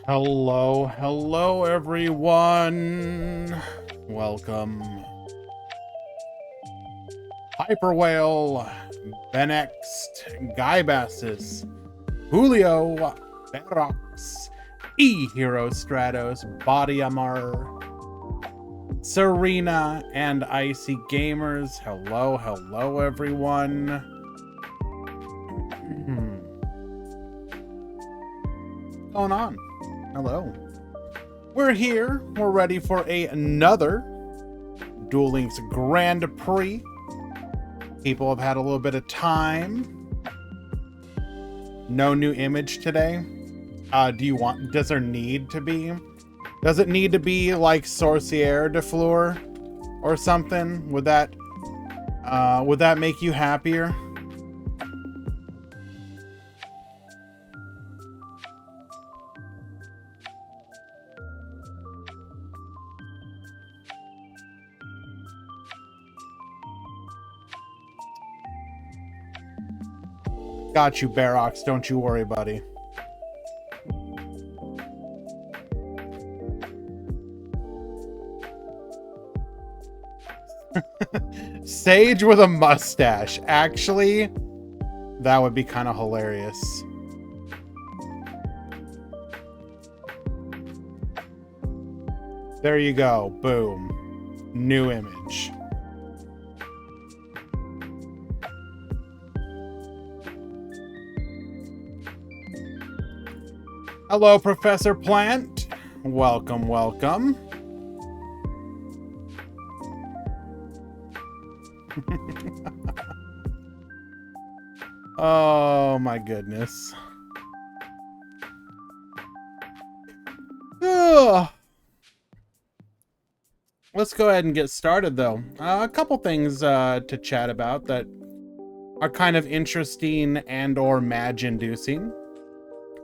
Hello everyone. Welcome. Hyperwhale, Benext, Guybassis, Julio, Berox, E-Hero Stratos, Bodyamar, Serena, and Icy Gamers. Hello everyone. What's going on? Hello. We're here. We're ready for another Duel Links Grand Prix. People have had a little bit of time. No new image today. Does there need to be? Does it need to be like Sorcière de Fleur or something? Would that make you happier? Got you, Barox. Don't you worry, buddy. Sage with a mustache. Actually, that would be kind of hilarious. There you go. Boom. New image. Hello, Professor Plant. Welcome. Oh my goodness. Ugh. Let's go ahead and get started though. A couple things to chat about that are kind of interesting and or mage-inducing.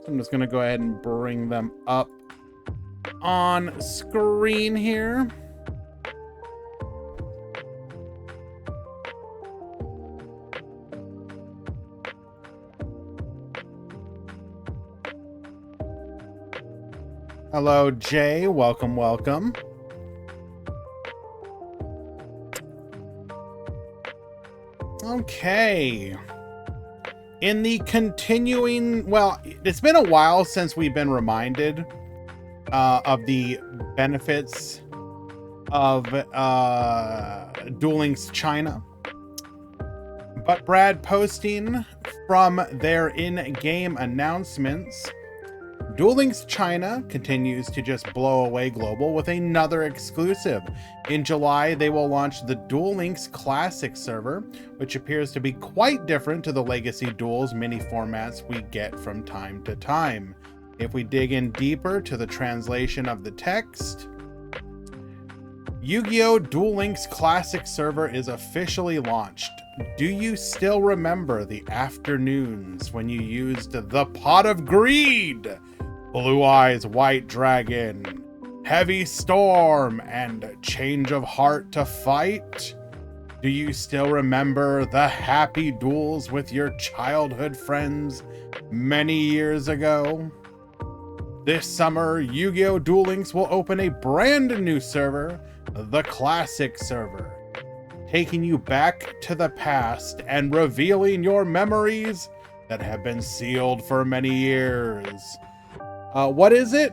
I'm just going to go ahead and bring them up on screen here. Hello, Jay. Welcome. Okay. In the continuing, well, it's been a while since we've been reminded of the benefits of Duel Links China. But Brad posting from their in-game announcements, Duel Links China continues to just blow away global with another exclusive. In July, they will launch the Duel Links Classic server, which appears to be quite different to the Legacy Duels mini formats we get from time to time. If we dig in deeper to the translation of the text, Yu-Gi-Oh! Duel Links Classic server is officially launched. Do you still remember the afternoons when you used the Pot of Greed, Blue Eyes White Dragon, Heavy Storm, and Change of Heart to fight? Do you still remember the happy duels with your childhood friends many years ago? This summer, Yu-Gi-Oh! Duel Links will open a brand new server, the Classic server, taking you back to the past and revealing your memories that have been sealed for many years. What is it?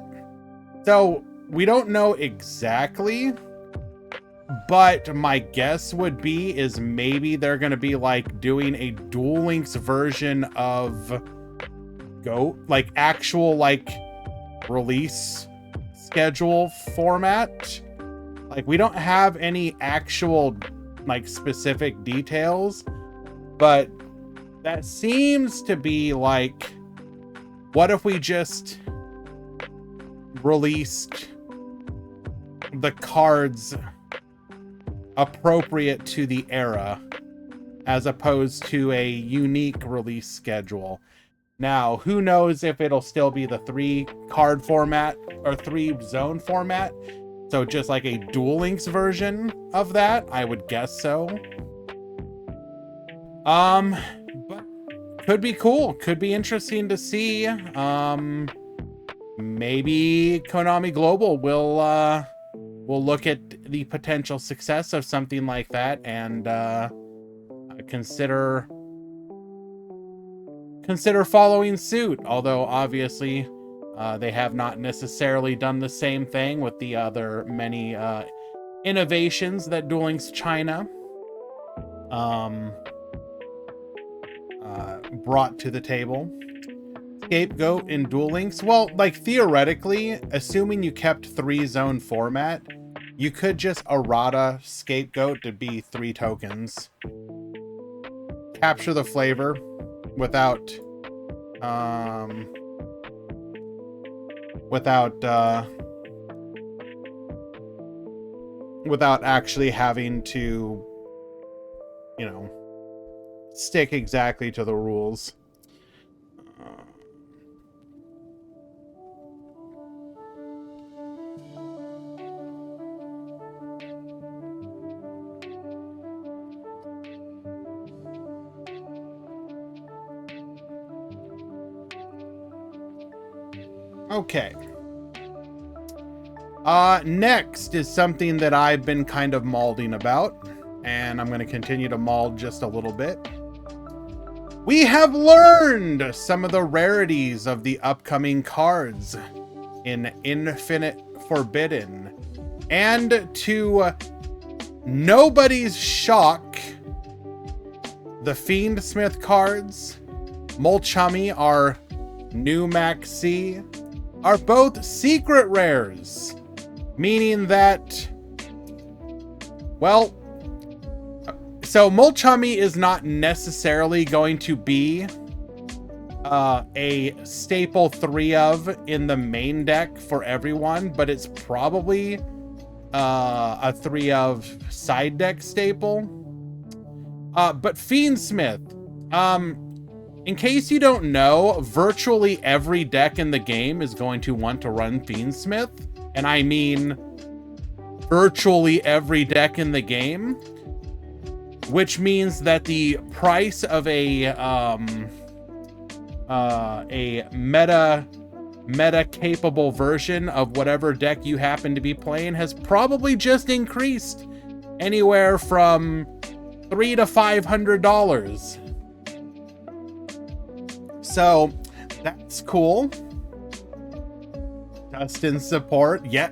So we don't know exactly, but my guess would be is maybe they're going to be like doing a Duel Links version of Go, like actual like release schedule format. Like we don't have any actual like specific details, but that seems to be like, what if we just released the cards appropriate to the era as opposed to a unique release schedule? Now, who knows if it'll still be the 3 card format or 3 zone format. So just like a Duel Links version of that, I would guess so. But could be cool. Could be interesting to see. maybe Konami Global will look at the potential success of something like that and consider following suit. Although obviously they have not necessarily done the same thing with the other many innovations that Duel Links China brought to the table. Scapegoat in Duel Links, well, like theoretically, assuming you kept 3-zone format, you could just errata Scapegoat to be 3 tokens. Capture the flavor without actually having to, you know, stick exactly to the rules. Okay. Next is something that I've been kind of malding about, and I'm going to continue to maul just a little bit. We have learned some of the rarities of the upcoming cards in Infinite Forbidden. And to nobody's shock, the Fiendsmith cards, Molchummy, our new Maxi, are both secret rares. Meaning that, well, so Molchummy is not necessarily going to be a staple 3 of in the main deck for everyone, but it's probably a 3 of side deck staple. But Fiendsmith, in case you don't know, virtually every deck in the game is going to want to run Fiendsmith. And I mean virtually every deck in the game. Which means that the price of a meta capable version of whatever deck you happen to be playing has probably just increased anywhere from $300 to $500. So that's cool. Dustin support. Yeah,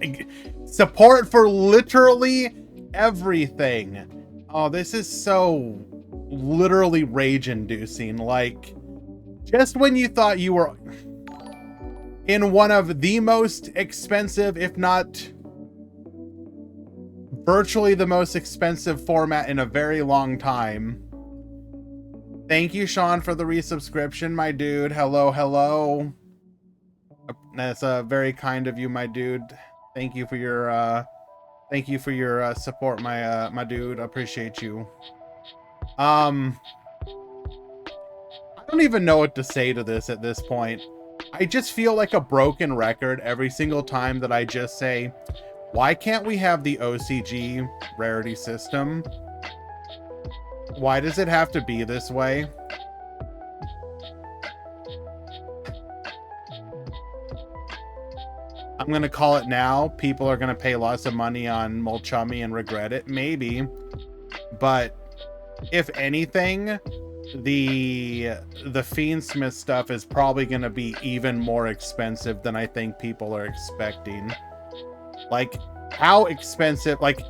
support for literally everything. Oh, this is so literally rage-inducing. Like, just when you thought you were in one of the most expensive, if not virtually the most expensive format in a very long time. Thank you, Sean, for the resubscription, my dude. Hello, hello. That's very kind of you, my dude. Thank you for your support, my dude. I appreciate you. I don't even know what to say to this at this point. I just feel like a broken record every single time that I just say, why can't we have the OCG rarity system? Why does it have to be this way? I'm going to call it now. People are going to pay lots of money on Molchummy and regret it. Maybe. But if anything, the Fiendsmith stuff is probably going to be even more expensive than I think people are expecting. Like, how expensive? Like,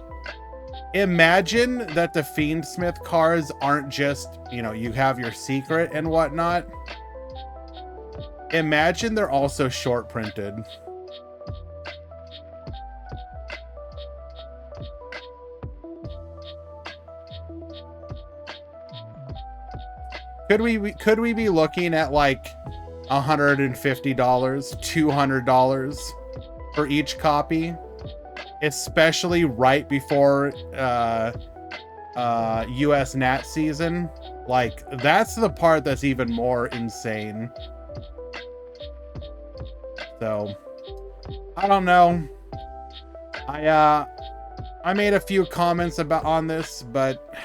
imagine that the Fiendsmith cards aren't just, you know, you have your secret and whatnot. Imagine they're also short printed. Could we be looking at like $150, $200 for each copy? Especially right before US Nat season. Like, that's the part that's even more insane. So, I don't know. I made a few comments on this, but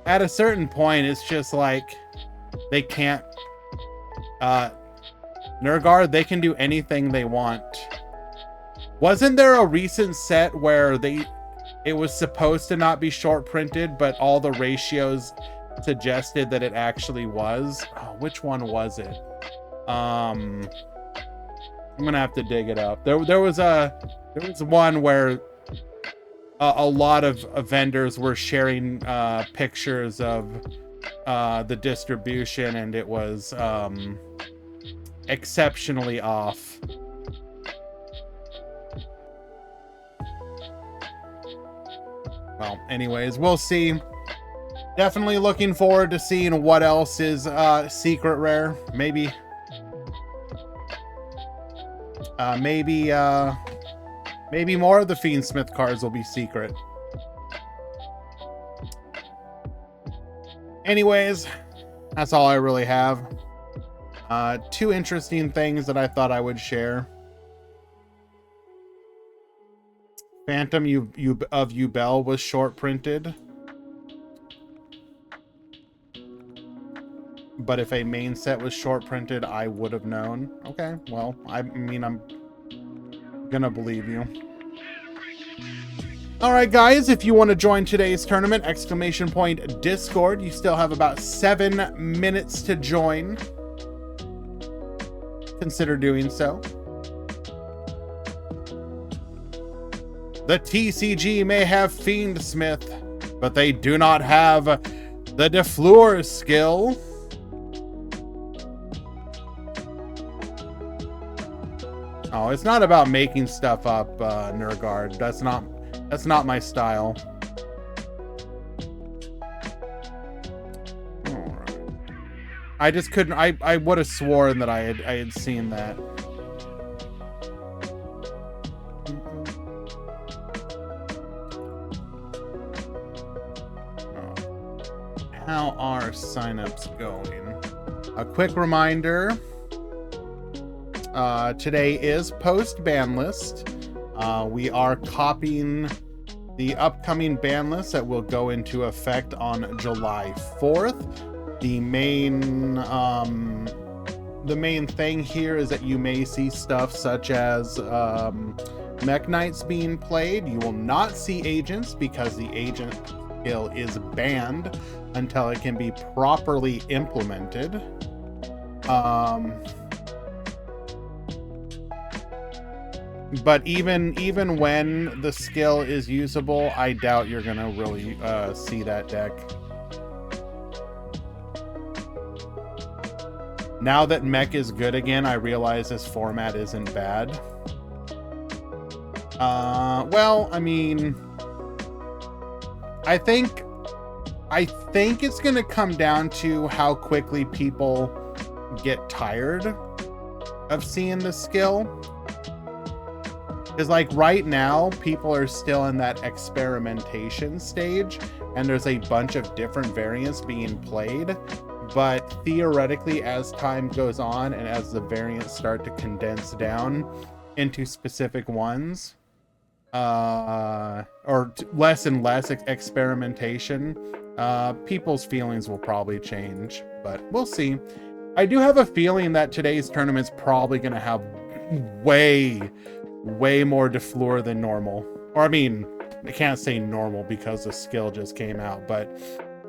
at a certain point, it's just like they can't Nergard, they can do anything they want. Wasn't there a recent set where it was supposed to not be short printed, but all the ratios suggested that it actually was? Oh, which one was it? I'm gonna have to dig it up. There was one where a lot of vendors were sharing pictures of the distribution, and it was exceptionally off. Well, anyways, we'll see. Definitely looking forward to seeing what else is secret rare. Maybe more of the Fiendsmith cards will be secret. Anyways, that's all I really have. Two interesting things that I thought I would share. Phantom of Ubel was short printed. But if a main set was short printed, I would have known. Okay, well, I mean, I'm gonna believe you. All right, guys, if you want to join today's tournament, !Discord. You still have about 7 minutes to join. Consider doing so. The TCG may have Fiendsmith, but they do not have the DeFleur skill. Oh, it's not about making stuff up, Nergard. That's not my style. All right. I just couldn't. I would have sworn that I had seen that. How are signups going? A quick reminder. Today is post ban list. We are copying the upcoming ban list that will go into effect on July 4th. The main thing here is that you may see stuff such as Mech Knights being played. You will not see agents because the agent skill is banned until it can be properly implemented. But even when the skill is usable, I doubt you're gonna really see that deck. Now that mech is good again, I realize this format isn't bad. Well, I mean, I think it's gonna come down to how quickly people get tired of seeing the skill. Because like right now, people are still in that experimentation stage, and there's a bunch of different variants being played. But theoretically, as time goes on and as the variants start to condense down into specific ones, or less and less experimentation, people's feelings will probably change, but we'll see. I do have a feeling that today's tournament's probably going to have way more DeFleur than normal. Or I mean, I can't say normal because the skill just came out, but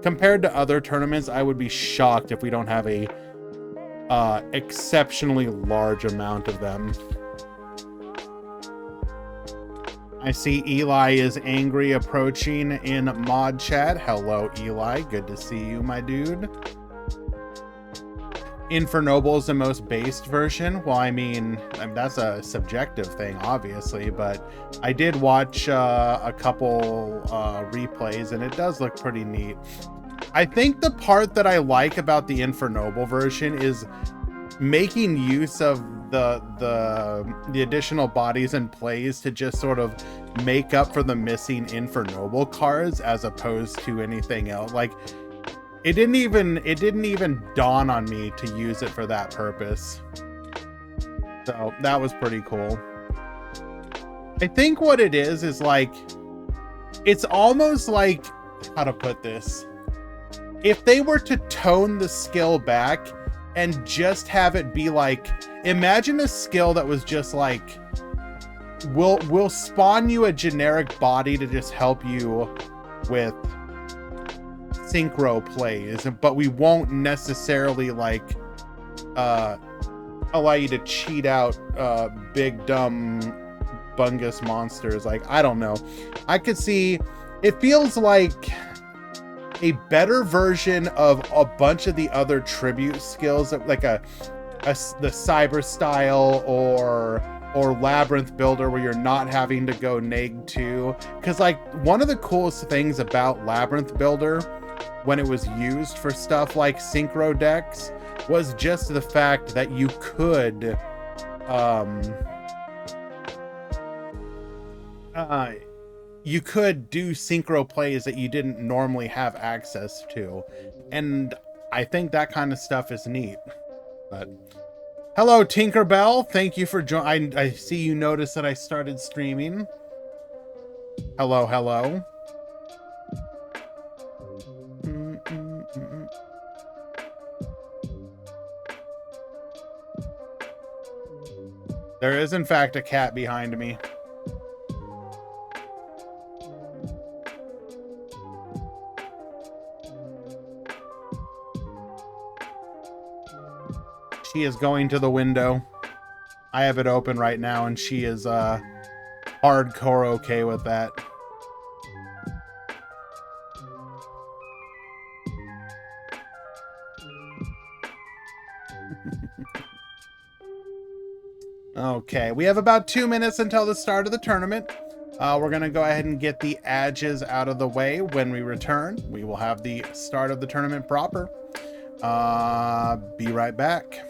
compared to other tournaments, I would be shocked if we don't have a exceptionally large amount of them. I see Eli is angry approaching in mod chat. Hello, Eli. Good to see you, my dude. Infernoble is the most based version. Well, I mean, that's a subjective thing, obviously, but I did watch a couple replays, and it does look pretty neat. I think the part that I like about the Infernoble version is making use of the additional bodies and plays to just sort of make up for the missing Infernoble cards, as opposed to anything else. Like, it didn't even dawn on me to use it for that purpose. So that was pretty cool. I think what it is like, it's almost like, how to put this? If they were to tone the skill back and just have it be like imagine a skill that was just like, we'll spawn you a generic body to just help you with synchro plays, but we won't necessarily like allow you to cheat out big dumb bungus monsters. Like, I don't know, I could see, it feels like a better version of a bunch of the other tribute skills, like the cyber style or labyrinth builder, where you're not having to go neg 2. Because like one of the coolest things about labyrinth builder when it was used for stuff like synchro decks was just the fact that you could do synchro plays that you didn't normally have access to, and I think that kind of stuff is neat. But hello, Tinkerbell, thank you for joining. I see you noticed that I started streaming. Hello. There is in fact a cat behind me. She is going to the window. I have it open right now, and she is hardcore okay with that. Okay, we have about 2 minutes until the start of the tournament. We're gonna go ahead and get the edges out of the way. When we return, we will have the start of the tournament proper. Be right back.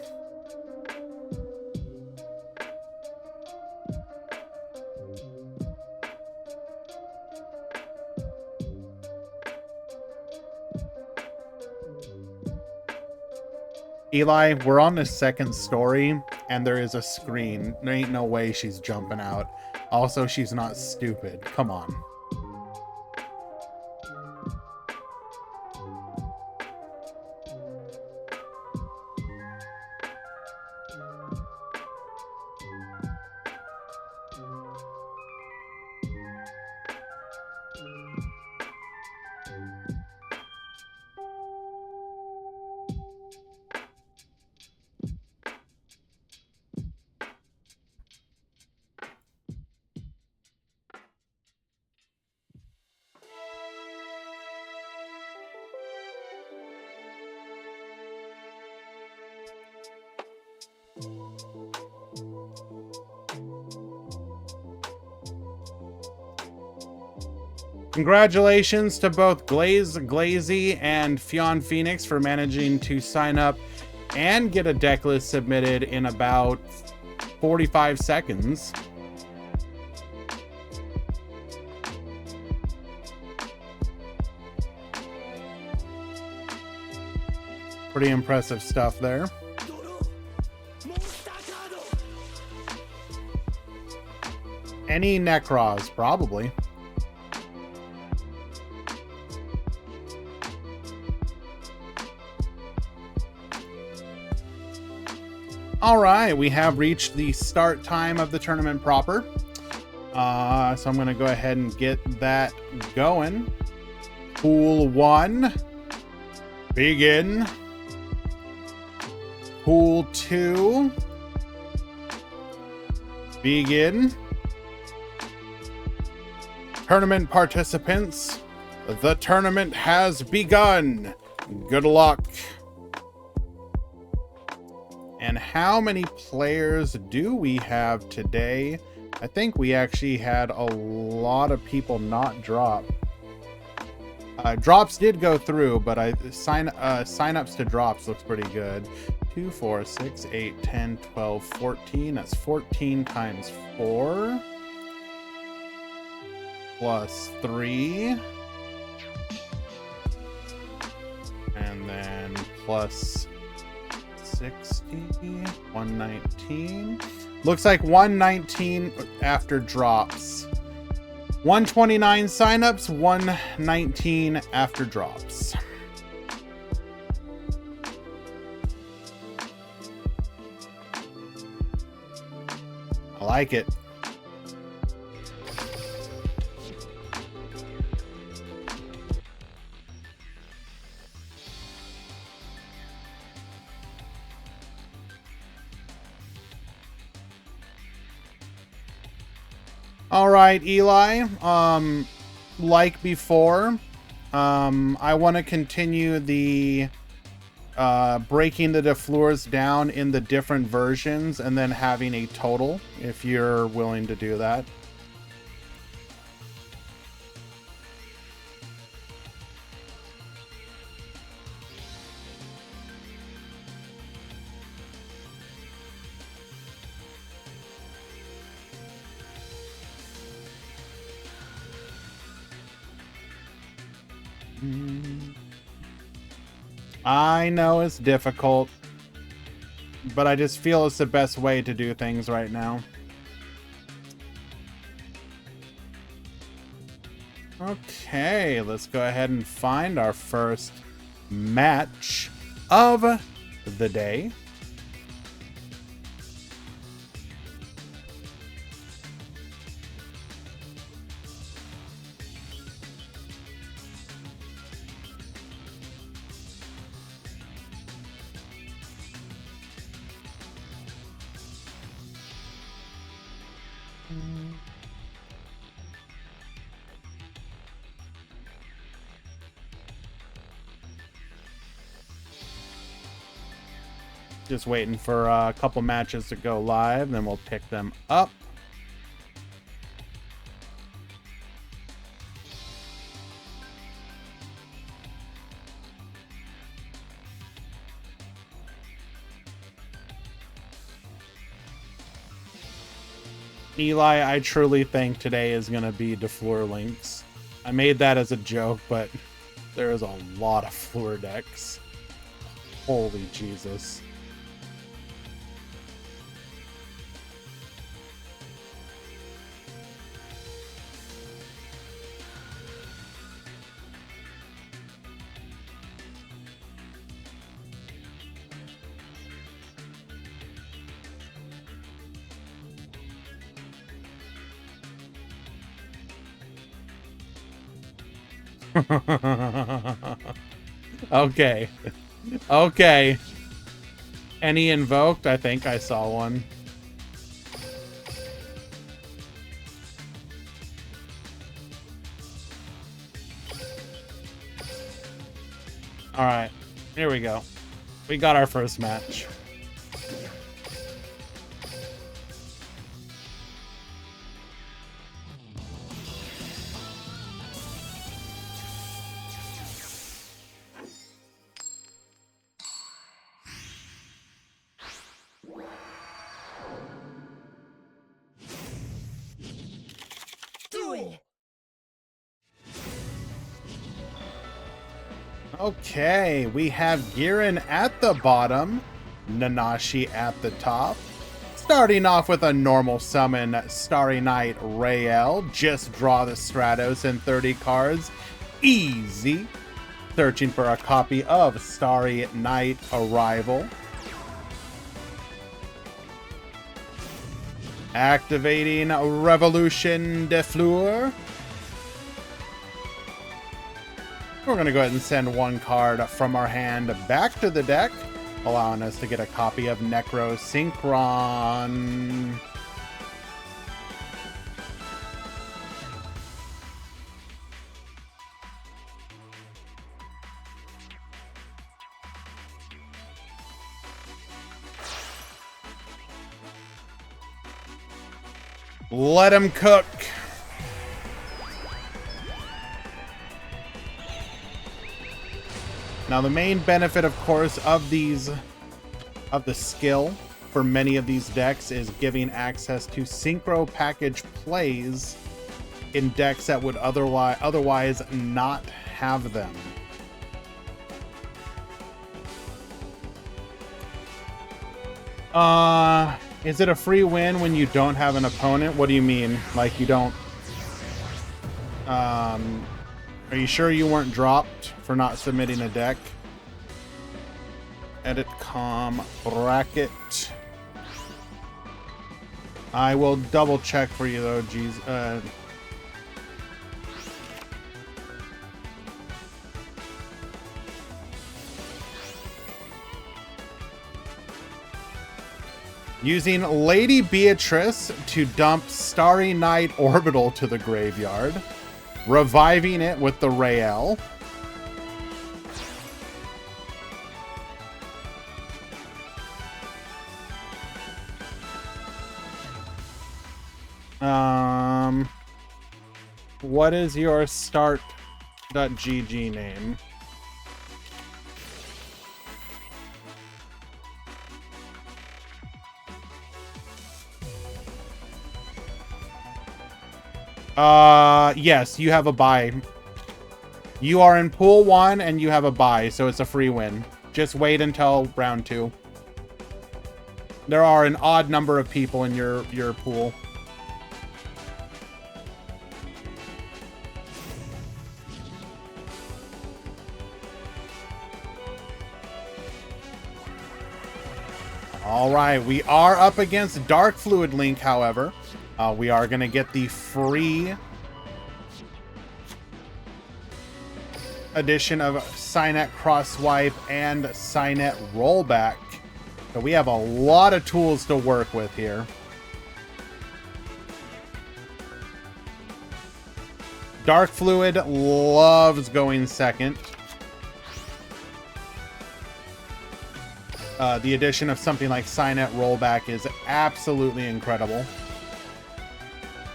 Eli, we're on the second story, and there is a screen. There ain't no way she's jumping out. Also, she's not stupid. Come on. Congratulations to both Glazy and Fionn Phoenix for managing to sign up and get a deck list submitted in about 45 seconds. Pretty impressive stuff there. Any Necros, probably. All right, we have reached the start time of the tournament proper. So I'm going to go ahead and get that going. Pool 1, begin. Pool 2, begin. Tournament participants, the tournament has begun. Good luck. And how many players do we have today? I think we actually had a lot of people not drop. Drops did go through, but sign-ups to drops looks pretty good. 2, 4, 6, 8, 10, 12, 14. That's 14 times 4. Plus 3. And then plus 60, 119. Looks like 119 after drops. 129 signups, 119 after drops. like it. All right, Eli. Like before, I want to continue the breaking the Fleurs down in the different versions and then having a total, if you're willing to do that. I know it's difficult, but I just feel it's the best way to do things right now. Okay, let's go ahead and find our first match of the day. Just waiting for a couple matches to go live, then we'll pick them up. Eli, I truly think today is going to be Fleur links. I made that as a joke, but there is a lot of Fleur decks. Holy Jesus. Okay. Okay. Any invoked? I think I saw one. All right. Here we go. We got our first match. Duel. Okay, we have Giran at the bottom, Nanashi at the top. Starting off with a normal summon, Starry Night Rael. Just draw the Stratos and 30 cards. Easy. Searching for a copy of Starry Night Arrival. Activating Revolution de Fleur. We're going to go ahead and send one card from our hand back to the deck, allowing us to get a copy of Necro Synchron. Let him cook. Now, the main benefit, of course, of the skill for many of these decks is giving access to synchro package plays in decks that would otherwise not have them. Is it a free win when you don't have an opponent? What do you mean? Like you don't... Are you sure you weren't dropped for not submitting a deck? Edit com bracket. I will double check for you though, geez. Using Lady Beatrice to dump Starry Night Orbital to the graveyard. Reviving it with the Rael. What is your start.gg name? Yes, you have a bye. You are in pool 1 and you have a bye, so it's a free win. Just wait until round 2. There are an odd number of people in your pool. All right, we are up against Dark Fluid Link, however. We are going to get the free edition of Cynet Crosswipe and Cynet Rollback. So we have a lot of tools to work with here. Dark Fluid loves going second. The addition of something like Cynet Rollback is absolutely incredible.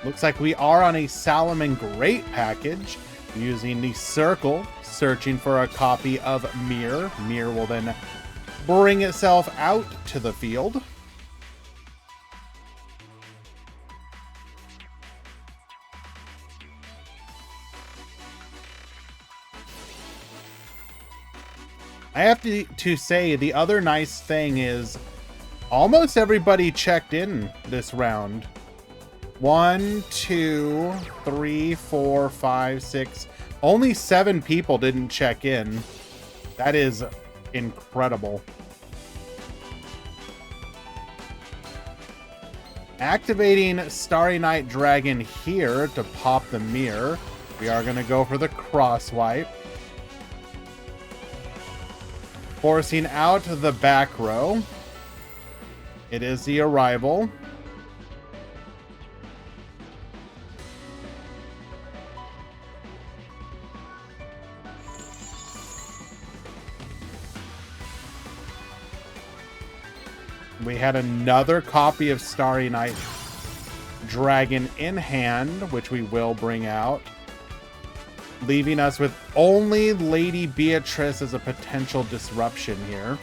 Looks like we are on a Salaman Great package using the circle, searching for a copy of Mirror. Mirror will then bring itself out to the field. I have to say, the other nice thing is almost everybody checked in this round. 1, 2, 3, 4, 5, 6. Only 7 people didn't check in. That is incredible. Activating Starry Night Dragon here to pop the mirror. We are going to go for the crosswipe. Forcing out the back row. It is the arrival. We had another copy of Starry Night Dragon in hand, which we will bring out, leaving us with only Lady Beatrice as a potential disruption here.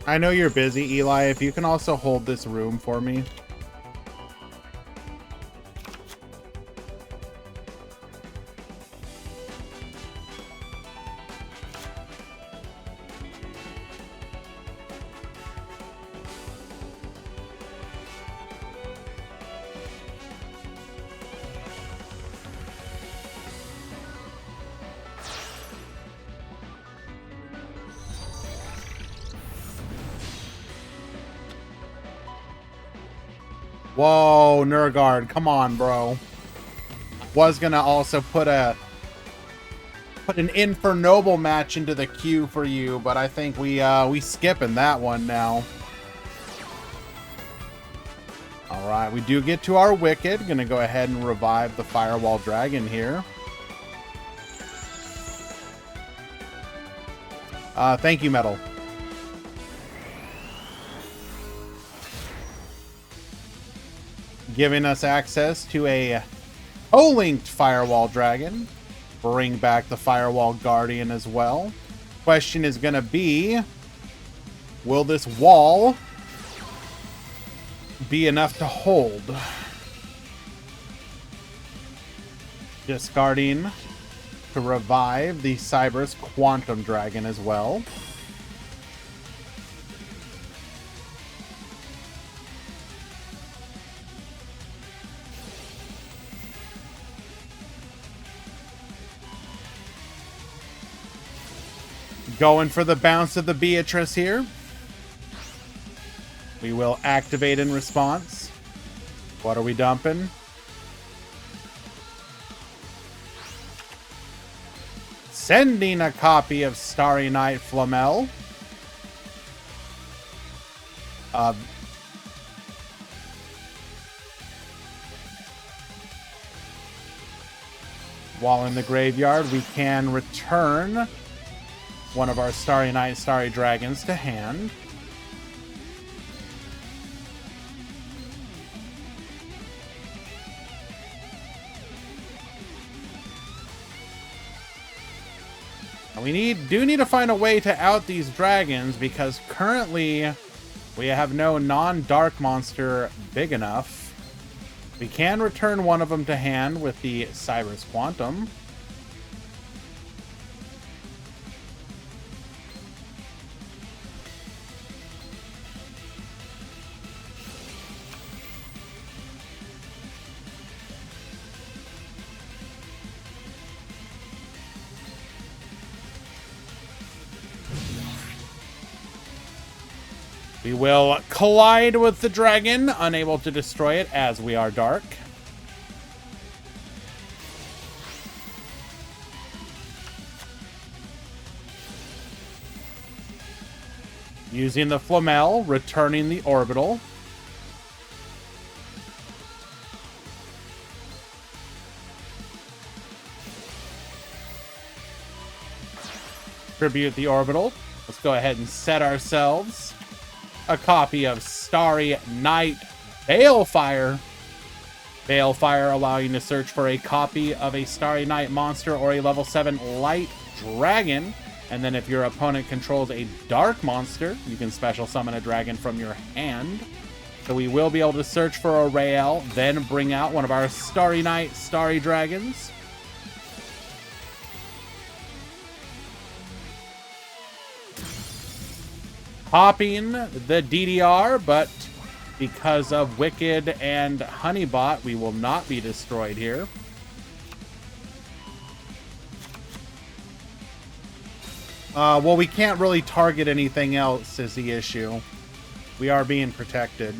I know you're busy, Eli. If you can also hold this room for me. Whoa, Nurgard, come on, bro. Was gonna also put an Infernoble match into the queue for you, but I think we skipping that one now. All right, we do get to our Wicked. Gonna go ahead and revive the Firewall Dragon here. Thank you, Metal. Giving us access to a co-linked Firewall Dragon. Bring back the Firewall Guardian as well. Question is going to be, will this wall be enough to hold. Discarding to revive the Cyber's Quantum Dragon as well. Going for the bounce of the Beatrice here. We will activate in response. What are we dumping? Sending a copy of Starry Night Flamel. While in the graveyard, we can return one of our Starry Night Starry Dragons to hand. We do need to find a way to out these dragons, because currently we have no non-dark monster big enough. We can return one of them to hand with the Cyber's Quantum. We will collide with the dragon, unable to destroy it as we are dark. Using the Flamel, returning the orbital. Tribute the orbital. Let's go ahead and set ourselves a copy of Starry Night Balefire. Balefire allowing you to search for a copy of a Starry Night monster or a level 7 light dragon. And then if your opponent controls a dark monster, you can special summon a dragon from your hand. So we will be able to search for a Rael, then bring out one of our Starry Night Starry Dragons. Popping the DDR, but because of Wicked and Honeybot, we will not be destroyed here. Well, we can't really target anything else is the issue. We are being protected.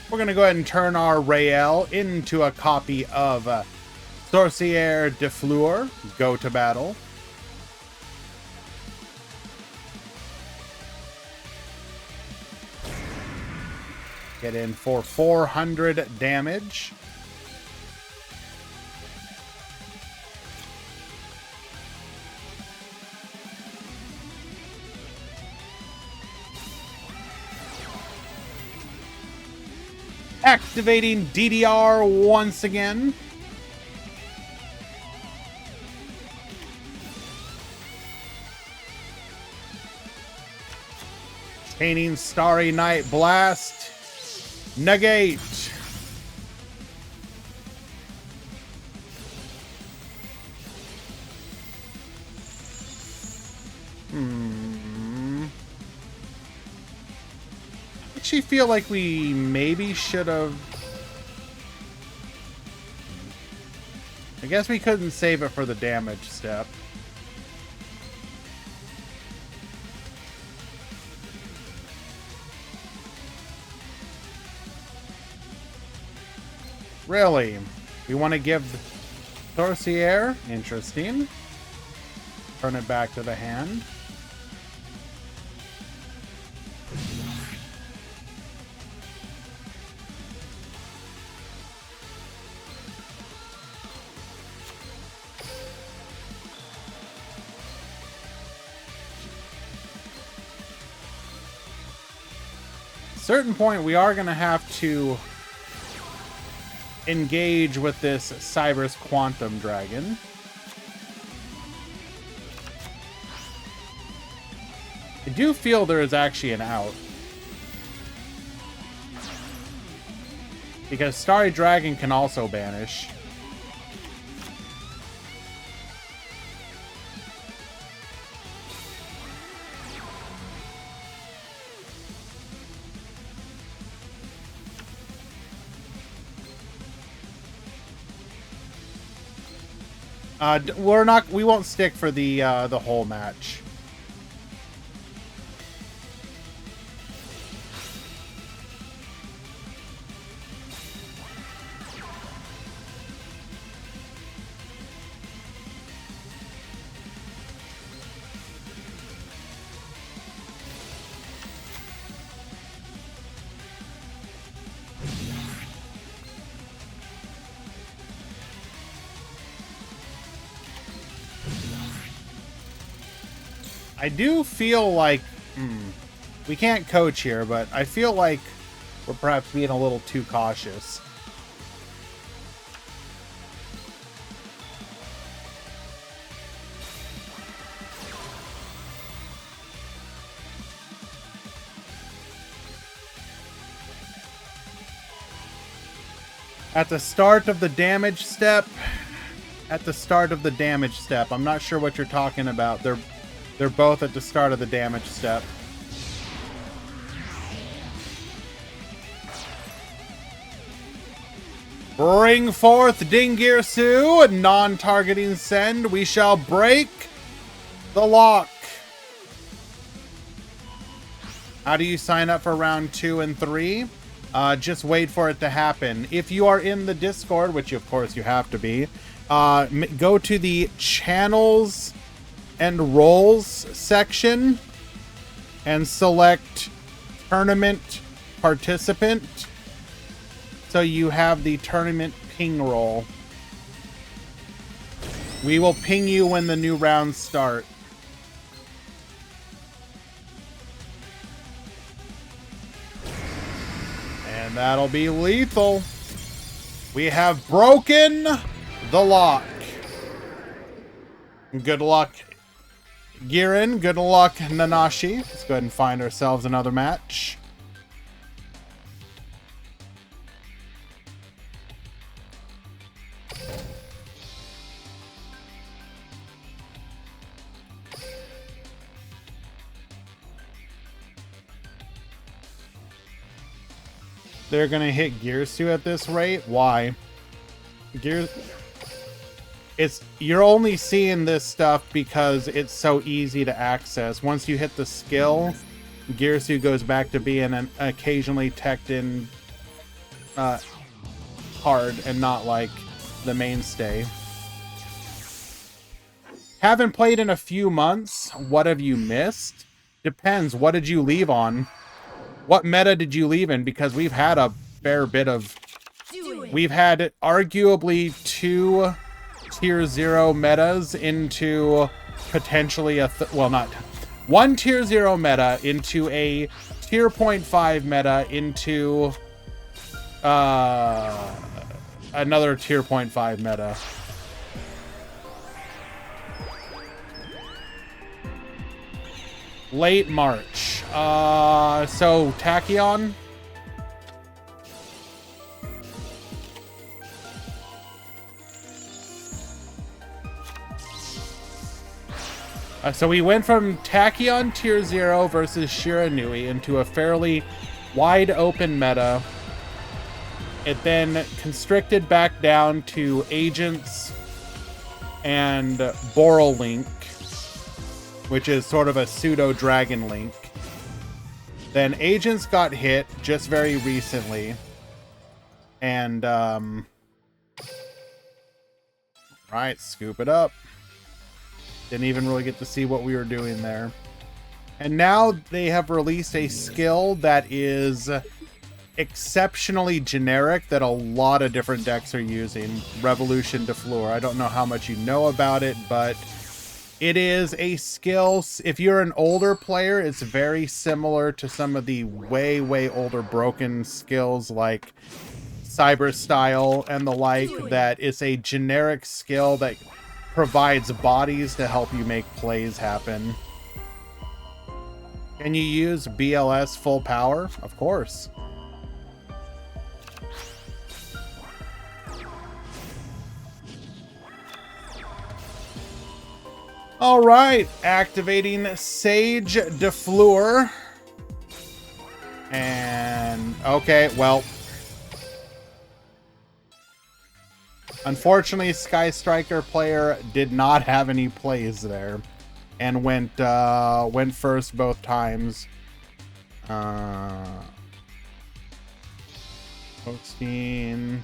We're going to go ahead and turn our Rael into a copy of Sorcière de Fleur. Go to battle. Get in for 400 damage. Activating DDR once again. Chaining Starry Night Blast. Negate. I actually feel like we maybe should have... I guess we couldn't save it for the damage step. Really? We want to give Sorcière? Interesting. Turn it back to the hand. certain point, we are going to have to engage with this Cyber's Quantum Dragon. I do feel there is actually an out. Because Starry Dragon can also banish. We won't stick for the whole match. I do feel like we can't coach here, but I feel like we're perhaps being a little too cautious. At the start of the damage step, I'm not sure what you're talking about. They're both at the start of the damage step. Bring forth Dingirsu, non-targeting send. We shall break the lock. How do you sign up for round 2 and 3? Just wait for it to happen. If you are in the Discord, which of course you have to be, go to the channels and roles section and select tournament participant, so you have the tournament ping roll. We will ping you when the new rounds start. And that'll be lethal. We have broken the lock. Good luck, Girin. Good luck, Nanashi. Let's go ahead and find ourselves another match. They're gonna hit Girsu at this rate? Why? You're only seeing this stuff because it's so easy to access. Once you hit the skill, Girsu goes back to being an occasionally teched in hard and not like the mainstay. Haven't played in a few months. What have you missed? Depends. What did you leave on? What meta did you leave in? Because we've had a fair bit of... We've had arguably 2 tier 0 metas into potentially a... well, not... 1 tier 0 meta into a tier 0.5 meta into... another tier 0.5 meta. Late March. So Tachyon. So we went from Tachyon tier 0 versus Shiranui into a fairly wide open meta. It then constricted back down to Agents and Boral Link, which is sort of a pseudo Dragon Link. Then Agents got hit just very recently. And, right, scoop it up. Didn't even really get to see what we were doing there. And now they have released a skill that is exceptionally generic that a lot of different decks are using. Revolution to Fleur. I don't know how much you know about it, but It is a skill. If you're an older player, it's very similar to some of the way, way older broken skills like Cyber Style and the like, that it's a generic skill that provides bodies to help you make plays happen. Can you use BLS full power? Of course. All right, activating Sage de Fleur. And okay, well, unfortunately, Sky Striker player did not have any plays there, and went first both times. Hosting.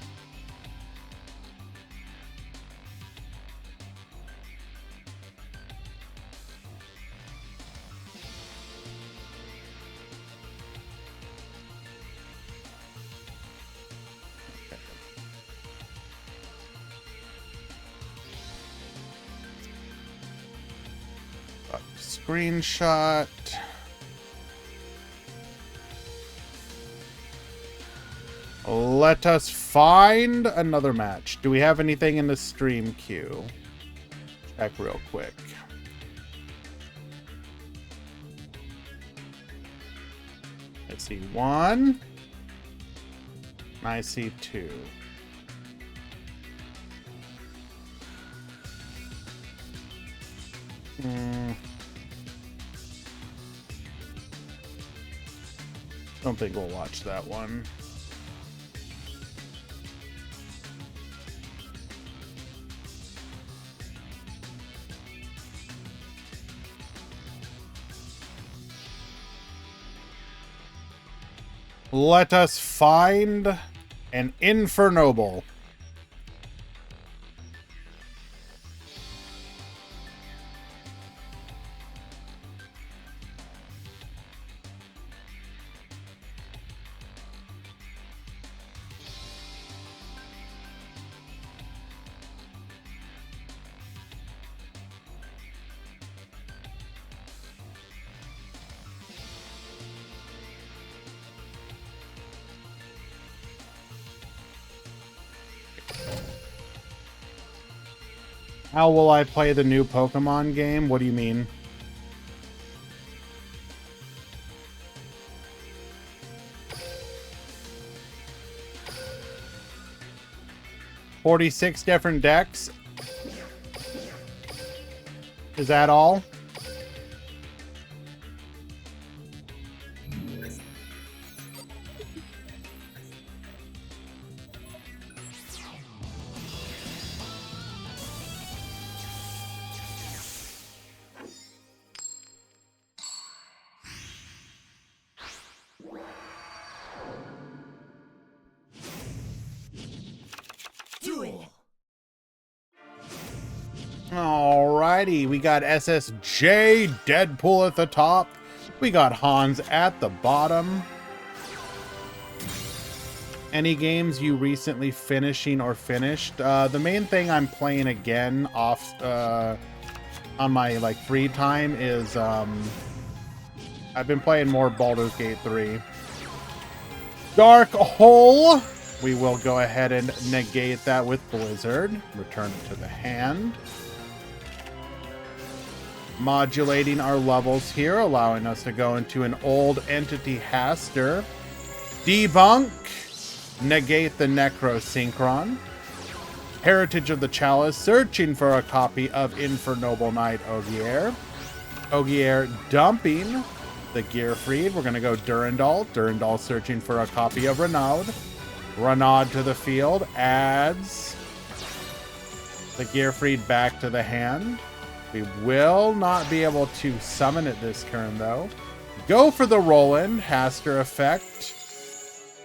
Screenshot. Let us find another match. Do we have anything in the stream queue? Check real quick. I see 1. I see 2. Don't think we'll watch that one. Let us find an Infernoble. How will I play the new Pokemon game? What do you mean? $46 different decks. Is that all? Duel. Alrighty, we got SSJ Deadpool at the top. We got Hans at the bottom. Any games you recently finishing or finished? The main thing I'm playing again off on my free time is I've been playing more Baldur's Gate 3. Dark Hole. We will go ahead and negate that with Blizzard. Return it to the hand. Modulating our levels here, allowing us to go into an old entity Haster. Debunk. Negate the Necrosynchron. Heritage of the Chalice, searching for a copy of Infernoble Knight Ogier. Ogier dumping the Gearfried. We're going to go Durandal. Durandal searching for a copy of Renaud. Renaud to the field, adds the Gearfried back to the hand. We will not be able to summon it this turn, though. Go for the Roland, Haster effect.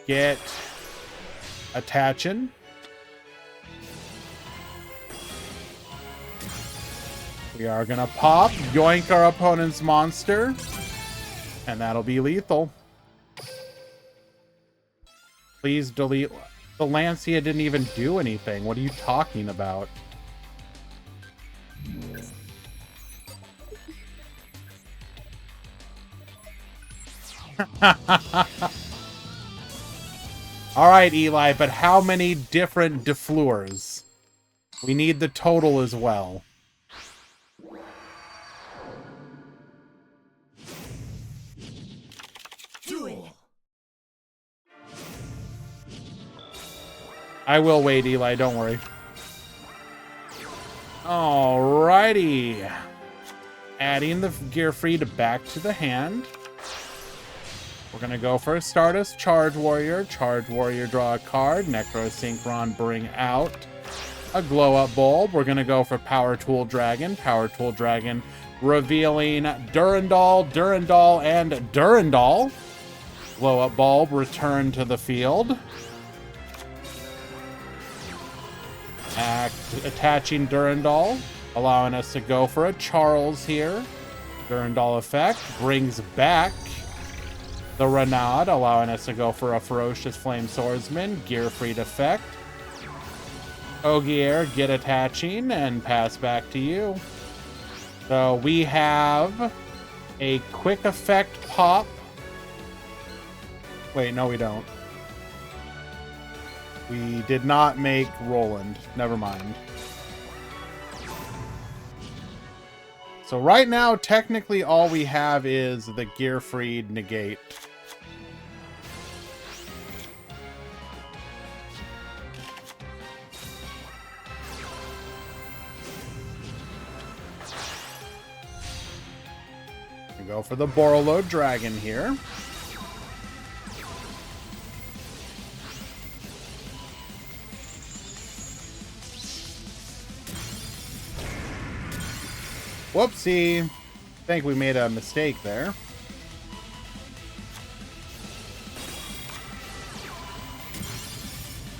Get attaching. We are going to pop, yoink our opponent's monster, and that'll be lethal. Please delete. The Lancia didn't even do anything. What are you talking about? All right, Eli, but how many different Fleurs? We need the total as well. Duel. I will wait, Eli, don't worry. Alrighty. Adding the Gearfried back to the hand. We're going to go for a Stardust Charge Warrior. Charge Warrior, draw a card. Necrosynchron, bring out a Glow-Up Bulb. We're going to go for Power Tool Dragon. Power Tool Dragon, revealing Durandal, Durandal, and Durandal. Glow-Up Bulb, return to the field. Attaching Durandal, allowing us to go for a Charles here. Durandal effect brings back the Renaud, allowing us to go for a Ferocious Flame Swordsman. Gearfried effect. Ogier, get attaching, and pass back to you. So we have a quick effect pop. Wait, no we don't. We did not make Roland. Never mind. So right now, technically all we have is the Gearfried negate. We go for the Borolo Dragon here. Whoopsie. I think we made a mistake there.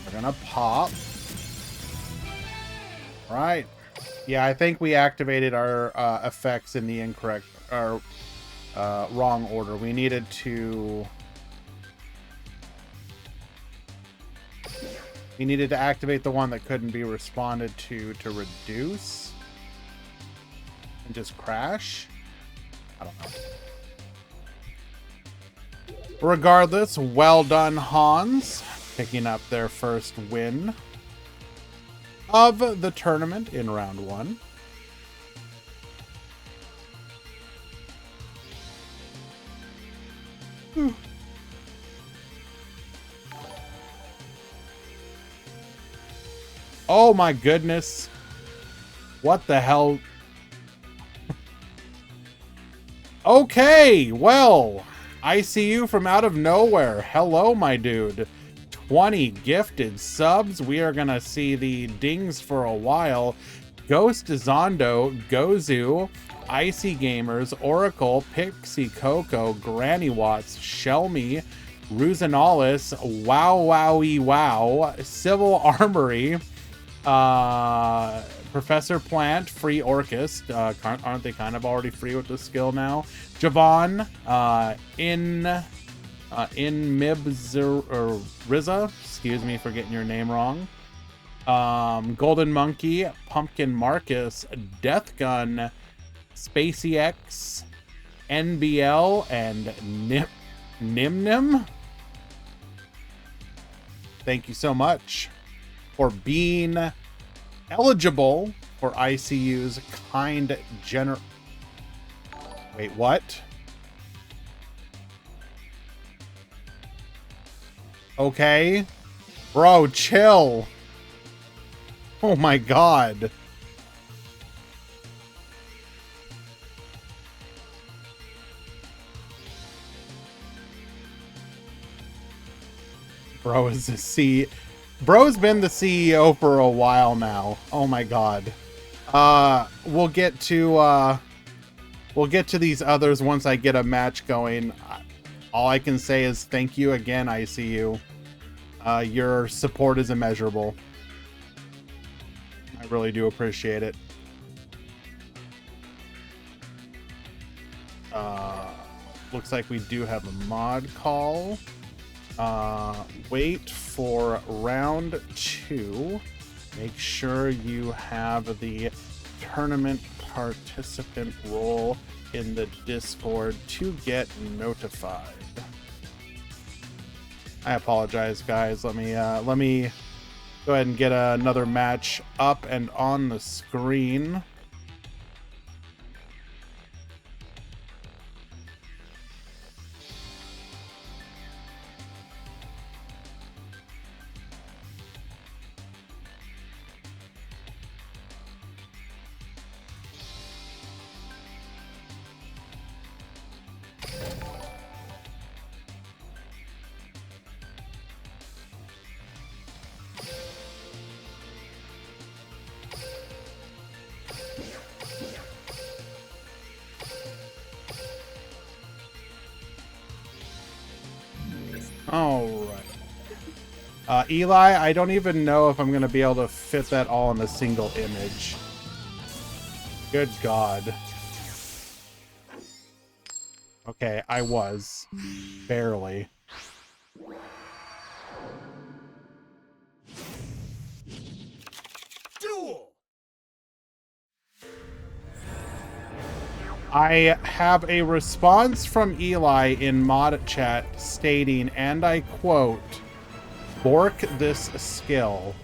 We're gonna pop. Right. Yeah, I think we activated our effects in the incorrect or wrong order. We needed to activate the one that couldn't be responded to reduce. And just crash? I don't know. Regardless, well done, Hans. Picking up their first win of the tournament in round 1. Oh my goodness. What the hell? Okay, well, I see you from out of nowhere. Hello, my dude. 20 gifted subs. We are going to see the dings for a while. Ghost Zondo, Gozu, Icy Gamers, Oracle, Pixie Coco, Granny Watts, Shelmy, Ruzanalis, Wow Wowie Wow, Civil Armory, Professor Plant, Free Orchist. Aren't they kind of already free with the skill now? Javon, in Riza, excuse me for getting your name wrong. Golden Monkey, Pumpkin Marcus, Death Gun, Spacey X, NBL, and Nimnim. Thank you so much for being eligible for ICU's kind gener... Wait, what? Okay. Bro, chill. Oh my god. Bro is the Bro's been the CEO for a while now. Oh my god. We'll get to these others once I get a match going. All I can say is thank you again, ICU. Your support is immeasurable. I really do appreciate it. Looks like we do have a mod call. Wait for round 2. Make sure you have the tournament participant role in the Discord to get notified. I apologize, guys. Let me go ahead and get another match up and on the screen. All right. Eli, I don't even know if I'm going to be able to fit that all in a single image. Good God. Okay, I was. Barely. Duel. I have a response from Eli in mod chat stating, and I quote, "Bork this skill."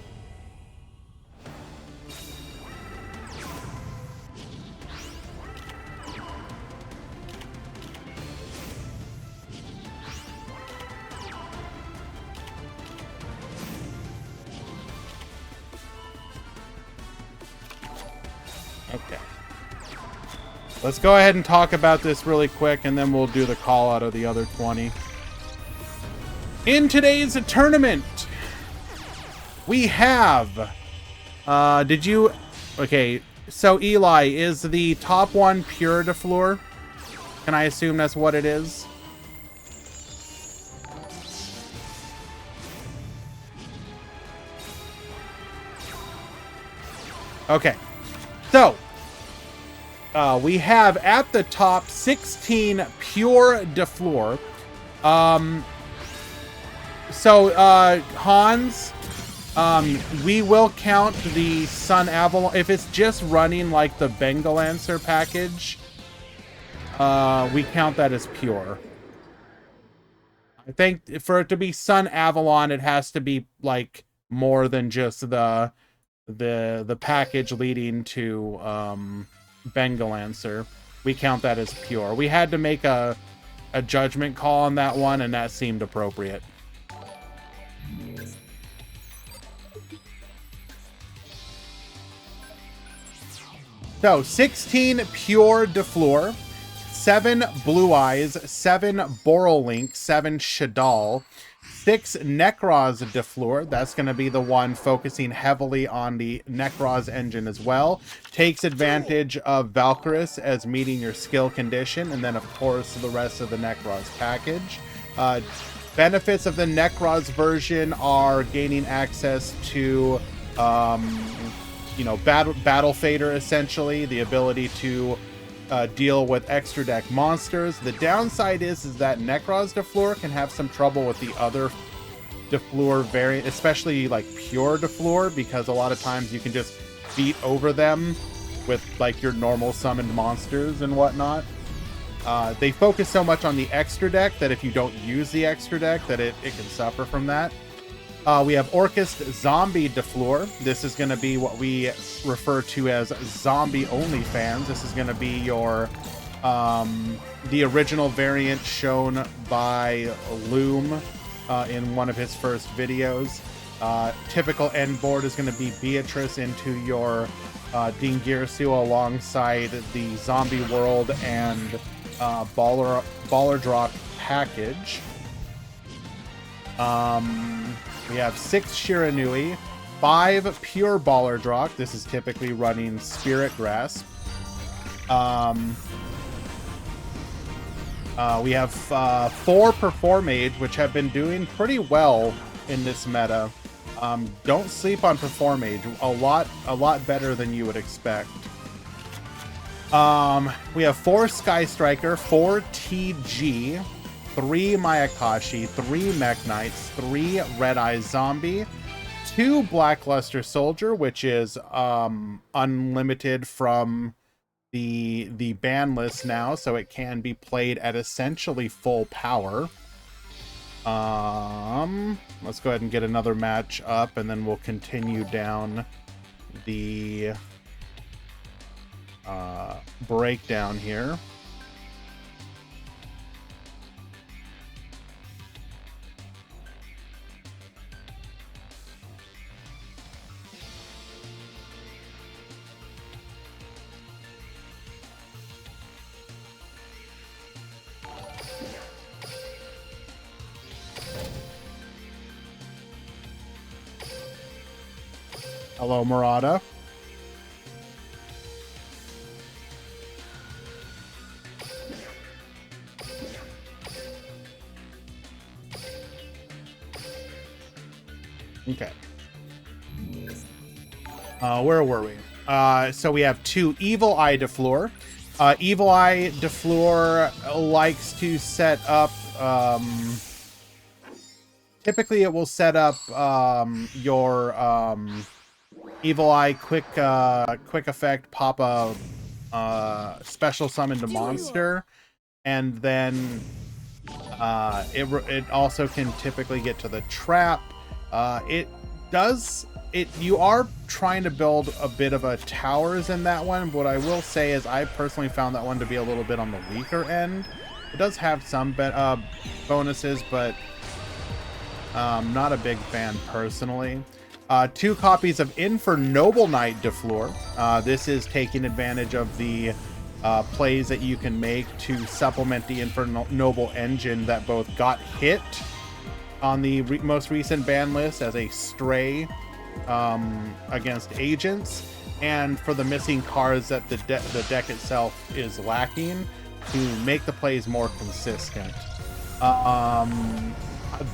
Okay. Let's go ahead and talk about this really quick, and then we'll do the call out of the other 20. In today's tournament, we have... Okay, so Eli, is the top one pure de Fleur? Can I assume that's what it is? Okay. So, we have at the top 16 pure de Fleur. Hans, we will count the Sun Avalon. If it's just running like the Bengal Lancer package, we count that as pure. I think for it to be Sun Avalon, it has to be like more than just the package leading to Bengal Lancer. We count that as pure. We had to make a judgment call on that one, and that seemed appropriate. So 16 pure de Fleur, 7 Blue Eyes, 7 Borrelink, 7 Shadal, 6 Necros de Fleur. That's going to be the one focusing heavily on the Necros engine as well. Takes advantage of Valkyris as meeting your skill condition, and then of course the rest of the Necros package. Benefits of the Necros version are gaining access to battle fader, essentially the ability to deal with extra deck monsters. The downside is that Necros de Fleur can have some trouble with the other de Fleur variant, especially like pure de Fleur, because a lot of times you can just beat over them with like your normal summoned monsters and whatnot. They focus so much on the extra deck that if you don't use the extra deck, that it can suffer from that. We have Orcust Zombie de Fleur. This is going to be what we refer to as zombie only fans. This is going to be your the original variant shown by Loom in one of his first videos. Typical end board is going to be Beatrice into your Dingirsu alongside the Zombie World and Baller Drop package. We have 6 Shiranui, 5 Pure Baller Drock. This is typically running Spirit Grasp. We have 4 Performage, which have been doing pretty well in this meta. Don't sleep on Performage. A lot better than you would expect. We have 4 Sky Striker, 4 TG, 3 Mayakashi, 3 Mech Knights, 3 Red Eye Zombie, 2 Blackluster Soldier, which is unlimited from the ban list now, so it can be played at essentially full power. Let's go ahead and get another match up, and then we'll continue down the breakdown here. Hello, Murata. Okay. Where were we? So we have two Evil Eye Defleur. Evil Eye Defleur likes to set up... typically it will set up your Evil Eye quick effect, pop a special summon to monster, and then it also can typically get to the trap. You are trying to build a bit of a towers in that one. What I will say is I personally found that one to be a little bit on the weaker end. It does have some bonuses, but not a big fan personally. Two copies of Noble Knight Defleur. This is taking advantage of the plays that you can make to supplement the Noble engine that both got hit on the most recent ban list as a stray against agents, and for the missing cards that the deck itself is lacking to make the plays more consistent.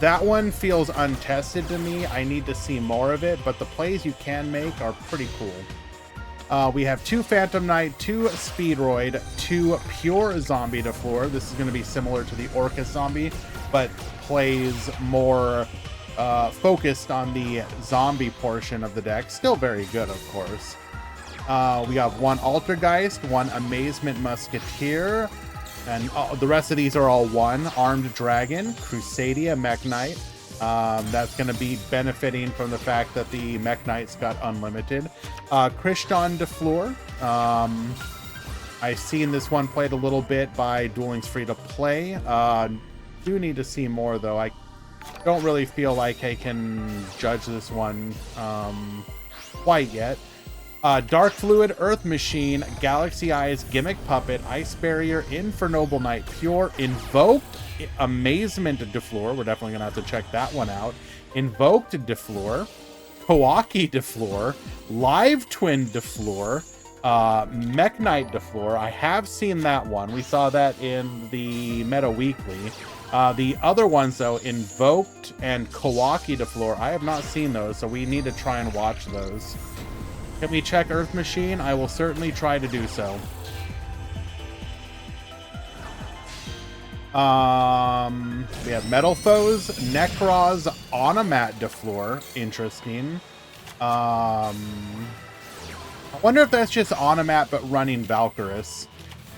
That one feels untested to me. I need to see more of it, but the plays you can make are pretty cool. We have two Phantom Knight, two Speedroid, two Pure Zombie Defleur. This is going to be similar to the Orcus Zombie, but plays more focused on the zombie portion of the deck. Still very good, of course. We have one Altergeist, one Amazement Musketeer, and the rest of these are all one. Armed Dragon, Crusadia Mech Knight. That's going to be benefiting from the fact that the Mech Knights got unlimited. Kriston Defleur. I've seen this one played a little bit by Dueling's Free to Play. Do need to see more, though. I don't really feel like I can judge this one quite yet. Dark Fluid, Earth Machine, Galaxy Eyes, Gimmick Puppet, Ice Barrier, Noble Knight Pure, Invoked, Amazement Defleur. We're definitely going to have to check that one out. Invoked Defleur, Kawaki Defleur, Live Twin Defleur, Mech Knight Defleur. I have seen that one. We saw that in the Meta Weekly. The other ones, though, Invoked and Kawaki Defleur, I have not seen those, so we need to try and watch those. Can we check Earth Machine? I will certainly try to do so. We have Metal Foes, Necros, Onomat Defleur. Interesting. I wonder if that's just Onomat but running Valkyrus.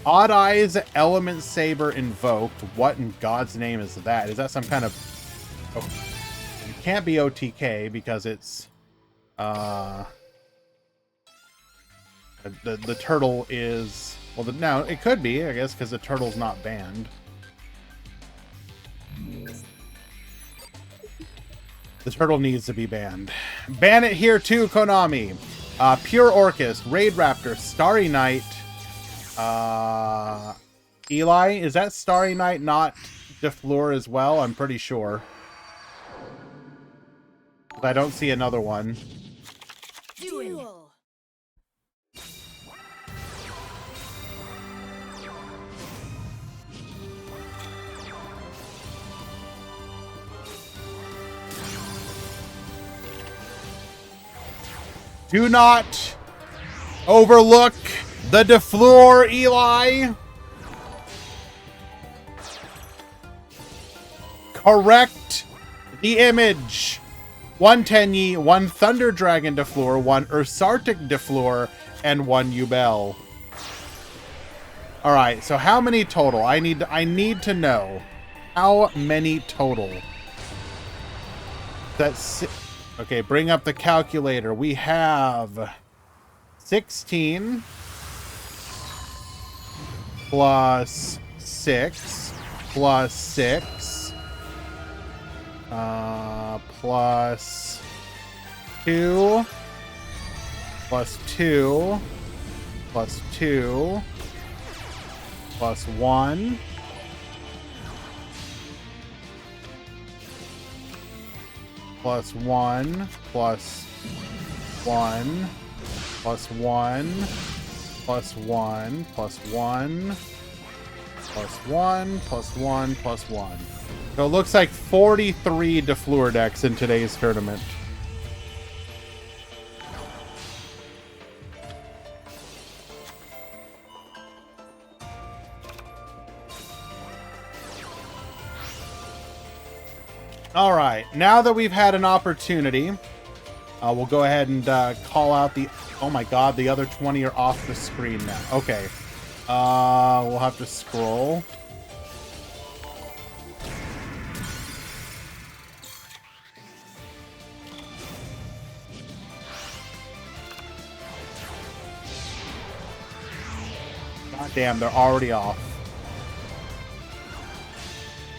Odd Eyes, Element Saber Invoked. What in God's name is that? Is that some kind of... Oh, it can't be OTK because it's... The turtle is... Well, now it could be, I guess, because the turtle's not banned. The turtle needs to be banned. Ban it here too, Konami. Pure Orcus, Raid Raptor, Starry Knight. Eli, is that Starry Knight not Defleur as well? I'm pretty sure. I don't see another one. Duel. Do not overlook the Defleur, Eli. Correct the image. One Tenyi, one Thunder Dragon Defleur, one Ursartic Defleur, and one Yubel. All right, so how many total? I need to know how many total. That's okay. Bring up the calculator. We have 16 plus 6 plus 6 plus 2 plus 2 plus 2 plus 1 plus 1 plus 1 plus 1 plus 1 plus 1 plus 1 plus 1 plus 1. So it looks like 43 Fleur decks in today's tournament. All right, now that we've had an opportunity, we'll go ahead and call out the... Oh my god, the other 20 are off the screen now. Okay. We'll have to scroll. God damn, they're already off.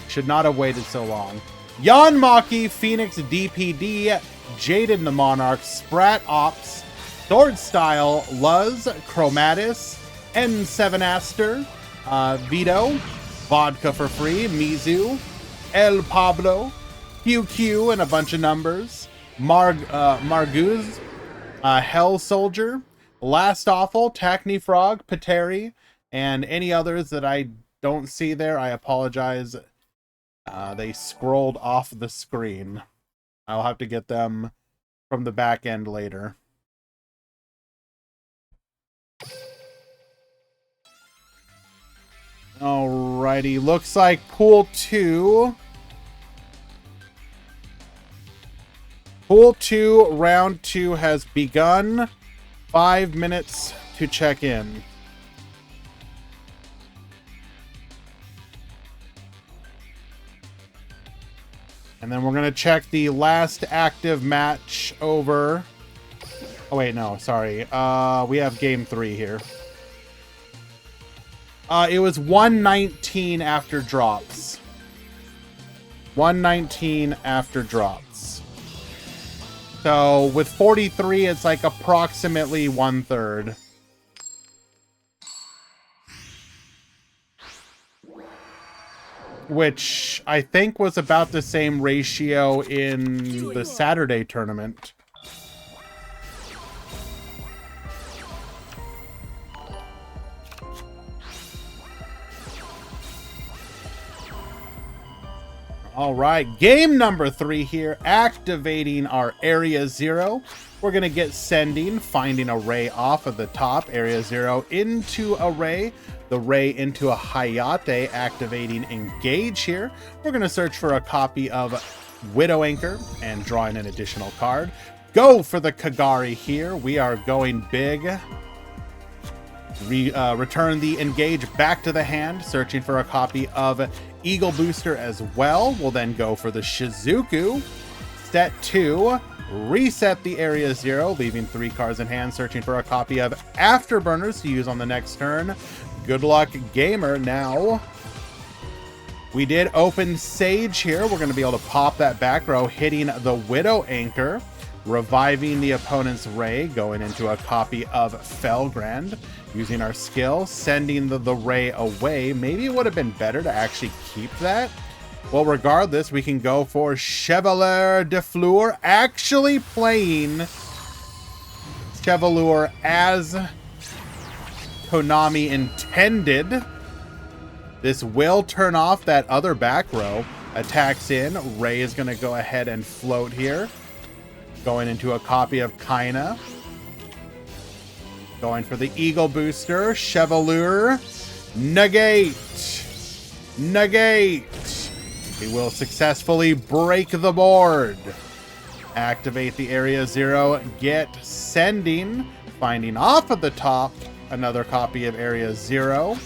Should not have waited so long. Yanmaki, Phoenix DPD, Jaden the Monarch, Sprat Ops, Sword Style, Luz, Chromatis, N7 Aster, Vito, Vodka for Free, Mizu, El Pablo, QQ, and a bunch of numbers, Marguz, Hell Soldier, Last Awful, Tacny Frog, Pateri, and any others that I don't see there. I apologize. They scrolled off the screen. I'll have to get them from the back end later. Alrighty, looks like Pool 2. Pool 2, Round 2 has begun. 5 minutes to check in. And then we're going to check the last active match over. Oh, wait, no, sorry. We have game 3 here. It was 119 after drops. 119 after drops. So with 43, it's like approximately 1/3. Which I think was about the same ratio in the Saturday tournament. All right, game number 3 here, activating our Area 0. We're going to get sending, finding a ray off of the top, Area 0 into a ray, the ray into a Hayate, activating Engage here. We're going to search for a copy of Widow Anchor and drawing an additional card. Go for the Kagari here. We are going big. Return the Engage back to the hand, searching for a copy of Eagle Booster as well. We'll then go for the Shizuku. Set 2, reset the Area 0, leaving 3 cards in hand, searching for a copy of Afterburners to use on the next turn. Good luck, gamer. Now, we did open Sage here. We're going to be able to pop that back row, hitting the Widow Anchor, reviving the opponent's ray, going into a copy of Felgrand. Using our skill, sending the ray away. Maybe it would have been better to actually keep that. Well, regardless, we can go for Chevalier de Fleur, actually playing Chevalier as Konami intended. This will turn off that other back row. Attacks in. Ray is going to go ahead and float here. Going into a copy of Kaina. Going for the Eagle Booster. Chevalier. Negate. Negate. He will successfully break the board. Activate the Area 0. Get sending. Finding off of the top another copy of Area 0.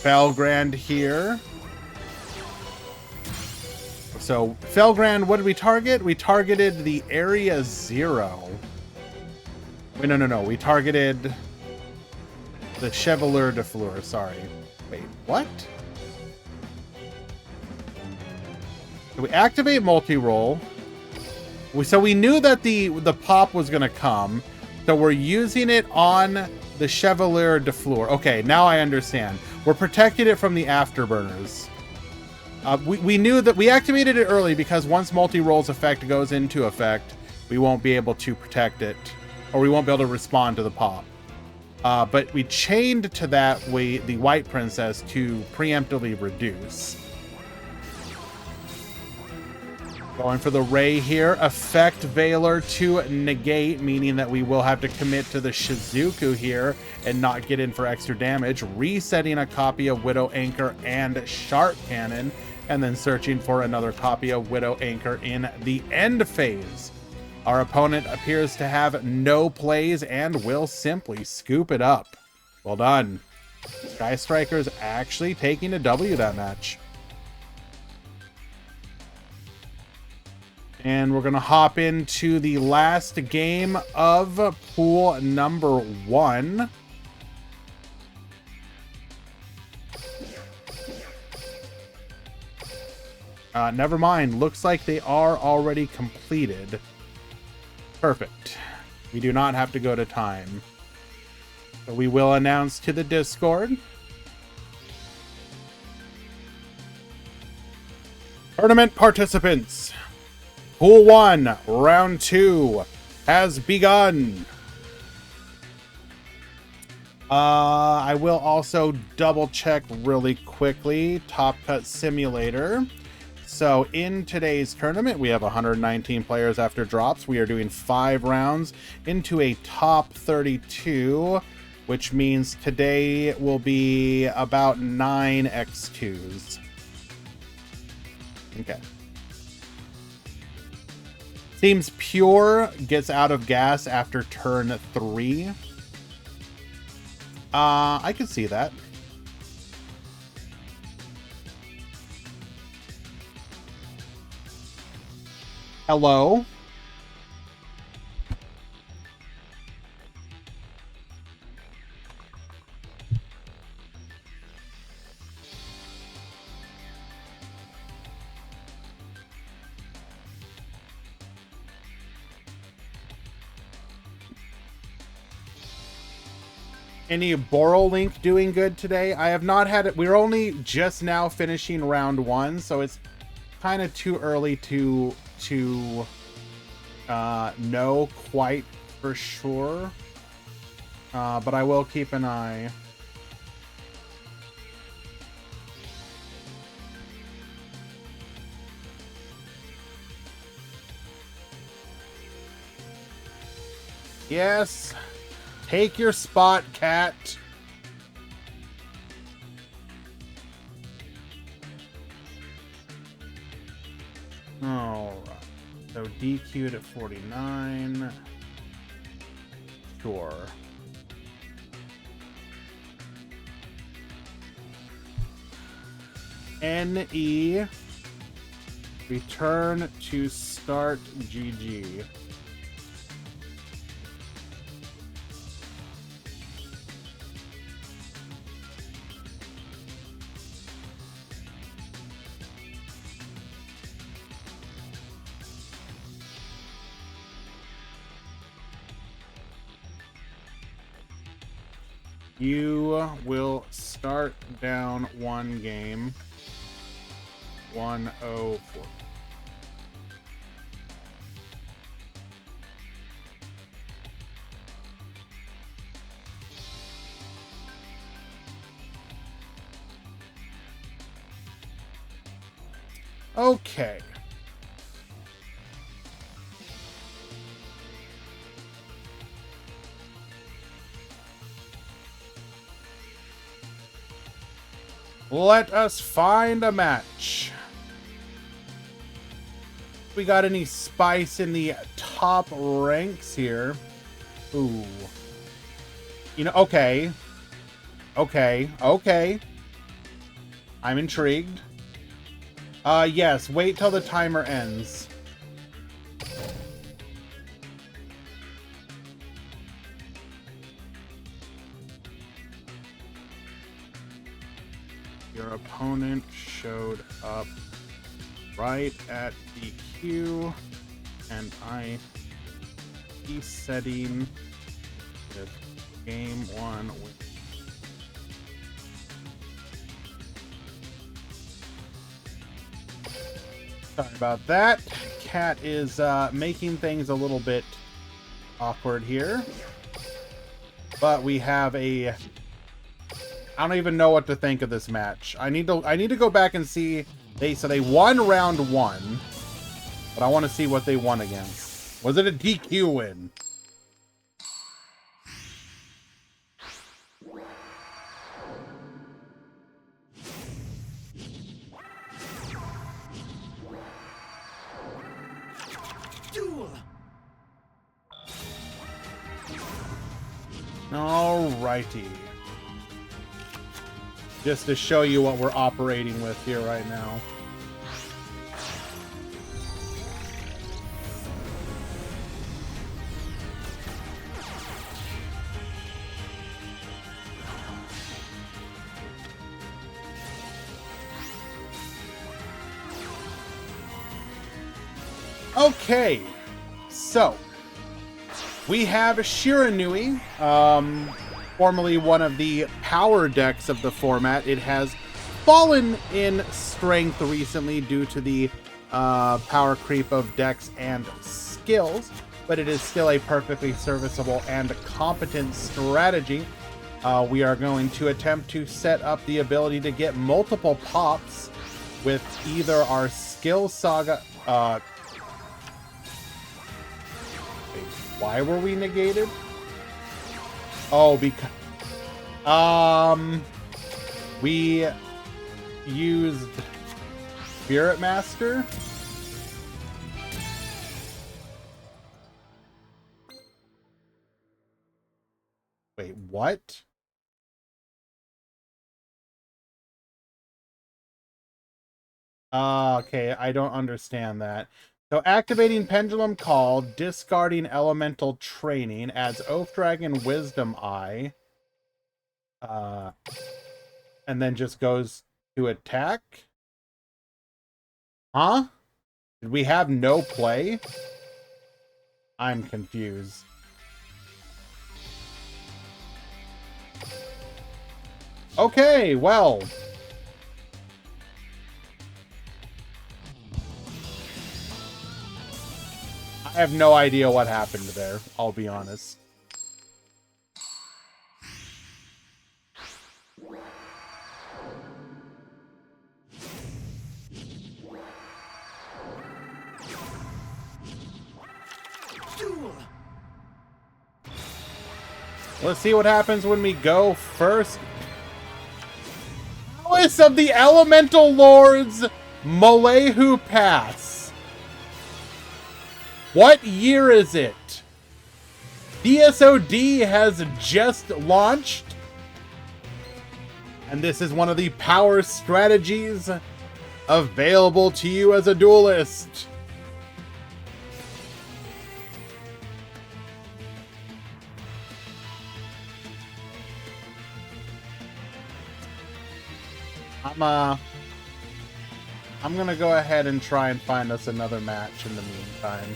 Felgrand here. So, Felgrand, what did we target? We targeted the Area 0. Wait, no. We targeted the Chevalier de Fleur, sorry. Wait, what? So we activate multi-roll. So we knew that the pop was going to come. So we're using it on the Chevalier de Fleur. Okay, now I understand. We're protecting it from the afterburners. We knew that we activated it early because once multi-roll's effect goes into effect, we won't be able to protect it, or we won't be able to respond to the pop. But we chained to that the White Princess to preemptively reduce. Going for the Ray here. Effect Valor to negate, meaning that we will have to commit to the Shizuku here and not get in for extra damage. Resetting a copy of Widow Anchor and Sharp Cannon, and then searching for another copy of Widow Anchor in the end phase. Our opponent appears to have no plays and will simply scoop it up. Well done. Sky Striker's actually taking a W that match. And we're going to hop into the last game of pool number 1. Never mind. Looks like they are already completed. Perfect. We do not have to go to time. So we will announce to the Discord. Tournament participants. Pool 1, round 2 has begun. I will also double check really quickly. Top Cut Simulator. So in today's tournament, we have 119 players after drops. We are doing 5 rounds into a top 32, which means today will be about 9 X2s. Okay. Seems Pure gets out of gas after turn 3. I can see that. Hello? Any Borrowlink doing good today? I have not had it. We're only just now finishing round 1, so it's kind of too early to know quite for sure. But I will keep an eye. Yes. Take your spot, cat. All right. So DQ'd at 49. Sure. NE. Return to start GG. You will start down 1 game. 104. Okay. Let us find a match. We got any spice in the top ranks here? Ooh. You know, okay. Okay. Okay. I'm intrigued. Yes, wait till the timer ends. Your opponent showed up right at the queue, and I be setting with game 1 with sorry about that. Cat is making things a little bit awkward here. But we have a I don't even know what to think of this match. I need to go back and see. So they won round 1, but I want to see what they won against. Was it a DQ win? Duel. Alrighty. Just to show you what we're operating with here right now. Okay, so we have Shiranui, formerly one of the power decks of the format. It has fallen in strength recently due to the power creep of decks and skills, but it is still a perfectly serviceable and competent strategy. We are going to attempt to set up the ability to get multiple pops with either our skill saga. Why were we negated? Oh, because we used Spirit Master. Wait, what? Okay, I don't understand that. So activating Pendulum Call, discarding Elemental Training, adds Oath Dragon Wisdom Eye. And then just goes to attack? Huh? Did we have no play? I'm confused. Okay, well. I have no idea what happened there, I'll be honest. Duel. Let's see what happens when we go first. Palace of the Elemental Lords, Molehu Pass. What year is it? DSOD has just launched. And this is one of the power strategies available to you as a duelist. I'm gonna go ahead and try and find us another match in the meantime.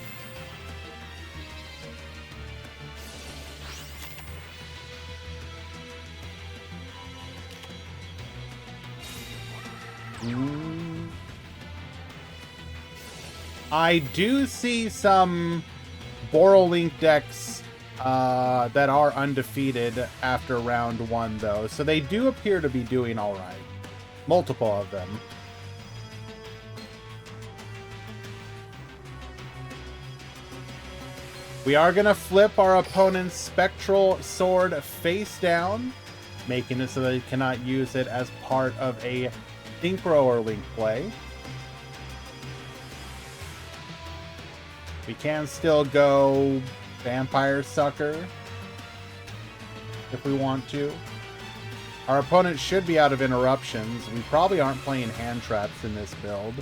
I do see some Borrowlink decks that are undefeated after round 1, though. So they do appear to be doing all right. Multiple of them. We are going to flip our opponent's Spectral Sword face down, making it so they cannot use it as part of a Synchro or Link play. We can still go Vampire Sucker if we want to. Our opponent should be out of interruptions. We probably aren't playing hand traps in this build.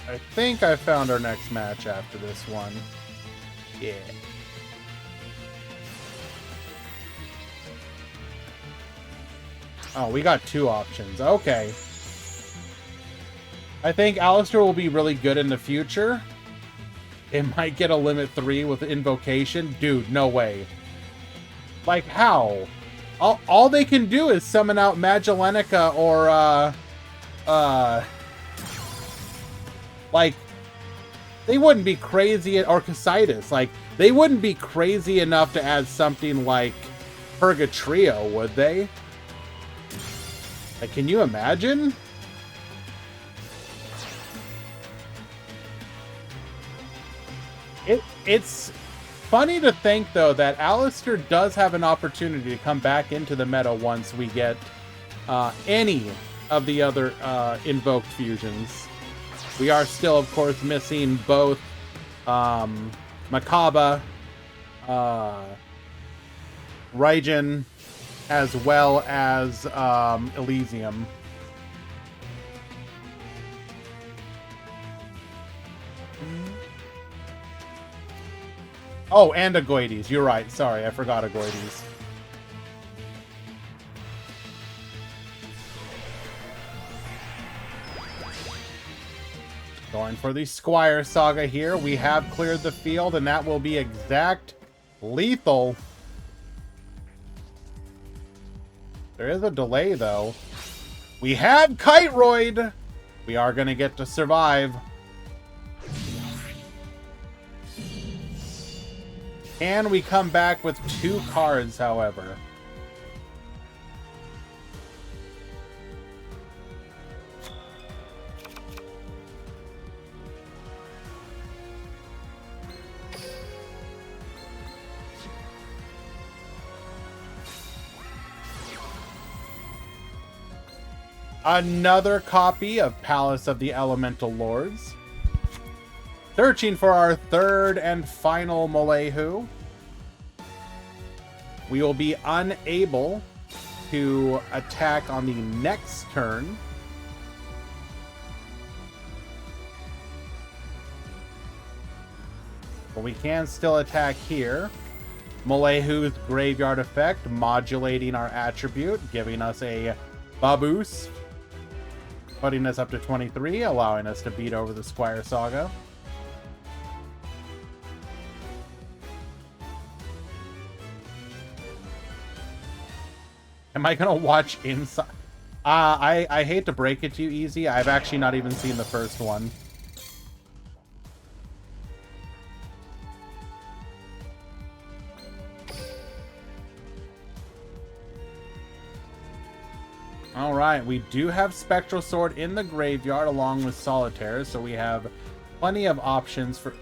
I think I found our next match after this one. Yeah. Oh, we got two options. Okay. I think Alistair will be really good in the future. It might get a limit 3 with invocation. Dude, no way. Like, how? All they can do is summon out Magellantica or, like, they wouldn't be crazy, or Casitas. Like, they wouldn't be crazy enough to add something like Purgatrio, would they? Like, can you imagine? It's funny to think, though, that Alistair does have an opportunity to come back into the meta once we get any of the other invoked fusions. We are still, of course, missing both Makaba, Raijin, as well as Elysium. Oh, and Agoides. You're right. Sorry, I forgot Agoides. Going for the Squire Saga here. We have cleared the field, and that will be exact lethal. There is a delay, though. We have Kiteroid! We are going to get to survive. Can we come back with 2 cards, however? Another copy of Palace of the Elemental Lords. Searching for our third and final Molehu. We will be unable to attack on the next turn. But we can still attack here. Molehu's Graveyard Effect, modulating our attribute, giving us a boost. Putting us up to 23, allowing us to beat over the Squire Saga. Am I gonna watch Inside? I hate to break it to you, Easy. I've actually not even seen the first one. Alright, we do have Spectral Sword in the graveyard along with Solitaire, so we have plenty of options for...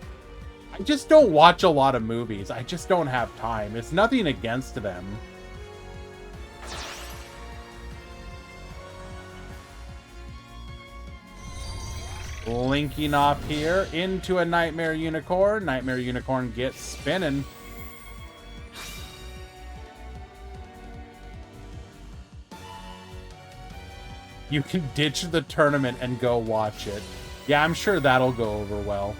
I just don't watch a lot of movies. I just don't have time. It's nothing against them. Linking off here into a Nightmare Unicorn. Nightmare Unicorn gets spinning. You can ditch the tournament and go watch it. Yeah, I'm sure that'll go over well.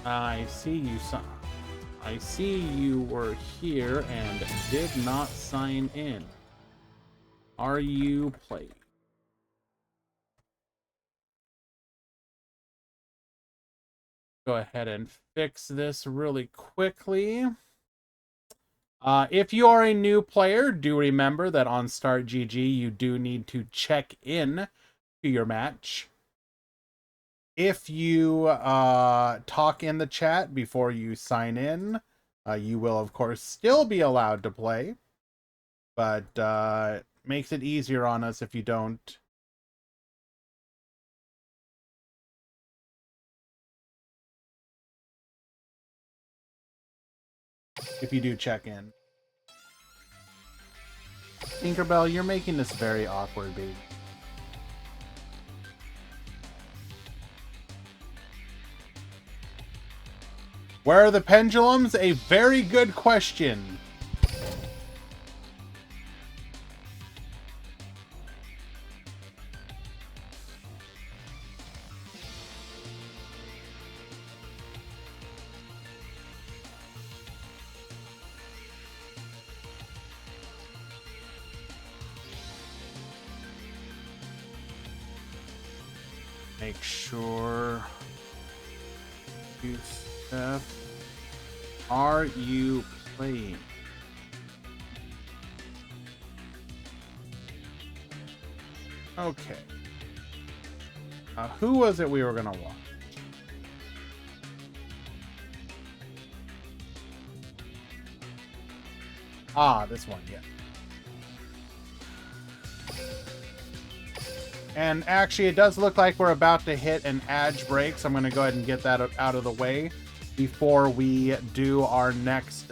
I see you, son. I see you were here and did not sign in. Are you playing? Go ahead and fix this really quickly. If you are a new player, do remember that on Start GG, you do need to check in to your match. If you talk in the chat before you sign in, you will, of course, still be allowed to play. But makes it easier on us if you don't. If you do check in. Tinkerbell, you're making this very awkward, baby. Where are the pendulums? A very good question. Make sure you Steph, are you playing? Okay. Who was it we were gonna watch? Ah, this one, yeah. And actually, it does look like we're about to hit an edge break, so I'm going to go ahead and get that out of the way before we do our next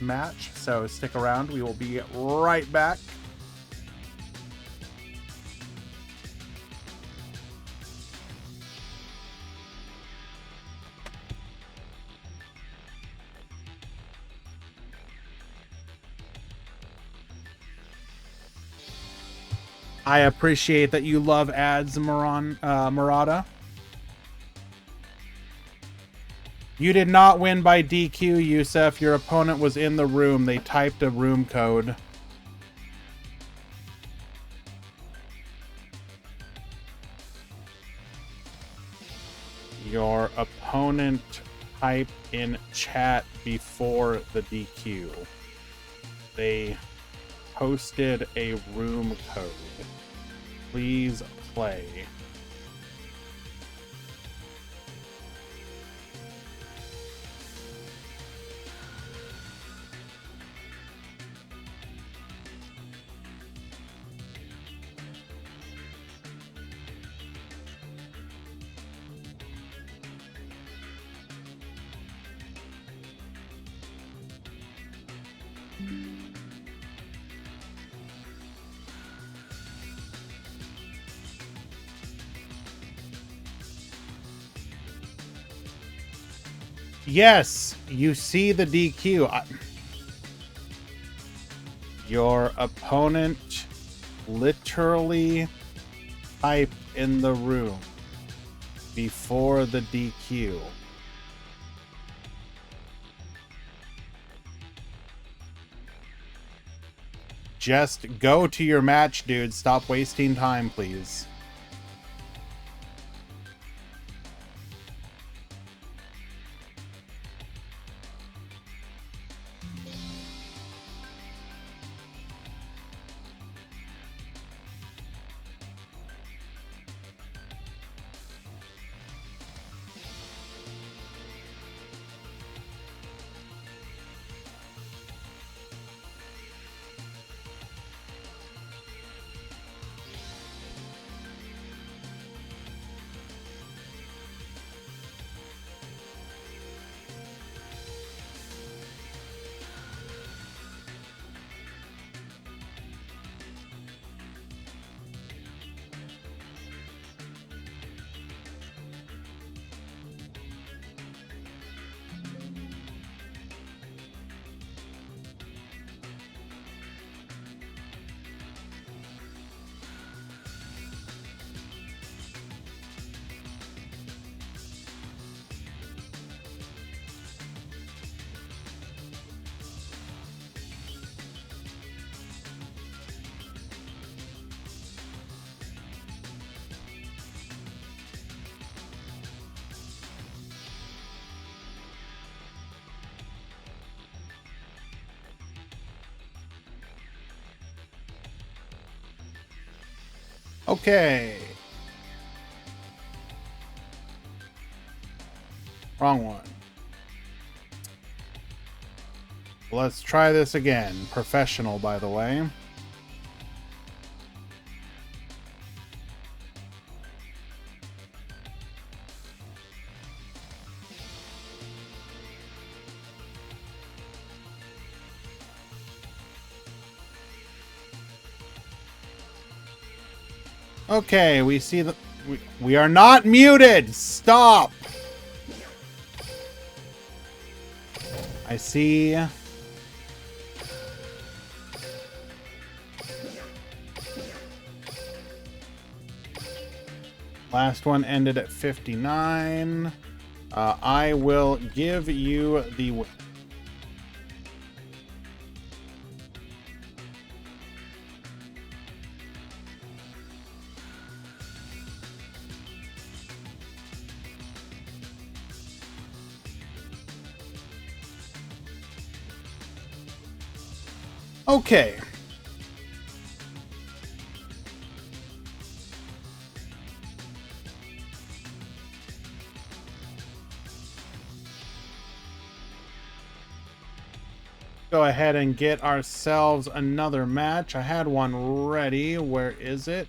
match. So stick around. We will be right back. I appreciate that you love ads, Murata. You did not win by DQ, Yusef. Your opponent was in the room. They typed a room code. Your opponent typed in chat before the DQ. They posted a room code. Please play. Yes, you see the DQ. Your opponent literally typed in the room before the DQ. Just go to your match, dude. Stop wasting time, please. Okay. Wrong one. Let's try this again. Professional, by the way. Okay, we see the... We are not muted! Stop! I see... Last one ended at 59. I will give you the win. Okay. Go ahead and get ourselves another match. I had one ready. Where is it?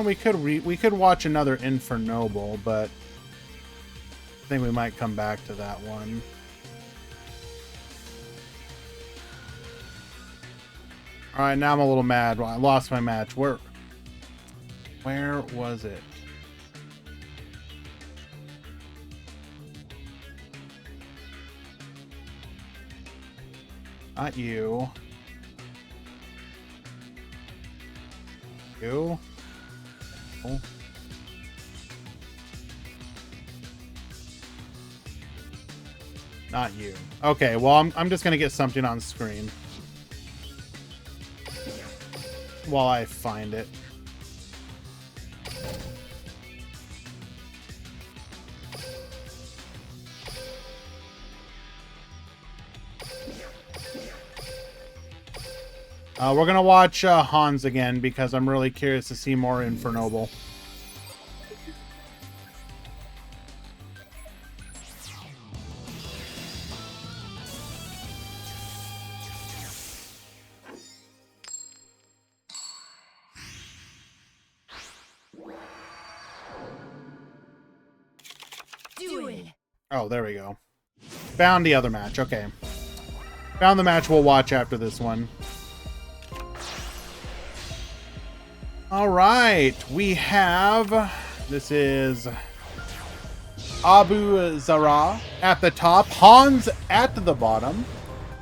We could watch another Infernoble, but I think we might come back to that one. All right, now I'm a little mad. Well, I lost my match. Where was it? Not you. You. Oh. Not you. Okay, well, I'm just gonna get something on screen while I find it. We're gonna watch Hans again because I'm really curious to see more Infernoble. Duel. Oh, there we go. Found the other match. Okay. Found the match we'll watch after this one. All right, we have, this is Abu Zara at the top, Hans at the bottom.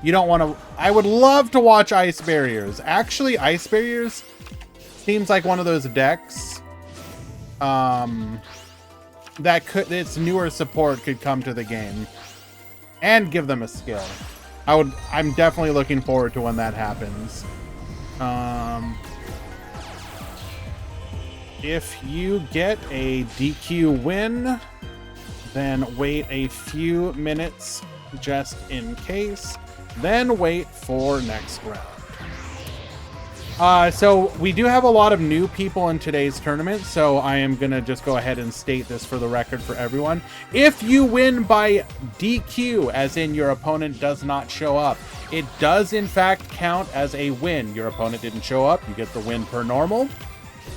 You don't want to, I would love to watch Ice Barriers. Actually, Ice Barriers seems like one of those decks that could, its newer support could come to the game and give them a skill. I'm definitely looking forward to when that happens. If you get a DQ win, then wait a few minutes just in case, then wait for next round. So we do have a lot of new people in today's tournament, so I am going to just go ahead and state this for the record for everyone. If you win by DQ, as in your opponent does not show up, it does in fact count as a win. Your opponent didn't show up, you get the win per normal.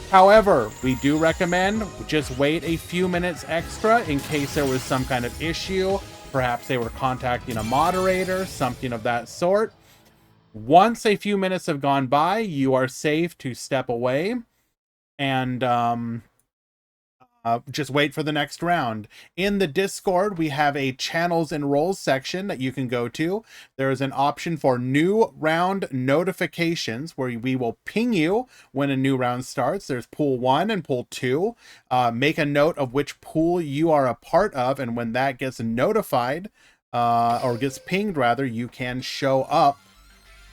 However, we do recommend just wait a few minutes extra in case there was some kind of issue. Perhaps they were contacting a moderator, something of that sort. Once a few minutes have gone by, you are safe to step away and just wait for the next round. In the Discord, we have a channels and roles section that you can go to. There is an option for new round notifications where we will ping you when a new round starts. There's pool 1 and pool 2. Make a note of which pool you are a part of, and when that gets notified, or gets pinged rather, you can show up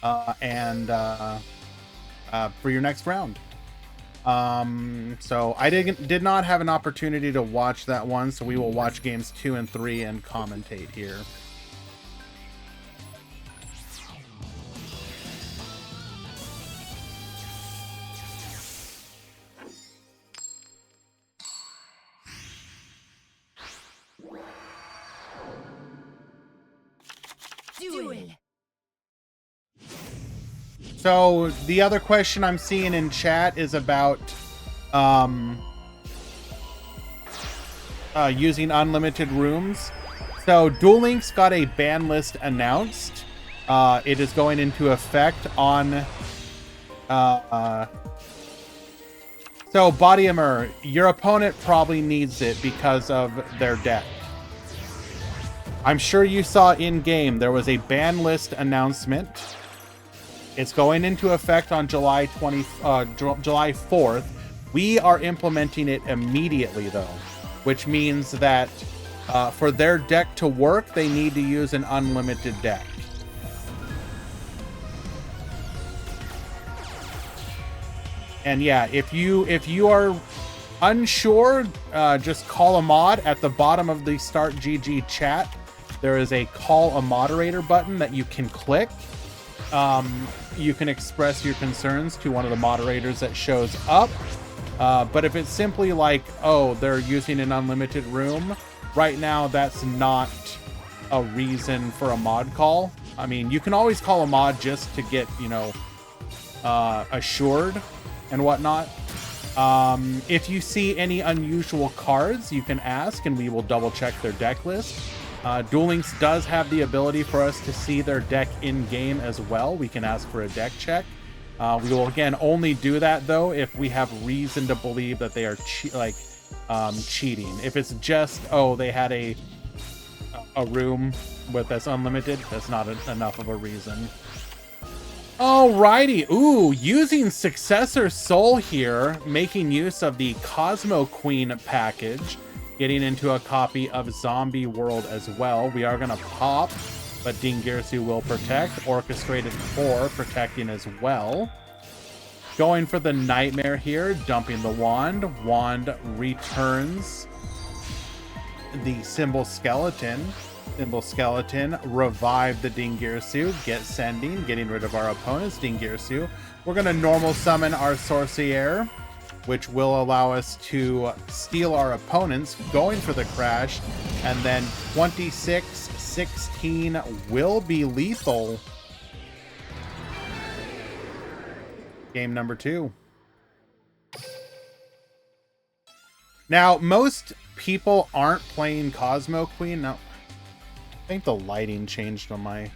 for your next round. So I did not have an opportunity to watch that one, so we will watch games 2 and 3 and commentate here. Duel. So the other question I'm seeing in chat is about using unlimited rooms. So Duel Links got a ban list announced. It is going into effect on so Bodyamer, your opponent probably needs it because of their deck. I'm sure you saw in game there was a ban list announcement. It's going into effect on July 4th. We are implementing it immediately, though, which means that for their deck to work, they need to use an unlimited deck. And yeah, if you are unsure, just call a mod. At the bottom of the Start GG chat, there is a call a moderator button that you can click. You can express your concerns to one of the moderators that shows up. But if it's simply like, oh, they're using an unlimited room, right now that's not a reason for a mod call. I mean, you can always call a mod just to get, you know, assured and whatnot. If you see any unusual cards, you can ask and we will double check their deck list. Duel Links does have the ability for us to see their deck in-game as well. We can ask for a deck check. We will, again, only do that, though, if we have reason to believe that they are cheating. If it's just, oh, they had a room that's unlimited, that's not enough of a reason. Alrighty. Ooh, using Successor Soul here, making use of the Cosmo Queen package. Getting into a copy of Zombie World as well. We are going to pop, but Dingirsu will protect. Orchestrated 4 protecting as well. Going for the Nightmare here, dumping the Wand. Wand returns the Symbol Skeleton. Symbol Skeleton, revive the Dingirsu. Get sending, getting rid of our opponent's Dingirsu. We're going to normal summon our Sorcier, which will allow us to steal our opponents, going for the crash, and then 26-16 will be lethal. Game number 2. Now, most people aren't playing Cosmo Queen. Now, I think the lighting changed on my...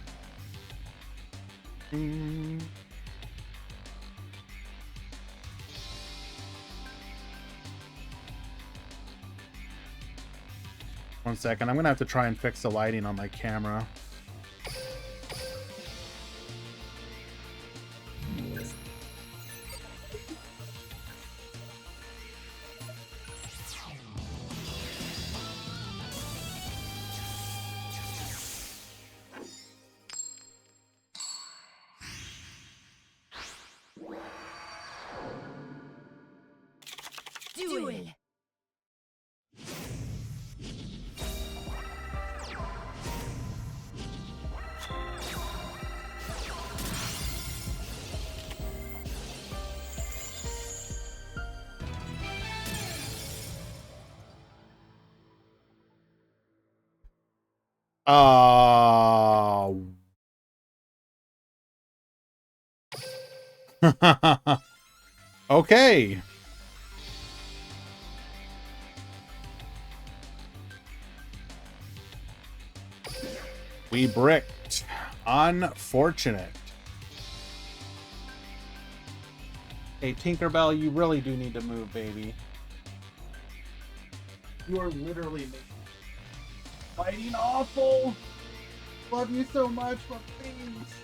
One second, I'm gonna have to try and fix the lighting on my camera. Duel. Okay. We bricked. Unfortunate. Hey, Tinkerbell, you really do need to move, baby. You are literally fighting awful. Love you so much, but please.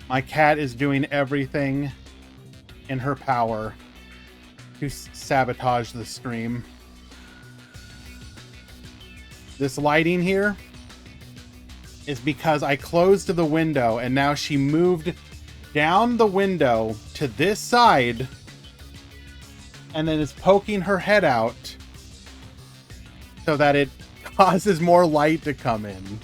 My cat is doing everything in her power to sabotage the stream. This lighting here is because I closed the window and now she moved down the window to this side and then is poking her head out so that it causes more light to come in.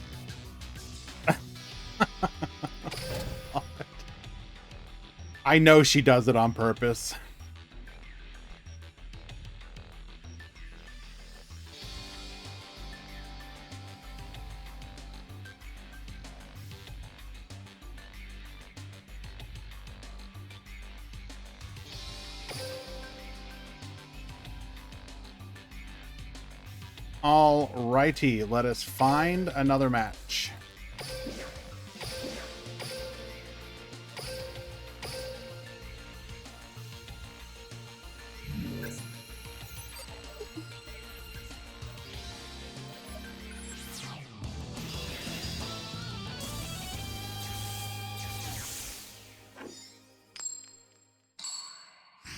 I know she does it on purpose. Alrighty, let us find another match.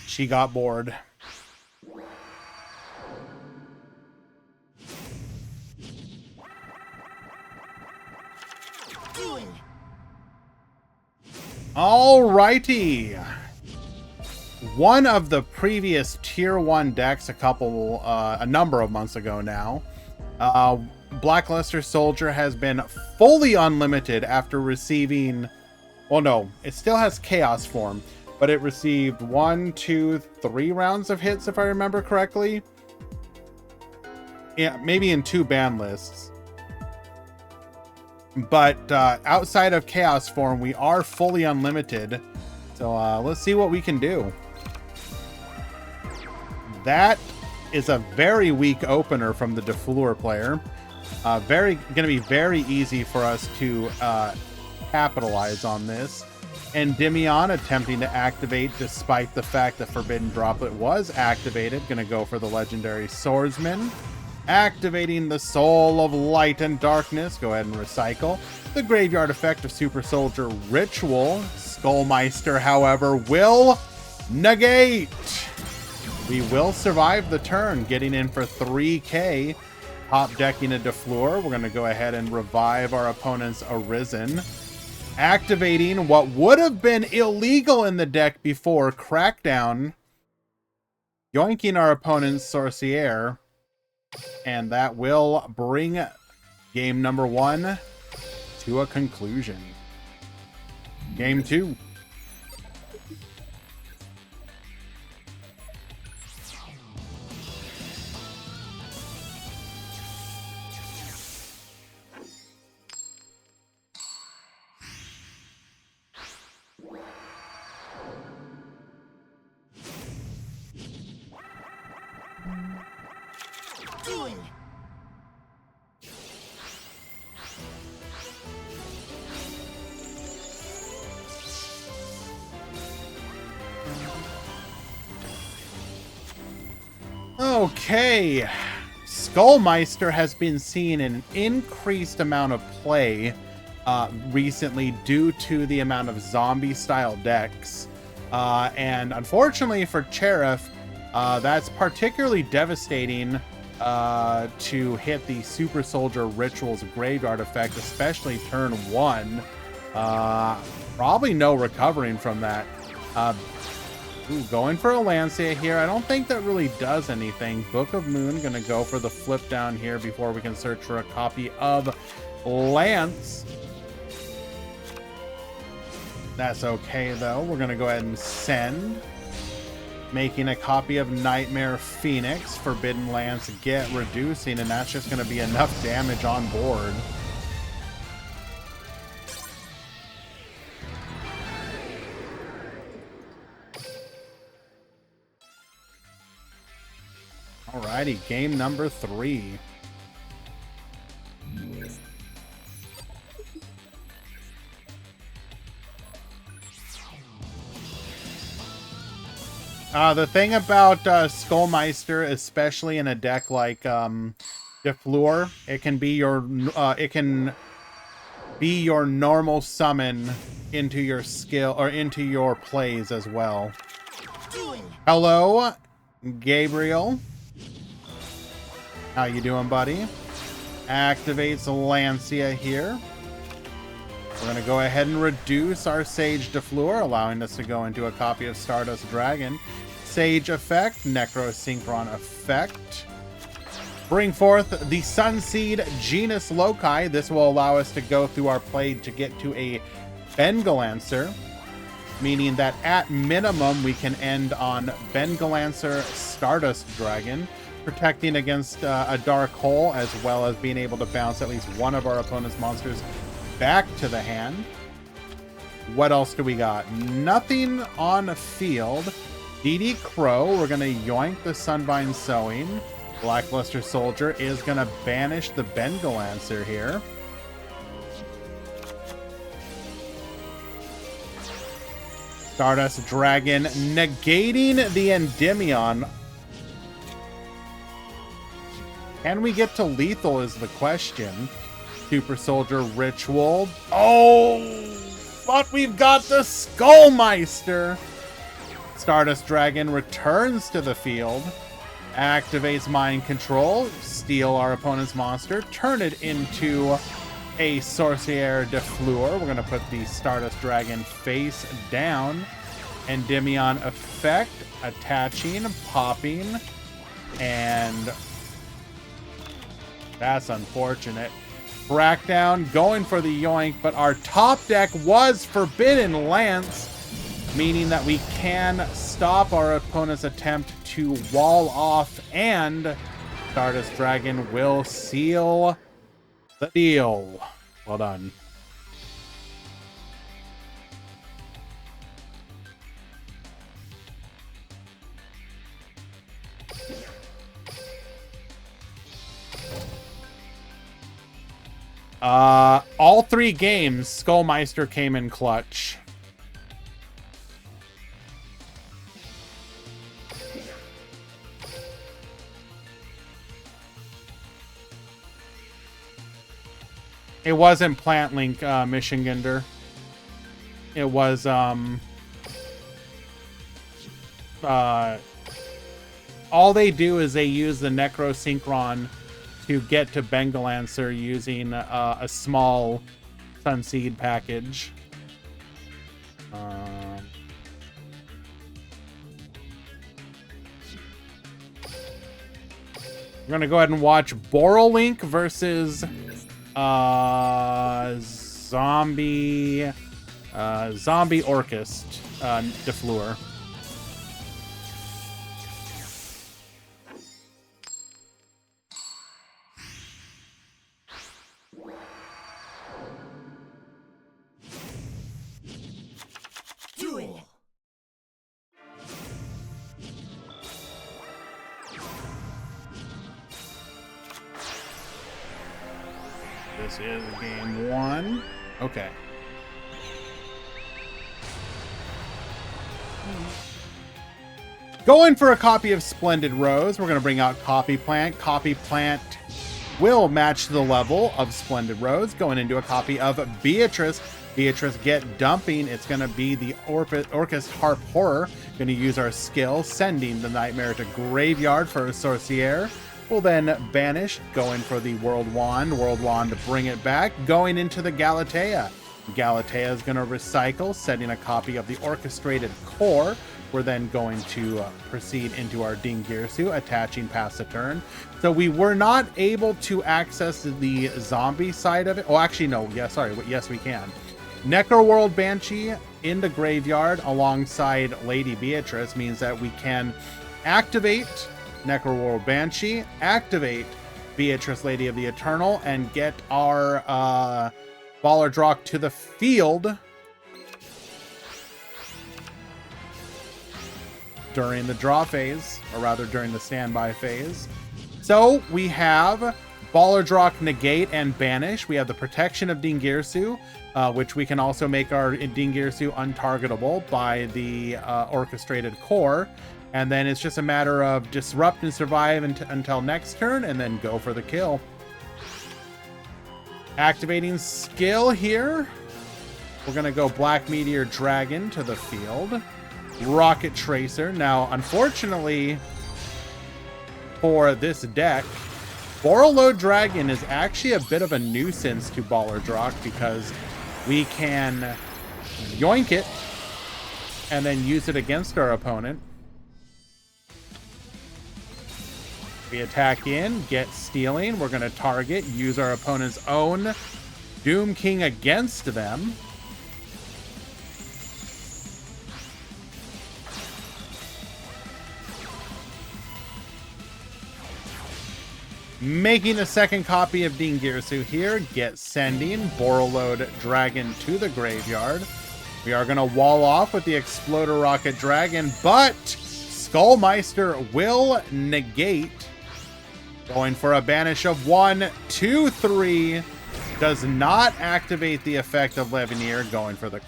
She got bored. Duel. Alrighty. One of the previous tier 1 decks a number of months ago now, Blackluster Soldier has been fully unlimited after receiving, well, no, it still has Chaos form, but it received 1, 2, 3 rounds of hits, if I remember correctly. Yeah, maybe in 2 ban lists. But outside of Chaos form, we are fully unlimited. So let's see what we can do. That is a very weak opener from the Fleur player. Going to be very easy for us to capitalize on this. Endymion attempting to activate despite the fact the Forbidden Droplet was activated. Going to go for the Legendary Swordsman. Activating the Soul of Light and Darkness. Go ahead and recycle. The Graveyard effect of Super Soldier Ritual. Skullmeister, however, will negate. We will survive the turn, getting in for 3k. Top decking a Fleur. We're going to go ahead and revive our opponent's Arisen. Activating what would have been illegal in the deck before, Crackdown. Yoinking our opponent's Sorcier. And that will bring game number 1 to a conclusion. Game 2. Duel. Okay. Skullmeister has been seeing an increased amount of play recently due to the amount of zombie-style decks. And unfortunately for Cherif, that's particularly devastating to hit the Super Soldier Ritual's Graveyard effect, especially turn 1. Probably no recovering from that. Ooh, going for a Lancia here. I don't think that really does anything. Book of Moon gonna go for the flip down here before we can search for a copy of Lance. That's okay though. We're gonna go ahead and send. Making a copy of Nightmare Phoenix, Forbidden Lance, get reducing, and that's just going to be enough damage on board. Alrighty, game number 3. The thing about Skullmeister, especially in a deck like Fleur, it can be your normal summon into your skill or into your plays as well. Duel. Hello, Gabriel. How you doing, buddy? Activates Lancia here. We're going to go ahead and reduce our Sage de Fleur, allowing us to go into a copy of Stardust Dragon. Sage effect, Necrosynchron effect. Bring forth the Sunseed Genus Loci. This will allow us to go through our play to get to a Bengalancer, meaning that at minimum we can end on Bengalancer Stardust Dragon, protecting against a Dark Hole, as well as being able to bounce at least one of our opponent's monsters back to the hand. What else do we got? Nothing on the field. DD Crow, we're going to yoink the Sunvine Sowing. Blackluster Soldier is going to banish the Bengalancer here. Stardust Dragon negating the Endymion. Can we get to lethal is the question. Super Soldier Ritual. Oh, but we've got the Skullmeister. Stardust Dragon returns to the field, activates Mind Control, steal our opponent's monster, turn it into a Sorcière de Fleur. We're going to put the Stardust Dragon face down. Endymion effect, attaching, popping, and that's unfortunate. Crackdown going for the yoink, but our top deck was Forbidden Lance, meaning that we can stop our opponent's attempt to wall off, and Stardust Dragon will seal the deal. Well done. All 3 games, Skullmeister came in clutch. It wasn't Plant Link, Michigander. It was, all they do is they use the Necrosynchron to get to Bengalancer using a small Sunseed package. We're going to go ahead and watch Borrelink versus Zombie Orchist de Fleur. Duel. This is game 1. Okay. Going for a copy of Splendid Rose. We're going to bring out Copy Plant. Copy Plant will match the level of Splendid Rose. Going into a copy of Beatrice. Beatrice get dumping. It's going to be the Orchis Harp Horror. Going to use our skill, sending the Nightmare to Graveyard for a Sorcière. We'll then banish, going for the World Wand to bring it back, going into the Galatea. Galatea is going to recycle, setting a copy of the Orchestrated Core. We're then going to proceed into our Dingirsu, attaching past the turn. So we were not able to access the zombie side of it. Oh, actually, no. Yeah, sorry. Yes, we can. Necroworld Banshee in the graveyard alongside Lady Beatrice means that we can activate Necroworld Banshee, activate Beatrice, Lady of the Eternal, and get our Ballardrock to the field during the draw phase, or rather during the standby phase. So we have Ballardrock negate and banish. We have the protection of Dingirsu, which we can also make our Dingirsu untargetable by the orchestrated core. And then it's just a matter of disrupt and survive until next turn, and then go for the kill. Activating skill here. We're going to go Black Meteor Dragon to the field. Rocket Tracer. Now, unfortunately for this deck, Borreload Dragon is actually a bit of a nuisance to Ballardrock because we can yoink it and then use it against our opponent. We attack in, get stealing. We're going to target, use our opponent's own Doom King against them. Making the second copy of Dingirsu here, get sending Borreload Dragon to the graveyard. We are going to wall off with the Exploder Rocket Dragon, but Skullmeister will negate. Going for a banish of 1, 2, 3. Does not activate the effect of Levineer. Going for the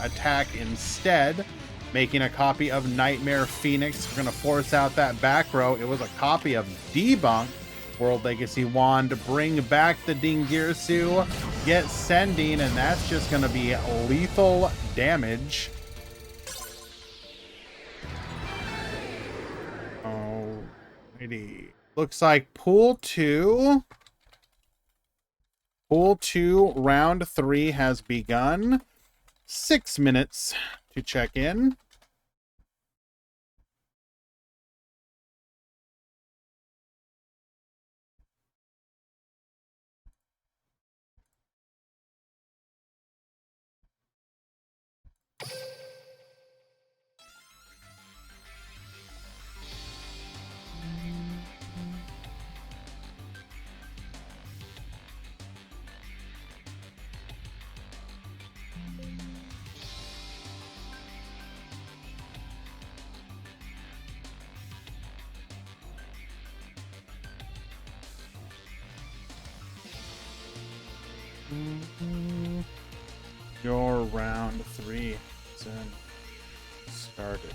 attack instead. Making a copy of Nightmare Phoenix. We're going to force out that back row. It was a copy of Debunk. World Legacy Wand. Bring back the Dingirsu. Get sending. And that's just going to be lethal damage. Alrighty. Looks like Pool 2, round 3 has begun. 6 minutes to check in. Your round 3 isn't started.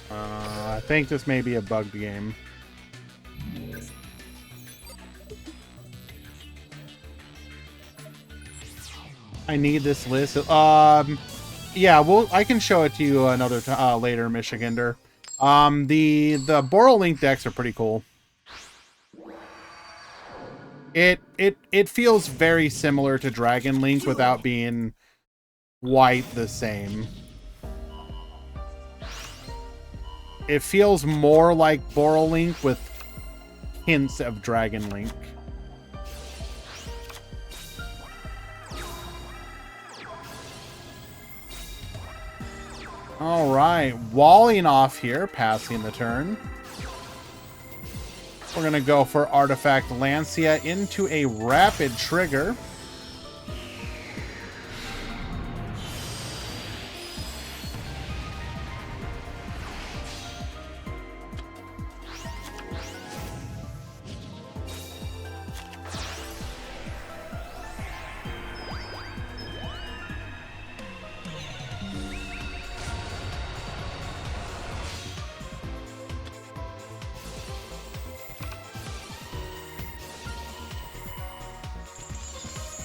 I think this may be a bugged game. I need this list. Yeah, well, I can show it to you another later, Michigander. The Borrelink decks are pretty cool. It feels very similar to Dragon Link without being quite the same. It feels more like Borrelink with hints of Dragon Link. All right, walling off here, passing the turn. We're going to go for Artifact Lancia into a rapid trigger.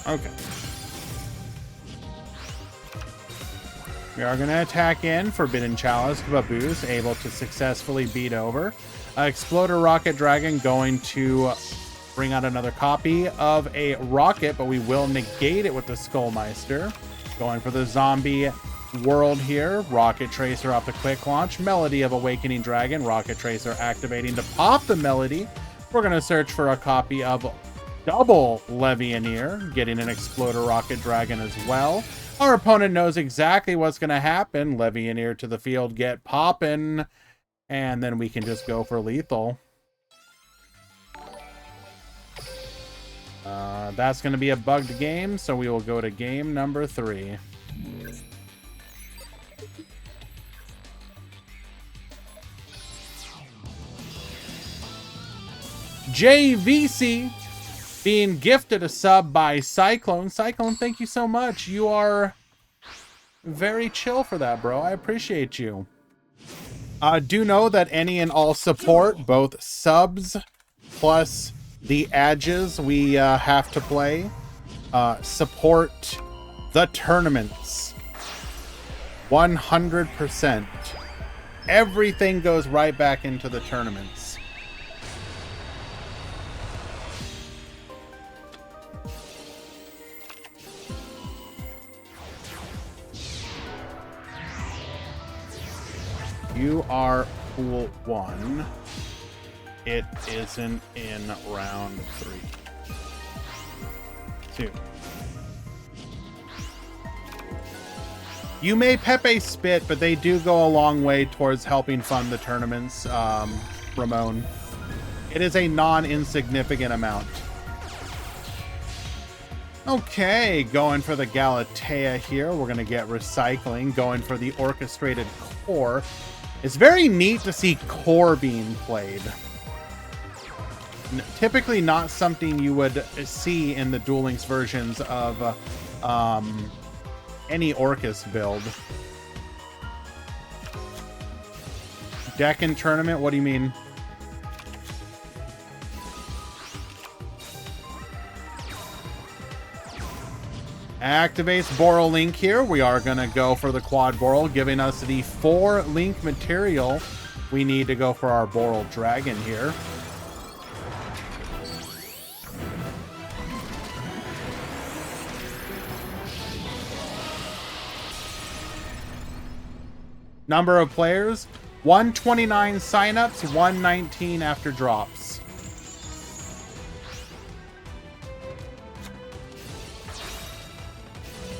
Okay. We are going to attack in. Forbidden Chalice, Baboos, able to successfully beat over. Exploder Rocket Dragon going to bring out another copy of a rocket, but we will negate it with the Skullmeister. Going for the Zombie world here. Rocket Tracer off the quick launch. Melody of Awakening Dragon. Rocket Tracer activating to pop the melody. We're going to search for a copy of Double Levianeer, getting an Exploder Rocket Dragon as well. Our opponent knows exactly what's going to happen. Levianeer to the field, get poppin', and then we can just go for lethal. That's going to be a bugged game, so we will go to game number 3. JVC being gifted a sub by Cyclone. Cyclone, thank you so much. You are very chill for that, bro. I appreciate you. Do know that any and all support, both subs plus the edges we have to play, support the tournaments 100%. Everything goes right back into the tournaments. You are pool 1. It isn't in round 3. 2. You may Pepe spit, but they do go a long way towards helping fund the tournaments, Ramon. It is a non-insignificant amount. Okay, going for the Galatea here. We're going to get recycling, going for the orchestrated core. It's very neat to see core being played. Typically not something you would see in the Duel Links versions of any Orcus build. Deck and tournament? What do you mean? Activates Boral Link here. We are going to go for the Quad Boral, giving us the 4 Link material we need to go for our Boral Dragon here. Number of players, 129 signups, 119 after drops.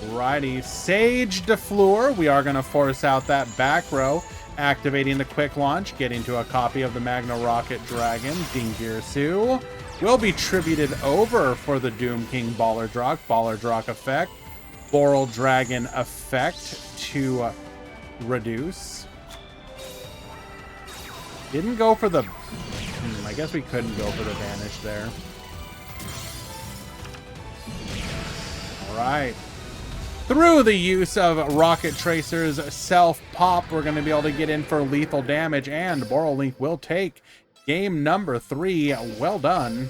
Alrighty, Sage de Fleur. We are going to force out that back row, activating the quick launch, getting to a copy of the Magna Rocket Dragon. Dingirsu will be tributed over for the Doom King Baller Drock effect. Boral Dragon effect to reduce. Didn't go for the... I guess we couldn't go for the Vanish there. Alright. Through the use of Rocket Tracer's self-pop, we're going to be able to get in for lethal damage, and Boral Link will take game number 3. Well done.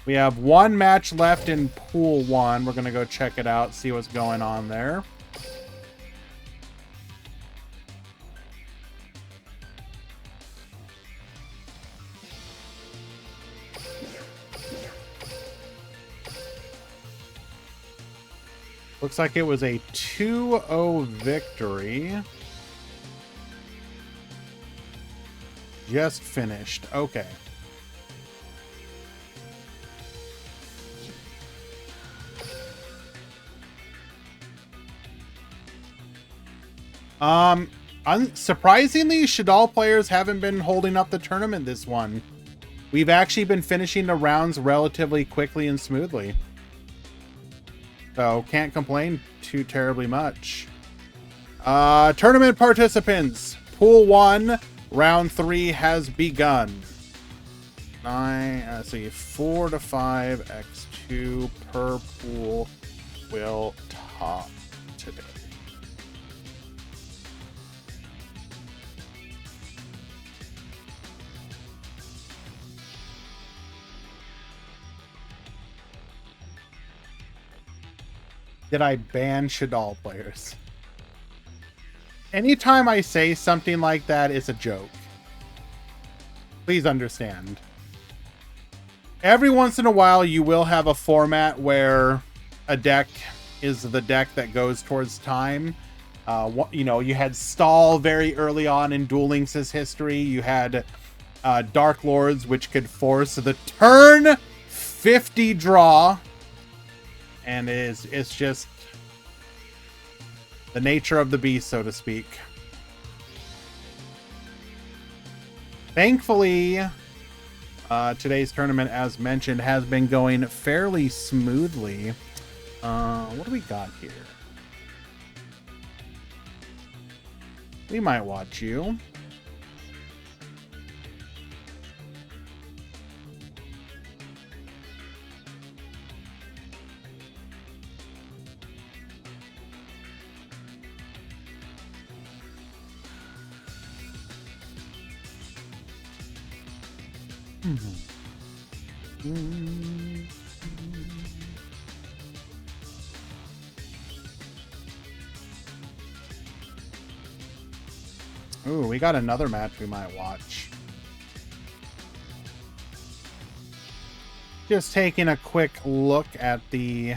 We have 1 match left in Pool 1. We're going to go check it out, see what's going on there. Looks like it was a 2-0 victory. Just finished. Okay. Surprisingly, Shadal players haven't been holding up the tournament this one. We've actually been finishing the rounds relatively quickly and smoothly. So, can't complain too terribly much. Tournament participants. Pool 1, round 3 has begun. 4 to 5 x2 per pool will top today. Did I ban Shadal players? Anytime I say something like that, it's a joke. Please understand. Every once in a while, you will have a format where a deck is the deck that goes towards time. You know, you had Stall very early on in Duel Links' history. You had Dark Lords, which could force the turn 50 draw. And it's just the nature of the beast, so to speak. Thankfully, today's tournament, as mentioned, has been going fairly smoothly. What do we got here? We might watch you. Ooh, we got another match we might watch. Just taking a quick look at the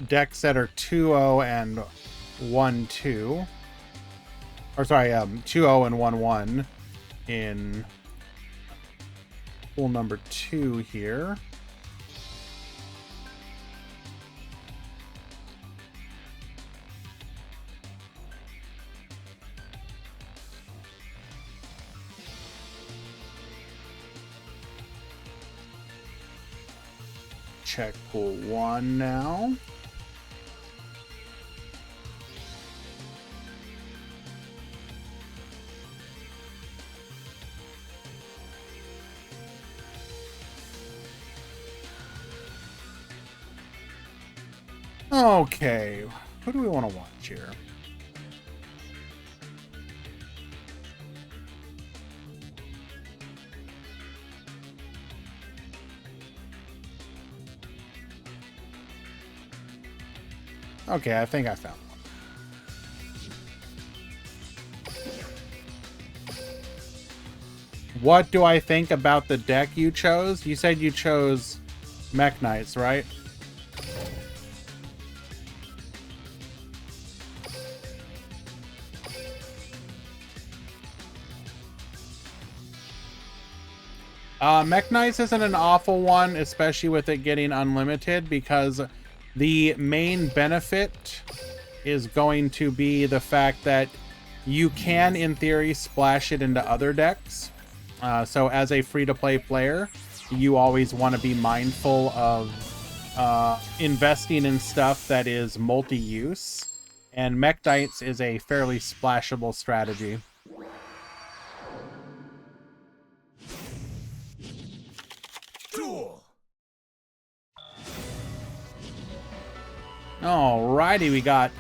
decks that are 2-0 and 1-2. Or sorry, 2-0 and 1-1 in pool number 2 here. Check pool 1 now. Okay, who do we want to watch here? Okay, I think I found one. What do I think about the deck you chose? You said you chose Mech Knights, right? Mech Knights isn't an awful one, especially with it getting unlimited, because the main benefit is going to be the fact that you can, in theory, splash it into other decks. So as a free-to-play player, you always want to be mindful of investing in stuff that is multi-use. And Mech Knights is a fairly splashable strategy. Duel. Alrighty, we got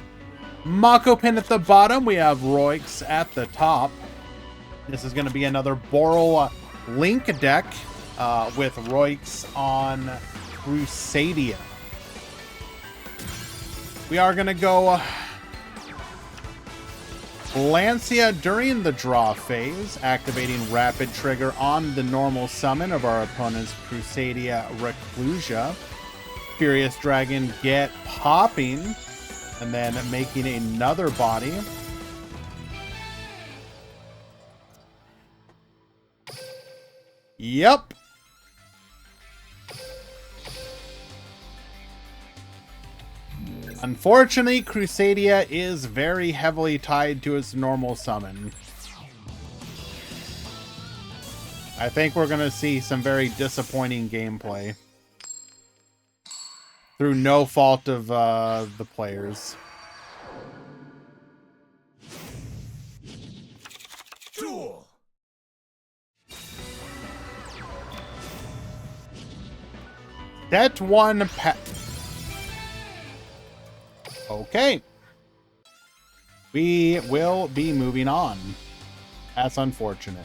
Mako Pin at the bottom. We have Roix at the top. This is going to be another Boral Link deck with Roix on Crusadia. We are going to go Lancia during the draw phase, activating Rapid Trigger on the normal summon of our opponent's Crusadia Reclusia. Furious Dragon get popping, and then making another body. Yep. Unfortunately, Crusadia is very heavily tied to its normal summon. I think we're going to see some very disappointing gameplay. Through no fault of the players. Duel. That one okay. We will be moving on. That's unfortunate.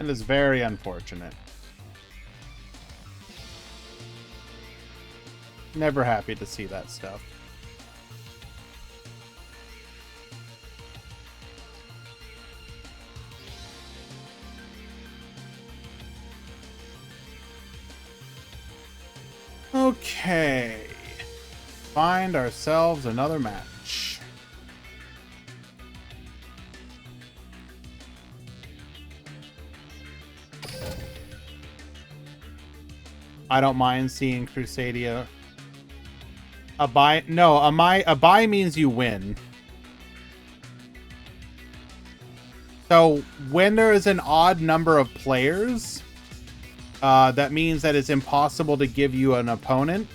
It is very unfortunate. Never happy to see that stuff. Okay. Find ourselves another match. I don't mind seeing Crusadia. A buy? No, a buy means you win. So when there is an odd number of players, that means that it's impossible to give you an opponent.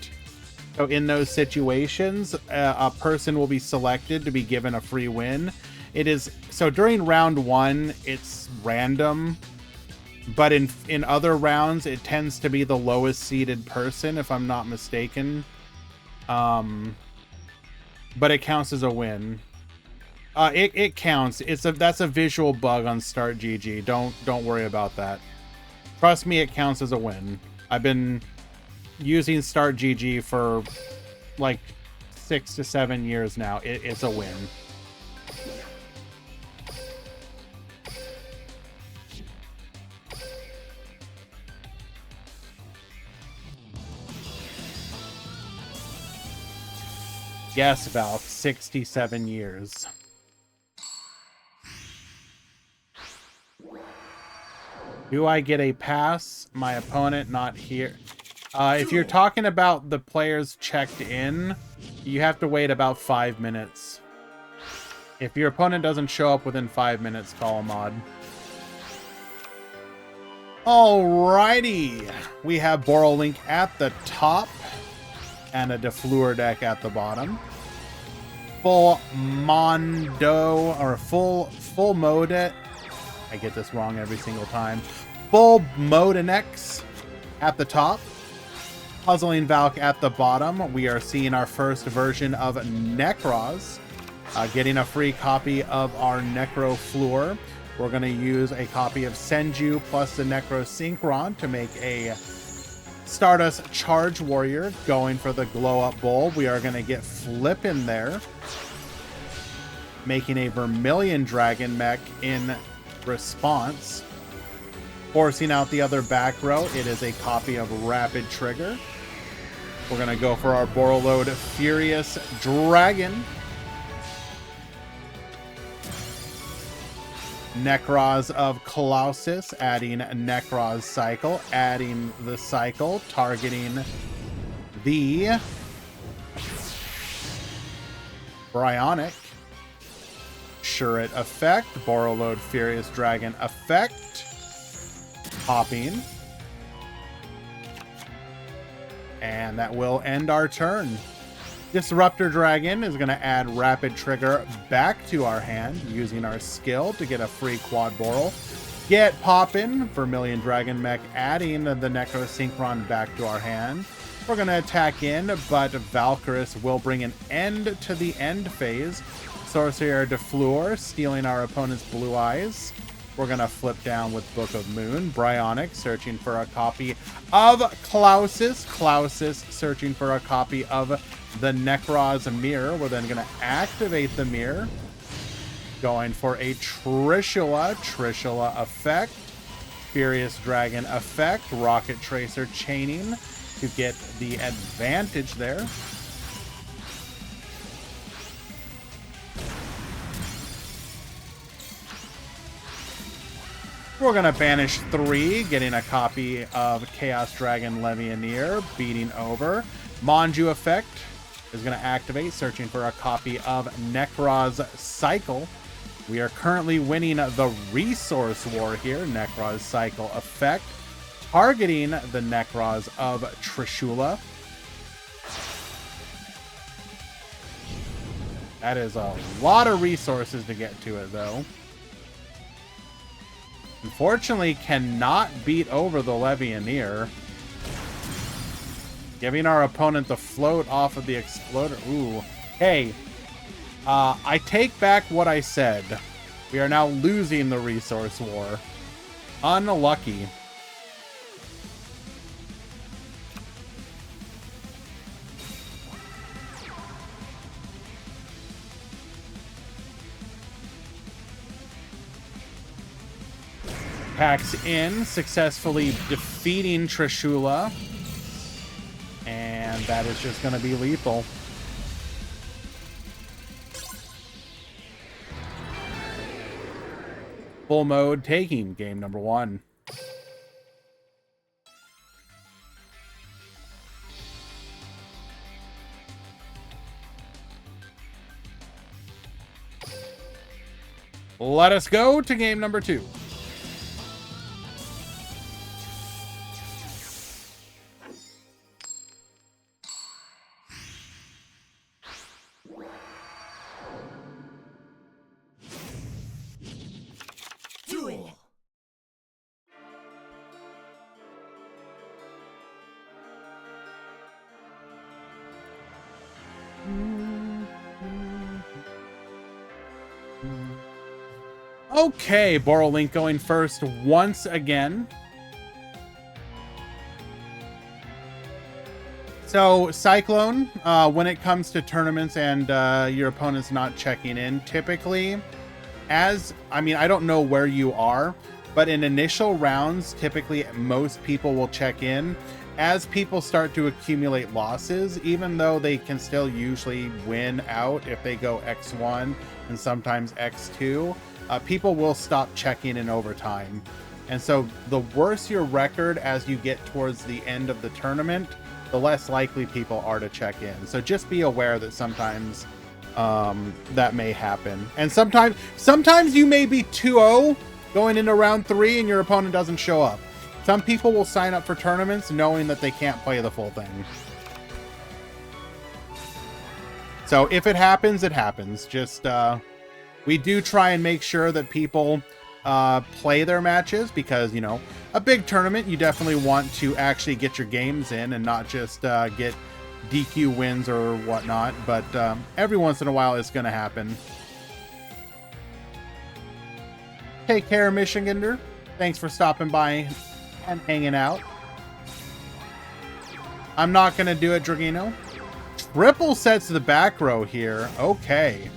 So in those situations, a person will be selected to be given a free win. It is so during round 1, it's random. But in other rounds, it tends to be the lowest seeded person, if I'm not mistaken. But it counts as a win. It counts. That's a visual bug on Start GG. Don't worry about that. Trust me, it counts as a win. I've been using Start GG for like 6 to 7 years now. It's a win. Yes, Valk, 67 years. Do I get a pass? My opponent not here. If you're talking about the players checked in, you have to wait about 5 minutes. If your opponent doesn't show up within 5 minutes, call a mod. Alrighty. We have Borrelink at the top and a Fleur deck at the bottom. Full Mondo, or full mode it. I get this wrong every single time. Full Modenex at the top. Puzzling Valk at the bottom. We are seeing our first version of Necros. Getting a free copy of our Necro Fleur. We're going to use a copy of Senju plus the Necro Synchron to make a Stardust Charge Warrior, going for the Glow Up Bowl. We are going to get Flip in there, making a Vermilion Dragon mech in response. Forcing out the other back row, it is a copy of Rapid Trigger. We're going to go for our Borreload Furious Dragon. Necros of Colossus, adding Necros Cycle, adding the Cycle, targeting the Bryonic. Shuret effect, Borreload Furious Dragon effect, popping. And that will end our turn. Disruptor Dragon is going to add Rapid Trigger back to our hand, using our skill to get a free Quad Boral. Get Poppin', Vermilion Dragon Mech, adding the Necro Synchron back to our hand. We're going to attack in, but Valkyrus will bring an end to the end phase. Sorcerer de Fleur, stealing our opponent's Blue Eyes. We're going to flip down with Book of Moon. Bryonic, searching for a copy of Klausus. Klausus, searching for a copy of the Necros Mirror. We're then going to activate the mirror. Going for a Trishula. Trishula effect. Furious Dragon effect. Rocket Tracer chaining to get the advantage there. We're going to banish 3, getting a copy of Chaos Dragon Levianeer, beating over. Manju effect is going to activate, searching for a copy of Necros Cycle. We are currently winning the Resource War here. Necros Cycle effect, targeting the Necros of Trishula. That is a lot of resources to get to it, though. Unfortunately, cannot beat over the Levianeer. Giving our opponent the float off of the Exploder. Ooh. Hey, I take back what I said. We are now losing the Resource War. Unlucky. Packs in, successfully defeating Trishula. And that is just going to be lethal. Full mode taking game number 1. Let us go to game number 2. Duel. Okay, Borrelink going first once again. So, Cyclone, when it comes to tournaments and your opponent's not checking in, typically, I don't know where you are, but in initial rounds, typically most people will check in. As people start to accumulate losses, even though they can still usually win out if they go X1 and sometimes X2, people will stop checking in over time. And so the worse your record as you get towards the end of the tournament, the less likely people are to check in. So just be aware that sometimes that may happen. And sometimes you may be 2-0 going into round 3 and your opponent doesn't show up. Some people will sign up for tournaments knowing that they can't play the full thing. So if it happens, it happens. Just, we do try and make sure that people play their matches because, you know, a big tournament, you definitely want to actually get your games in and not just get DQ wins or whatnot. But every once in a while, it's going to happen. Take care, Michigander. Thanks for stopping by and hanging out. I'm not going to do it, Dragino. Triple sets the back row here. Okay.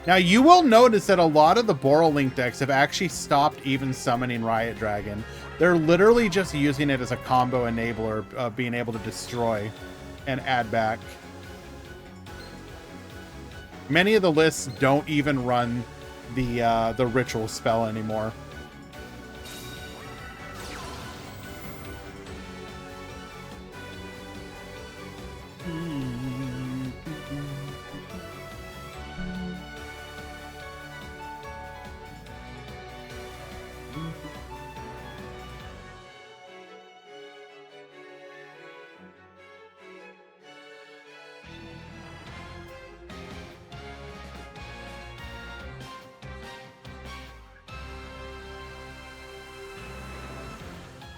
Now, you will notice that a lot of the Borrelink decks have actually stopped even summoning Riot Dragon. They're literally just using it as a combo enabler of being able to destroy and add back. Many of the lists don't even run the ritual spell anymore.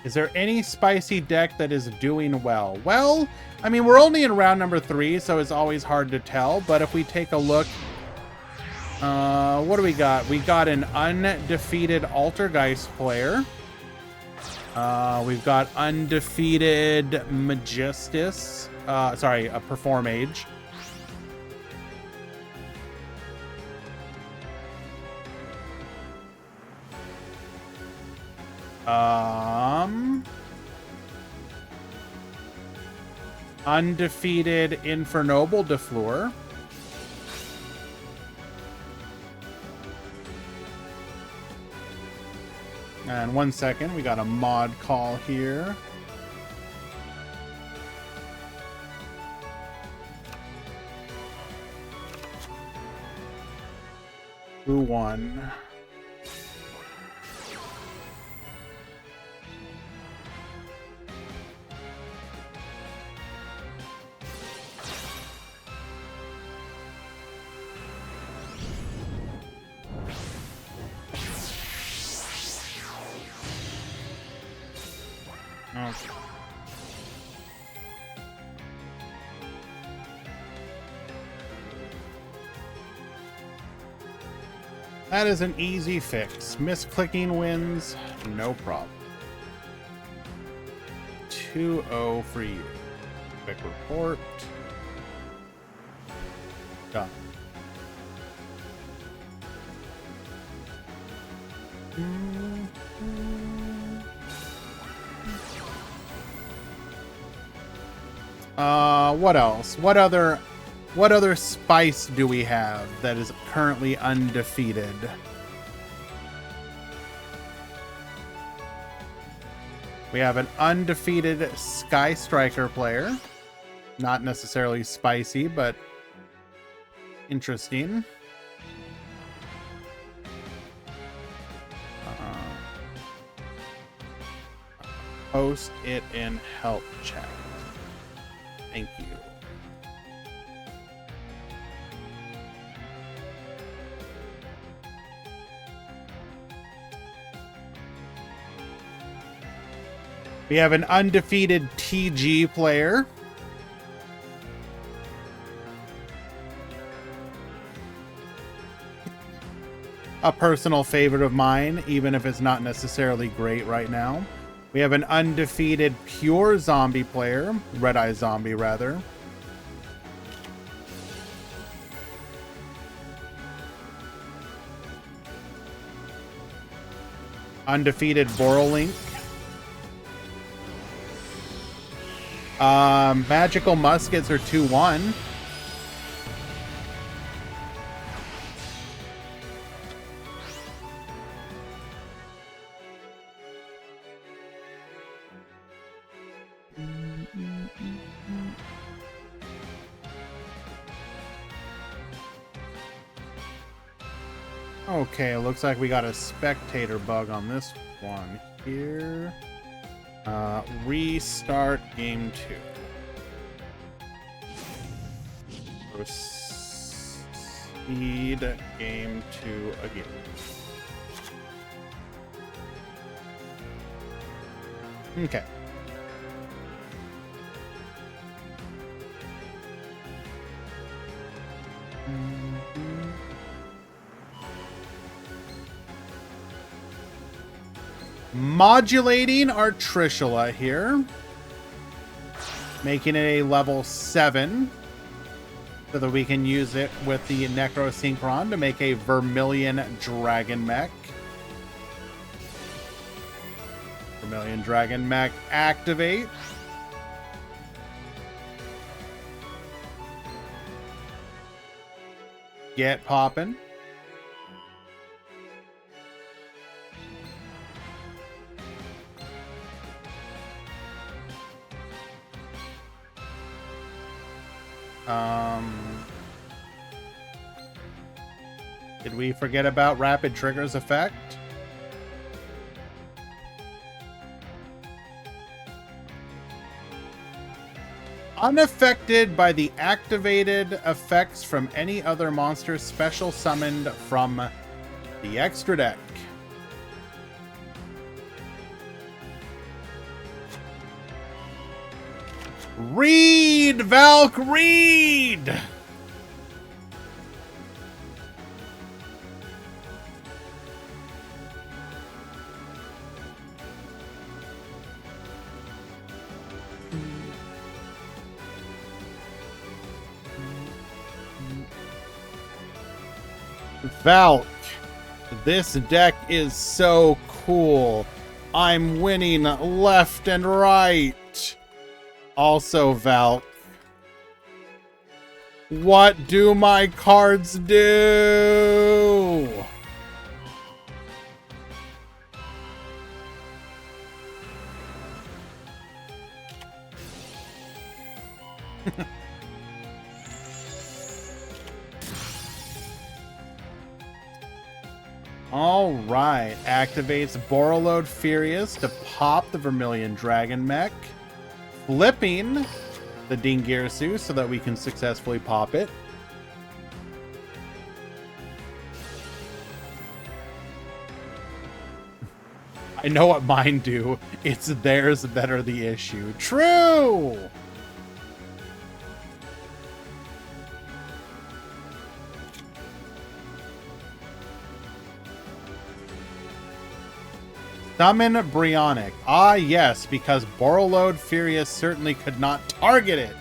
Is there any spicy deck that is doing well? Well, I mean, we're only in round number 3, so it's always hard to tell. But if we take a look, what do we got? We got an undefeated Altergeist player. We've got undefeated Majestus. Sorry, a Perform Age. Undefeated Infernoble Fleur. And 1 second, we got a mod call here. Who won? Okay. That is an easy fix. Misclicking wins, no problem. 2-0 for you. Quick report. Done. What else? What other spice do we have that is currently undefeated? We have an undefeated Sky Striker player. Not necessarily spicy, but interesting. Post it in help chat. Thank you. We have an undefeated TG player. A personal favorite of mine, even if it's not necessarily great right now. We have an undefeated pure zombie player, Red Eye Zombie rather. Undefeated Borolink. Magical Muskets are 2-1. Okay, it looks like we got a spectator bug on this one here. Restart game 2. Proceed game 2 again. Okay. Modulating our Trishula here, making it a level 7 so that we can use it with the Necrosynchron to make a Vermilion Dragon Mech. Vermilion Dragon Mech activate. Get poppin'. Did we forget about Rapid Trigger's effect? Unaffected by the activated effects from any other monster special summoned from the extra deck. Read, Valk, read! Valk, this deck is so cool. I'm winning left and right. Also, Valk, what do my cards do? All right, activates Borreload Furious to pop the Vermilion Dragon Mech, flipping the Dingirsu so that we can successfully pop it. I know what mine do. It's theirs that are the issue. True! Summon Bryonic. Ah, yes, because Borreload Furious certainly could not target it.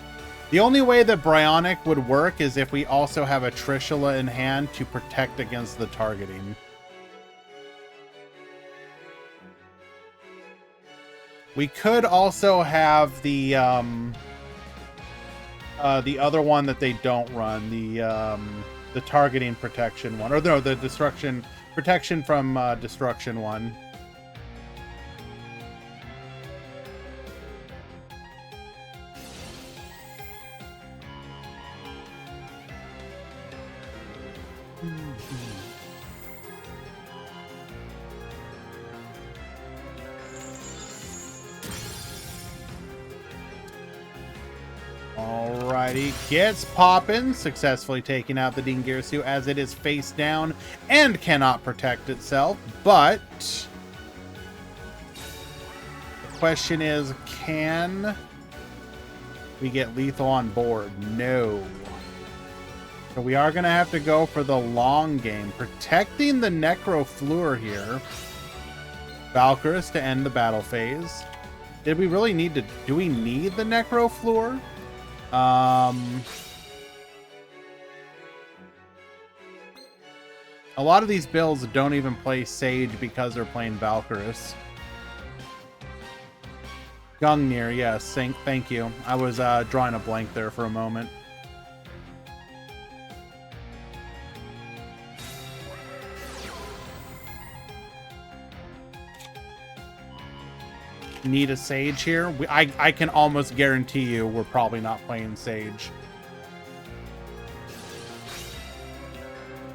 The only way that Bryonic would work is if we also have a Trishula in hand to protect against the targeting. We could also have the other one that they don't run, the targeting protection one, or no, the destruction protection from destruction one. Alrighty, gets poppin', successfully taking out the Dingirsu as it is face down and cannot protect itself. But the question is, can we get lethal on board? No. So we are going to have to go for the long game, protecting the Necro Fleur here. Valkyrus to end the battle phase. Did we really need to... Do we need the Necro Fleur? A lot of these builds don't even play Sage because they're playing Valkyrus. Gungnir, yes, thank you. I was drawing a blank there for a moment. Need a Sage here? I can almost guarantee you we're probably not playing Sage.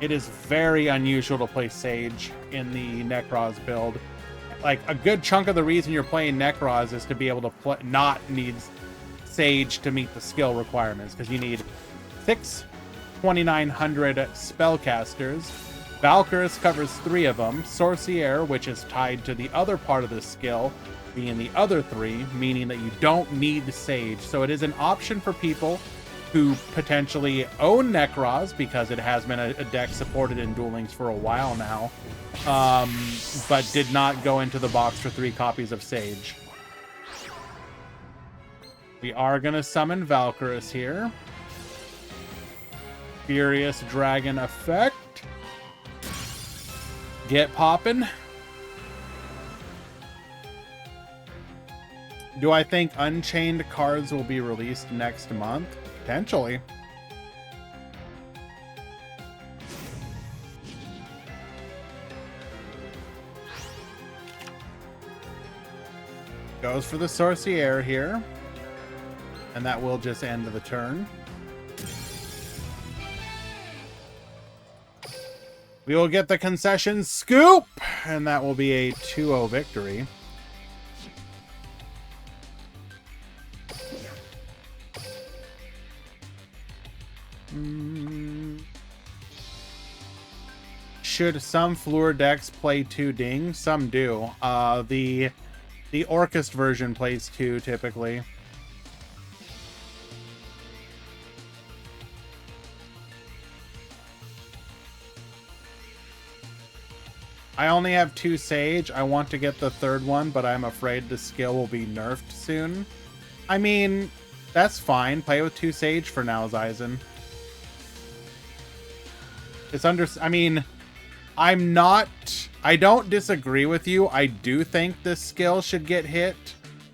It is very unusual to play Sage in the Necroz build. Like, a good chunk of the reason you're playing Necroz is to be able to not need Sage to meet the skill requirements, because you need 6 2900 spellcasters. Valkyrus covers 3 of them. Sorcier, which is tied to the other part of this skill, being the other 3, meaning that you don't need Sage. So it is an option for people who potentially own Necroz, because it has been a deck supported in Duel Links for a while now, but did not go into the box for 3 copies of Sage. We are going to summon Valkyrus here. Furious Dragon effect. Get poppin'. Do I think Unchained cards will be released next month? Potentially. Goes for the Sorcier here. And that will just end the turn. We will get the concession scoop! And that will be a 2-0 victory. Should some Fleur decks play 2 Ding? Some do. The Orcust version plays 2 typically. I only have 2 Sage. I want to get the 3rd one, but I'm afraid the skill will be nerfed soon. I mean, that's fine. Play with 2 Sage for now, Zyzen. It's I mean, I don't disagree with you. I do think this skill should get hit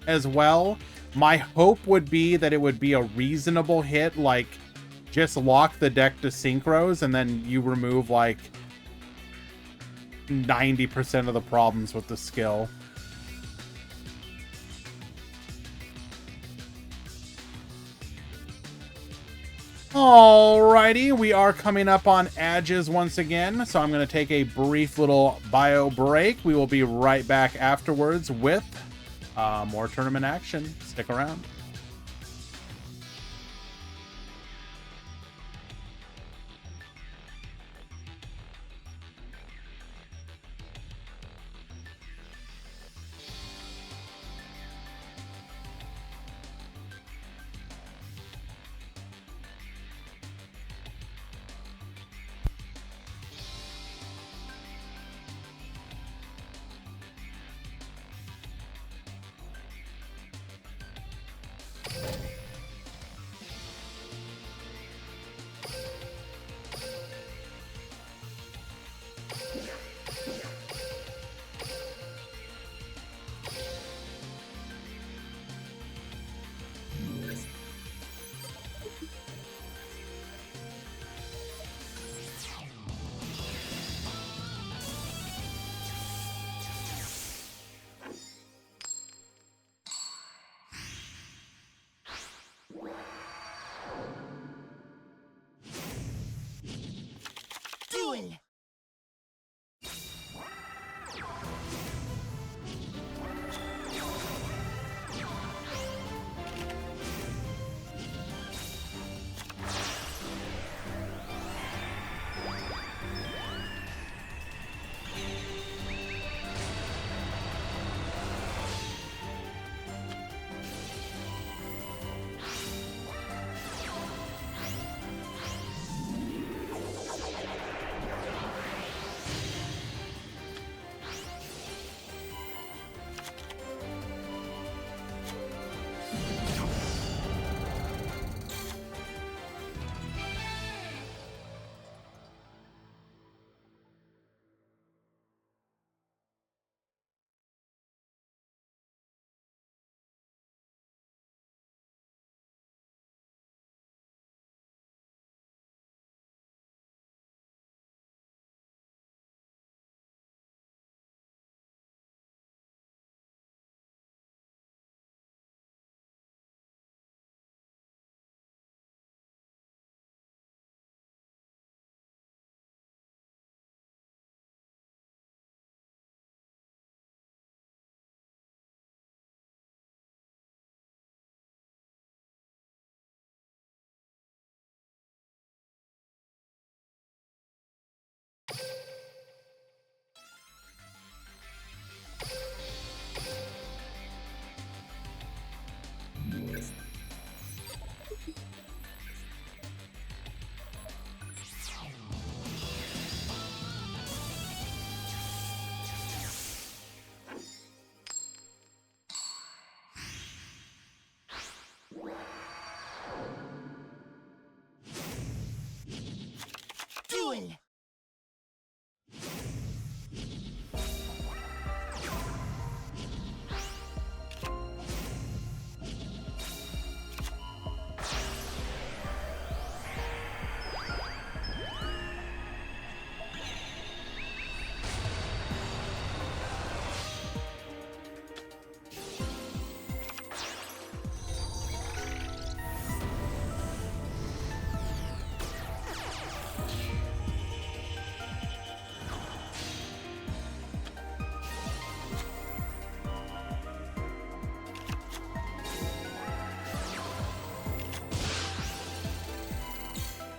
as well. My hope would be that it would be a reasonable hit, like just lock the deck to synchros and then you remove like 90% of the problems with the skill. Alrighty, we are coming up on Edges once again, so I'm going to take a brief little bio break. We will be right back afterwards with more tournament action. Stick around.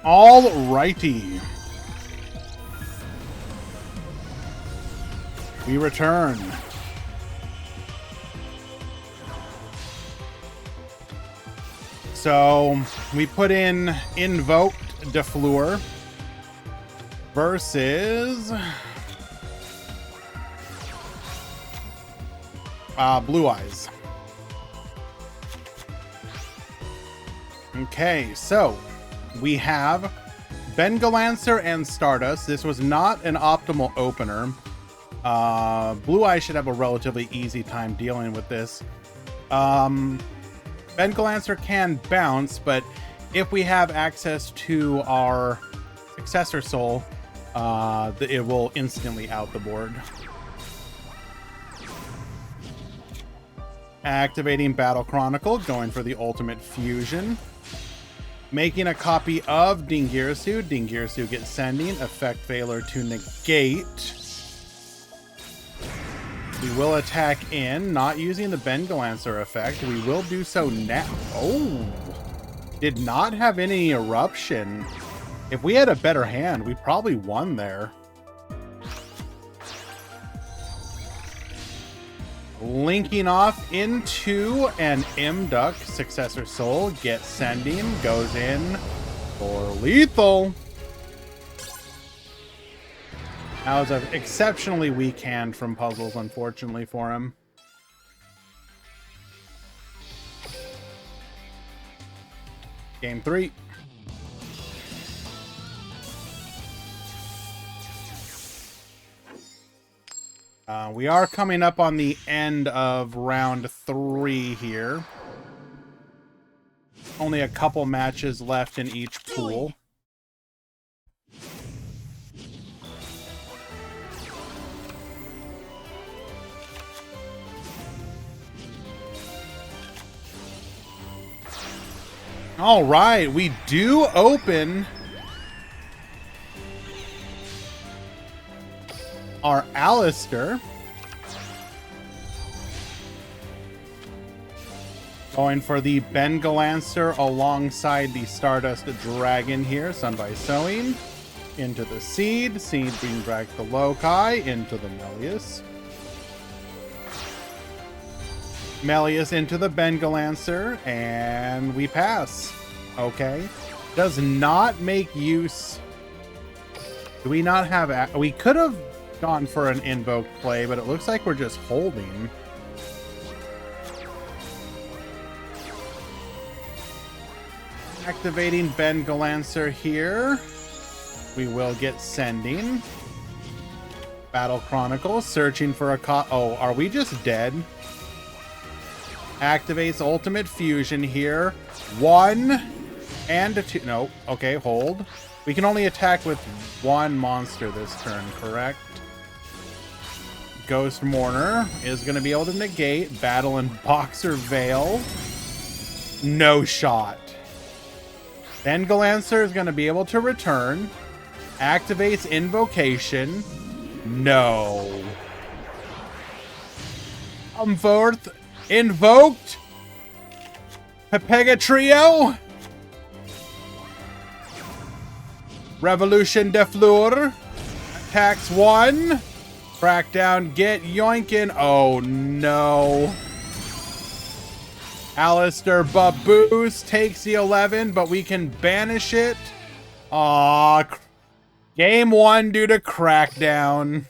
All righty. We return. So we put in Invoked de Fleur versus Blue Eyes. Okay, so we have Bengalancer and Stardust. This was not an optimal opener. Blue Eyes should have a relatively easy time dealing with this. Bengalancer can bounce, but if we have access to our Successor Soul, it will instantly out the board. Activating Battle Chronicle, going for the ultimate fusion. Making a copy of Dingirsu. Dingirsu gets sending. Effect Failure to negate. We will attack in, not using the Bengalancer effect. We will do so now. Oh! Did not have any eruption. If we had a better hand, we probably won there. Linking off into an Imduck. Successor Soul gets sending. Goes in for lethal. That was an exceptionally weak hand from Puzzles, unfortunately for him. Game 3. We are coming up on the end of round 3 here. Only a couple matches left in each pool. All right, we do open our Alistair. Going for the Bengalancer alongside the Stardust Dragon here. Sun by Sowing. Into the Seed. Seed being dragged to Lokai. Into the Melius. Melius into the Bengalancer. And we pass. Okay. Does not make use... Do we not have... We could have gone for an Invoke play, but it looks like we're just holding. Activating Bengalancer here. We will get sending. Battle Chronicle, searching for a oh, are we just dead? Activates Ultimate Fusion here. 1 and a 2. No, okay, hold. We can only attack with 1 monster this turn, correct? Ghost Mourner is going to be able to negate. Battle and Boxer Veil. No shot. Bengalancer is going to be able to return. Activates Invocation. No. Come forth. Invoked. Pepega Trio. Revolution de Fleur. Attacks 1. Crackdown. Get yoinkin'. Oh no. Alistair Baboose takes the 11, but we can banish it. Aw. Game 1 due to Crackdown.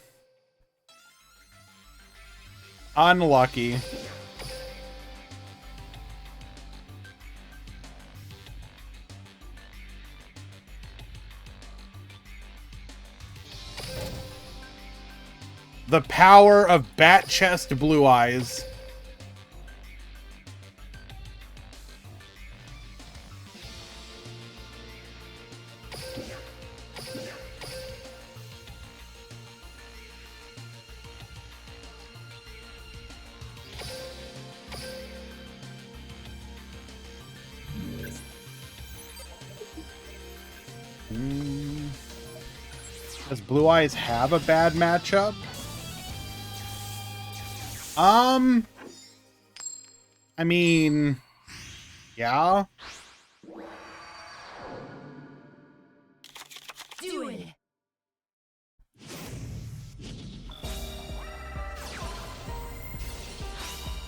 Unlucky. The power of Bat Chest Blue Eyes. Does Blue Eyes have a bad matchup? I mean, yeah.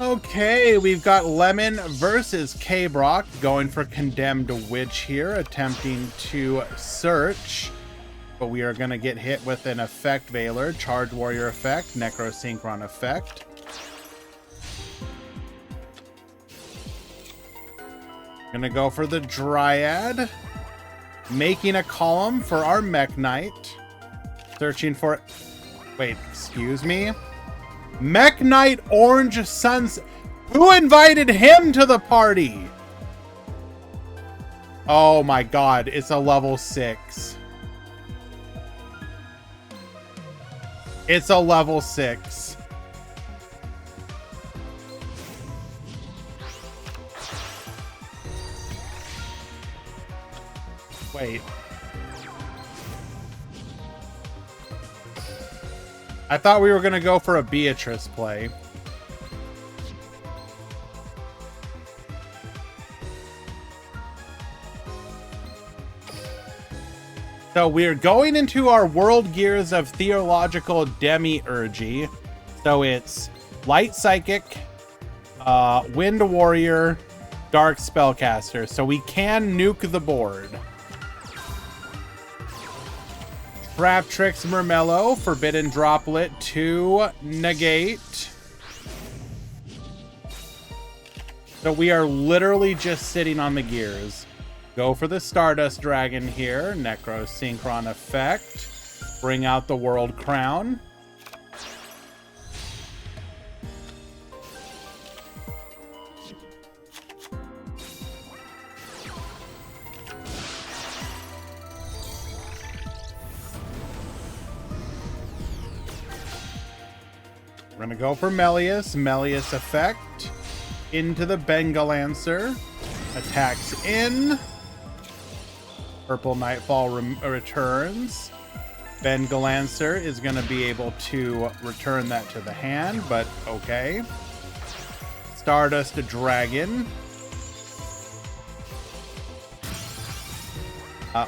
Okay, we've got Lemon versus K-Brock going for Condemned Witch here, attempting to search. But we are going to get hit with an effect Veiler, Charge Warrior effect, Necrosynchron effect. Gonna go for the Dryad. Making a column for our Mech Knight. Searching for... Wait, excuse me? Mech Knight Orange Suns... Who invited him to the party? Oh my god, it's a level 6. It's a level 6. Wait. I thought we were going to go for a Beatrice play. So we're going into our World Gears of Theological Demiurgy. So it's Light Psychic, Wind Warrior, Dark Spellcaster. So we can nuke the board. Trap Tricks Murmello, Forbidden Droplet to negate. So we are literally just sitting on the gears. Go for the Stardust Dragon here. Necrosynchron effect. Bring out the World Crown. We're going to go for Melius. Melius effect. Into the Bengalancer. Attacks in. Purple Nightfall returns. Bengalancer is going to be able to return that to the hand, but okay. Stardust Dragon.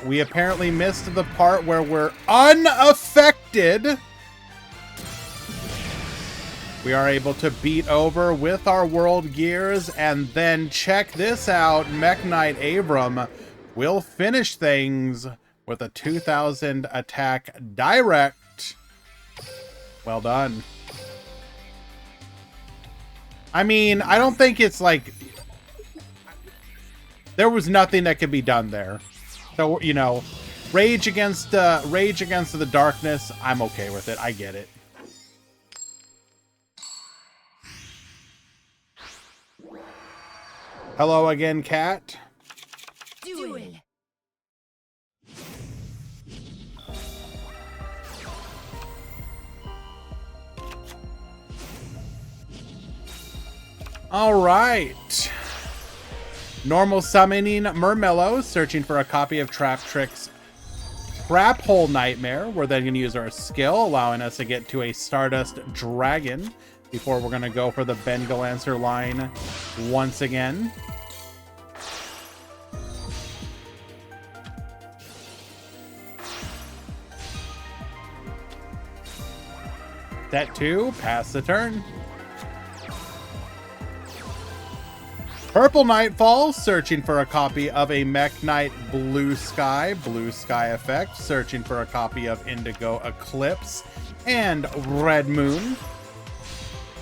We apparently missed the part where we're unaffected. We are able to beat over with our World Gears, and then check this out. Mech Knight Abram will finish things with a 2000 attack direct. Well done. I mean, I don't think it's like... There was nothing that could be done there. So, you know, Rage Against the Darkness, I'm okay with it. I get it. Hello again, Cat. Duel. All right. Normal summoning Murmello, searching for a copy of Trap Tricks Trap Hole Nightmare. We're then going to use our skill, allowing us to get to a Stardust Dragon before we're going to go for the Bengalancer line once again. Set 2, pass the turn. Purple Nightfall, searching for a copy of a Mech Knight Blue Sky effect, searching for a copy of Indigo Eclipse and Red Moon.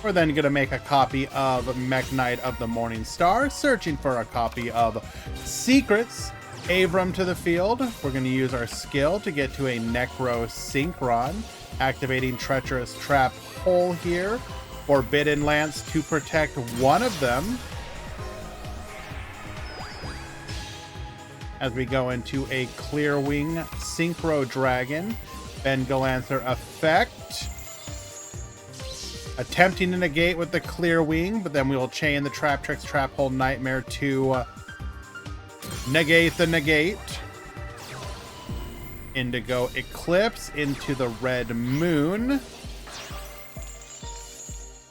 We're then going to make a copy of Mech Knight of the Morning Star, searching for a copy of Secrets. Abram to the field. We're going to use our skill to get to a Necrosynchron, activating Treacherous Trap Hole here. Forbidden Lance to protect one of them. As we go into a Clear Wing Synchro Dragon. Bengalancer effect. Attempting to negate with the Clear Wing, but then we will chain the Trap Tricks Trap Hole Nightmare to negate the negate. Indigo Eclipse into the Red Moon.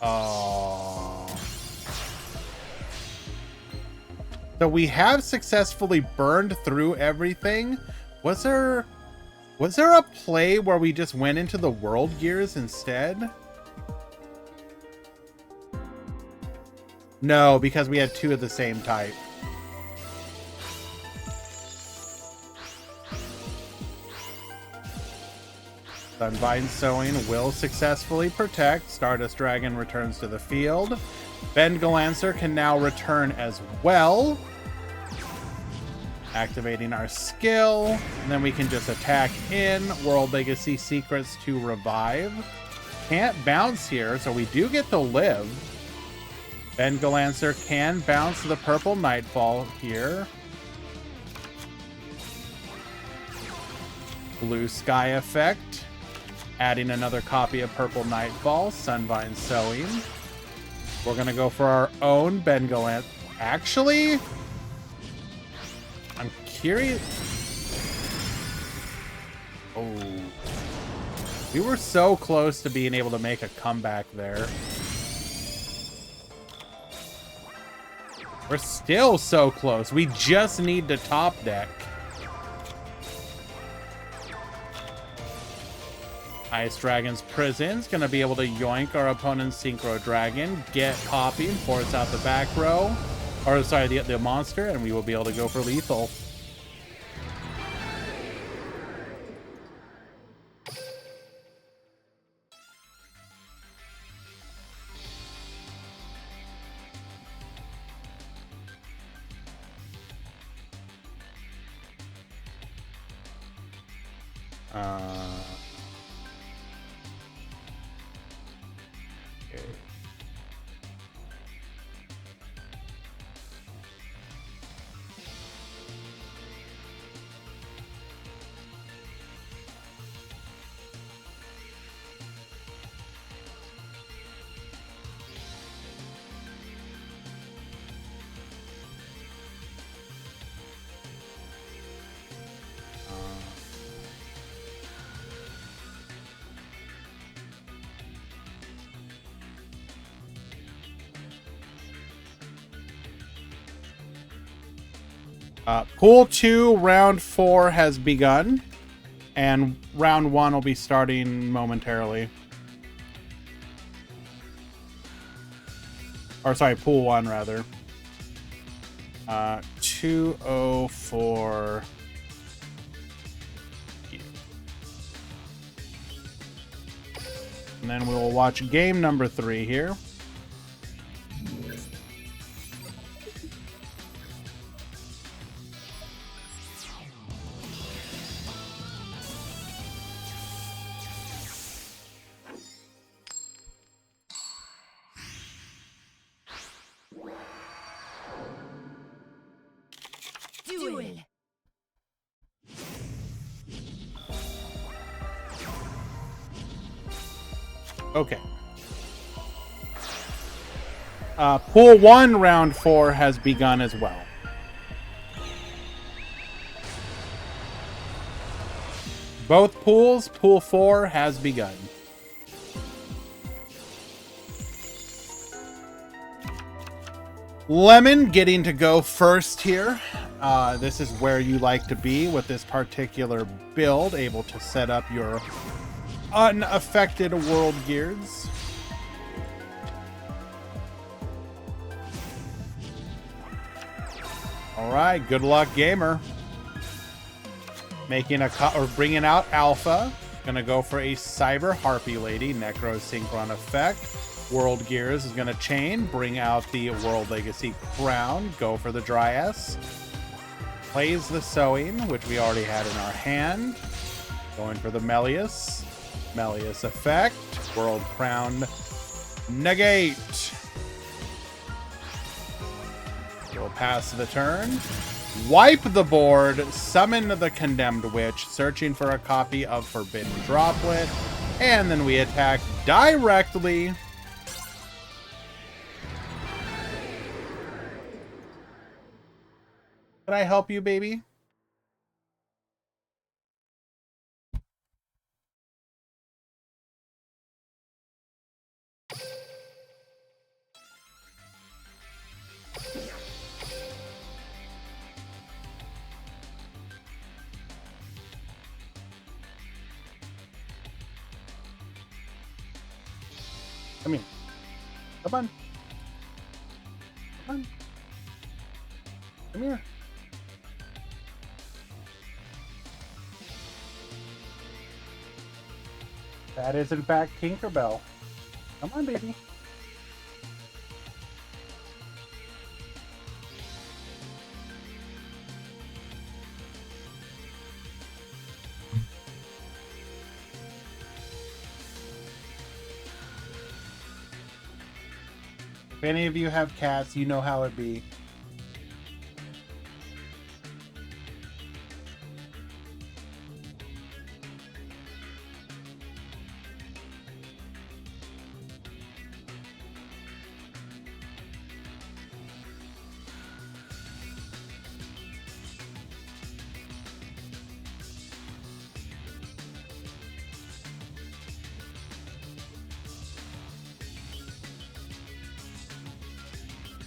Oh. So we have successfully burned through everything. Was there a play where we just went into the World Gears instead? No, because we had two of the same type. Sunvine Sowing will successfully protect. Stardust Dragon returns to the field. Bengalancer can now return as well. Activating our skill. And then we can just attack in. World Legacy Secrets to revive. Can't bounce here, so we do get to live. Bengalancer can bounce the Purple Nightfall here. Blue Sky Effect. Adding another copy of Purple Nightfall. Sunvine Sowing. We're going to go for our own Bengalancer. Actually, I'm curious. Oh. We were so close to being able to make a comeback there. We're still so close. We just need to top deck. Ice Dragon's Prison's going to be able to yoink our opponent's Synchro Dragon, get copy, and force out the back row. Or, sorry, the monster, and we will be able to go for lethal. Okay. Pool 2, round 4 has begun, and round 1 will be starting momentarily. Or sorry, pool 1 rather. 204. And then we will watch game number 3 here. Duel. Okay. Pool 1, round 4 has begun as well. Both pools, pool 4 has begun. Lemon getting to go first here. This is where you like to be with this particular build, able to set up your unaffected world gears. All right, good luck, gamer. Making a cut or bringing out Alpha. Gonna go for a Cyber Harpy Lady, Necro Synchron effect. World Gears is gonna chain, bring out the World Legacy Crown, go for the Dryas. Plays the Sowing, which we already had in our hand. Going for the Melius. Melius effect. World Crown negate. We'll pass the turn. Wipe the board. Summon the Condemned Witch. Searching for a copy of Forbidden Droplet. And then we attack directly. Can I help you, baby? Come here. Come on. Come on. Come here. That is, in fact, Tinkerbell. Come on, baby. If any of you have cats, you know how it be.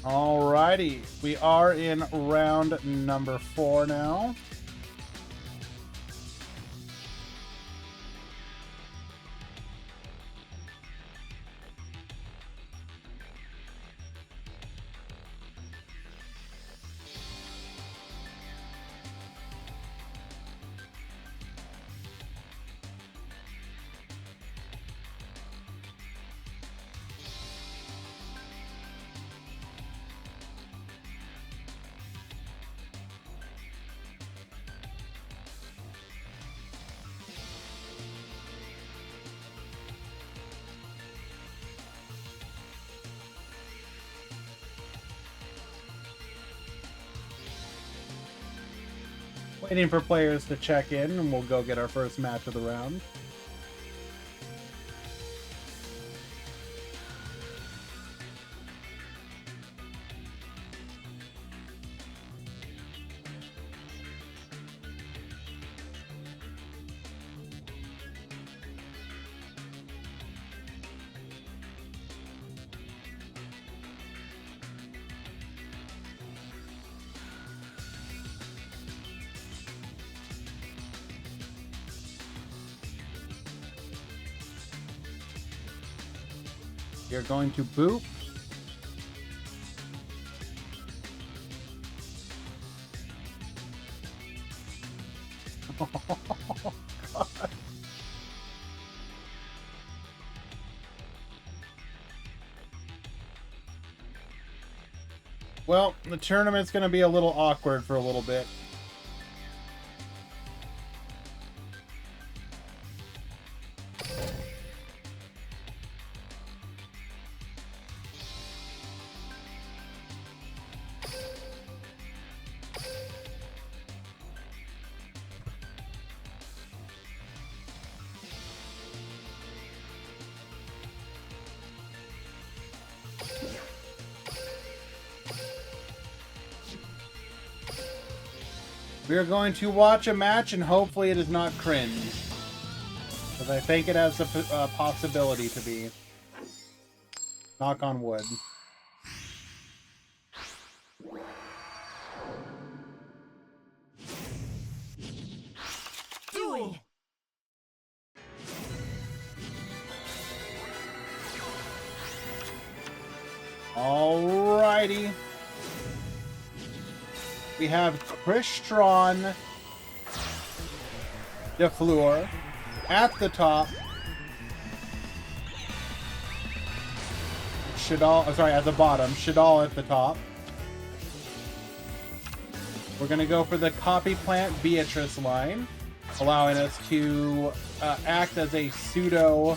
Alrighty, we are in round number 4 now. Waiting for players to check in, and we'll go get our first match of the round. You're going to boop. Oh, God. Well, the tournament's going to be a little awkward for a little bit. We are going to watch a match, and hopefully it is not cringe. Because I think it has a possibility to be. Knock on wood. Duel. Alrighty. We have Christian de Fleur at the top. At the bottom. Shadal at the top. We're going to go for the Copy Plant Beatrice line, allowing us to act as a pseudo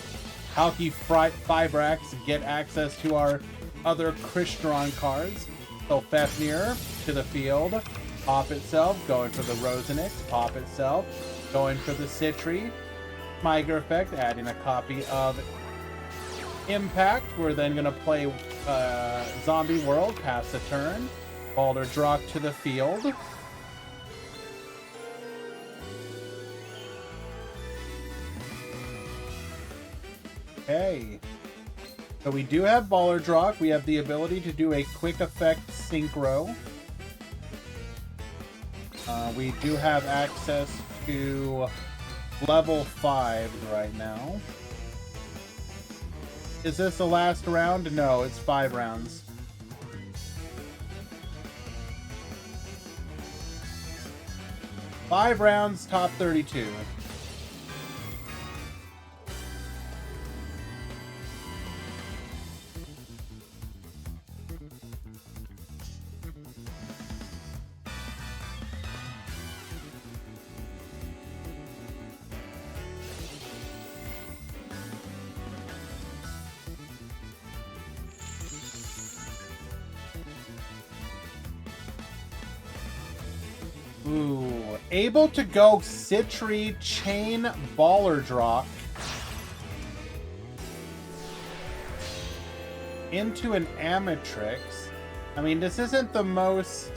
Halky Fibrax, get access to our other Christian cards. So Fafnir to the field. Pop itself, going for the Rosenix. Pop itself, going for the Citri. Miger effect, adding a copy of Impact. We're then going to play Zombie World, pass the turn. Balder Drock to the field. Okay. So we do have Baller Drock. We have the ability to do a quick effect synchro. We do have access to level 5 right now. Is this the last round? No, it's 5 rounds. 5 rounds, top 32. Ooh, able to go Citri Chain Baller Drock into an Amatrix. I mean, this isn't the most...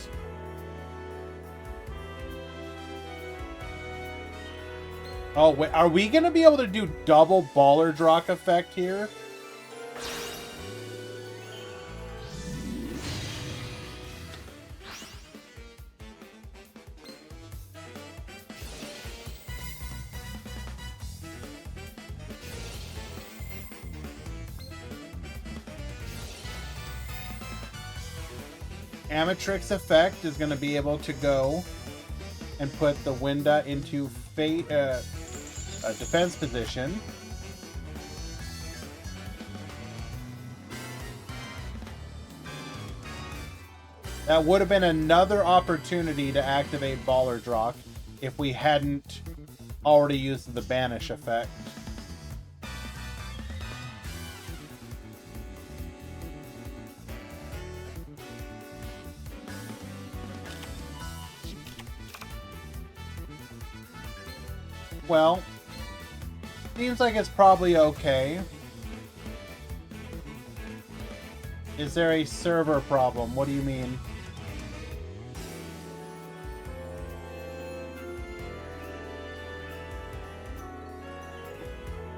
Oh, wait, are we going to be able to do double Baller Drock effect here? Amatrix effect is going to be able to go and put the Winda into a defense position. That would have been another opportunity to activate Baller Drock if we hadn't already used the Banish effect. Well, seems like it's probably okay. Is there a server problem? What do you mean?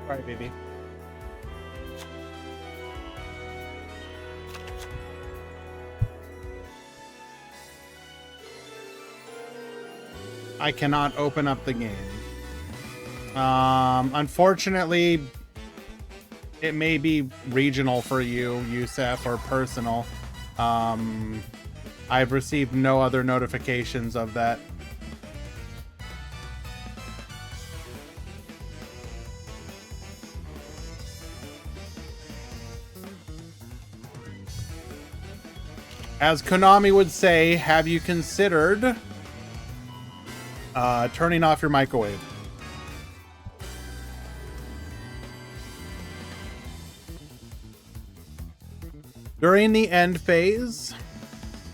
All right, baby. I cannot open up the game. Unfortunately, it may be regional for you, Yusef, or personal. I've received no other notifications of that. As Konami would say, have you considered turning off your microwave? During the end phase,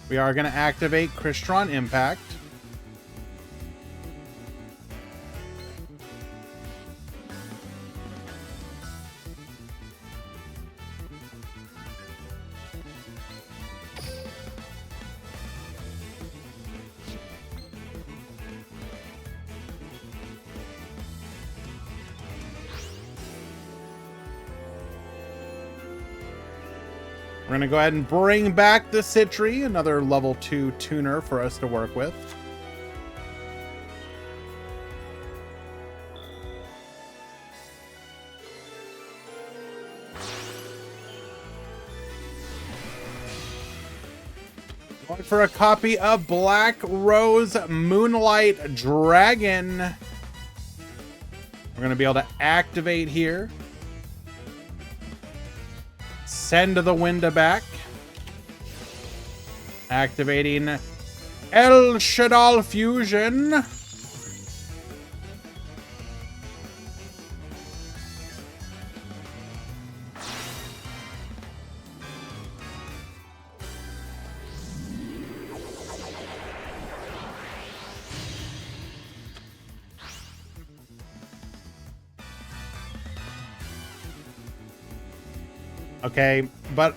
we are going to activate Crystron Impact. We're going to go ahead and bring back the Citri, another level 2 tuner for us to work with. Going for a copy of Black Rose Moonlight Dragon. We're going to be able to activate here. Send the Winda back. Activating El Shaddai Fusion. Okay, but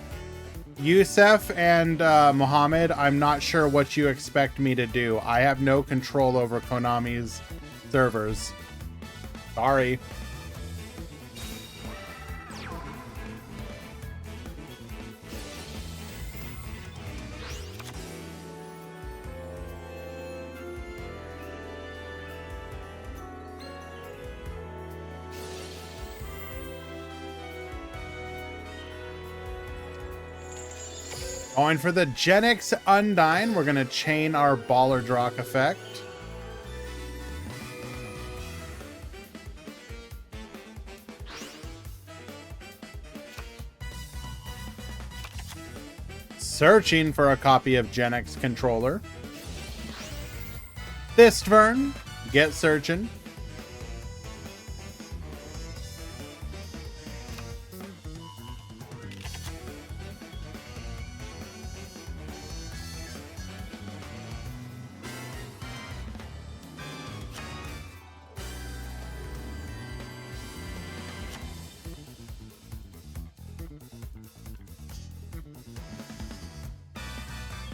Yusef and Mohammed, I'm not sure what you expect me to do. I have no control over Konami's servers. Sorry. Going for the Genix Undyne, we're going to chain our Baller Drock effect. searching for a copy of Gen X controller. Fistvern, get searching.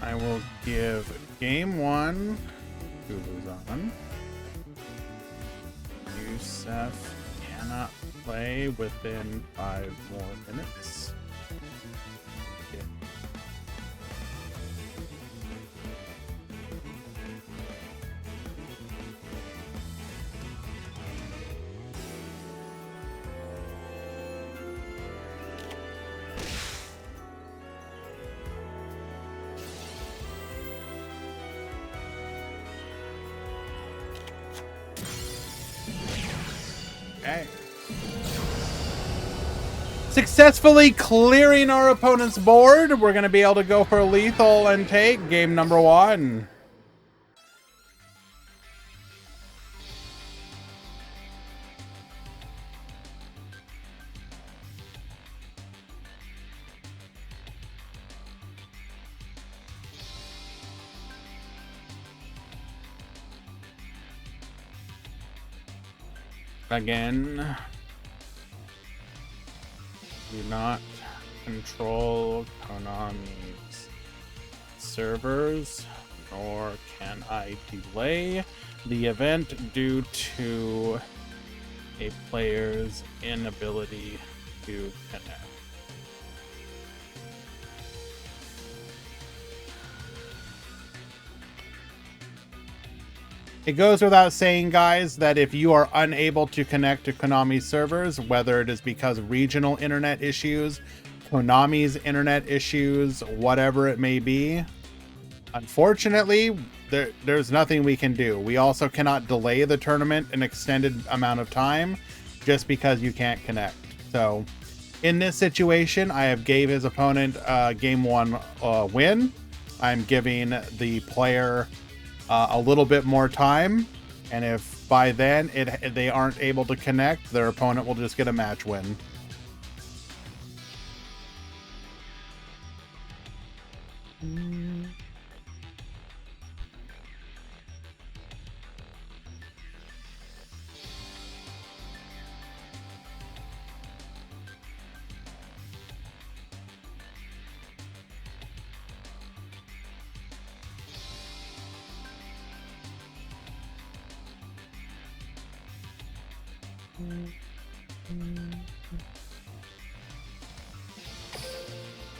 I will give game one Hulu's on. Yusef cannot play within 5 more minutes. Yeah. Okay. Successfully clearing our opponent's board. We're going to be able to go for lethal and take game number 1. Again, do not control Konami's servers, nor can I delay the event due to a player's inability to connect. It goes without saying, guys, that if you are unable to connect to Konami's servers, whether it is because regional internet issues, Konami's internet issues, whatever it may be, unfortunately, there's nothing we can do. We also cannot delay the tournament an extended amount of time just because you can't connect. So in this situation, I have gave his opponent game 1 win. I'm giving the player a little bit more time, and if by then they aren't able to connect, their opponent will just get a match win.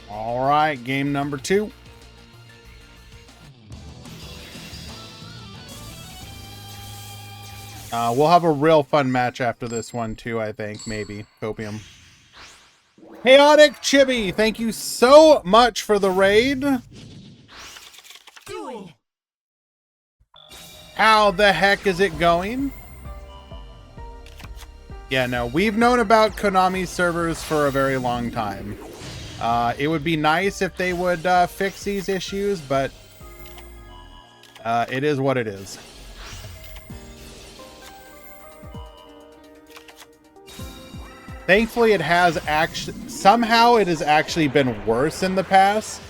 All right, game number 2. We'll have a real fun match after this one too, I think. Maybe. Copium. Chaotic Chibi, thank you so much for the raid. Duel. How the heck is it going? Yeah, no, we've known about Konami's servers for a very long time. It would be nice if they would fix these issues, but it is what it is. Thankfully, it has somehow it has actually been worse in the past.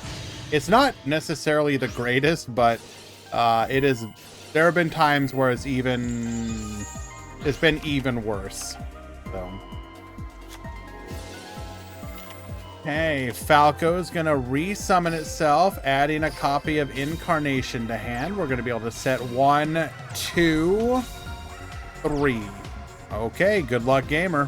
It's not necessarily the greatest, but it is. There have been times where it's been even worse. So. Okay, Falco's gonna resummon itself, adding a copy of Incarnation to hand. We're gonna be able to set 1, 2, 3. Okay, good luck, gamer.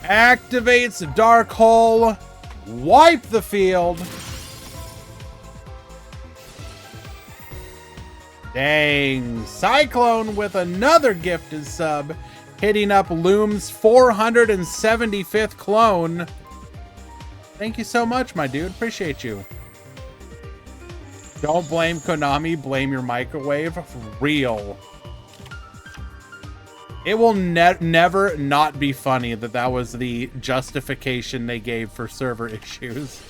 Activates Dark Hole. Wipe the field. Dang. Cyclone with another gifted sub. Hitting up Loom's 475th clone. Thank you so much, my dude. Appreciate you. Don't blame Konami. Blame your microwave. For real. It will never not be funny that that was the justification they gave for server issues.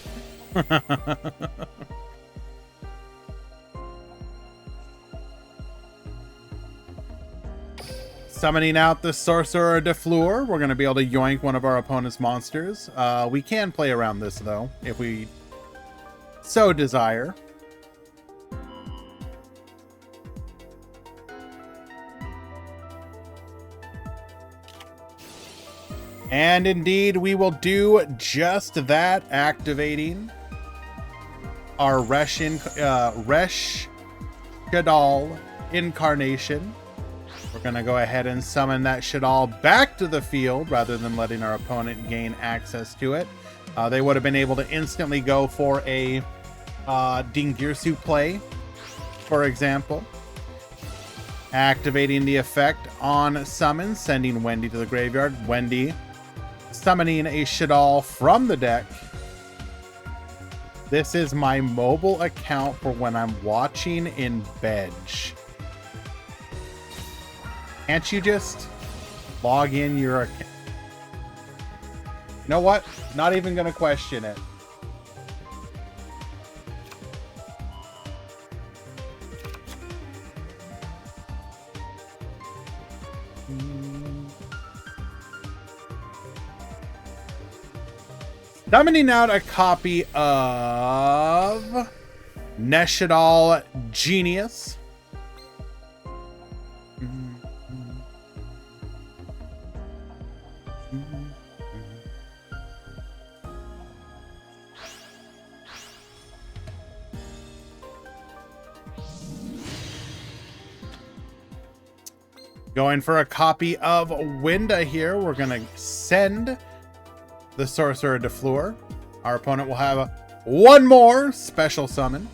Summoning out the Sorcerer de Fleur, we're going to be able to yoink one of our opponent's monsters. We can play around this, though, if we so desire. And indeed, we will do just that, activating our Resh Shadal incarnation. We're going to go ahead and summon that Shadal back to the field rather than letting our opponent gain access to it. They would have been able to instantly go for a Dingirsu play, for example. Activating the effect on summon, sending Wendy to the graveyard. Wendy summoning a Shadal from the deck. This is my mobile account for when I'm watching in bed. Can't you just log in your account? You know what? Not even going to question it. Summoning out a copy of Neshadal Genius. Going for a copy of Winda here. We're going to send the Sorcerer de Fleur. Our opponent will have one more special summon.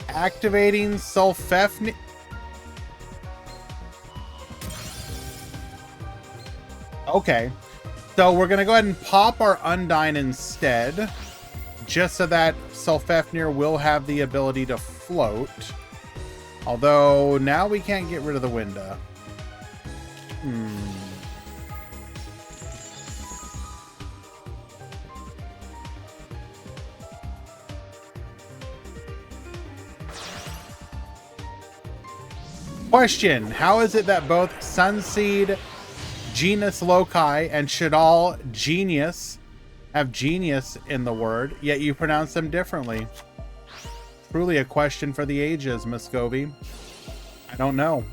Activating Sulfefni. Okay, so we're gonna go ahead and pop our Undyne instead, just so that Sulfefnir will have the ability to float. Although now we can't get rid of the Winda. Question: how is it that both Sunseed Genus Loci and Shadal Genius have genius in the word, yet you pronounce them differently? Truly a question for the ages, Muscovy. I don't know.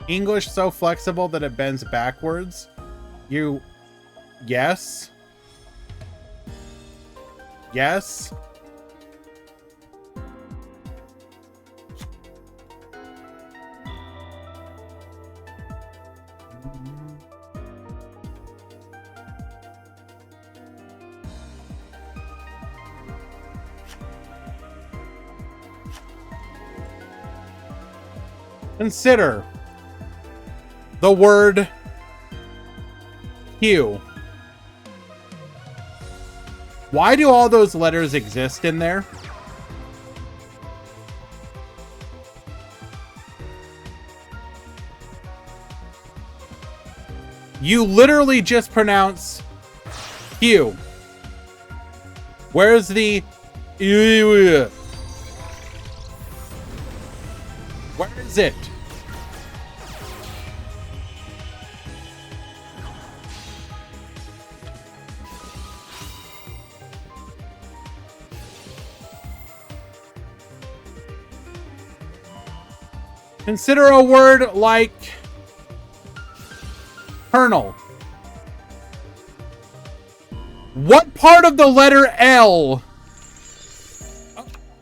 English so flexible that it bends backwards? You... Yes? Yes? Consider the word Q. Why do all those letters exist in there? You literally just pronounce Q. Where's the... Where is it? Consider a word like kernel. What part of the letter L?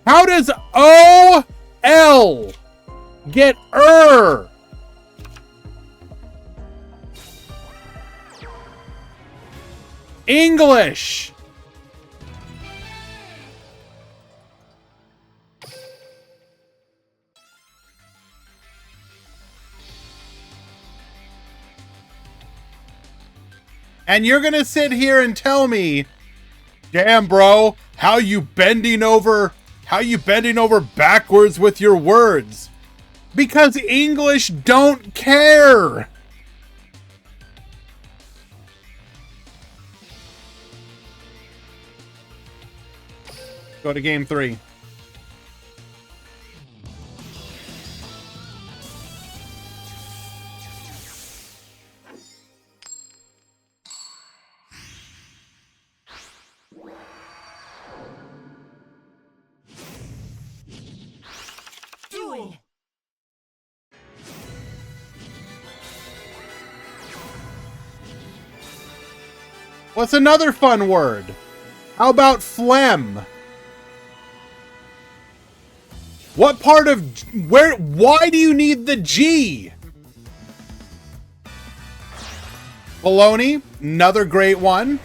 How does O-L get English. And you're gonna sit here and tell me, damn, bro, how you bending over backwards with your words? Because English don't care. Go to game 3. Duel. What's another fun word? How about phlegm? What part of why do you need the G? Baloney, another great one.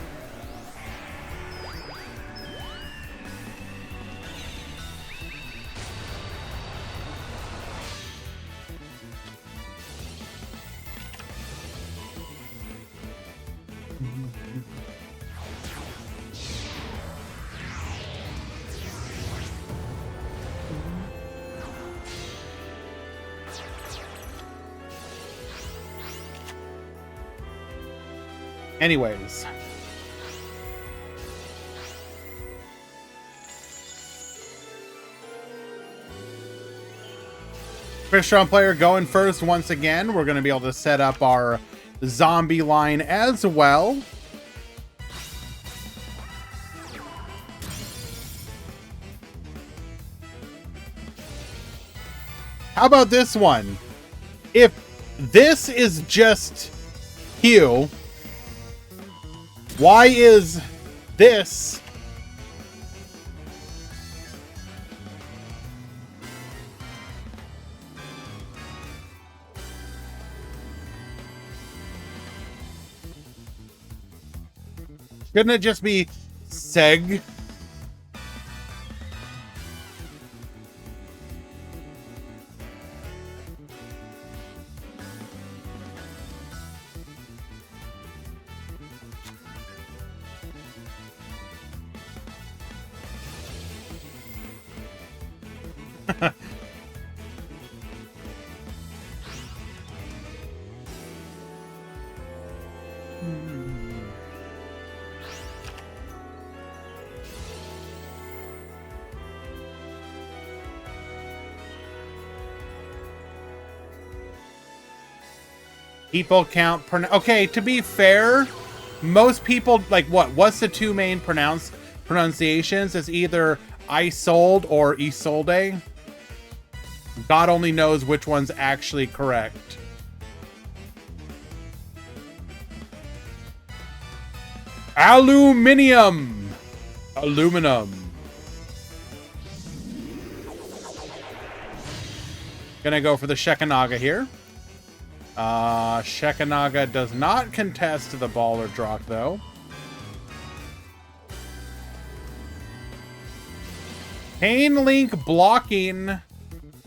Anyways. First strong player going first once again. We're going to be able to set up our zombie line as well. How about this one? If this is just Hugh, why is this shouldn't it just be Seg? People count. Okay, to be fair, most people like what's the two main pronunciations? It's either Isolde or Isolde. God only knows which one's actually correct. Aluminum. Gonna go for the Shekanaga here. Shekanaga does not contest the Baller Drock, though. Pain Link blocking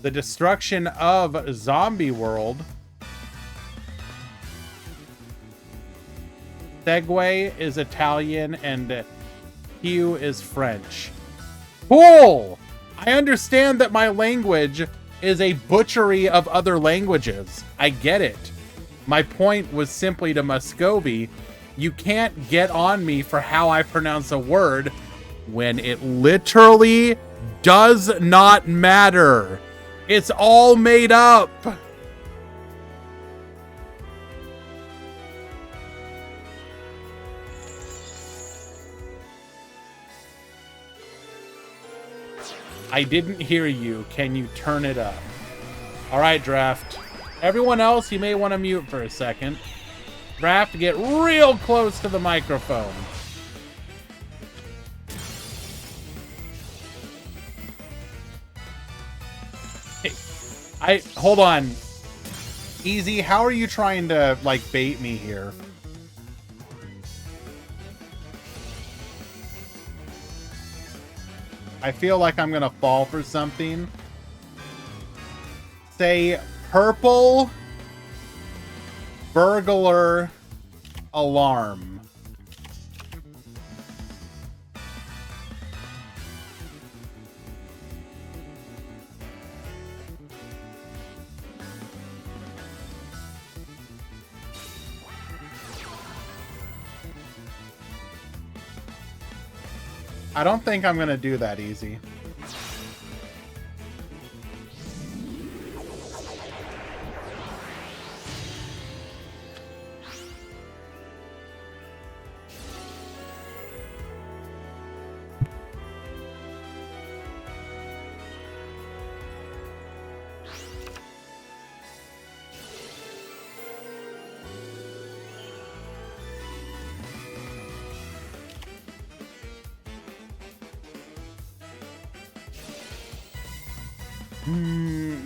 the destruction of Zombie World. Segway is Italian and Hugh is French. Cool! I understand that my language is a butchery of other languages. I get it. My point was simply to Muscovy, you can't get on me for how I pronounce a word when it literally does not matter. It's all made up. I didn't hear you. Can you turn it up? All right, Draft. Everyone else, you may want to mute for a second. Draft, get real close to the microphone. Hey, hold on. Easy, how are you trying to, like, bait me here? I feel like I'm gonna fall for something. Say purple burglar alarm. I don't think I'm gonna do that easy.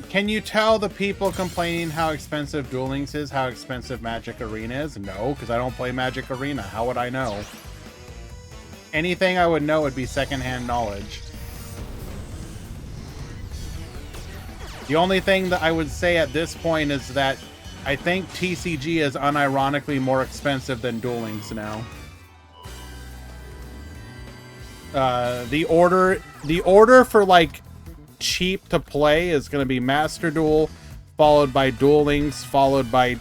Can you tell the people complaining how expensive Duel Links is how expensive Magic Arena is? No, because I don't play Magic Arena. How would I know? Anything I would know would be secondhand knowledge. The only thing that I would say at this point is that I think TCG is unironically more expensive than Duel Links now. The order for like cheap to play is going to be Master Duel, followed by Duel Links, followed by,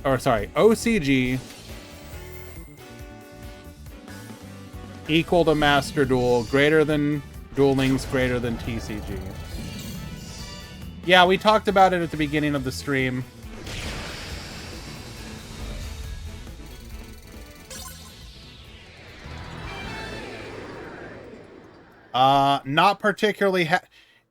or sorry, OCG equal to Master Duel, greater than Duel Links, greater than TCG. Yeah, we talked about it at the beginning of the stream. Not particularly.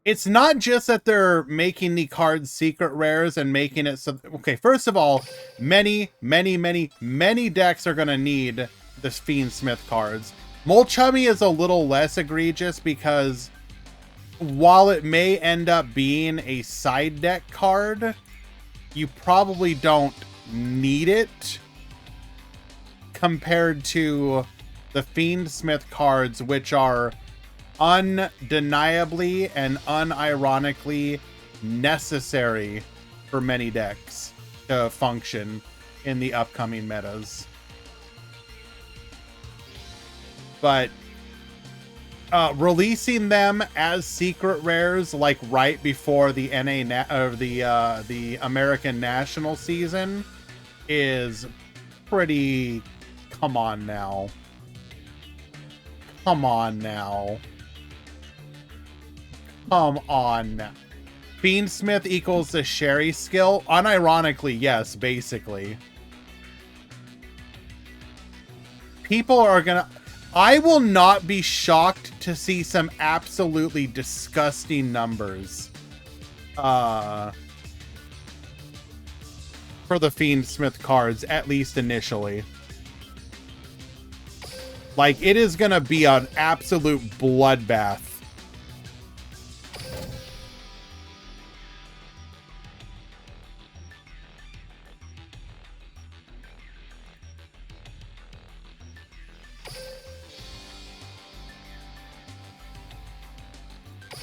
It's not just that they're making the cards secret rares and making it so. Okay, first of all, many decks are gonna need the Fiendsmith cards. Molchummy is a little less egregious because while it may end up being a side deck card, you probably don't need it compared to the Fiendsmith cards, which are undeniably and unironically necessary for many decks to function in the upcoming metas. But releasing them as secret rares like right before the the American National season is pretty. Come on now. Come on now. Come on now. Fiendsmith equals the Sherry skill? Unironically, yes, basically. People are gonna... I will not be shocked to see some absolutely disgusting numbers for the Fiendsmith cards, at least initially. Like, it is gonna be an absolute bloodbath.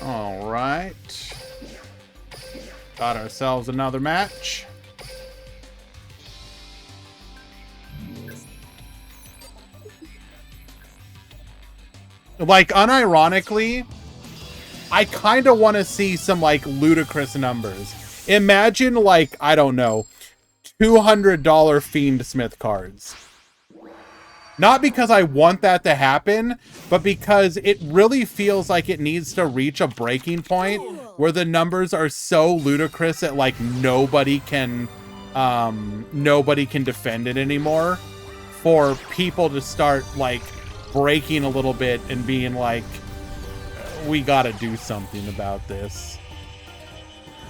All right. Got ourselves another match. Like, unironically, I kind of want to see some, like, ludicrous numbers. Imagine, like, I don't know, $200 Fiendsmith cards. Not because I want that to happen, but because it really feels like it needs to reach a breaking point where the numbers are so ludicrous that, like, nobody can defend it anymore, for people to start, like, breaking a little bit and being like, we gotta do something about this.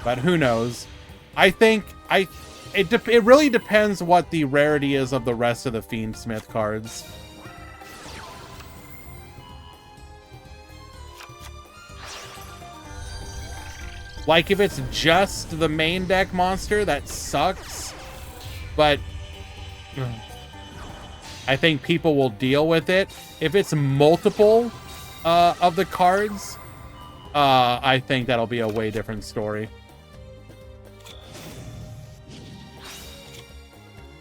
But who knows? I think it really depends what the rarity is of the rest of the Fiendsmith cards. Like, if it's just the main deck monster, that sucks. But I think people will deal with it. If it's multiple of the cards, I think that'll be a way different story.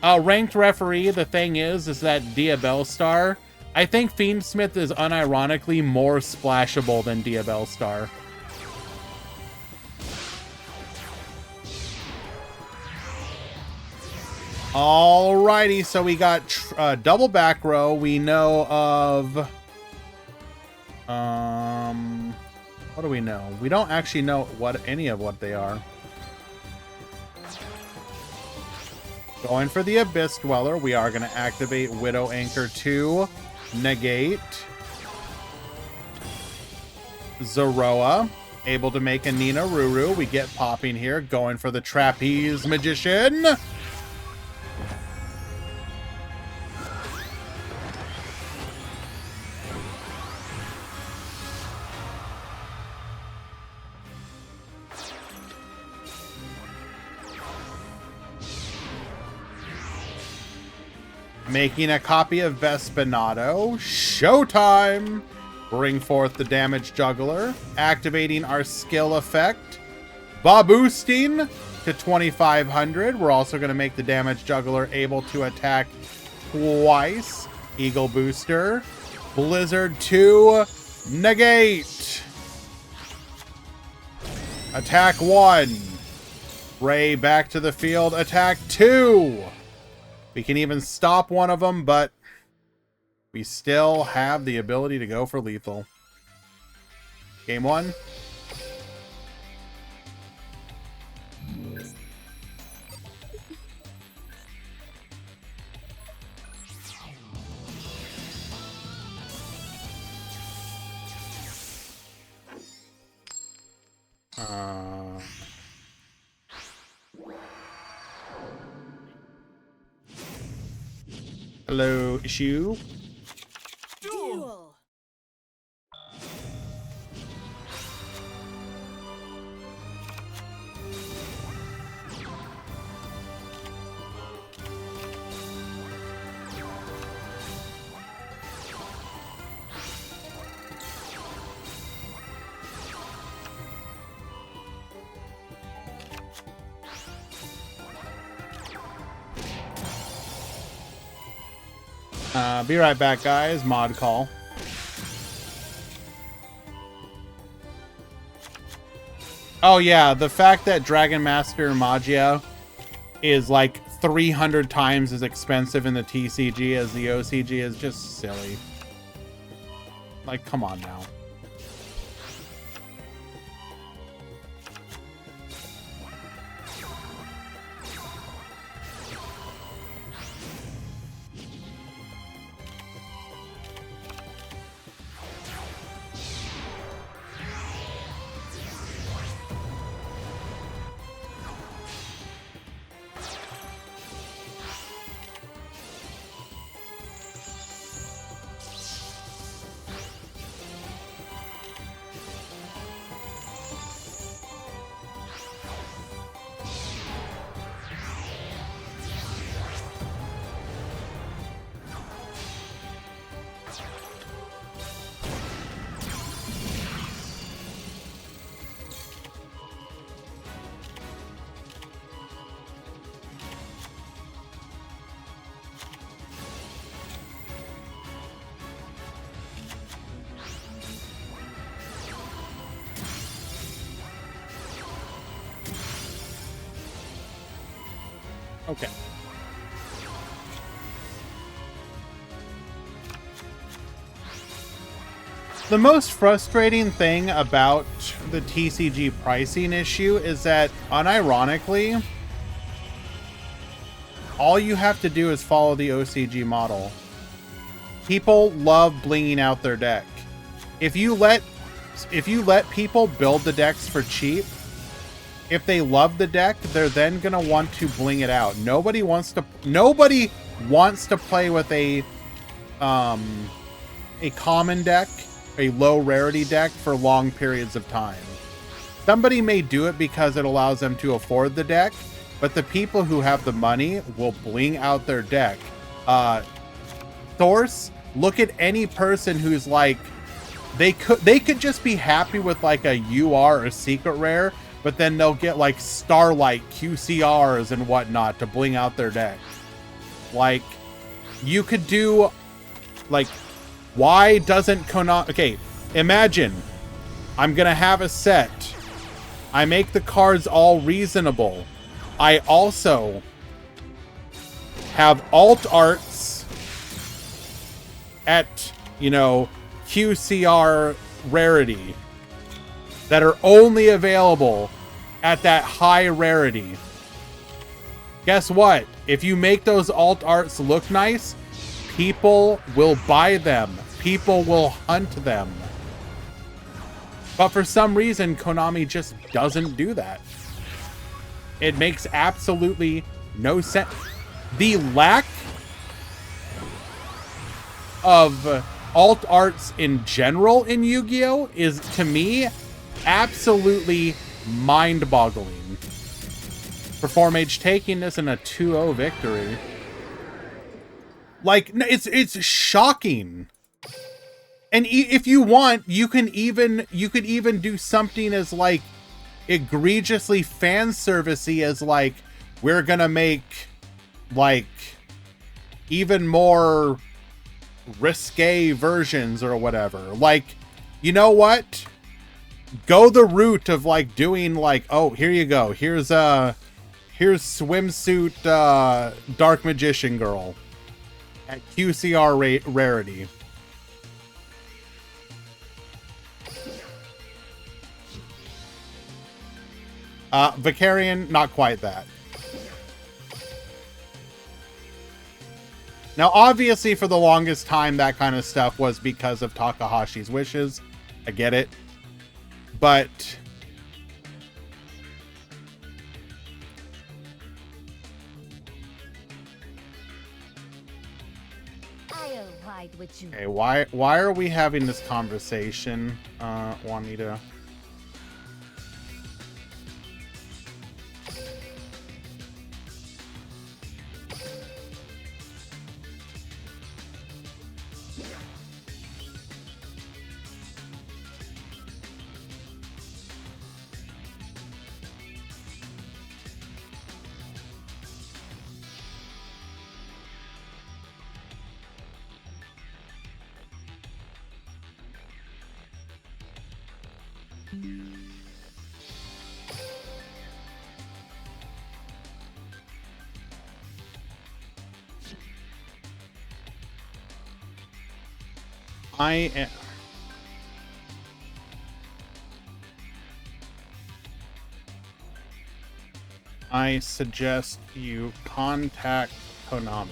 Ranked referee, the thing is that Diabellstar, I think Fiendsmith is unironically more splashable than Diabellstar. Alrighty, so we got double back row. We know of... what do we know? We don't actually know what any of what they are. Going for the Abyss Dweller, we are going to activate Widow Anchor 2, negate. Zoroa, able to make a Nina Ruru. We get popping here, going for the Trapeze Magician. Making a copy of Vespinato. Showtime! Bring forth the Damage Juggler. Activating our skill effect. Boosting to 2500. We're also going to make the Damage Juggler able to attack twice. Eagle Booster. Blizzard 2. Negate. Attack 1. Ray back to the field. Attack 2. We can even stop one of them, but we still have the ability to go for lethal. Game 1. Hello, issue. Duel. Be right back, guys. Mod call. Oh, yeah. The fact that Dragon Master Magia is like 300 times as expensive in the TCG as the OCG is just silly. Like, come on now. Okay. The most frustrating thing about the TCG pricing issue is that, unironically, all you have to do is follow the OCG model. People love blinging out their deck. If you let people build the decks for cheap, if they love the deck, they're then gonna want to bling it out. Nobody wants to play with a common deck, a low rarity deck for long periods of time. Somebody may do it because it allows them to afford the deck, but the people who have the money will bling out their deck. Source, look at any person who's like, they could just be happy with like a UR or secret rare, but then they'll get like Starlight QCRs and whatnot to bling out their deck. Like, you could do, like, why doesn't Konami... Okay, imagine I'm gonna have a set. I make the cards all reasonable. I also have alt arts at, you know, QCR rarity that are only available at that high rarity. Guess what? If you make those alt arts look nice, people will buy them. People will hunt them. But for some reason, Konami just doesn't do that. It makes absolutely no sense. The lack of alt arts in general in Yu-Gi-Oh! Is, to me, absolutely mind-boggling. Perform Age taking this in a 2-0 victory. Like, it's shocking. And if you want, you could even do something as, like, egregiously fan servicey as, like, we're gonna make, like, even more risque versions or whatever. Like, you know what? Go the route of, like, doing, like, oh, here you go. Here's swimsuit Dark Magician Girl at QCR rarity. Vicarian, not quite that. Now, obviously, for the longest time, that kind of stuff was because of Takahashi's wishes. I get it. But I'll ride with you. okay, why are we having this conversation, Juanita? I suggest you contact Konami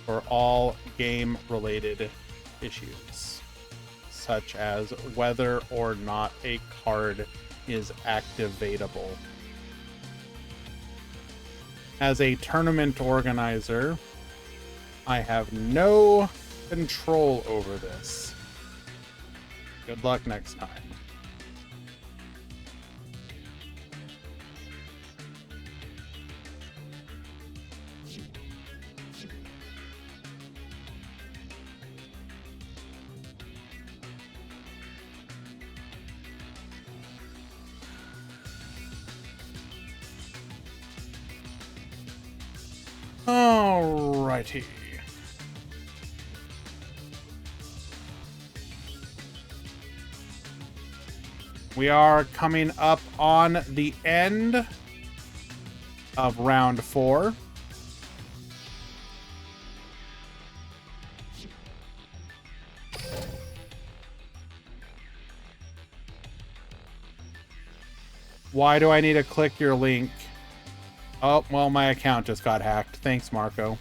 for all game-related issues, such as whether or not a card is activatable. As a tournament organizer, I have no control over this. Good luck next time. Alrighty. We are coming up on the end of round 4. Why do I need to click your link? Oh, well, my account just got hacked. Thanks, Marco.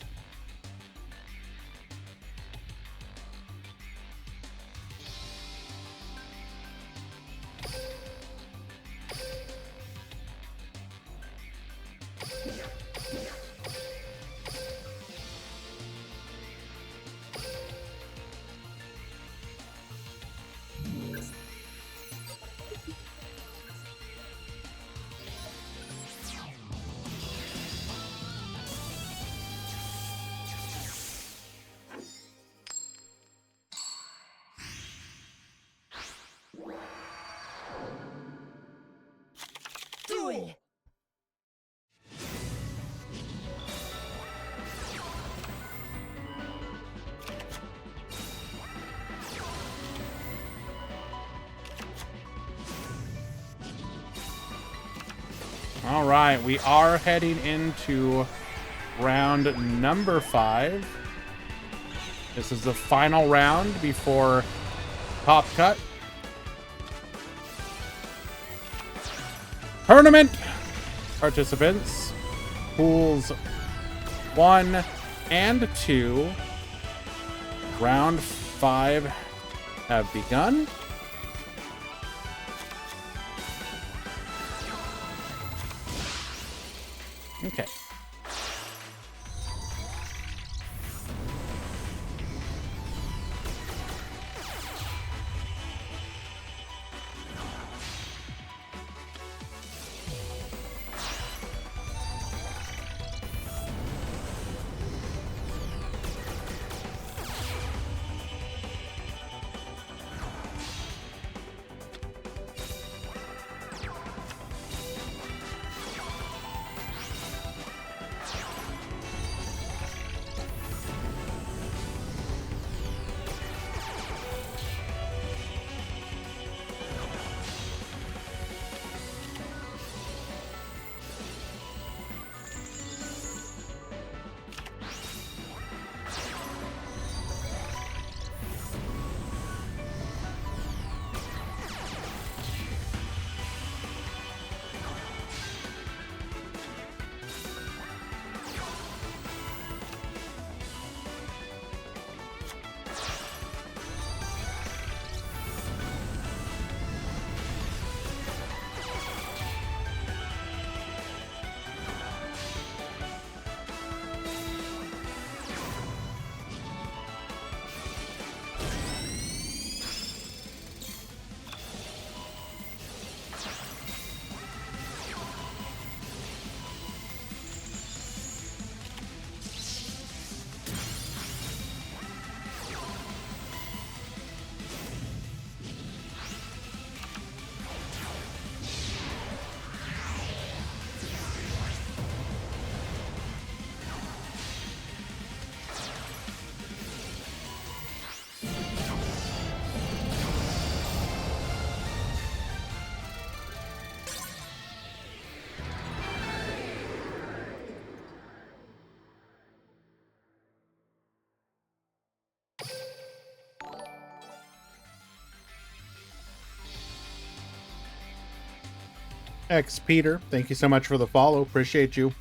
All right, we are heading into round number 5. This is the final round before Top Cut. Tournament participants, pools 1 and 2, round 5 have begun. Okay. X Peter, thank you so much for the follow. Appreciate you.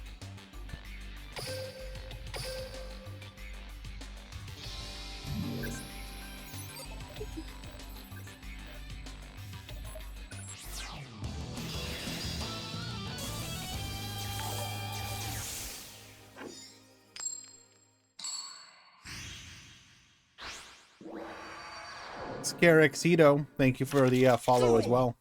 Scarexito, thank you for the follow as well.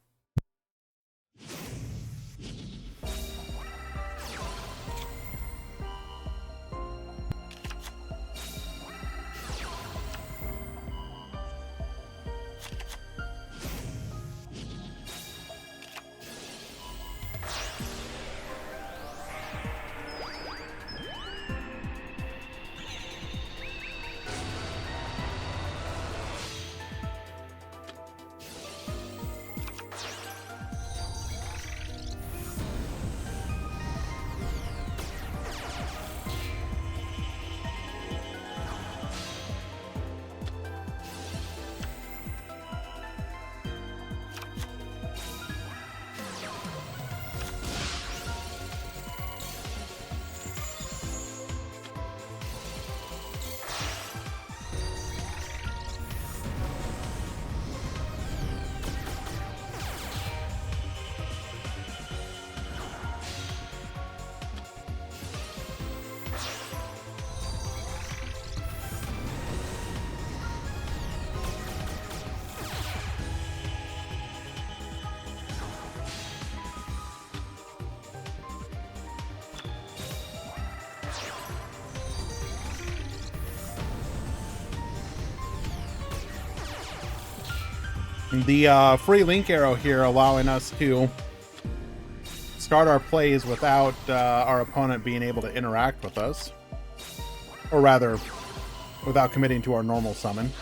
The free link arrow here allowing us to start our plays without our opponent being able to interact with us. Or rather, without committing to our normal summon.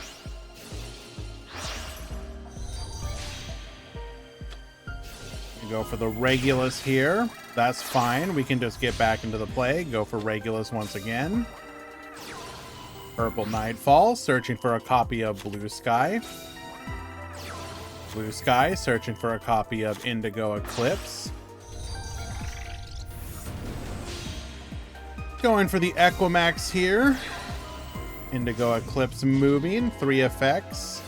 We go for the Regulus here. That's fine. We can just get back into the play. Go for Regulus once again. Purple Nightfall, searching for a copy of Blue Sky. Blue Sky, searching for a copy of Indigo Eclipse. Going for the Equimax here. Indigo Eclipse moving, 3 effects.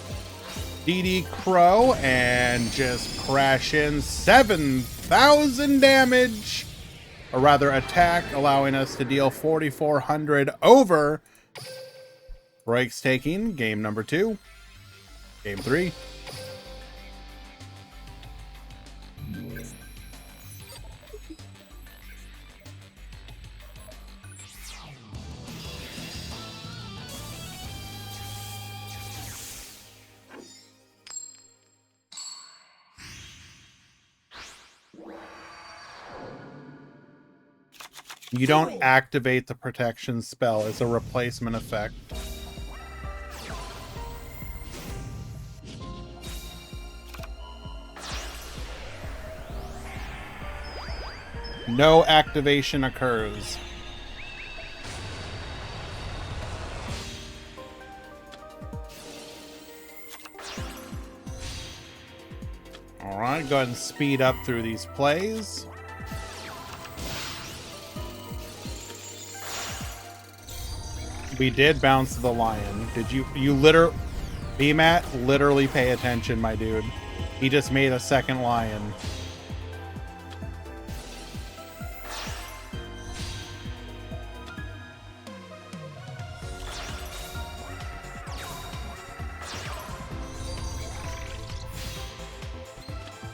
DD Crow, and just crash in 7,000 damage. Or rather attack, allowing us to deal 4,400 over. Breaks taking, game number 2. Game 3. You don't activate the protection spell. It's a replacement effect. No activation occurs. All right, go ahead and speed up through these plays. We did bounce the lion. Did you BMAT, literally pay attention, my dude. He just made a second lion.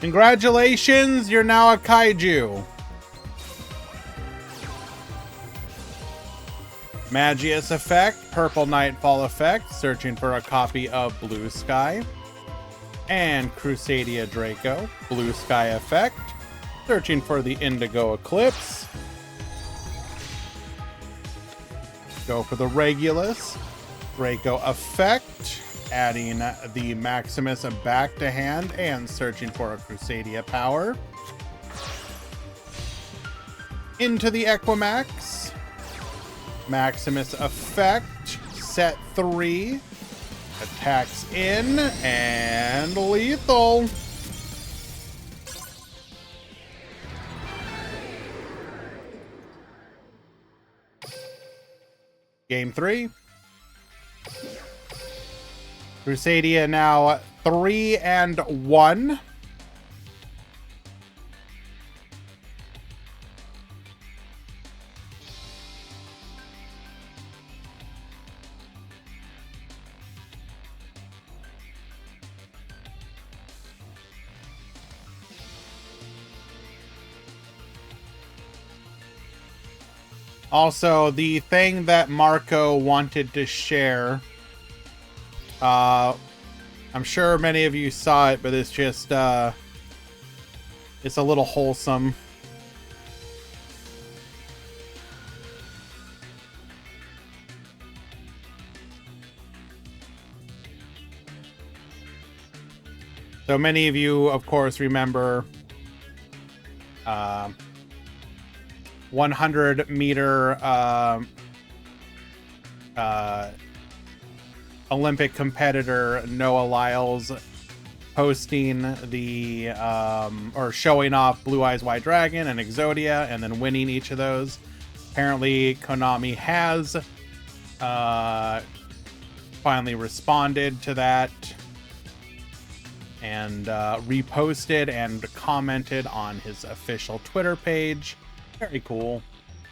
Congratulations, you're now a kaiju. Magius effect, Purple Nightfall effect, searching for a copy of Blue Sky. And Crusadia Draco, Blue Sky effect, searching for the Indigo Eclipse. Go for the Regulus, Draco effect, adding the Maximus back to hand and searching for a Crusadia power. Into the Equimax. Maximus effect, set 3, attacks in, and lethal. Game 3. Crusadia now 3-1. Also, the thing that Marco wanted to share, I'm sure many of you saw it, but it's just, it's a little wholesome. So many of you, of course, remember 100-meter Olympic competitor Noah Lyles posting the or showing off Blue Eyes White Dragon and Exodia and then winning each of those. Apparently Konami has finally responded to that and reposted and commented on his official Twitter page. Very cool.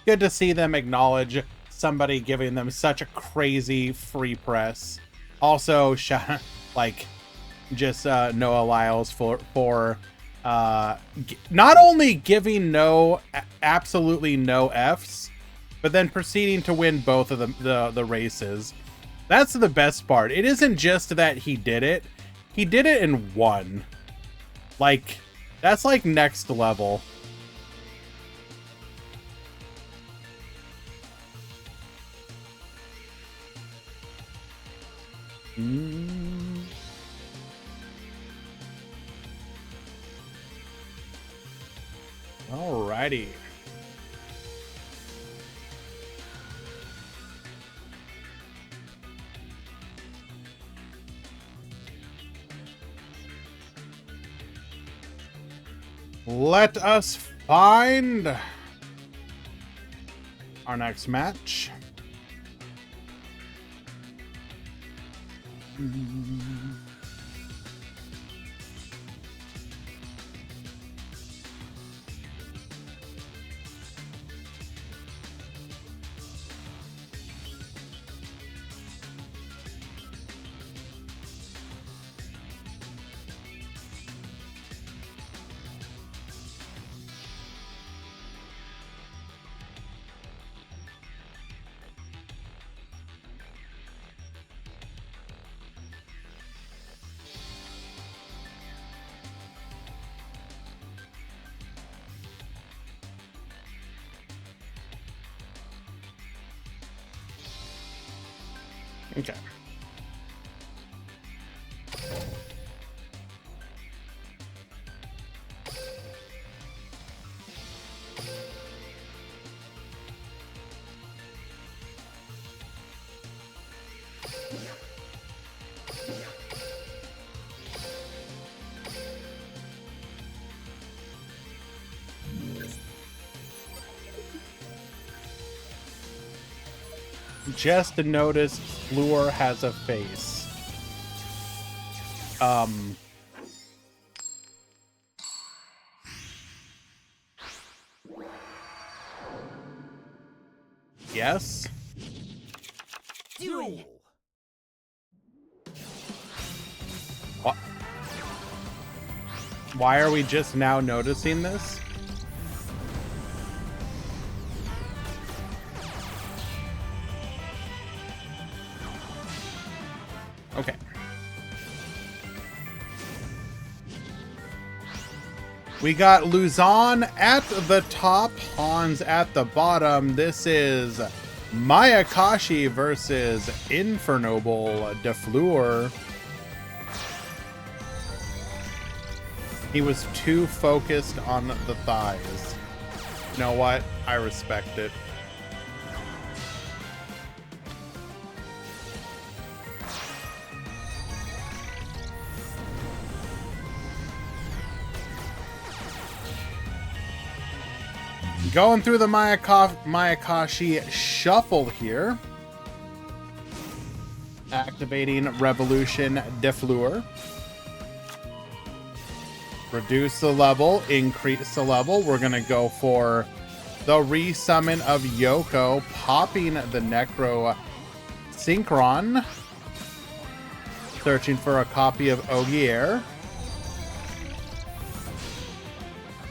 Good to see them acknowledge somebody giving them such a crazy free press. Also, Noah Lyles for not only giving absolutely no Fs, but then proceeding to win both of the races. That's the best part. It isn't just that he did it and won. Like, that's like next level. Alrighty. Let us find our next match. Okay. Just noticed Fleur has a face. Yes. Duel. What? Why are we just now noticing this? Okay. We got Luzon at the top, Hans at the bottom. This is Mayakashi versus Infernoble de Fleur. He was too focused on the thighs. You know what? I respect it. Going through the Mayakashi shuffle here. Activating Revolution de Fleur. Reduce the level, increase the level. We're going to go for the resummon of Yoko, popping the Necro Synchron. Searching for a copy of Ogier.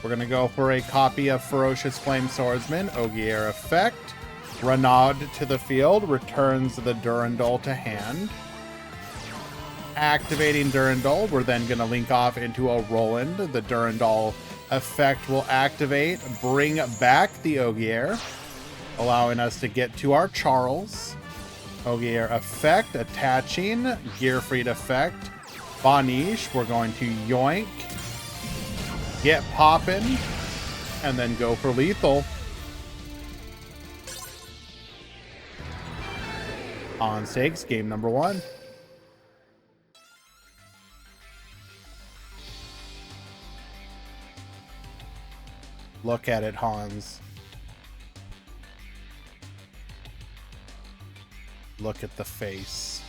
We're going to go for a copy of Ferocious Flame Swordsman, Ogier effect. Renaud to the field, returns the Durandal to hand. Activating Durandal, we're then going to link off into a Roland. The Durandal effect will activate, bring back the Ogier, allowing us to get to our Charles. Ogier effect, attaching, Gearfried effect, Banish, we're going to yoink, get poppin', and then go for lethal. On stakes, game number 1. Look at it, Hans. Look at the face.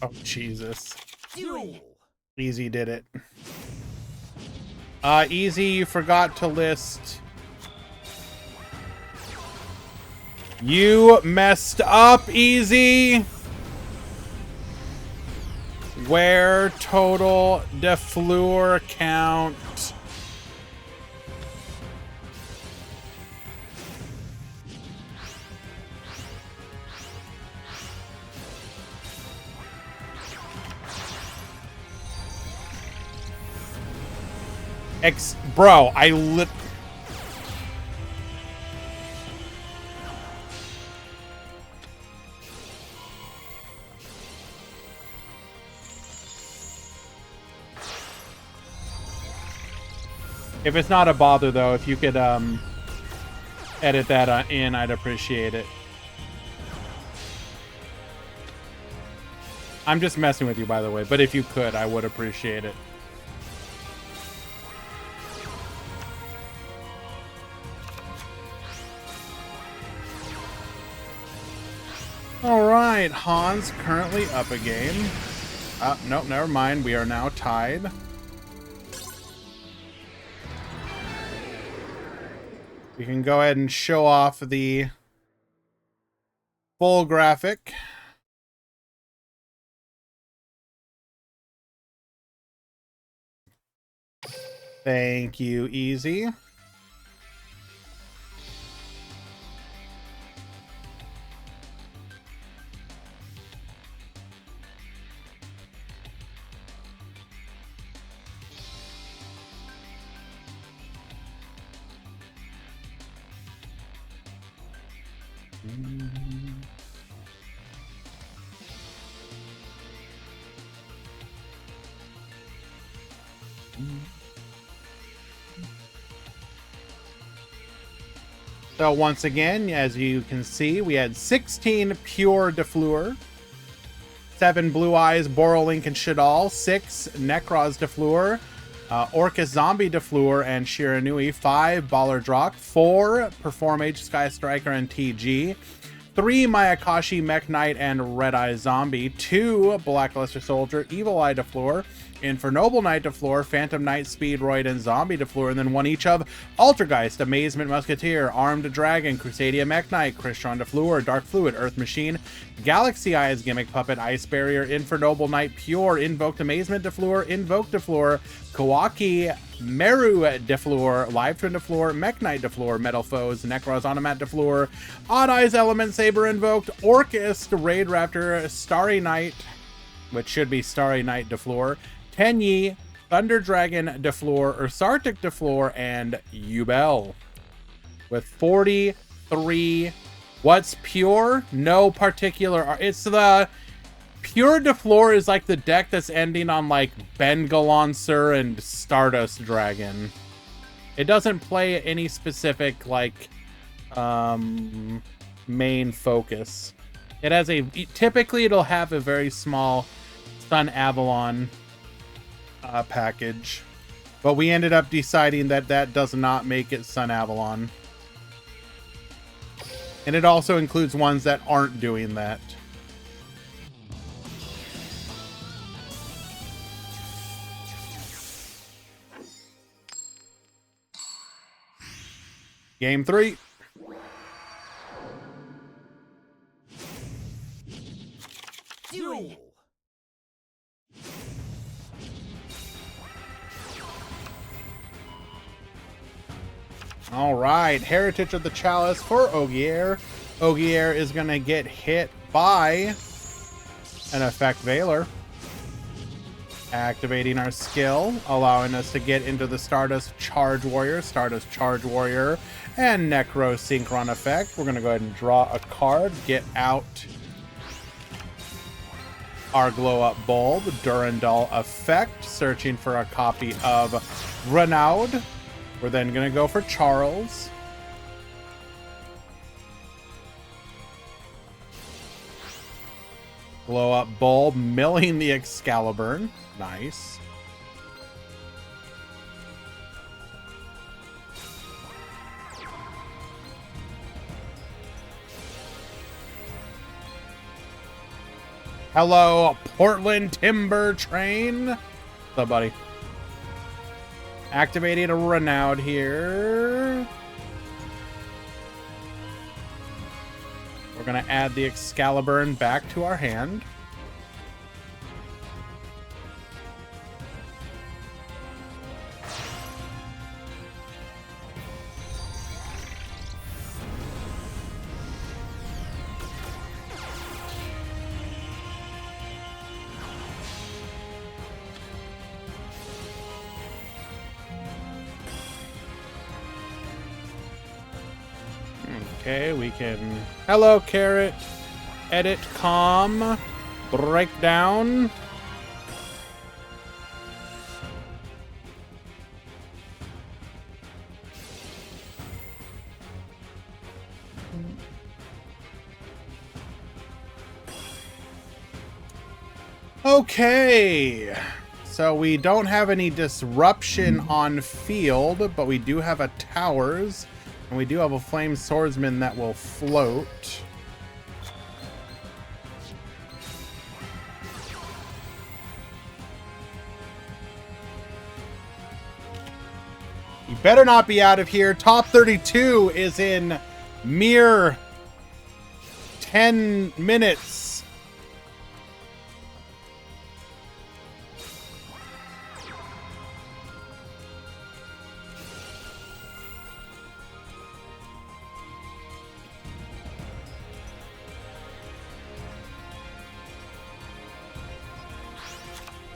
Oh, Jesus. Duel. Easy did it. Easy, you forgot to list. You messed up, Easy. Where total de Fleur count? Bro, I lit. If it's not a bother, though, if you could edit that in, I'd appreciate it. I'm just messing with you, by the way, but if you could, I would appreciate it. All right, Hans currently up a game. Nope, never mind. We are now tied. We can go ahead and show off the full graphic. Thank you, Easy. So once again, as you can see, we had 16 pure de Fleur, 7 Blue Eyes, Borrelink, and Shadal, 6 Necros de Fleur, Orcus Zombie de Fleur, and Shiranui, 5 Baller Drock, 4 Perform H, Sky Striker, and TG, 3 Mayakashi, Mech Knight, and Red Eye Zombie, 2 Blackluster Soldier, Evil Eye de Fleur, Infernoble Knight de Fleur, Phantom Knight, Speedroid, and Zombie de Fleur, and then 1 each of Altergeist, Amazement Musketeer, Armed Dragon, Crusadia Mech Knight, Crystron de Fleur, Dark Fluid, Earth Machine, Galaxy Eyes, Gimmick Puppet, Ice Barrier, Infernoble Knight, Pure, Invoked Amazement de Fleur, Invoke de Fleur, Kawaki, Meru de Fleur, Live Twin de Fleur, Mech Knight de Fleur, Metal Foes, Necros Onomat de Fleur, Odd Eyes Element Saber Invoked, Orcus, Raid Raptor, Starry Knight, which should be Starry Knight de Fleur, Tenyi, Thunder Dragon de Fleur, Ursartic de Fleur, and Ubel. With 43. What's pure? No particular. It's the pure de Fleur is like the deck that's ending on like Bengalancer and Stardust Dragon. It doesn't play any specific like main focus. It has a typically it'll have a very small Sun Avalon package, but we ended up deciding that that does not make it Sun Avalon, and it also includes ones that aren't doing that. Game 3. Duel. All right, Heritage of the Chalice for Ogier. Ogier is going to get hit by an Effect Veiler, activating our skill, allowing us to get into the Stardust Charge Warrior, and Necro Synchron effect. We're going to go ahead and draw a card, get out our Glow Up Bulb, Durandal effect, searching for a copy of Renaud. We're then going to go for Charles. Glow Up Bulb, milling the Excalibur. Nice. Hello, Portland Timber Train. What's up, buddy? Activating a Renaud here. We're going to add the Excalibur back to our hand. Okay, we can... Hello, Carrot. Edit, com, breakdown. Okay, so we don't have any disruption on field, but we do have a towers, and we do have a flame swordsman that will float. You better not be out of here. Top 32 is in mere 10 minutes.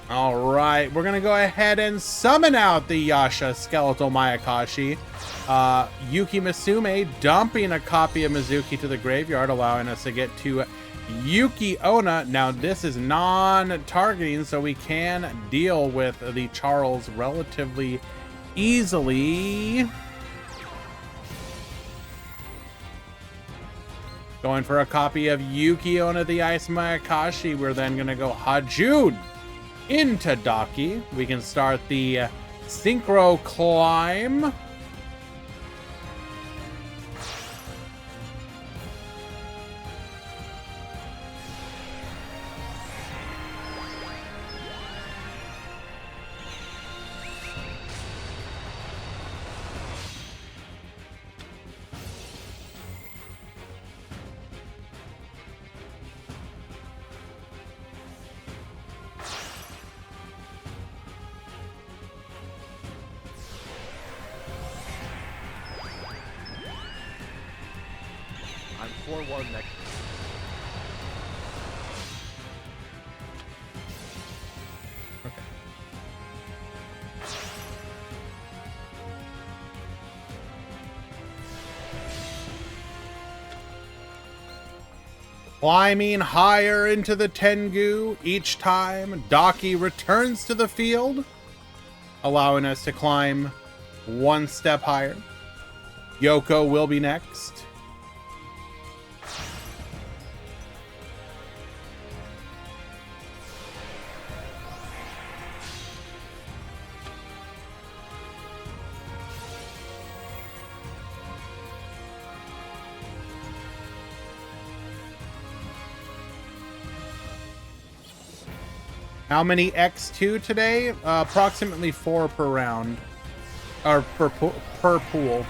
All right, we're gonna go ahead and summon out the Yasha Skeletal Mayakashi. Yuki Misume dumping a copy of Mizuki to the graveyard, allowing us to get to Yuki Onna. Now, this is non-targeting, so we can deal with the Charles relatively easily. Going for a copy of Yuki Onna the Ice Mayakashi. We're then gonna go Hajun into Daki. We can start the Synchro Climb. I'm 4-1 next. Okay. Climbing higher into the Tengu each time Daki returns to the field, allowing us to climb one step higher. Yoko will be next. How many X2 today? Approximately 4 per round. Or per pool.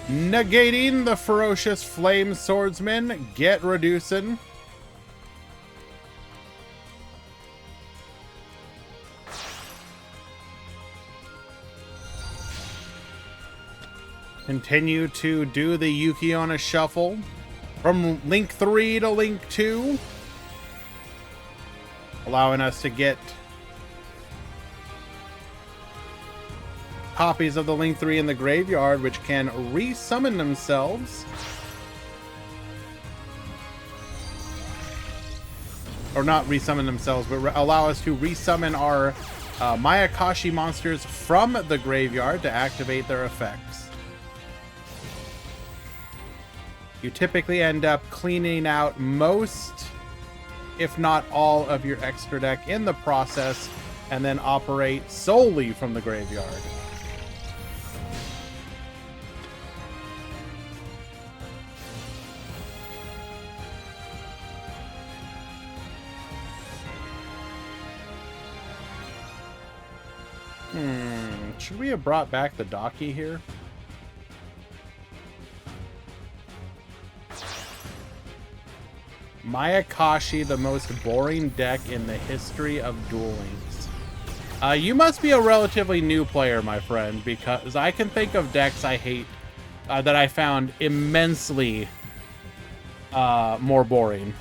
Negating the ferocious flame swordsman. Get reducing. Continue to do the Yuki Onna shuffle from Link 3 to Link 2, allowing us to get copies of the Link 3 in the graveyard, which can resummon themselves. Or not resummon themselves, but allow us to resummon our Mayakashi monsters from the graveyard to activate their effects. You typically end up cleaning out most, if not all, of your extra deck in the process, and then operate solely from the graveyard. Should we have brought back the Daki here? Mayakashi, the most boring deck in the history of Duel Links. You must be a relatively new player, my friend, because I can think of decks I hate that I found immensely more boring.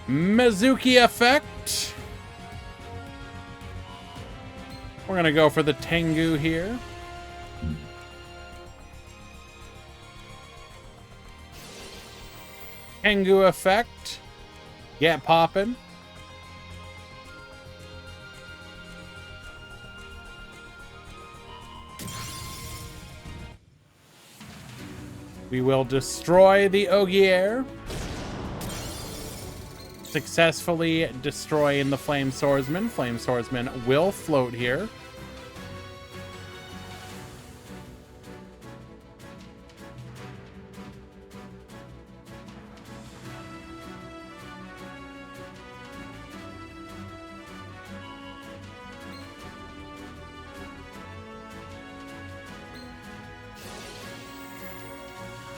Mizuki effect. We're gonna go for the Tengu here. Tengu effect. Get poppin'. We will destroy the Ogier. Successfully destroying the Flame Swordsman. Flame Swordsman will float here.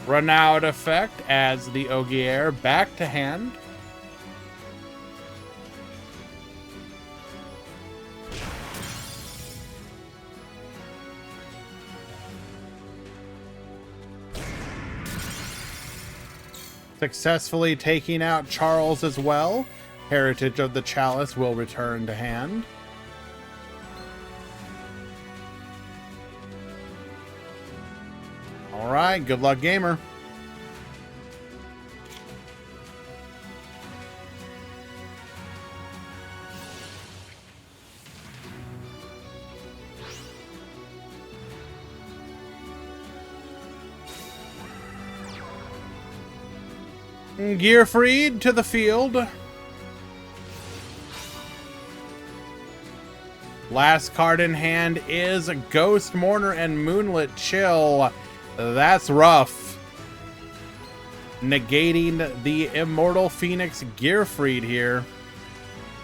Renaud effect adds the Ogier back to hand. Successfully taking out Charles as well. Heritage of the Chalice will return to hand. All right, good luck, gamer. Gearfried to the field. Last card in hand is Ghost Mourner and Moonlit Chill. That's rough. Negating the Immortal Phoenix Gearfried here.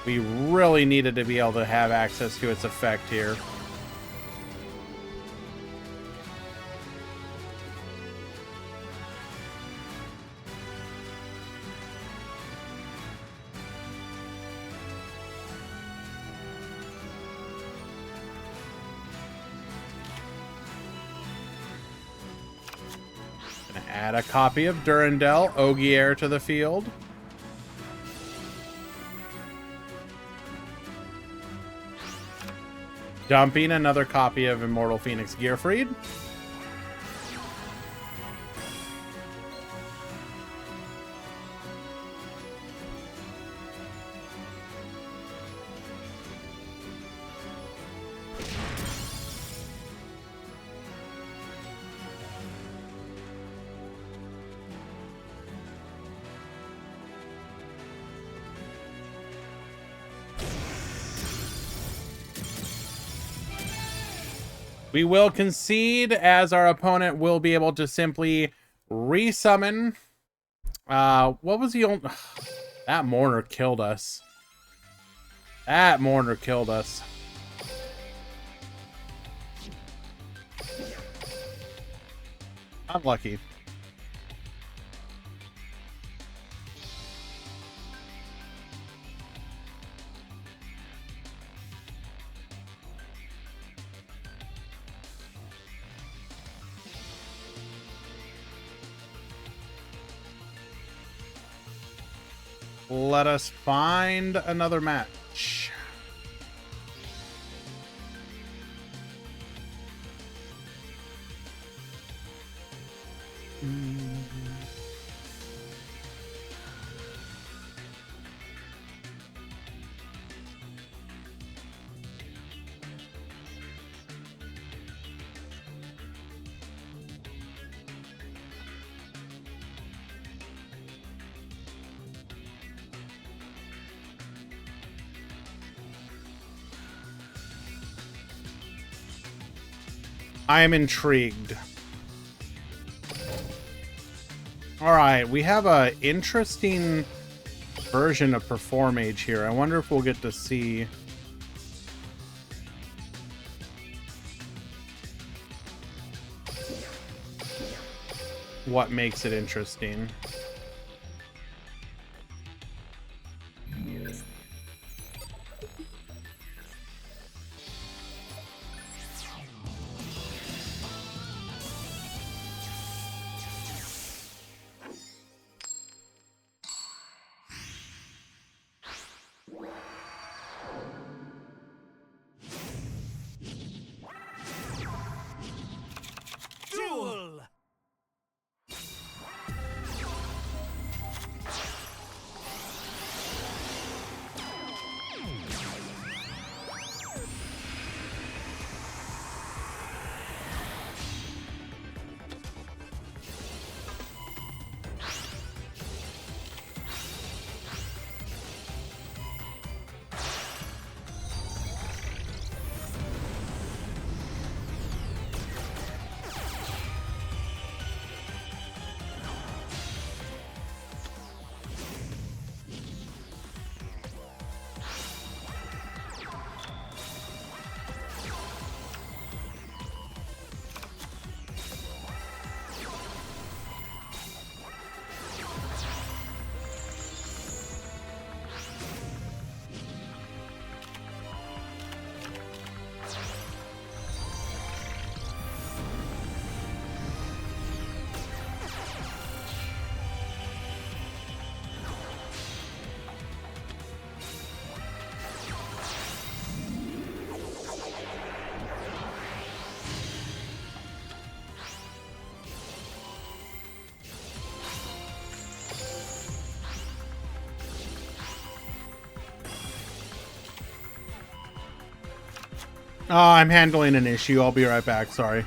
We really needed to be able to have access to its effect here. Add a copy of Durandal, Ogier to the field. Dumping another copy of Immortal Phoenix Gearfried. We will concede, as our opponent will be able to simply resummon. What was the old... That Mourner killed us. That Mourner killed us. Unlucky. Let us find another match. I am intrigued. All right, we have a interesting version of Perform Age here. I wonder if we'll get to see what makes it interesting. Duel. Oh, I'm handling an issue. I'll be right back. Sorry.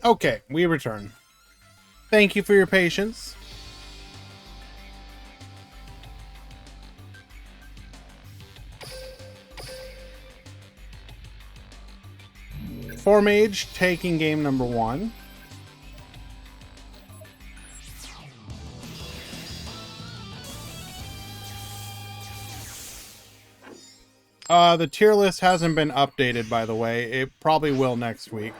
Okay, we return. Thank you for your patience. Formage taking game number 1. The tier list hasn't been updated, by the way. It probably will next week.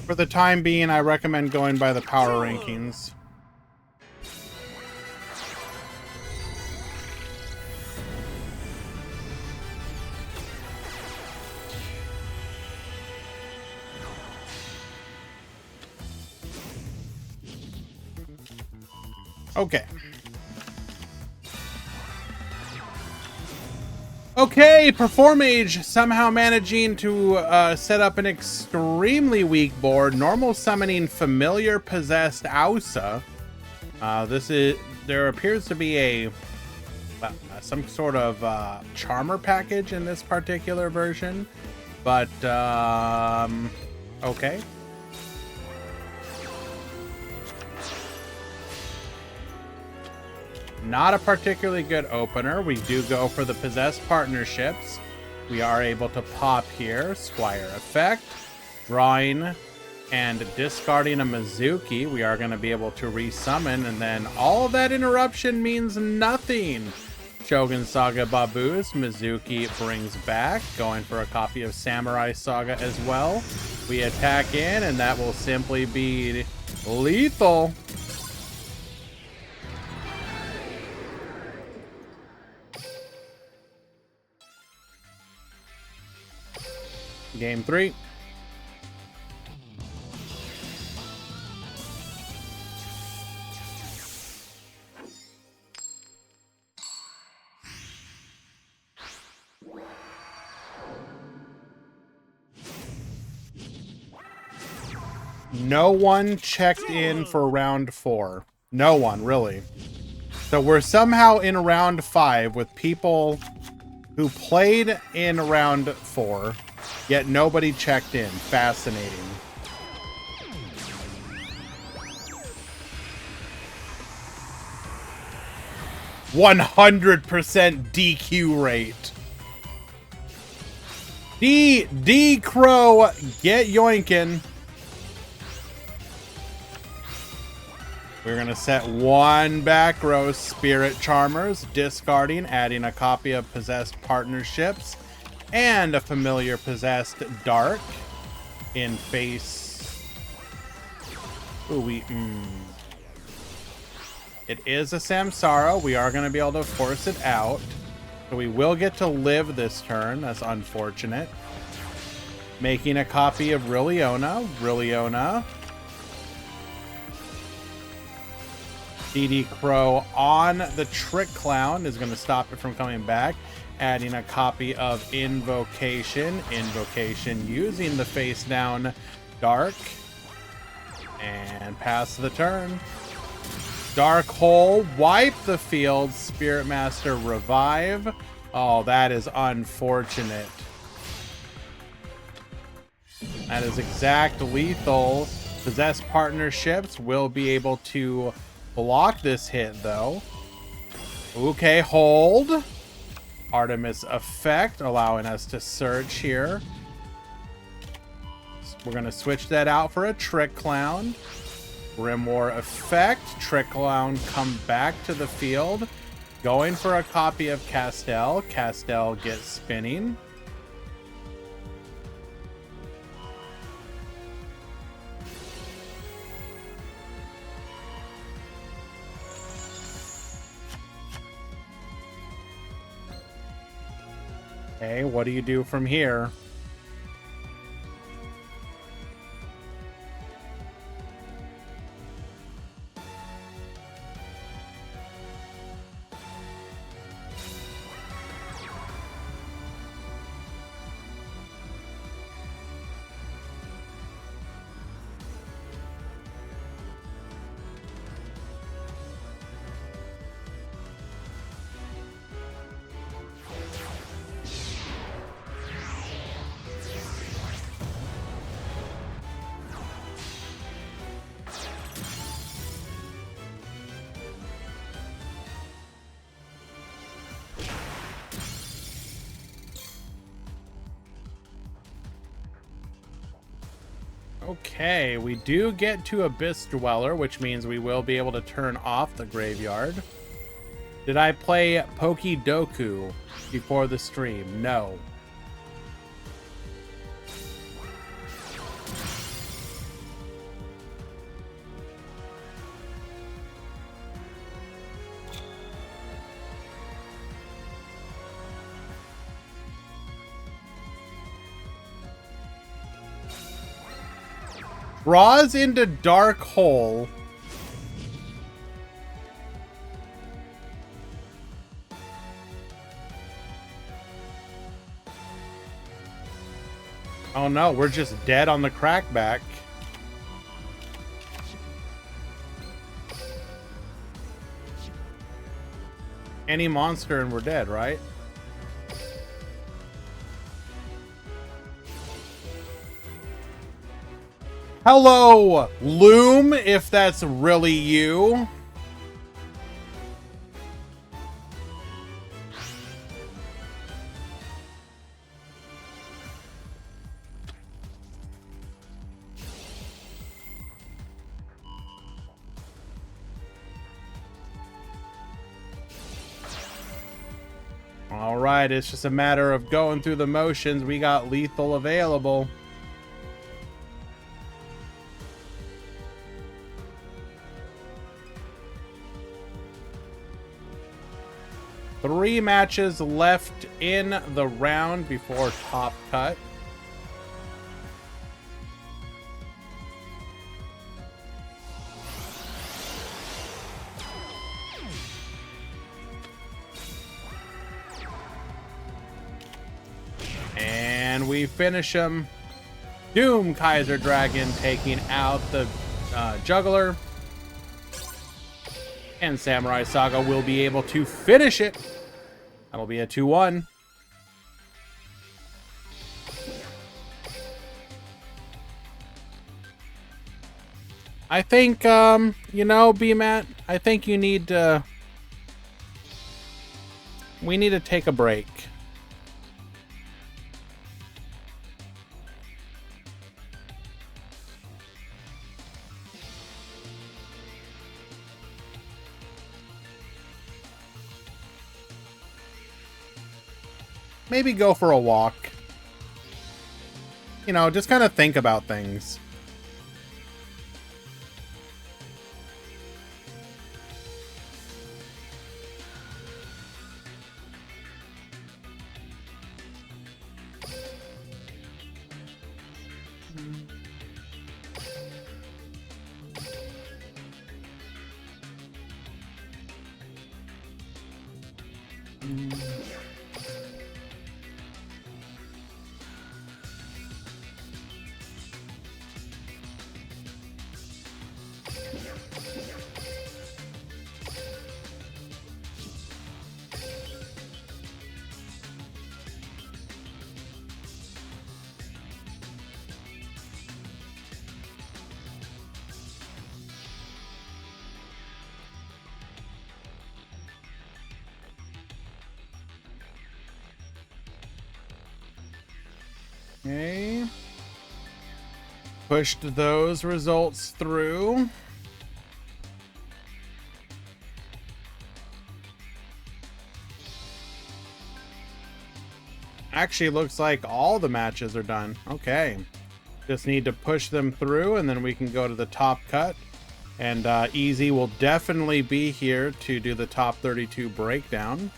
For the time being, I recommend going by the power rankings. Okay. Okay, Performage somehow managing to set up an extremely weak board. Normal summoning familiar possessed Ausa. There appears to be a some sort of charmer package in this particular version, but okay. Not a particularly good opener. We do go for the possessed partnerships. We are able to pop here, Squire Effect, drawing And discarding a Mizuki, we are going to be able to resummon, and then all of that interruption means nothing. Shogun Saga Baboos, Mizuki brings back, going for a copy of Samurai Saga as well. We attack in, and that will simply be lethal. Game 3. No one checked in for round 4. No one, really. So we're somehow in round 5 with people who played in round 4, yet nobody checked in. Fascinating. %100 DQ rate. D Crow, get yoinkin'. We're going to set one back row Spirit Charmers, discarding, adding a copy of Possessed Partnerships, and a familiar Possessed Dark in face. Ooh, It is a Samsara. We are going to be able to force it out. So we will get to live this turn. That's unfortunate. Making a copy of Rilliona. DD Crow on the Trick Clown is going to stop it from coming back. Adding a copy of Invocation. Invocation using the face down Dark. And pass the turn. Dark Hole, wipe the field. Spirit Master, revive. Oh, that is unfortunate. That is exact lethal. Possessed Partnerships will be able to block this hit, though. Okay, hold. Artemis Effect, allowing us to search here. We're going to switch that out for a Trick Clown. Grimoire Effect. Trick Clown come back to the field. Going for a copy of Castel. Castel gets spinning. Okay, what do you do from here? Okay, we do get to Abyss Dweller, which means we will be able to turn off the graveyard. Did I play Pokidoku before the stream? No. Draws into Dark Hole. Oh no, we're just dead on the crackback. Any monster and we're dead, right? Hello, Loom, if that's really you. All right, it's just a matter of going through the motions. We got lethal available. Three matches left in the round before top cut. And we finish him. Doom Kaiser Dragon taking out the Juggler. And Samurai Saga will be able to finish it. That'll be a 2-1. I think, you know, B-Mat, I think you need to... We need to take a break. Maybe go for a walk. You know, just kind of think about things. Okay. Pushed those results through. Actually, looks like all the matches are done. Okay. Just need to push them through, and then we can go to the top cut. And Easy will definitely be here to do the top 32 breakdown.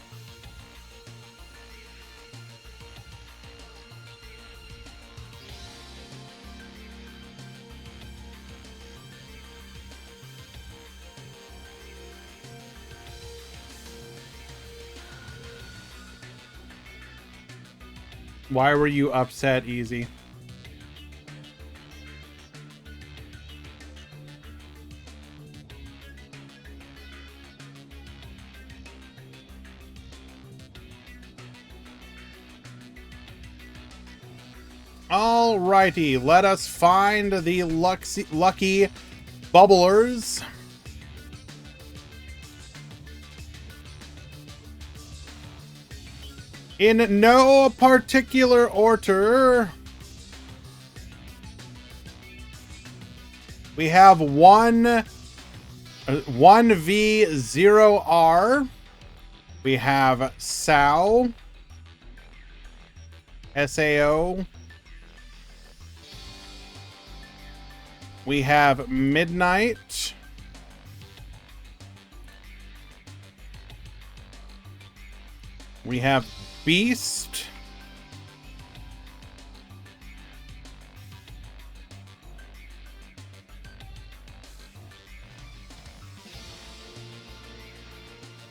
Why were you upset, Easy? Alrighty, let us find the lucky bubblers. In no particular order, we have 1v0R. We have Sao, SAO. We have Midnight. We have Beast.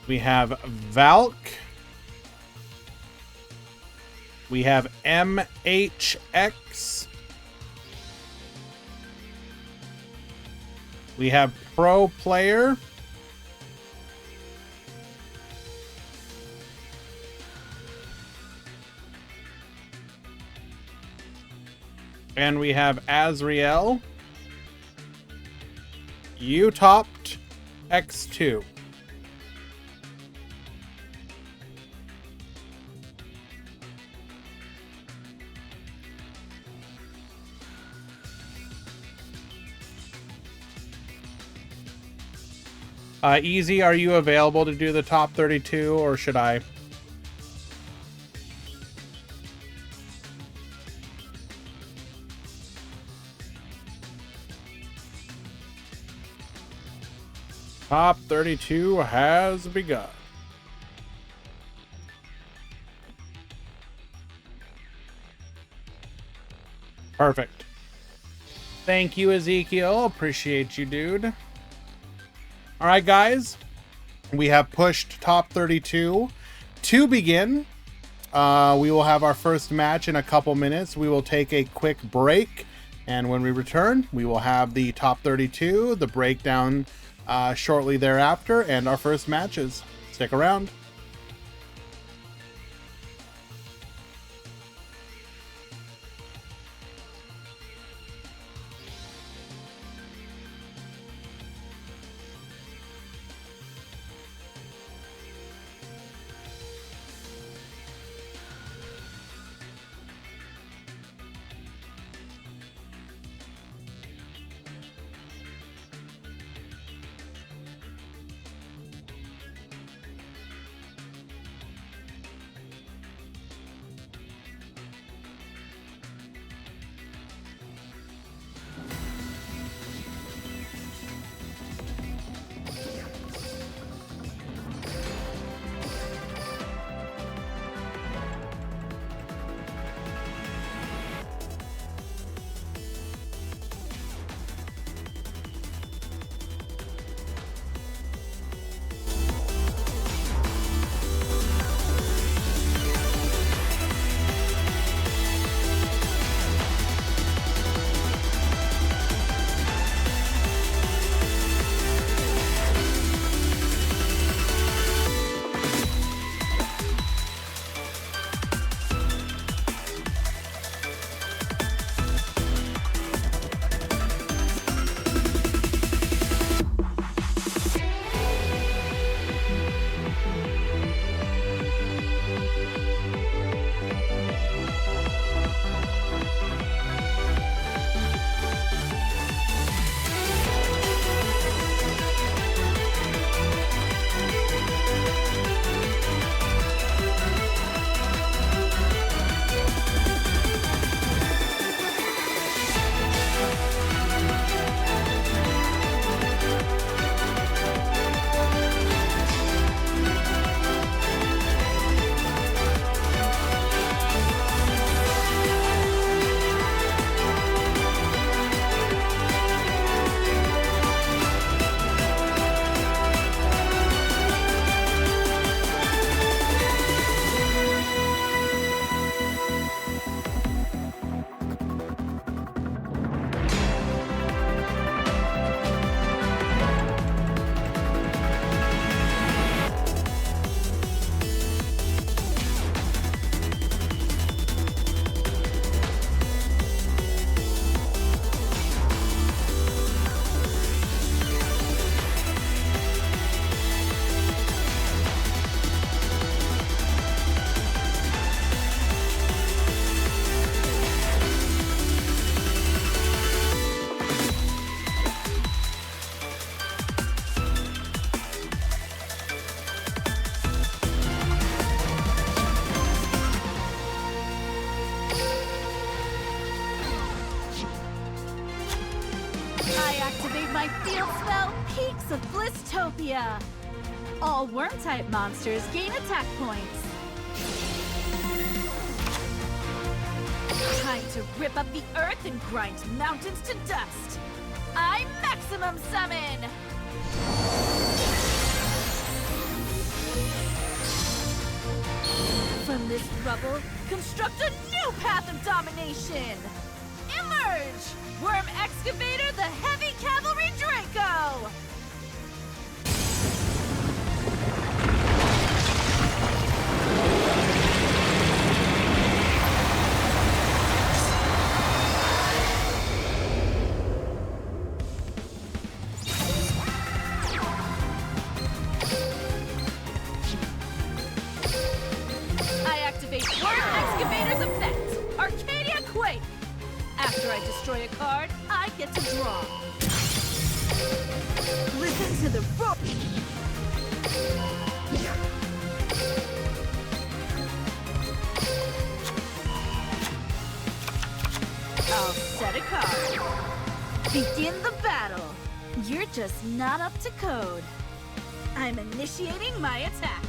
We have Valk. We have MHX. We have Pro Player. And we have Azriel. You topped X2. Easy, are you available to do the top 32, or should I? Top 32 has begun. Perfect. Thank you, Ezekiel. Appreciate you, dude. All right, guys. We have pushed top 32 to begin. We will have our first match in a couple minutes. We will take a quick break. And when we return, we will have the top 32, the breakdown shortly thereafter, and our first matches. Stick around. My field spell, Peaks of Blisstopia. All worm-type monsters gain attack points. Time to rip up the earth and grind mountains to dust. I maximum summon! From this rubble, construct a new path of domination! Emerge! Worm Excavator, the Heavy Cavalry Draco! I activate Worm Excavator's effect, Arcadia Quake! After I destroy a card, I get to draw. Listen to the roar. I'll set a card. Begin the battle. You're just not up to code. I'm initiating my attack.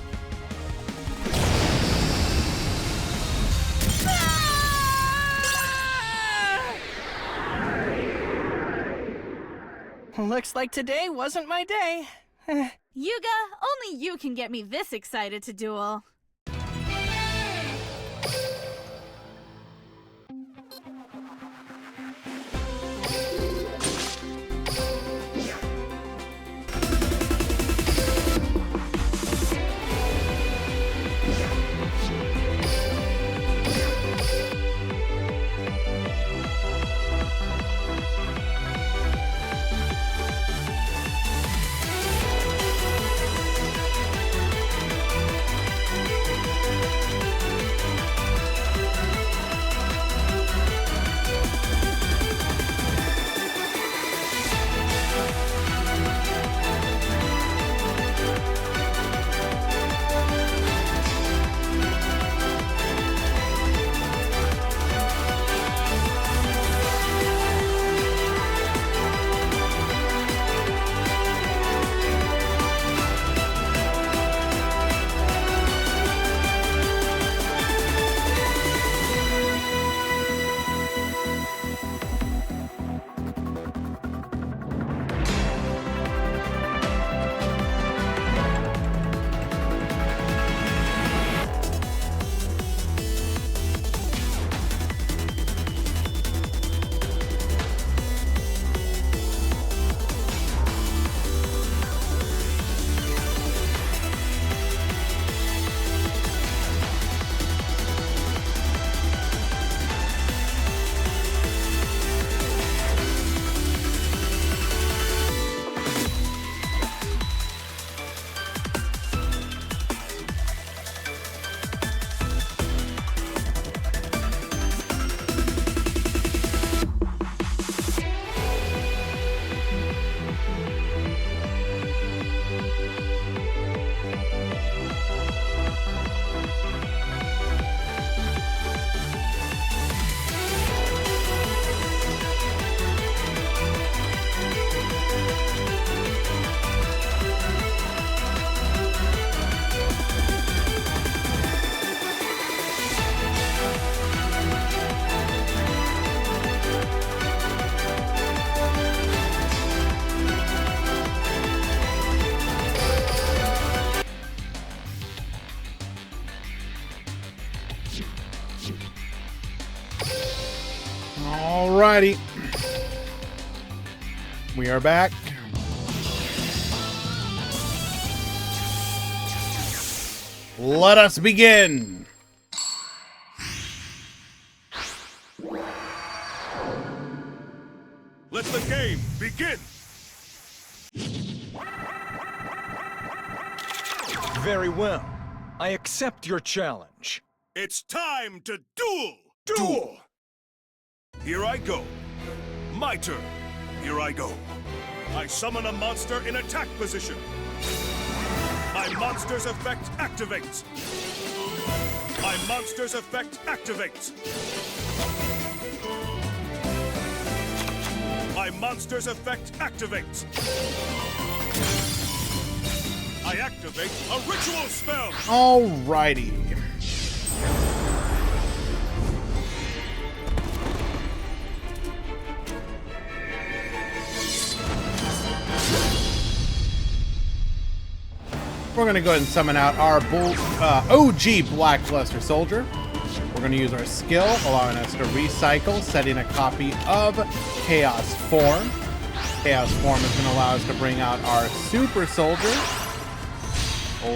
Looks like today wasn't my day. Yuga, only you can get me this excited to duel. Alrighty. We are back. Let us begin. Let the game begin! Very well. I accept your challenge. It's time to duel! Duel! Here I go. My turn. Here I go. I summon a monster in attack position. My monster's effect activates. My monster's effect activates. My monster's effect activates. I activate a ritual spell. Alrighty. We're going to go ahead and summon out our OG Blackluster Soldier. We're going to use our skill, allowing us to recycle, setting a copy of Chaos Form. Chaos Form is going to allow us to bring out our Super Soldier,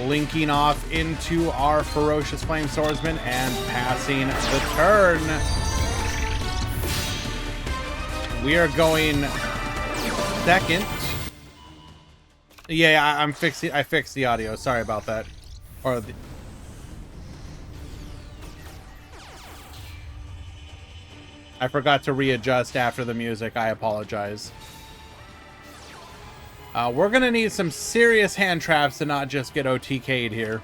linking off into our Ferocious Flame Swordsman and passing the turn. We are going second. Yeah, I fixed the audio. Sorry about that. I forgot to readjust after the music. I apologize. We're gonna need some serious hand traps to not just get OTK'd here.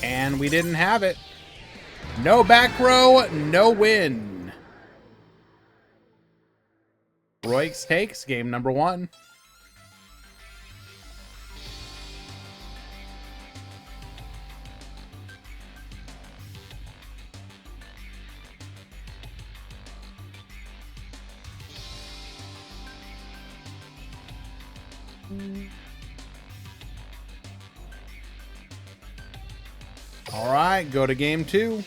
And we didn't have it. No back row, no win. Roix takes game number 1. All right, go to game 2.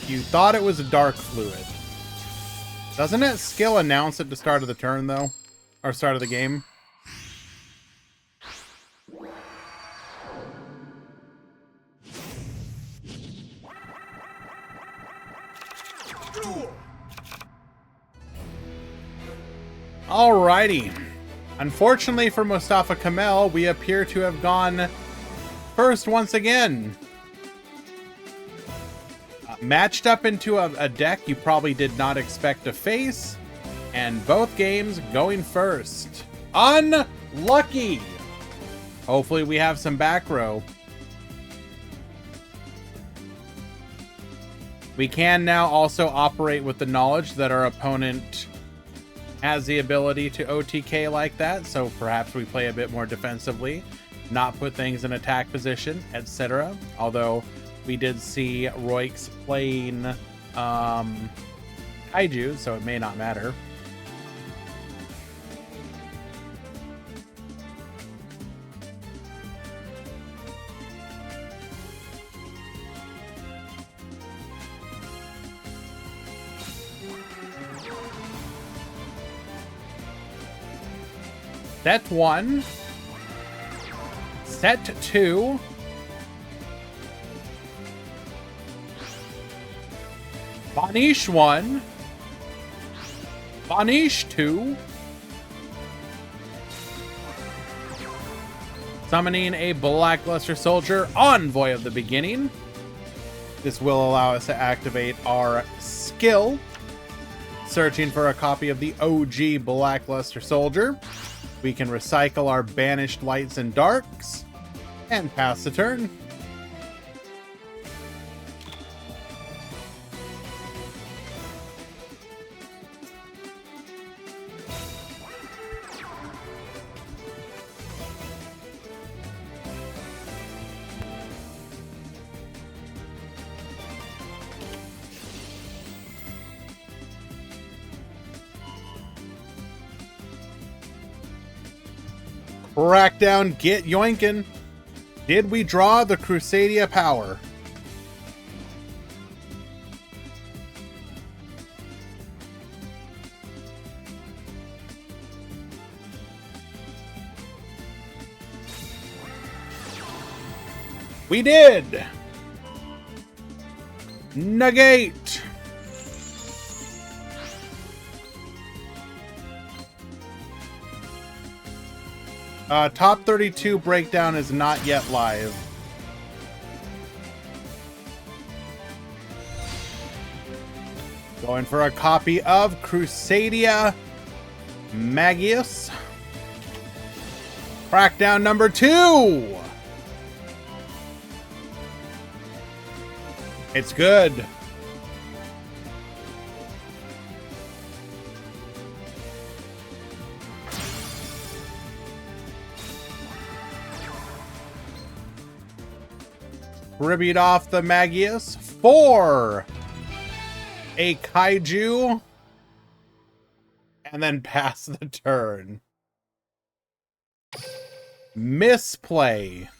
You thought it was a dark fluid. Doesn't it skill announce at the start of the turn, though? Or start of the game? Duel! Alrighty. Unfortunately for Mustafa Kamel, we appear to have gone first once again. Matched up into a deck you probably did not expect to face, and both games going first. Unlucky! Hopefully we have some back row. We can now also operate with the knowledge that our opponent has the ability to OTK like that, so perhaps we play a bit more defensively, not put things in attack position, etc. Although we did see Roix playing Kaiju, so it may not matter. Set 1. Set 2. Vanish 1. Vanish 2. Summoning a Blackluster Soldier, Envoy of the Beginning. This will allow us to activate our skill. Searching for a copy of the OG Blackluster Soldier. We can recycle our banished lights and darks and pass the turn. Crackdown, get yoinkin'. Did we draw the Crusadia power? We did! Negate! Top 32 breakdown is not yet live. Going for a copy of Crusadia Magius. Crackdown number 2! It's good. Tribute off the Magius for a Kaiju, and then pass the turn. Misplay.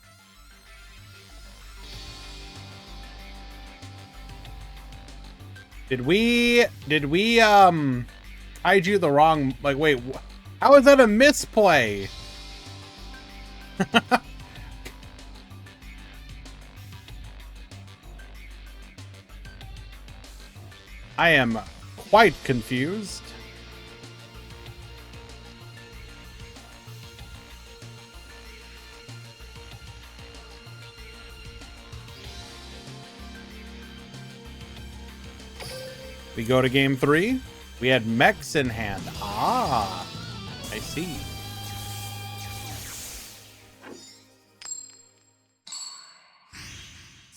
Did we Kaiju the wrong, like, wait, how is that a misplay? I am quite confused. We go to game 3. We had mechs in hand. Ah, I see.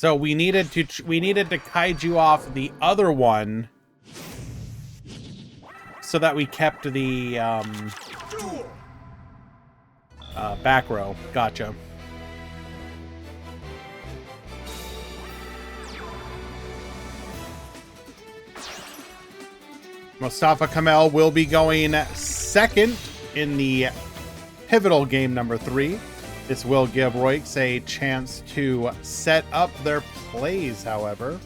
So we needed to kaiju off the other one so that we kept the back row. Gotcha. Mustafa Kamel will be going second in the pivotal game number 3. This will give Roix a chance to set up their plays, however.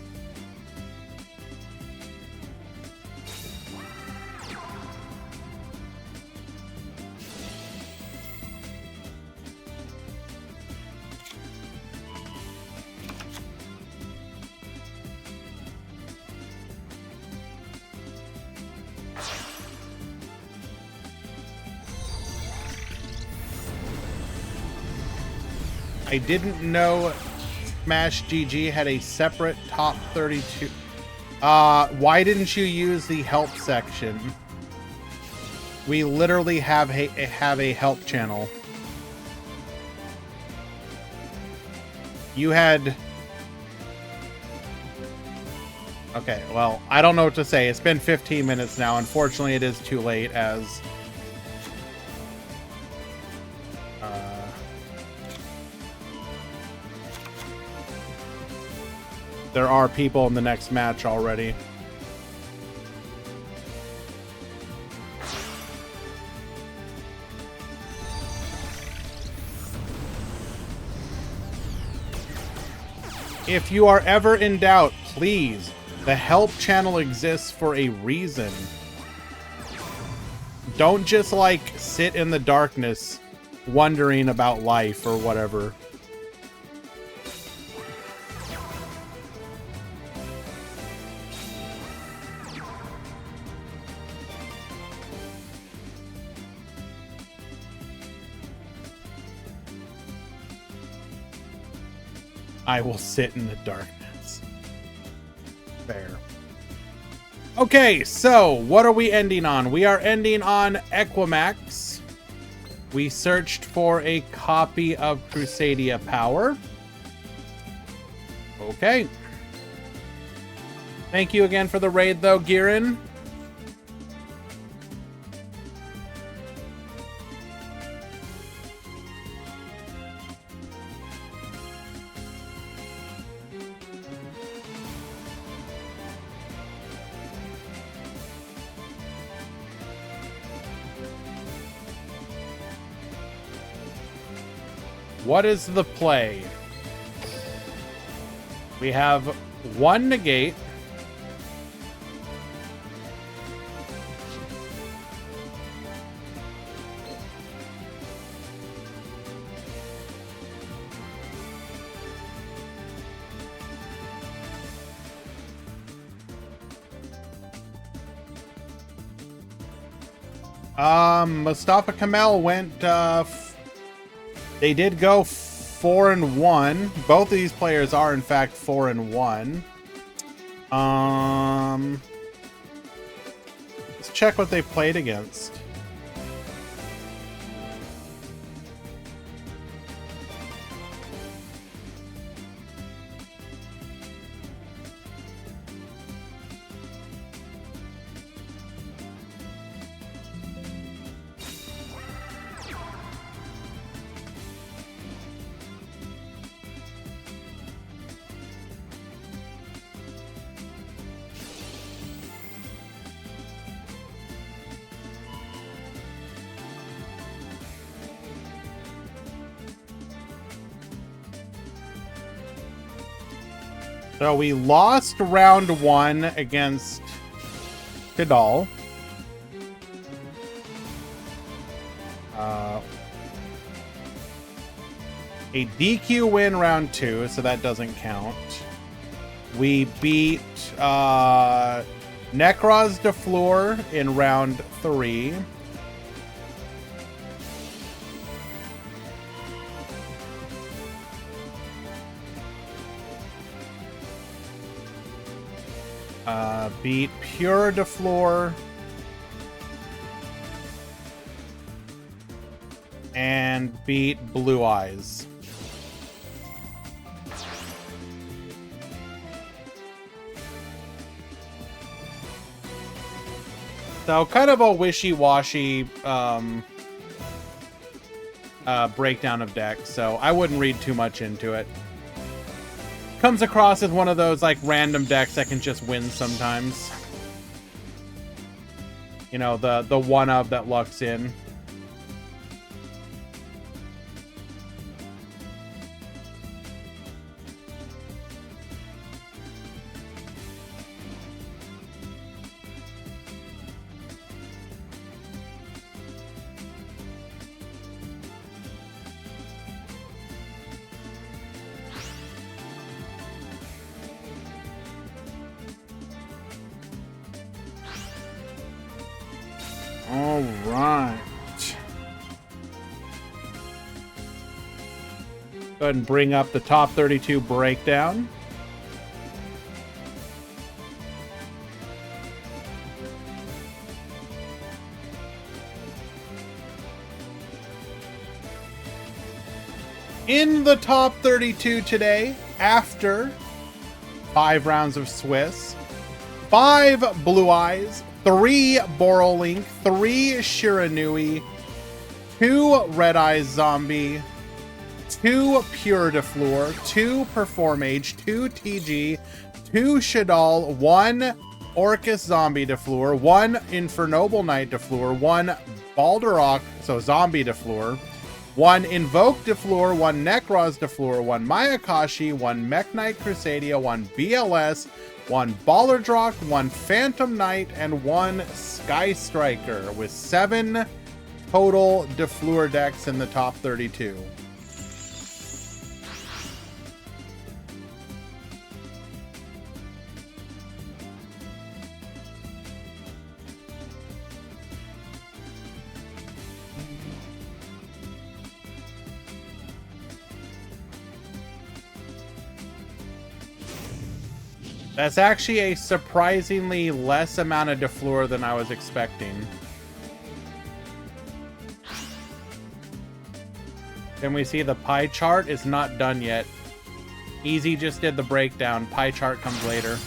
I didn't know Smash GG had a separate top 32. Why didn't you use the help section? We literally have a help channel. You had... Okay, well, I don't know what to say. It's been 15 minutes now. Unfortunately, it is too late as... there are people in the next match already. If you are ever in doubt, please, the help channel exists for a reason. Don't just, like, sit in the darkness wondering about life or whatever. I will sit in the darkness. Fair. Okay, so what are we ending on? We are ending on Equimax. We searched for a copy of Crusadia Power. Okay. Thank you again for the raid, though, Girin. What is the play? We have one negate. Mustafa Kamel went, they did go 4-1. Both of these players are, in fact, 4-1. Let's check what they played against. So we lost round 1 against Kadal. A DQ win round 2, so that doesn't count. We beat Necros de Fleur in round 3. Beat Pure de Fleur. And beat Blue Eyes. So kind of a wishy-washy breakdown of decks, so I wouldn't read too much into it. Comes across as one of those like random decks that can just win sometimes. You know, the one of that lucks in. All right. Go ahead and bring up the top 32 breakdown. In the top 32 today, after 5 rounds of Swiss, 5 Blue Eyes, 3 Borrowlink, 3 Shiranui, 2 Red Eyes Zombie, 2 Pure de Fleur, 2 Performage, 2 TG, 2 Shadal, 1 Orcus Zombie de Fleur, 1 Infernoble Knight de Fleur, 1 Balderok, so Zombie de Fleur, 1 Invoke de Fleur, 1 Necros de Fleur, 1 Mayakashi, 1 Mech Knight Crusadia, 1 BLS, 1 Ballerdrock, 1 Phantom Knight, and 1 Sky Striker, with 7 total de Fleur decks in the top 32. That's actually a surprisingly less amount of de Fleur than I was expecting. Can we see the pie chart is not done yet? Easy just did the breakdown. Pie chart comes later.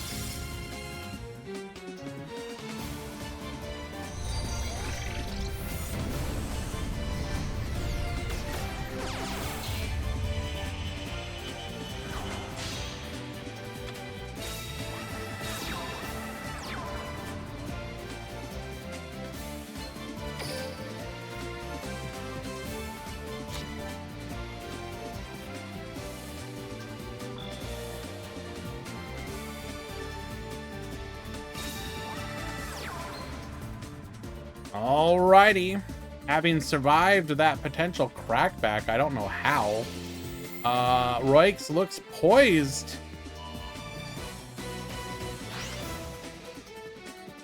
Alrighty. Having survived that potential crackback, I don't know how, Roix looks poised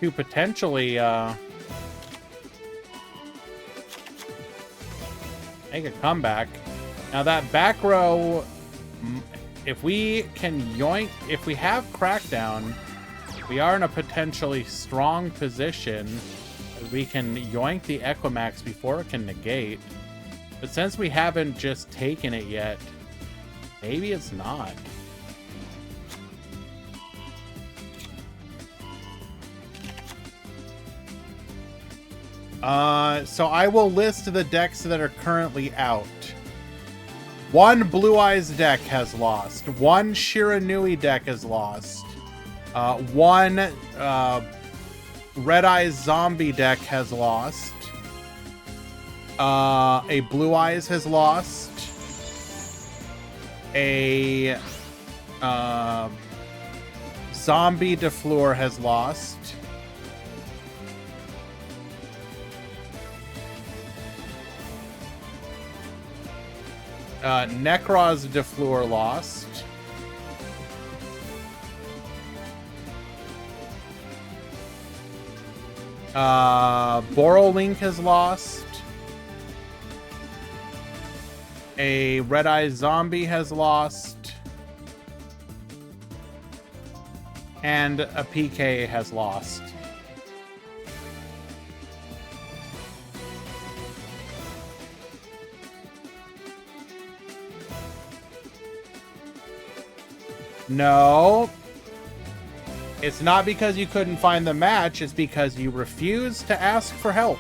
to potentially make a comeback. Now that back row, if we can yoink, if we have Crackdown, we are in a potentially strong position. We can yoink the Equimax before it can negate. But since we haven't just taken it yet, maybe it's not. So I will list the decks that are currently out. 1 Blue Eyes deck has lost. 1 Shiranui deck has lost. 1 Red Eyes Zombie deck has lost. A Blue Eyes has lost. A Zombie de Fleur has lost. Necros de Fleur lost. Borrowlink has lost. A Red Eye Zombie has lost. And a PK has lost. No. It's not because you couldn't find the match, it's because you refused to ask for help.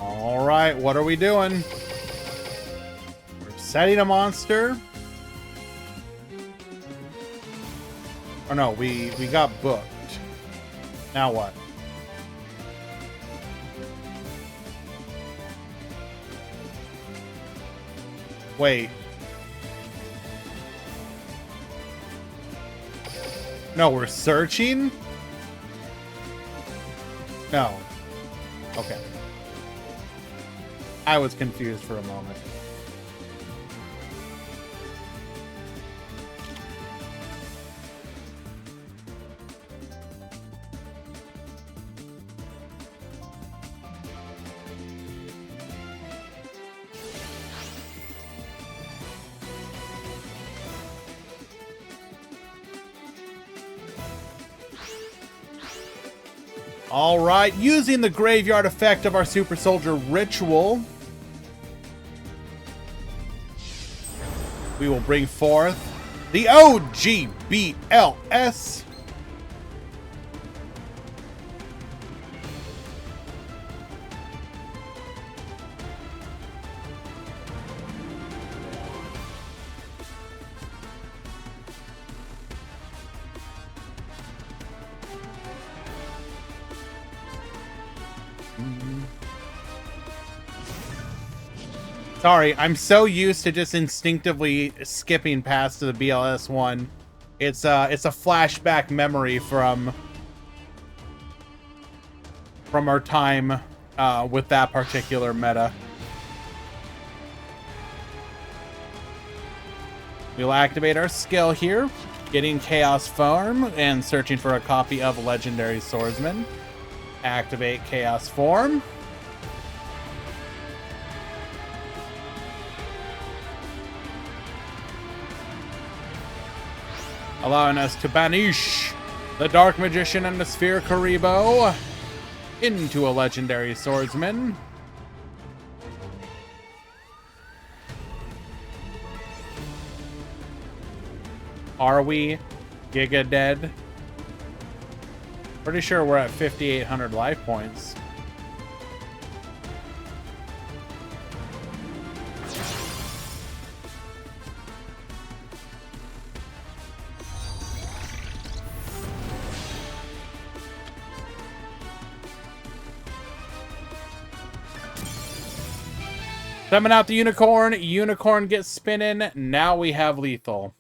All right, what are we doing? We're setting a monster. Oh no, we got booked. Now what? Wait. No, we're searching? No. Okay. I was confused for a moment. All right, using the graveyard effect of our Super Soldier Ritual, we will bring forth the OGBLS. Sorry, I'm so used to just instinctively skipping past to the BLS one. It's a flashback memory from our time with that particular meta. We'll activate our skill here, getting Chaos Form and searching for a copy of Legendary Swordsman. Activate Chaos Form. Allowing us to banish the Dark Magician and the Sphere Karibo into a Legendary Swordsman. Are we Giga dead? Pretty sure we're at 5,800 life points. Summon out the unicorn. Unicorn gets spinning. Now we have lethal.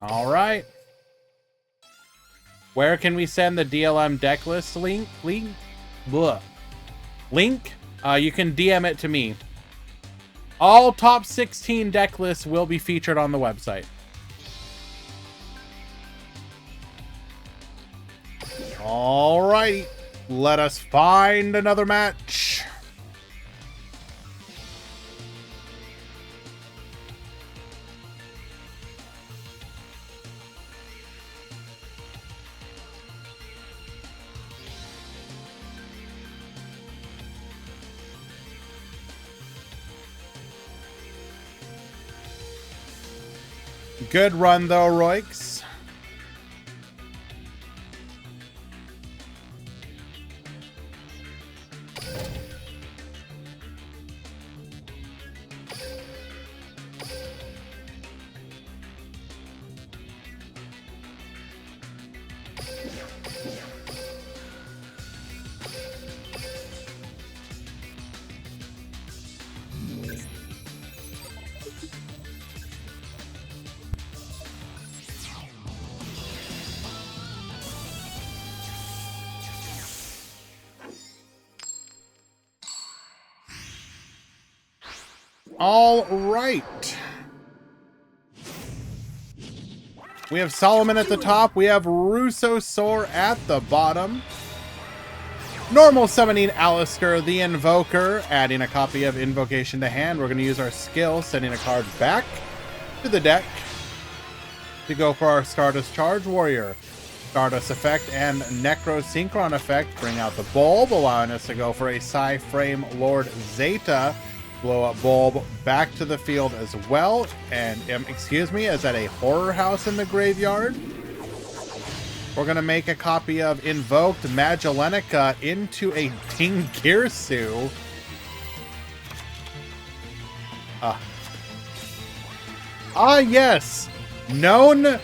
All right. Where can we send the DLM deck list link? Blah. Link? You can DM it to me. All top 16 deck lists will be featured on the website. All right. Let us find another match. Good run, though, Roix. All right. We have Solomon at the top. We have Russosaur at the bottom. Normal summoning Alistair the Invoker, adding a copy of Invocation to hand. We're going to use our skill, sending a card back to the deck to go for our Stardust Charge Warrior. Stardust effect and Necro Synchron effect bring out the Bulb, allowing us to go for a Psy-Frame Lord Zeta. Blow up Bulb back to the field as well. And, excuse me, is that a Horror House in the graveyard? We're going to make a copy of Invoked Magelenica into a Dingirsu. Yes! Known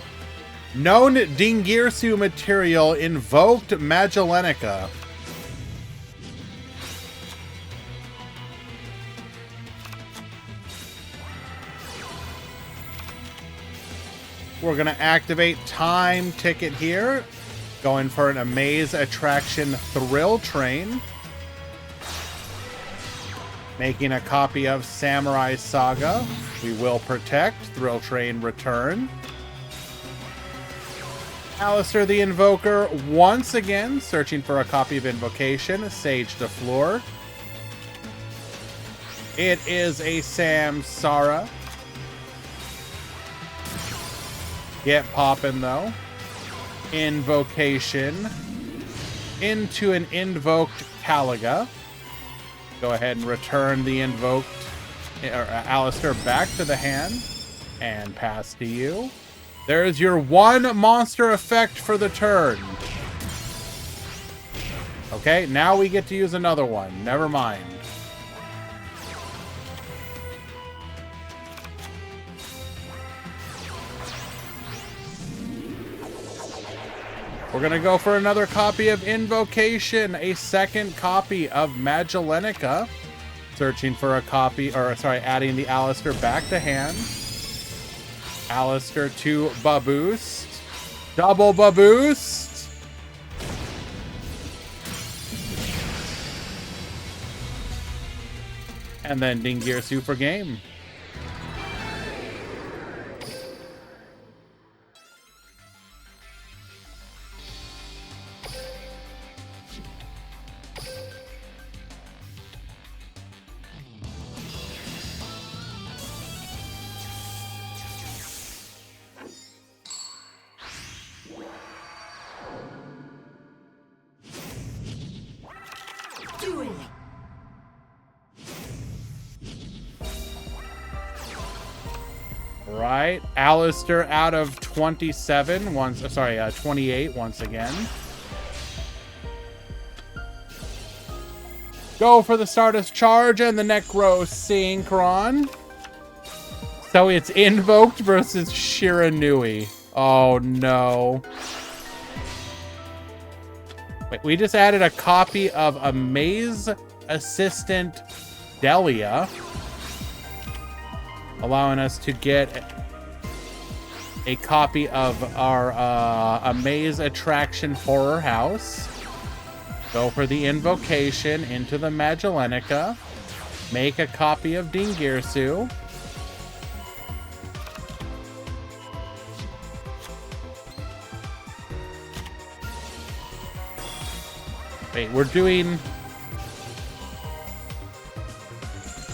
Dingirsu material, Invoked Magelenica. We're going to activate Time Ticket here. Going for an Amaze Attraction Thrill Train. Making a copy of Samurai Saga. We will protect. Thrill Train return. Alistair the Invoker once again searching for a copy of Invocation. Sage to Fleur. It is a Samsara. Get poppin' though. Invocation into an invoked Caliga. Go ahead and return the invoked Alistair back to the hand and pass to you. There's your one monster effect for the turn. Okay, now we get to use another one. Never mind. We're going to go for another copy of Invocation, a second copy of Magelenica. Searching for a copy, or sorry, adding the Alistair back to hand. Alistair to Baboost. Double Baboost. And then Dingirsu for game. Duel. Right, Alistair out of 27 once, 28 once again. Go for the Stardust Charge and the Necro Synchron. So it's Invoked versus Shiranui. Oh no. Wait, we just added a copy of Amaze Assistant Delia, allowing us to get a copy of our Amaze Attraction Horror House. Go for the Invocation into the Magelenica. Make a copy of Dingirsu. Wait, we're doing...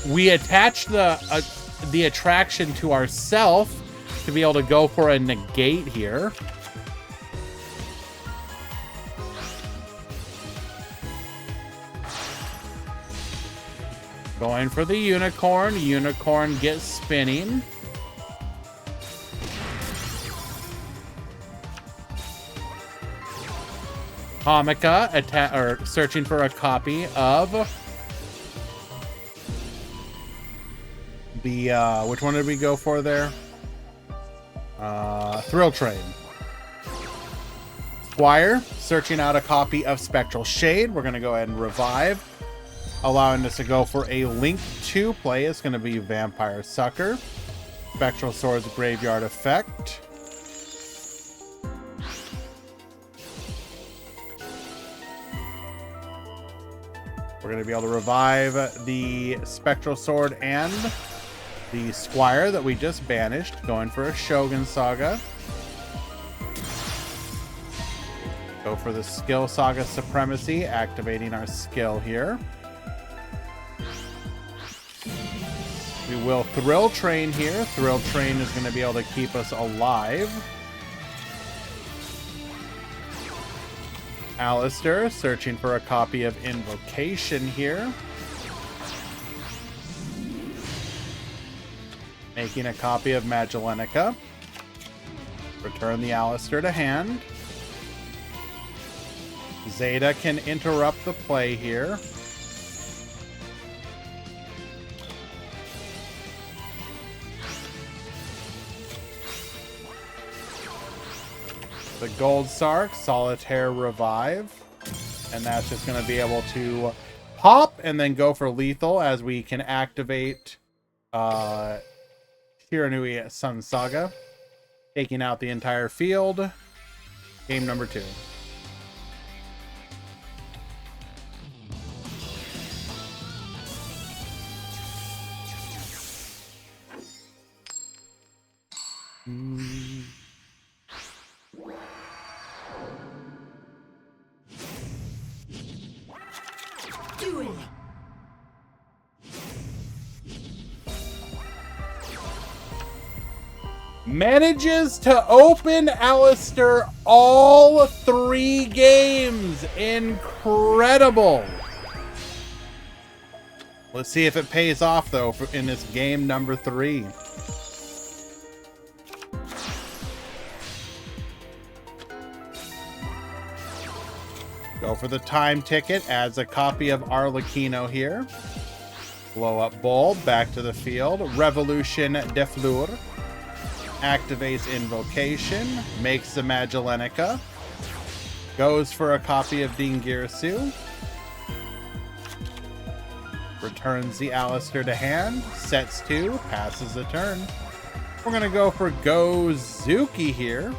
We attach the attraction to ourself to be able to go for a negate here. Going for the Unicorn. Unicorn gets spinning. Comica searching for a copy of the which one did we go for there? Thrill Train. Squire searching out a copy of Spectral Shade. We're gonna go ahead and revive, allowing us to go for a Link 2 play. It's gonna be Vampire Sucker. Spectral Sword's Graveyard effect. We're going to be able to revive the Spectral Sword and the Squire that we just banished, going for a Shogun Saga. Go for the skill Saga Supremacy, activating our skill here. We will Thrill Train here. Thrill Train is going to be able to keep us alive. Alistair, searching for a copy of Invocation here. Making a copy of Magellenica. Return the Alistair to hand. Zeta can interrupt the play here. The Gold Sark, Solitaire Revive. And that's just going to be able to pop and then go for lethal as we can activate Hiranui Sun Saga. Taking out the entire field. Game number 2. Duel. Manages to open Alistair all 3 games. Incredible. Let's see if it pays off, though, in this game number 3. Go for the time ticket. Adds a copy of Arlecchino here. Blow up Bulb. Back to the field. Revolution de Fleur. Activates Invocation. Makes the Magellenica. Goes for a copy of Dingirsu. Returns the Alistair to hand. Sets 2. Passes the turn. We're going to go for Gozuki here.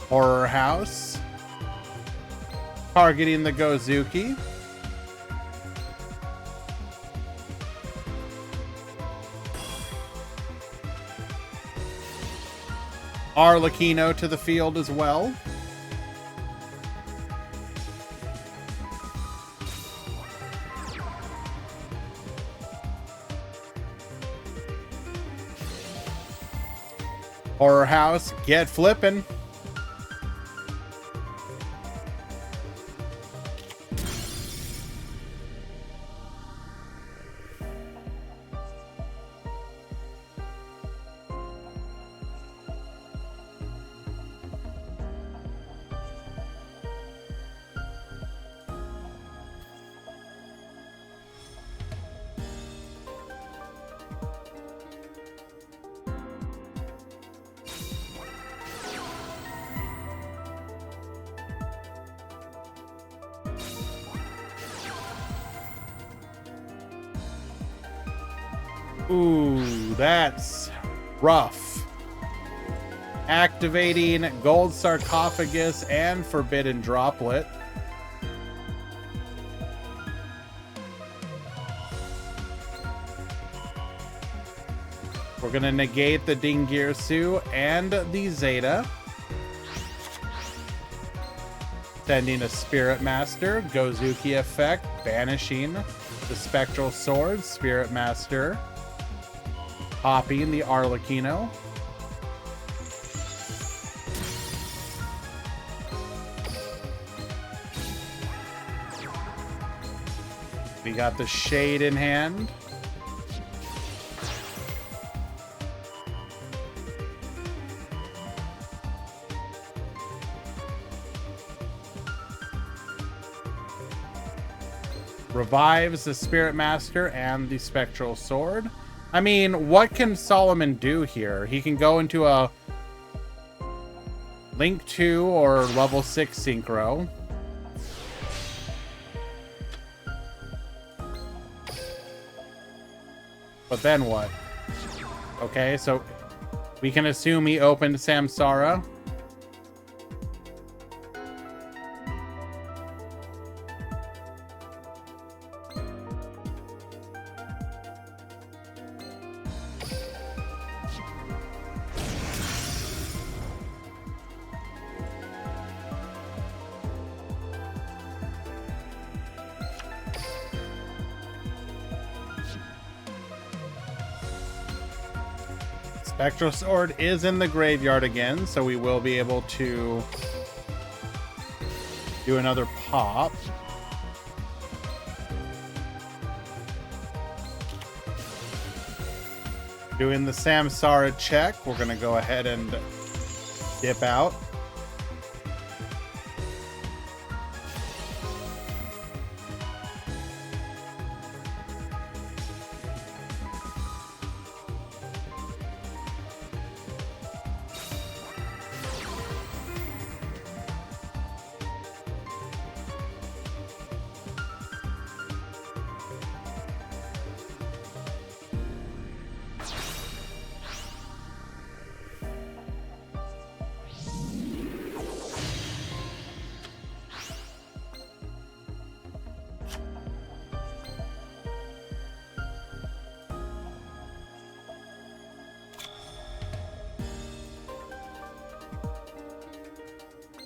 Horror House. Targeting the Gozuki. Arlecchino to the field as well. Horror House, get flippin'. Ooh, that's rough. Activating Gold Sarcophagus and Forbidden Droplet. We're going to negate the Dingirsu and the Zeta. Sending a Spirit Master, Gozuki effect, banishing the Spectral Sword, Spirit Master. Popping the Arlecchino. We got the Shade in hand. Revives the Spirit Master and the Spectral Sword. I mean, what can Solomon do here? He can go into a Link 2 or level 6 Synchro. But then what? Okay, so we can assume he opened Samsara. Spectral Sword is in the graveyard again, so we will be able to do another pop. Doing the Samsara check. We're going to go ahead and dip out.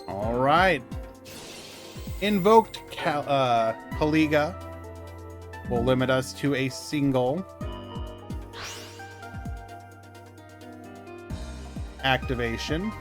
All right. Invoked Kaliga will limit us to a single activation.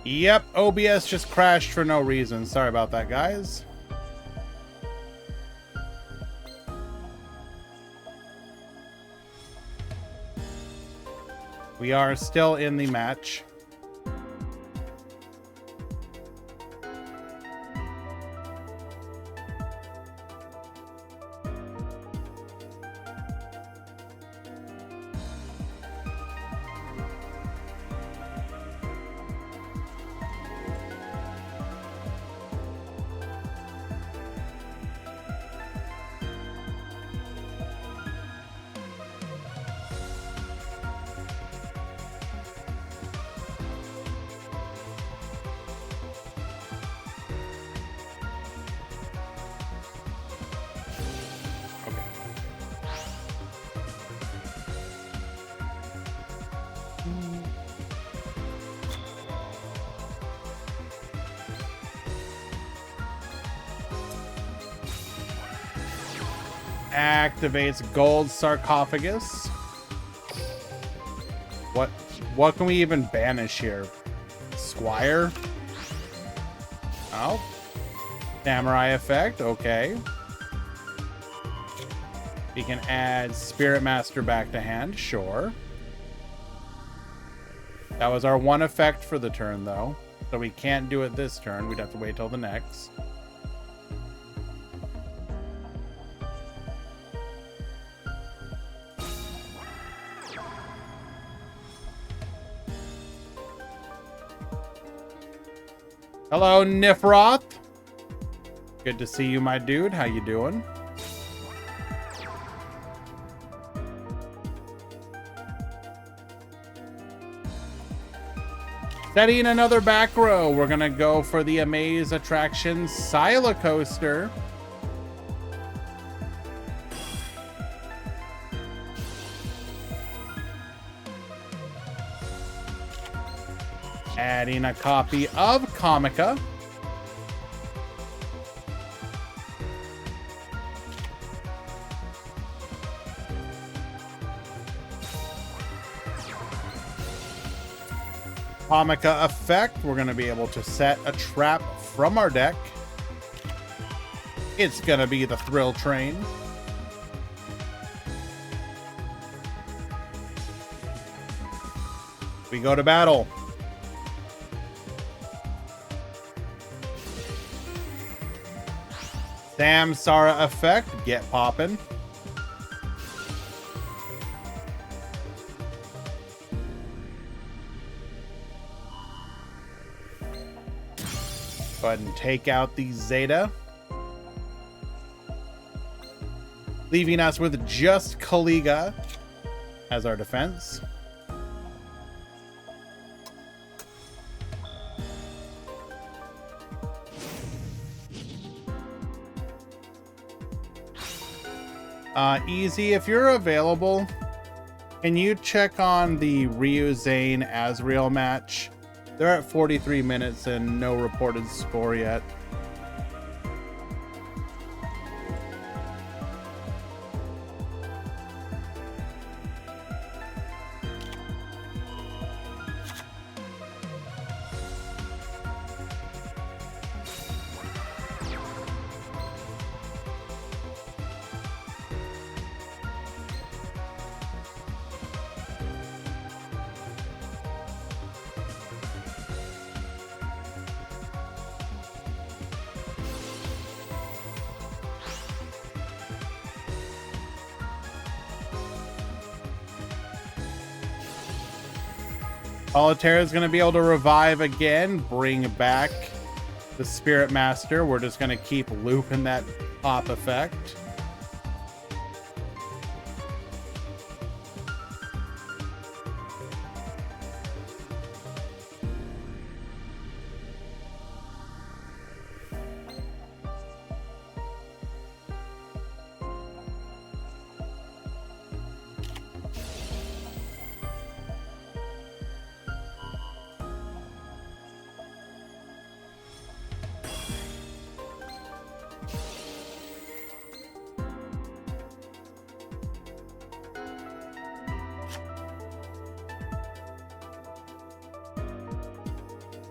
Yep, OBS just crashed for no reason. Sorry about that, guys. We are still in the match. Activates Gold Sarcophagus. What can we even banish here? Squire? Oh. Samurai effect, okay. We can add Spirit Master back to hand, sure. That was our one effect for the turn, though. So we can't do it this turn. We'd have to wait till the next. Hello, Nifroth. Good to see you, my dude. How you doing? Setting another back row. We're gonna go for the Amaze Attraction Sila Coaster. Adding a copy of Comica. Comica effect. We're going to be able to set a trap from our deck. It's going to be the Thrill Train. We go to battle. Samsara effect, get poppin'. Go ahead and take out the Zeta, leaving us with just Kaliga as our defense. Easy, if you're available, can you check on the Ryu Zane Azrael match? They're at 43 minutes and no reported score yet. Solitaire is going to be able to revive again, bring back the Spirit Master. We're just going to keep looping that pop effect.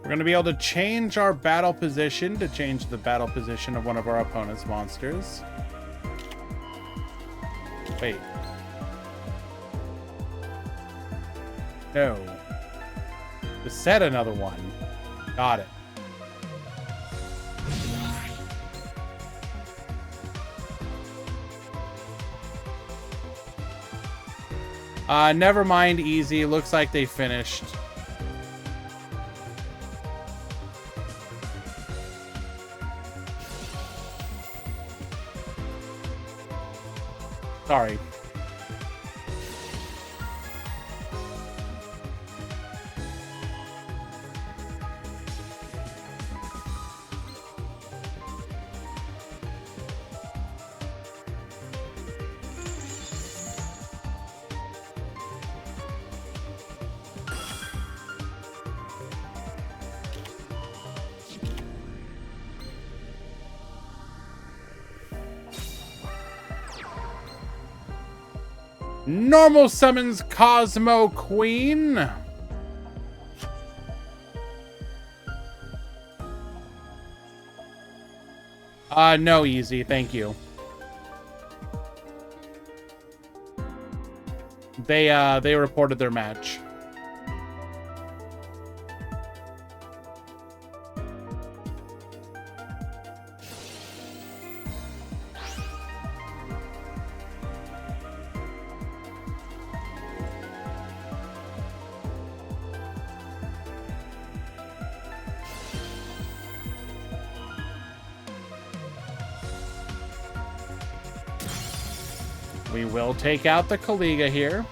We're going to be able to change our battle position to change the battle position of one of our opponent's monsters. Wait. No. To set another one. Got it. Never mind, easy. Looks like they finished. Sorry. Normal summons Cosmo Queen. No, easy, thank you. They reported their match. We will take out the Kaliga here.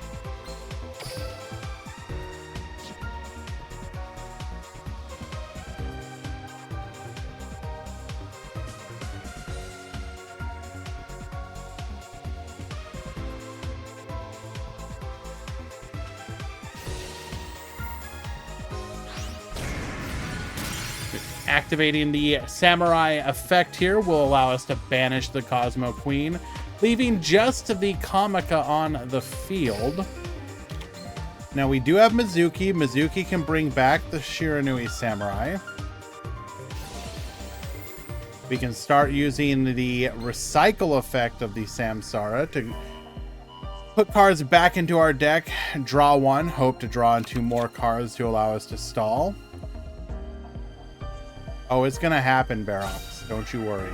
Activating the Samurai effect here will allow us to banish the Cosmo Queen, leaving just the Kamika on the field. Now we do have Mizuki. Mizuki can bring back the Shiranui Samurai. We can start using the recycle effect of the Samsara to Put cards back into our deck, draw one, hope to draw in 2 more cards to allow us to stall. Oh, it's gonna happen, Barox. Don't you worry.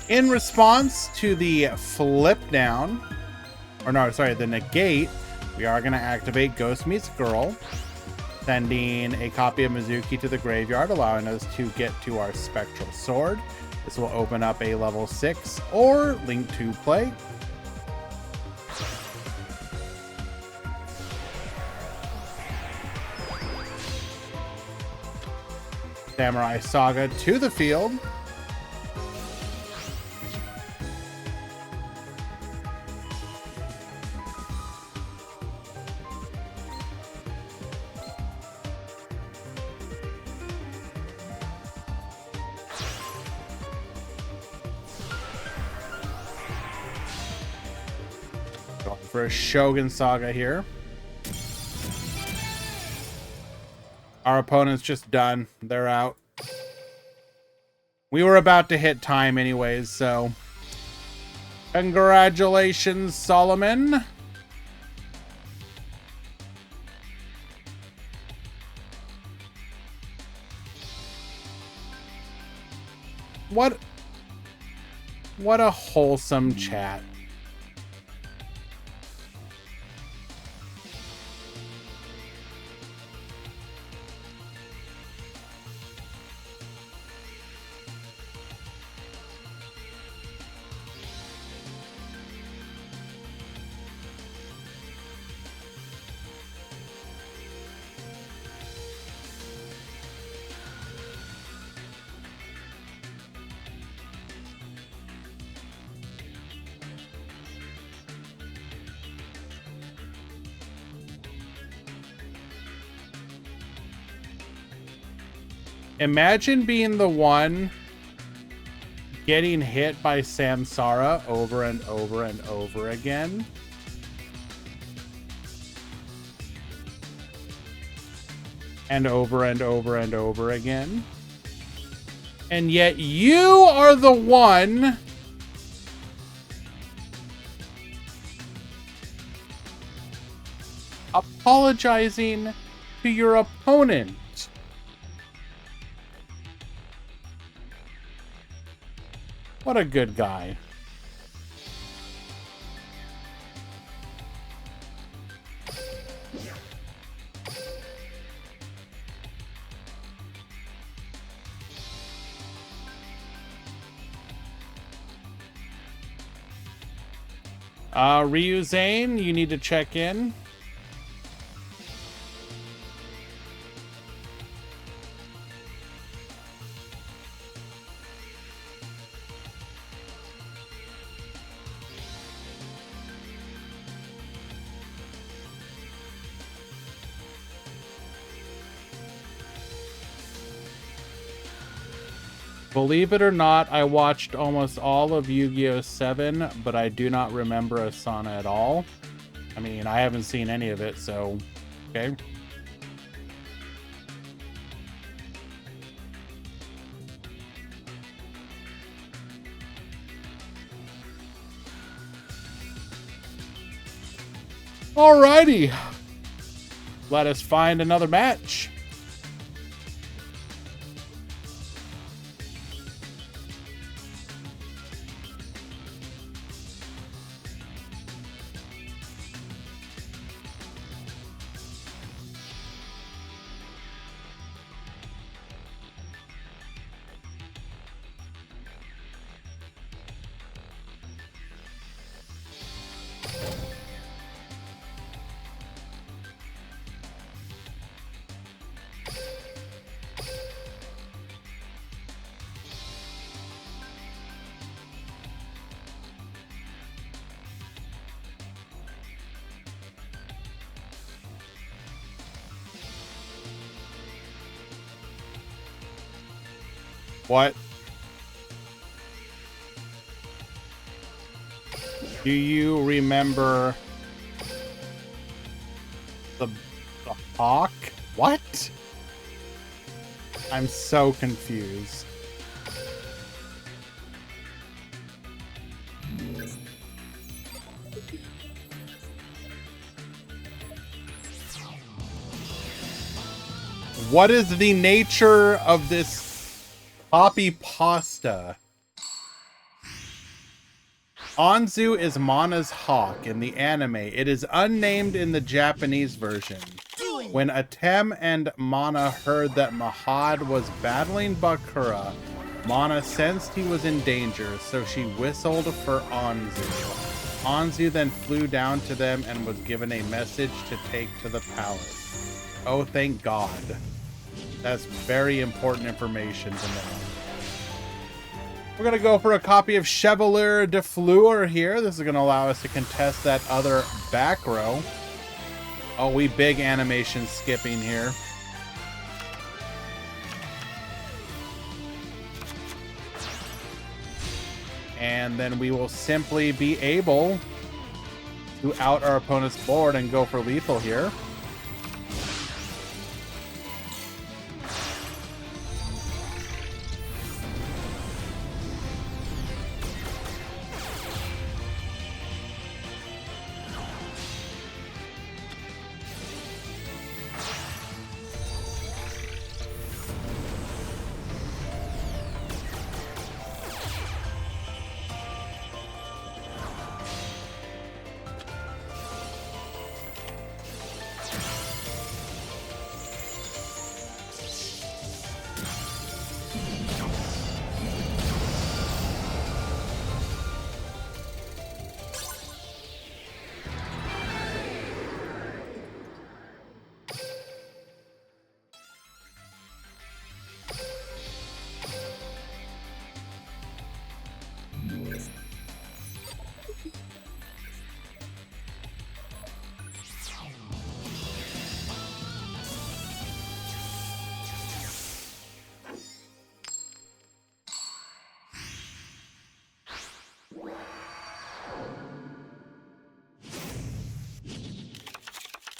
In response to the flip down, or no, sorry, the negate, we are going to activate Ghost Meets Girl, sending a copy of Mizuki to the graveyard, allowing us to get to our Spectral Sword. This will open up a level 6 or Link to play. Samurai Saga to the field. For a Shogun Saga here. Our opponent's just done. They're out. We were about to hit time anyways, so congratulations, Solomon. What a wholesome chat. Imagine being the one getting hit by Samsara over and over and over again. And over and over and over again. And yet you are the one apologizing to your opponent. What a good guy. Ryu Zane, you need to check in. Believe it or not, I watched almost all of Yu-Gi-Oh! 7, but I do not remember Asana at all. I mean, I haven't seen any of it, so, okay. Alrighty. Let us find another match. What? Do you remember the hawk? What? I'm so confused. What is the nature of this poppy pasta? Anzu is Mana's hawk in the anime. It is unnamed in the Japanese version. When Atem and Mana heard that Mahad was battling Bakura, Mana sensed he was in danger, so she whistled for Anzu. Anzu then flew down to them and was given a message to take to the palace. Oh, thank God. That's very important information to know. We're going to go for a copy of Chevalier de Fleur here. This is going to allow us to contest that other back row. Oh, we big animation skipping here. And then we will simply be able to out our opponent's board and go for lethal here.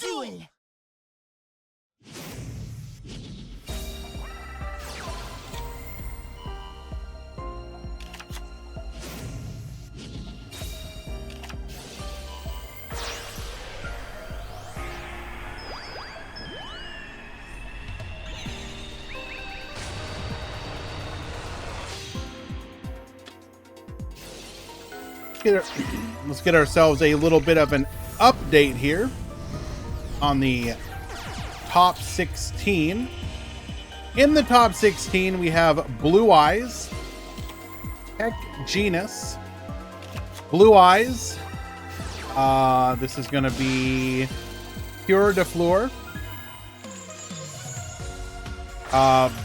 Duel. Let's get ourselves a little bit of an update here on the top 16. In the top 16, we have Blue Eyes, Tech Genus, Blue Eyes. This is going to be Pure de Fleur,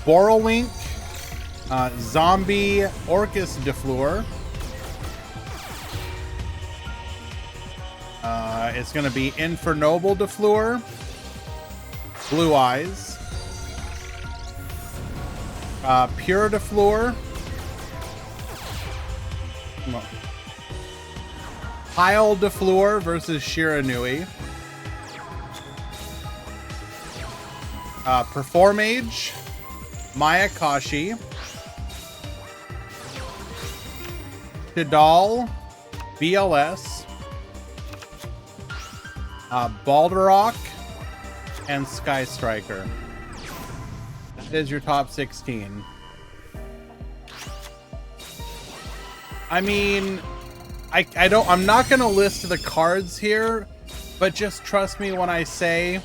Borrowink, Zombie Orcus de Fleur. It's going to be Infernoble de Fleur, Blue Eyes, Pure de Fleur, Pile de Fleur versus Shiranui, Performage, Mayakashi, Tidal, BLS, Balderok, and Sky Striker. That is your top 16. I mean, I'm not gonna list the cards here, but just trust me when I say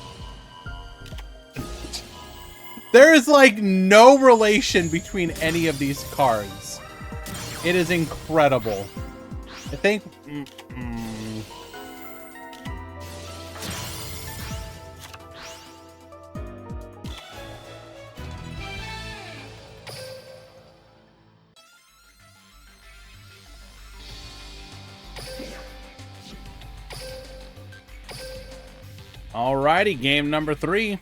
there is like no relation between any of these cards. It is incredible. I think alrighty, game number 3.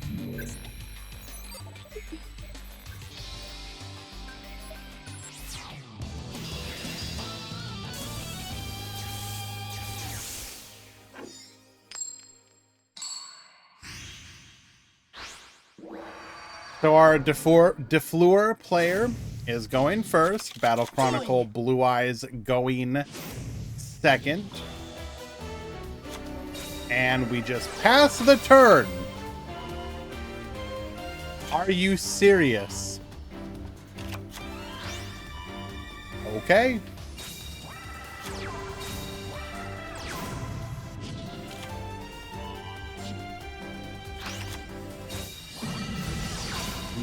So our DeFleur player is going first. Battle Chronicle Blue Eyes going second. And we just pass the turn. Are you serious? Okay.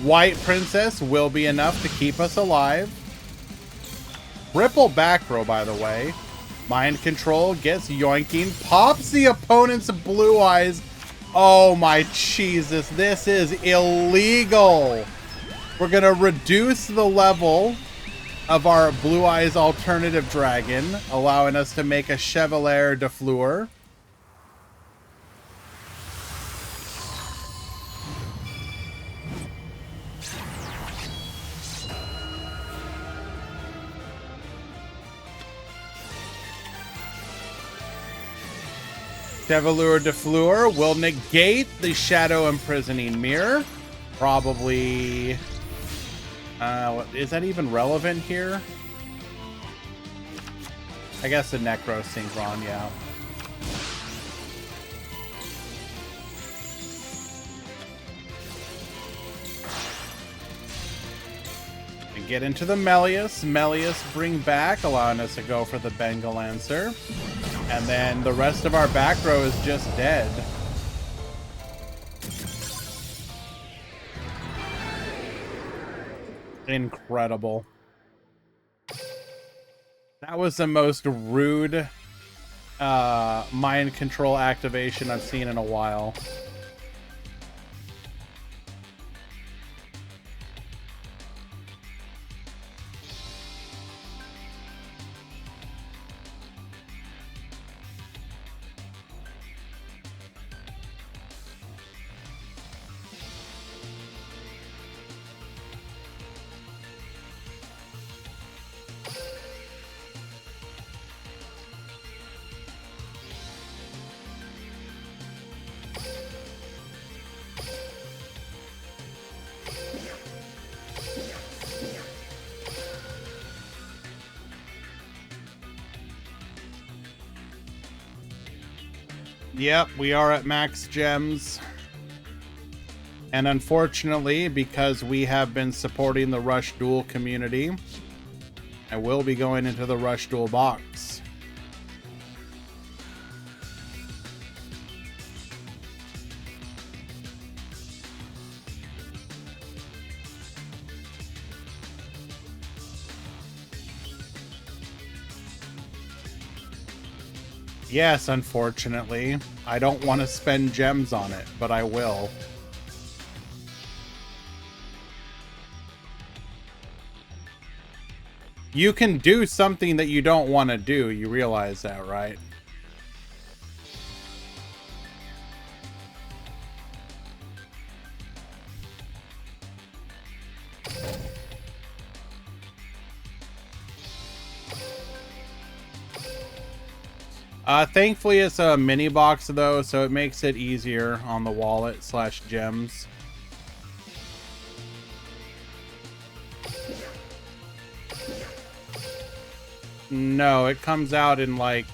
White Princess will be enough to keep us alive. Triple back throw, by the way. Mind Control gets yoinking. Pops the opponent's Blue Eyes. Oh my Jesus, this is illegal. We're gonna reduce the level of our Blue Eyes alternative dragon, allowing us to make a Chevalier de Fleur. Chevalier de Fleur will negate the Shadow Imprisoning Mirror. Probably... is that even relevant here? I guess the Necro Synchron, yeah. And get into the Melius. Melius bring back, allowing us to go for the Bengal Lancer. And then the rest of our back row is just dead. Incredible. That was the most rude mind control activation I've seen in a while. Yep, we are at max gems. And unfortunately, because we have been supporting the Rush Duel community, I will be going into the Rush Duel box. Yes, unfortunately. I don't want to spend gems on it, but I will. You can do something that you don't want to do. You realize that, right? Thankfully, it's a mini box, though, so it makes it easier on the wallet / gems. No, it comes out in like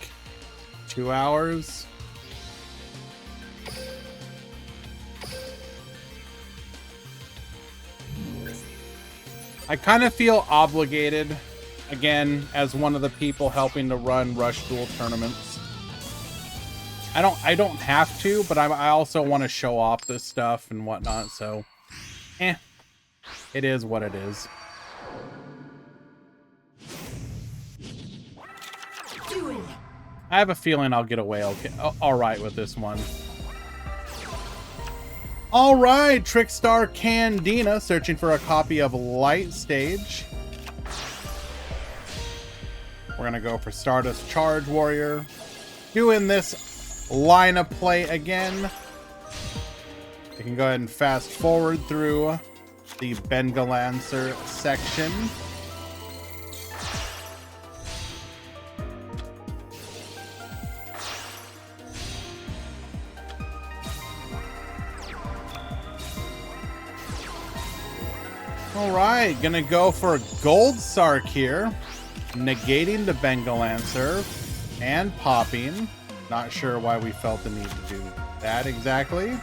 2 hours. I kind of feel obligated, again, as one of the people helping to run Rush Duel tournaments. I don't have to, but I also want to show off this stuff and whatnot, so it is what it is. Duel. I have a feeling I'll get away all right with this one. All right, Trickstar Candina searching for a copy of Light Stage. We're gonna go for Stardust Charge Warrior. Doing this line of play again. You can go ahead and fast forward through the Bengal Lancer section. All right, gonna go for Gold Sark here, negating the Bengal Lancer and popping. Not sure why we felt the need to do that exactly.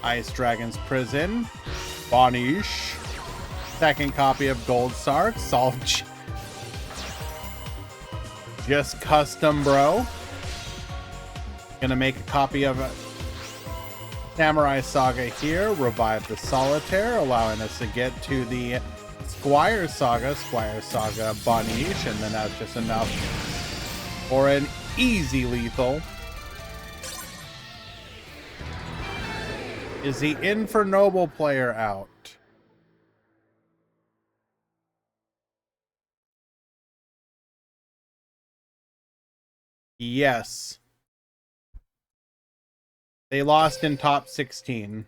Ice Dragon's Prison, Banish, second copy of Gold Sark, Solve. Just custom, bro. Gonna make a copy of Samurai Saga here, revive the Solitaire, allowing us to get to the Squire Saga Banish, and then that's just enough for an easy lethal. Is the Infernoble player out? Yes. They lost in top 16.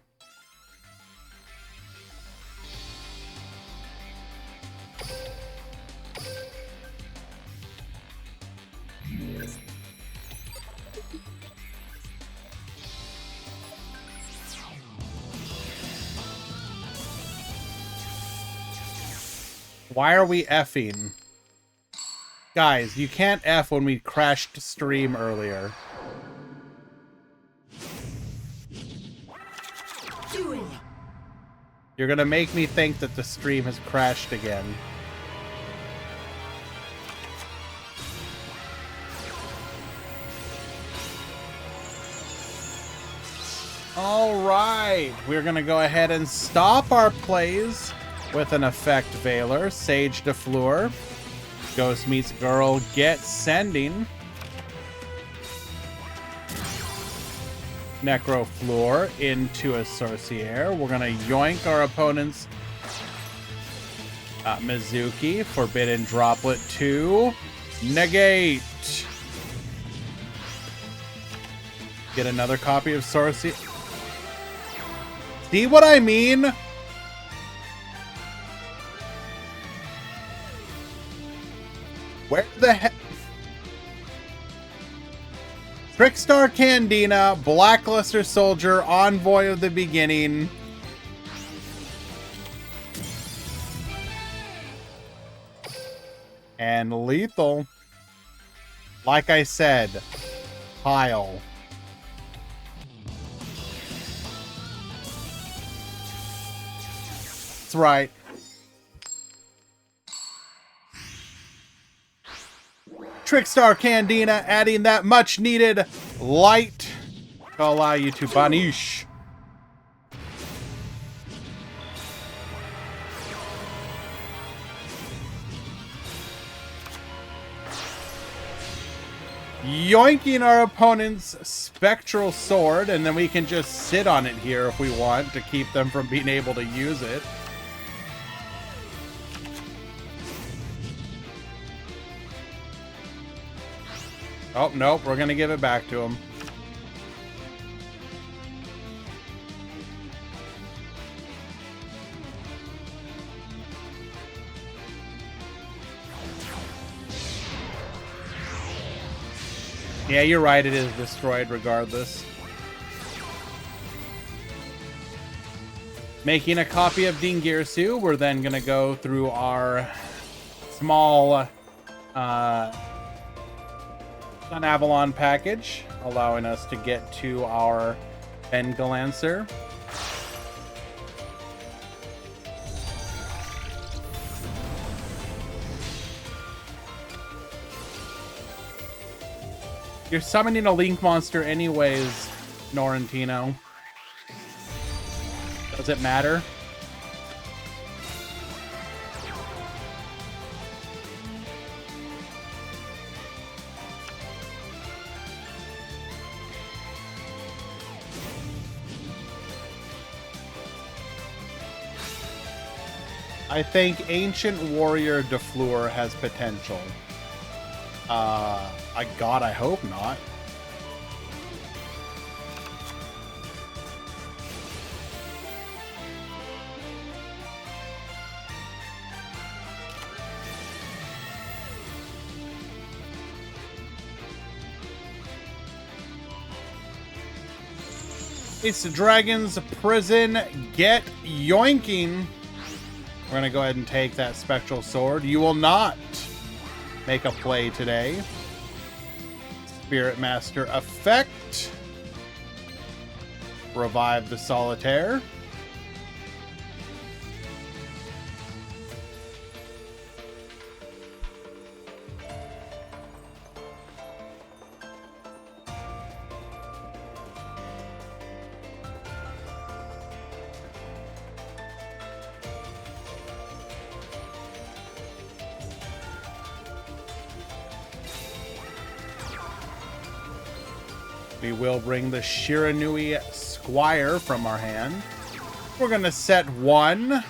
Why are we effing? Guys, you can't F when we crashed stream earlier. Duel. You're gonna make me think that the stream has crashed again. All right, we're gonna go ahead and stop our plays with an effect Veiler, Sage de Fleur. Ghost meets girl, get sending. Necro Fleur into a Sorcier. We're gonna yoink our opponent's Mizuki, Forbidden Droplet 2, negate. Get another copy of Sorcier. See what I mean? Where the heck? Trickstar Candina, Blackluster Soldier, Envoy of the Beginning. And lethal. Like I said, pile. That's right. Trickstar Candina adding that much needed light to allow you to banish. Yoinking our opponent's Spectral Sword, and then we can just sit on it here if we want to keep them from being able to use it. Oh, nope, we're gonna give it back to him. Yeah, you're right, it is destroyed regardless. Making a copy of Dingirsu, we're then gonna go through our small Sun Avalon package, allowing us to get to our Bengal Lancer. You're summoning a Link monster anyways, Norrentino. Does it matter? I think Ancient Warrior de Fleur has potential. God, I hope not. It's the Dragon's Prison. Get yoinking. We're going to go ahead and take that Spectral Sword. You will not make a play today. Spirit Master effect. Revive the Solitaire. We will bring the Shiranui Squire from our hand. We're going to set 1.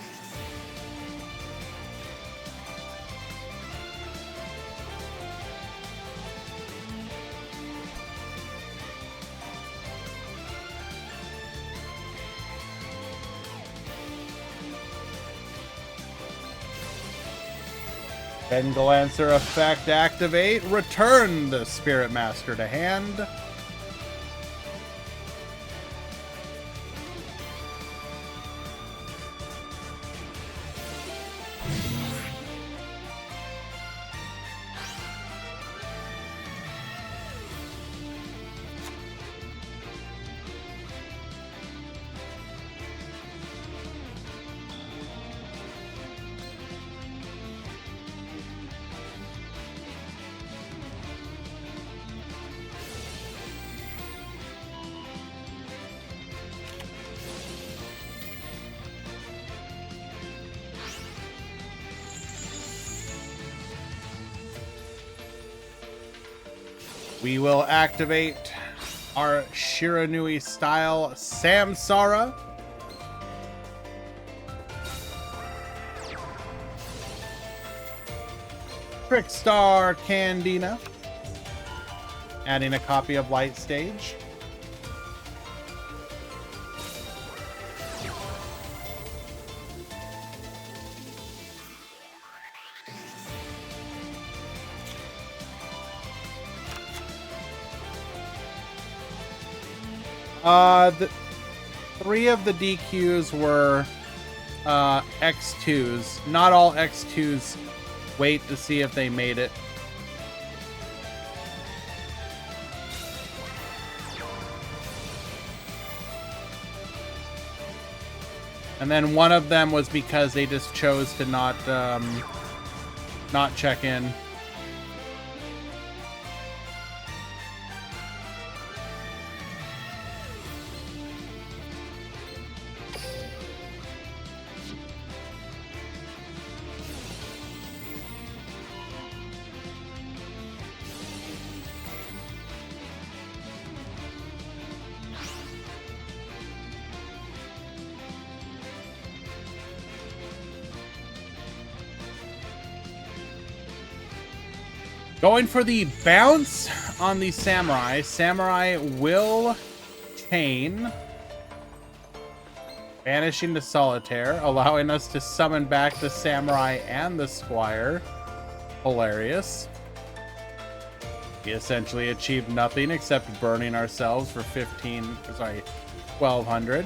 Lancer effect activate. Return the Spirit Master to hand. We will activate our Shiranui style Samsara. Trickstar Candina. Adding a copy of Light Stage. The 3 of the DQs were X2s. Not all X2s wait to see if they made it. And then one of them was because they just chose to not check in. Going for the bounce on the Samurai. Samurai will chain. Banishing the Solitaire, allowing us to summon back the Samurai and the Squire. Hilarious. We essentially achieved nothing except burning ourselves for 1200.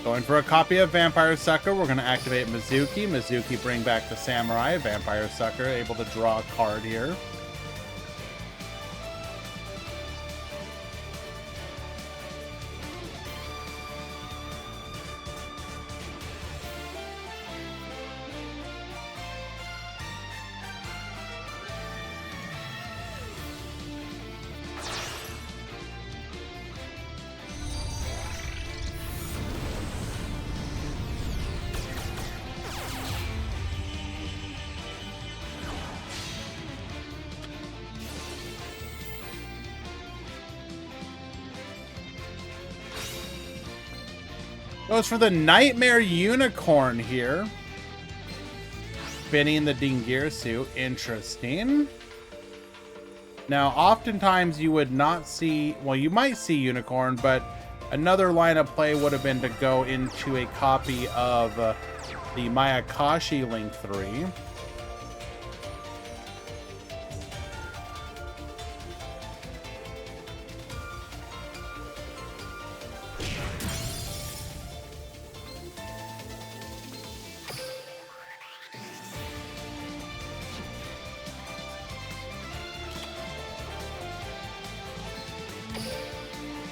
Going for a copy of Vampire Sucker, we're going to activate Mizuki. Mizuki bring back the Samurai. Vampire Sucker able to draw a card here. Goes for the Nightmare Unicorn here. spinning the Dingirsu. Interesting. Now, oftentimes you would not see, well, you might see Unicorn, but another line of play would have been to go into a copy of the Mayakashi Link 3.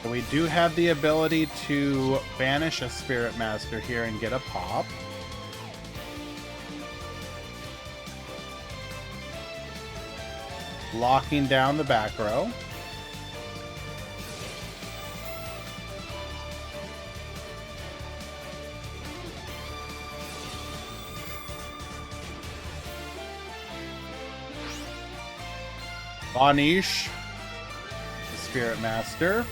We do have the ability to banish a Spirit Master here and get a pop. Locking down the back row. Banish, the Spirit Master.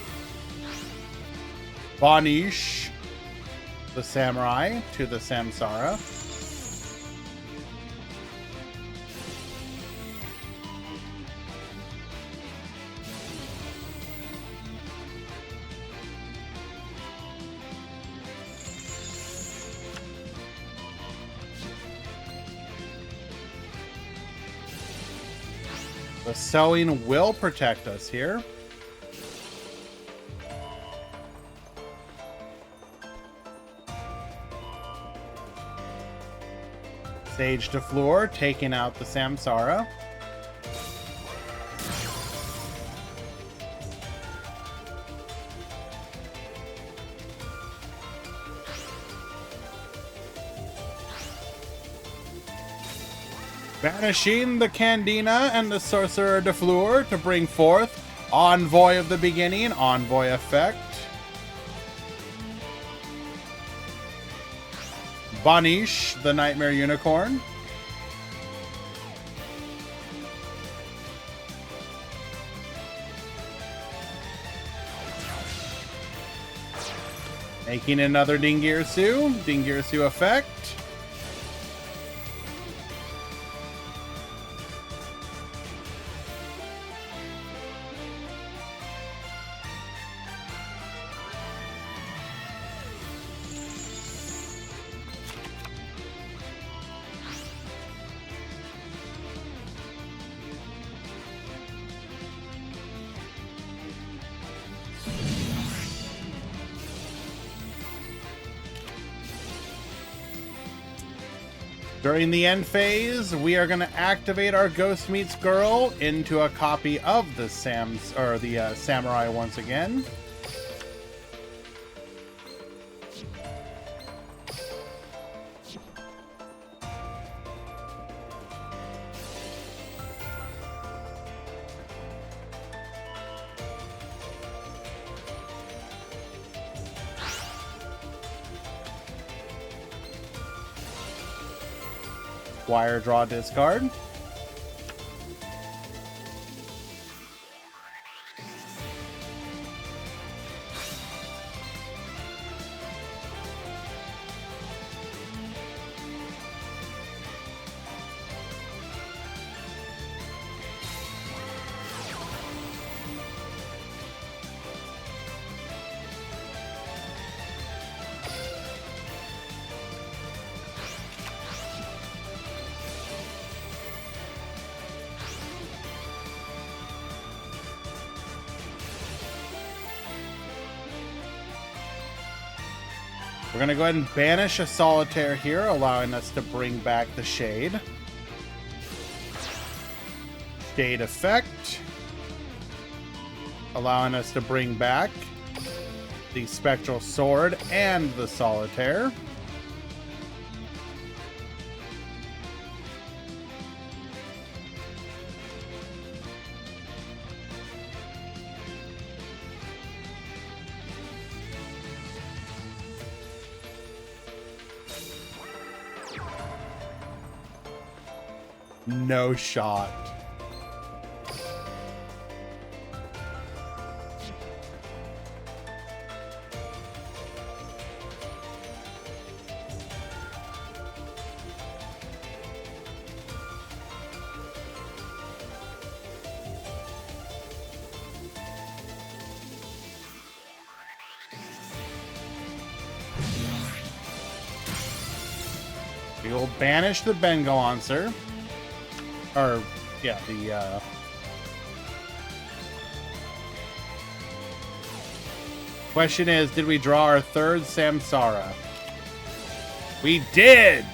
Banish, the Samurai to the Samsara. The sewing will protect us here. Sage to Fleur, taking out the Samsara. Banishing the Candina and the Sorcerer de Fleur to bring forth Envoy of the Beginning, Envoy effect. Banish, the Nightmare Unicorn. Making another Dingirsu, Dingirsu effect. During the end phase, we are going to activate our Ghost Meets Girl into a copy of the Samurai once again. Wire draw discard. We're going to go ahead and banish a Solitaire here, allowing us to bring back the Shade. Shade effect. Allowing us to bring back the Spectral Sword and the Solitaire. No shot. We will banish the Bengal answer. Or, yeah, the, question is, did we draw our third Samsara? We did!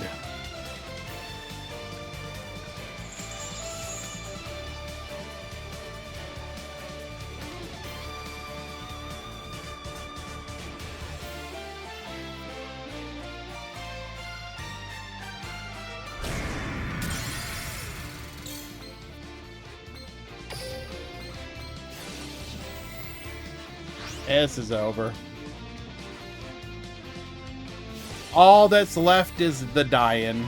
This is over. All that's left is the die-in.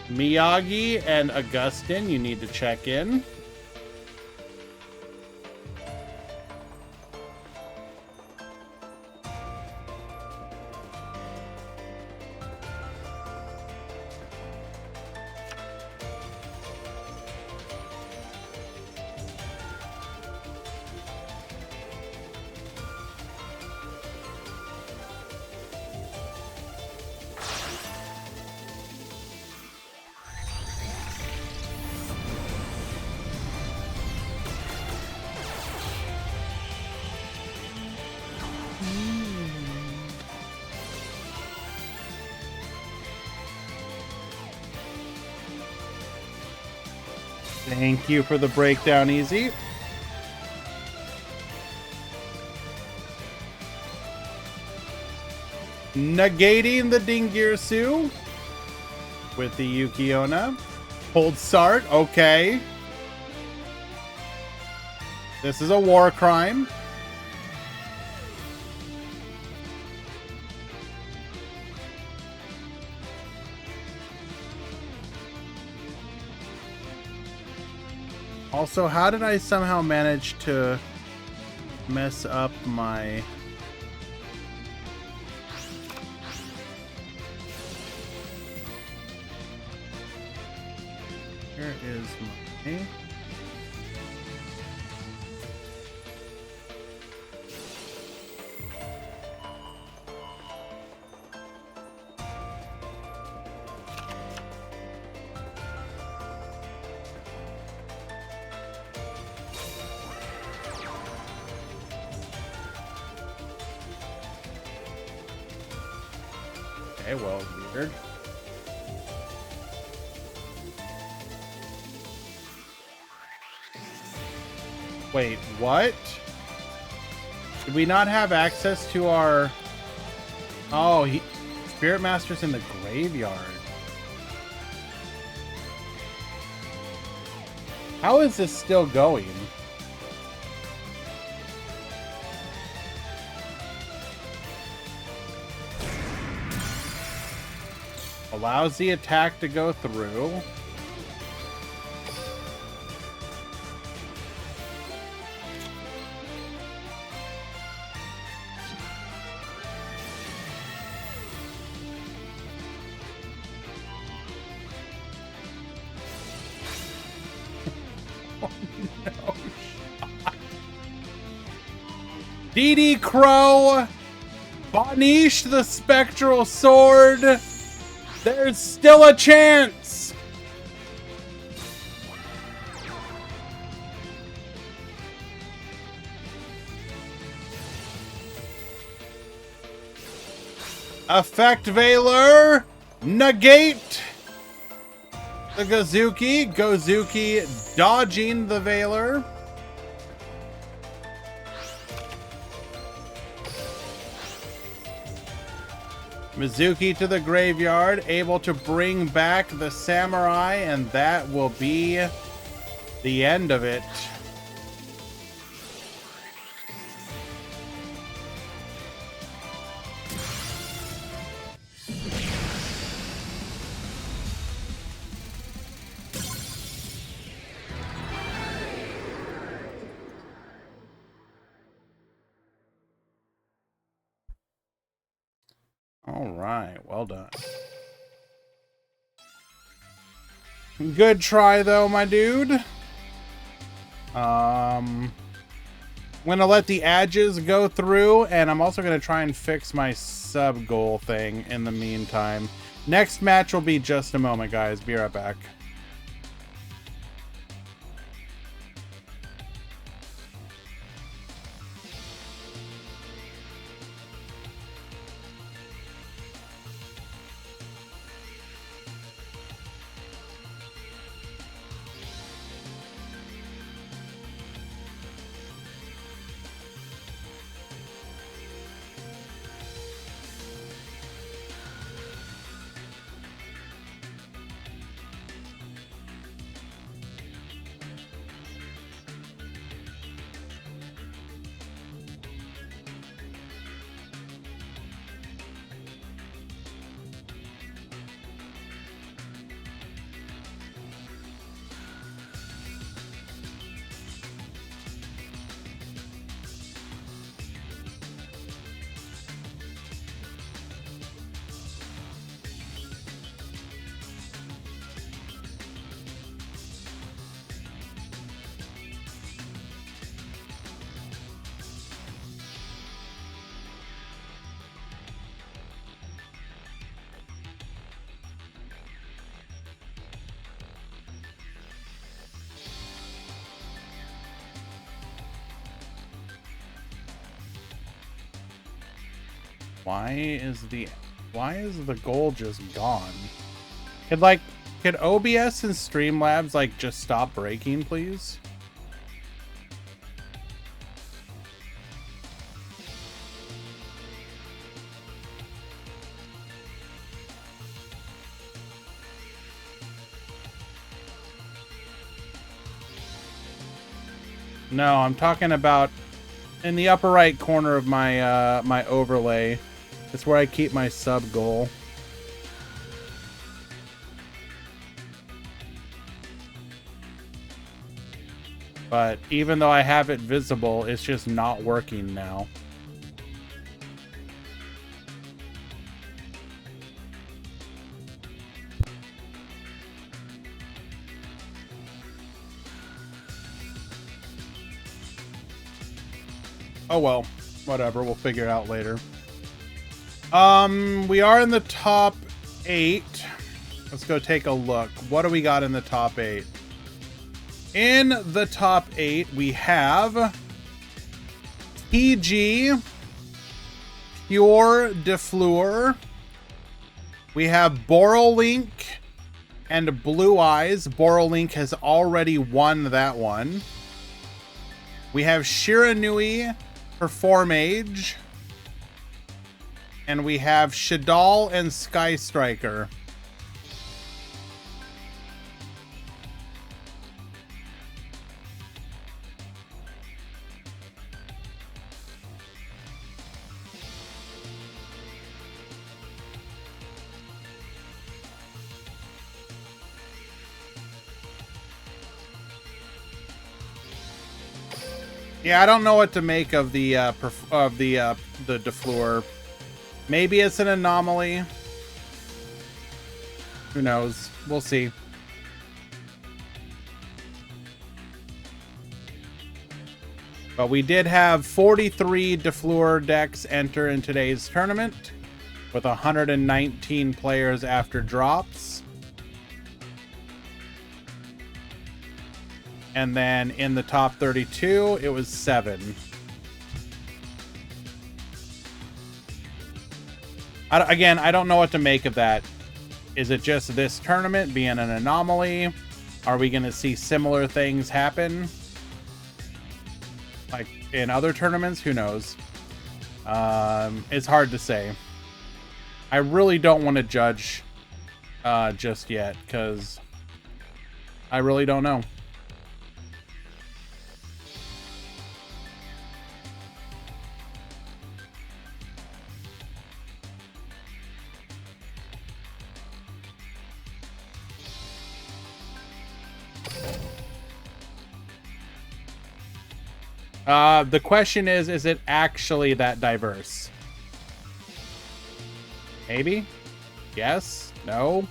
Miyagi and Augustin, you need to check in. Thank you for the breakdown, Easy. Negating the Dingirsu with the Yukiona. Hold Sart, okay. This is a war crime. Also, how did I somehow manage to mess up my... Here is my... Okay, well, weird. Wait, what? Did we not have access to our... Oh, Spirit Master's in the graveyard. How is this still going? Allows the attack to go through. Oh no. DD Crow! Banish the Spectral Sword! There's still a chance! Effect Veiler! Negate! The Gozuki. Gozuki dodging the Veiler. Mizuki to the graveyard, able to bring back the samurai, and that will be the end of it. All right, well done. Good try, though, my dude. I'm going to let the edges go through, and I'm also going to try and fix my sub-goal thing in the meantime. Next match will be just a moment, guys. Be right back. Why is the goal just gone? Could OBS and Streamlabs like just stop breaking, please? No, I'm talking about in the upper right corner of my my overlay. It's where I keep my sub goal. But even though I have it visible, it's just not working now. Oh well, whatever, we'll figure it out later. We are in the top 8. Let's go take a look. What do we got in the top 8? In the top 8, we have PG, Pure de Fleur. We have Borolink and Blue Eyes. Borolink has already won that one. We have Shiranui, Performage. And we have Shadal and Sky Striker. Yeah, I don't know what to make of the de Fleur. Maybe it's an anomaly. Who knows? We'll see. But we did have 43 de Fleur decks enter in today's tournament, with 119 players after drops. And then in the top 32, it was 7. Again, I don't know what to make of that. Is it just this tournament being an anomaly? Are we going to see similar things happen? Like in other tournaments? Who knows? It's hard to say. I really don't want to judge just yet, because I really don't know. The question is it actually that diverse? Maybe? Yes? No?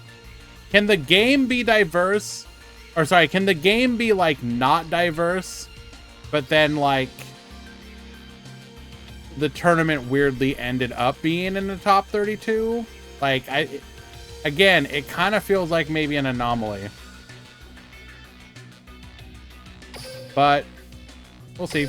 Can the game be diverse? Or sorry, can the game be like not diverse, but then like the tournament weirdly ended up being in the top 32? Like, again, it kind of feels like maybe an anomaly. But we'll see.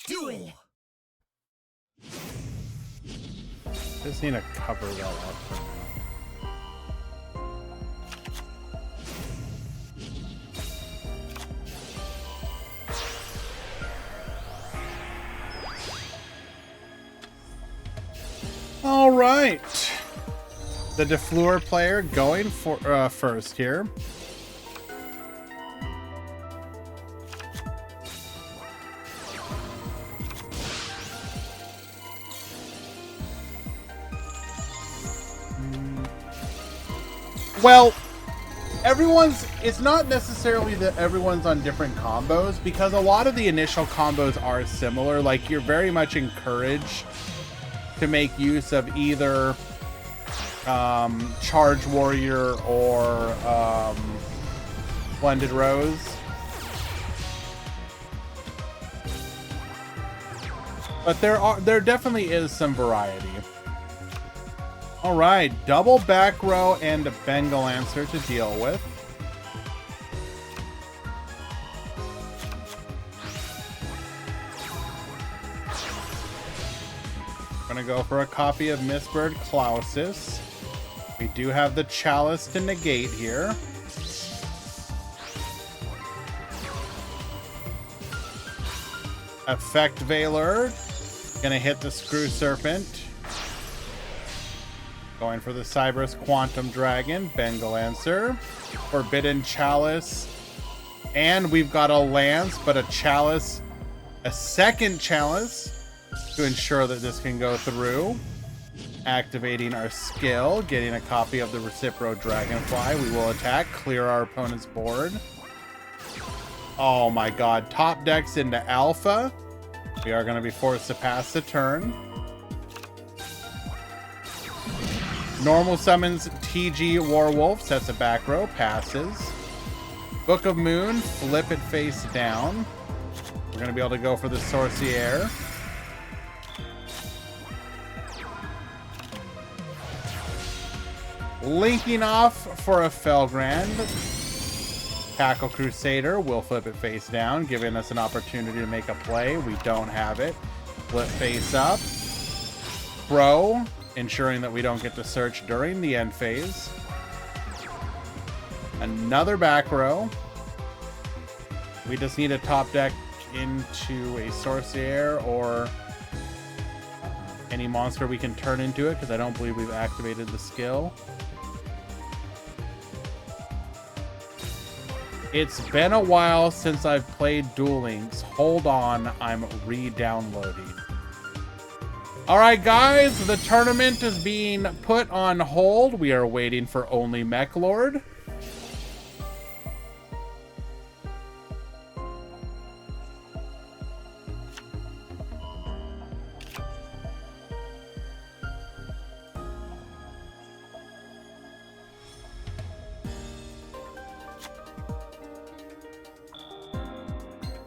Duel. Just need to cover that up for now. All right. The Fleur player going for first here. Well, it's not necessarily that everyone's on different combos, because a lot of the initial combos are similar. Like, you're very much encouraged to make use of either Charge Warrior or Blended Rose. But there definitely is some variety. All right, double back row and a Bengal answer to deal with. Gonna go for a copy of Mistbird Clausus. We do have the Chalice to negate here. Effect Veiler. Gonna hit the Screw Serpent. Going for the Cyberus Quantum Dragon. Bengal answer. Forbidden Chalice. And we've got a Lance, but a Chalice. A second Chalice to ensure that this can go through. Activating our skill. Getting a copy of the Recipro Dragonfly. We will attack. Clear our opponent's board. Oh my god. Top decks into Alpha. We are going to be forced to pass the turn. Normal summons TG Warwolf, sets a back row, passes. Book of Moon, flip it face down. We're going to be able to go for the Sorcier. Linking off for a Felgrand. Tackle Crusader, will flip it face down, giving us an opportunity to make a play. We don't have it. Flip face up. Pro. Ensuring that we don't get to search during the end phase. Another back row. We just need a top deck into a Sorcier or any monster we can turn into it, because I don't believe we've activated the skill. It's been a while since I've played Duel Links. Hold on, I'm re-downloading. Alright guys, the tournament is being put on hold. We are waiting for only Mech Lord.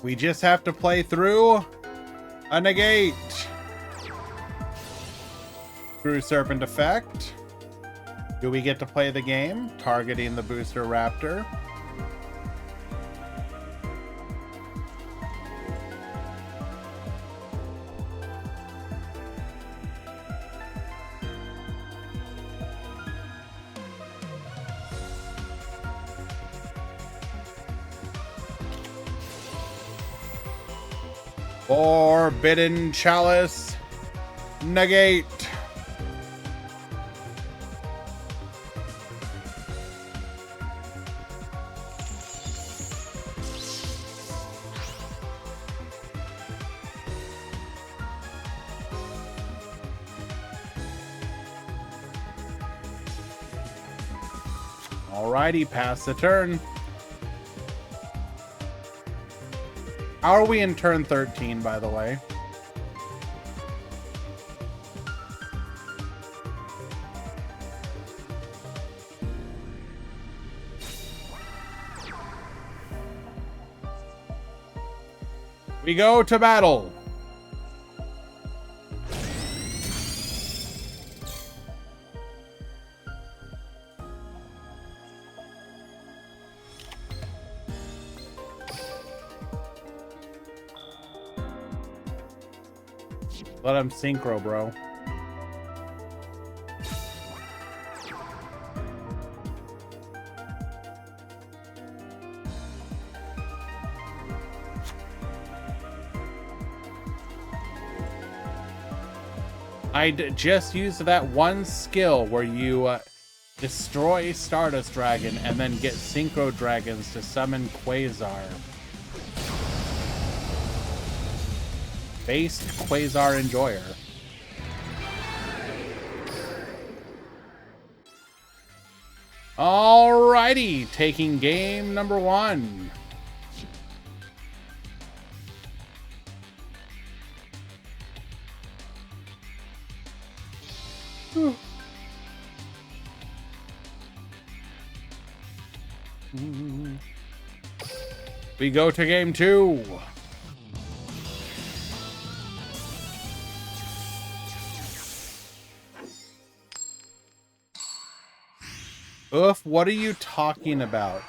We just have to play through a negate. Screw Serpent effect. Do we get to play the game? Targeting the Booster Raptor. Forbidden Chalice. Negate. Alrighty, pass the turn. How are we in turn 13, by the way? We go to battle. Let him synchro, bro. I'd just use that one skill where you destroy Stardust Dragon and then get Synchro Dragons to summon Quasar. Based Quasar Enjoyer. Alrighty, taking game number 1. We go to game 2. Oof, what are you talking about?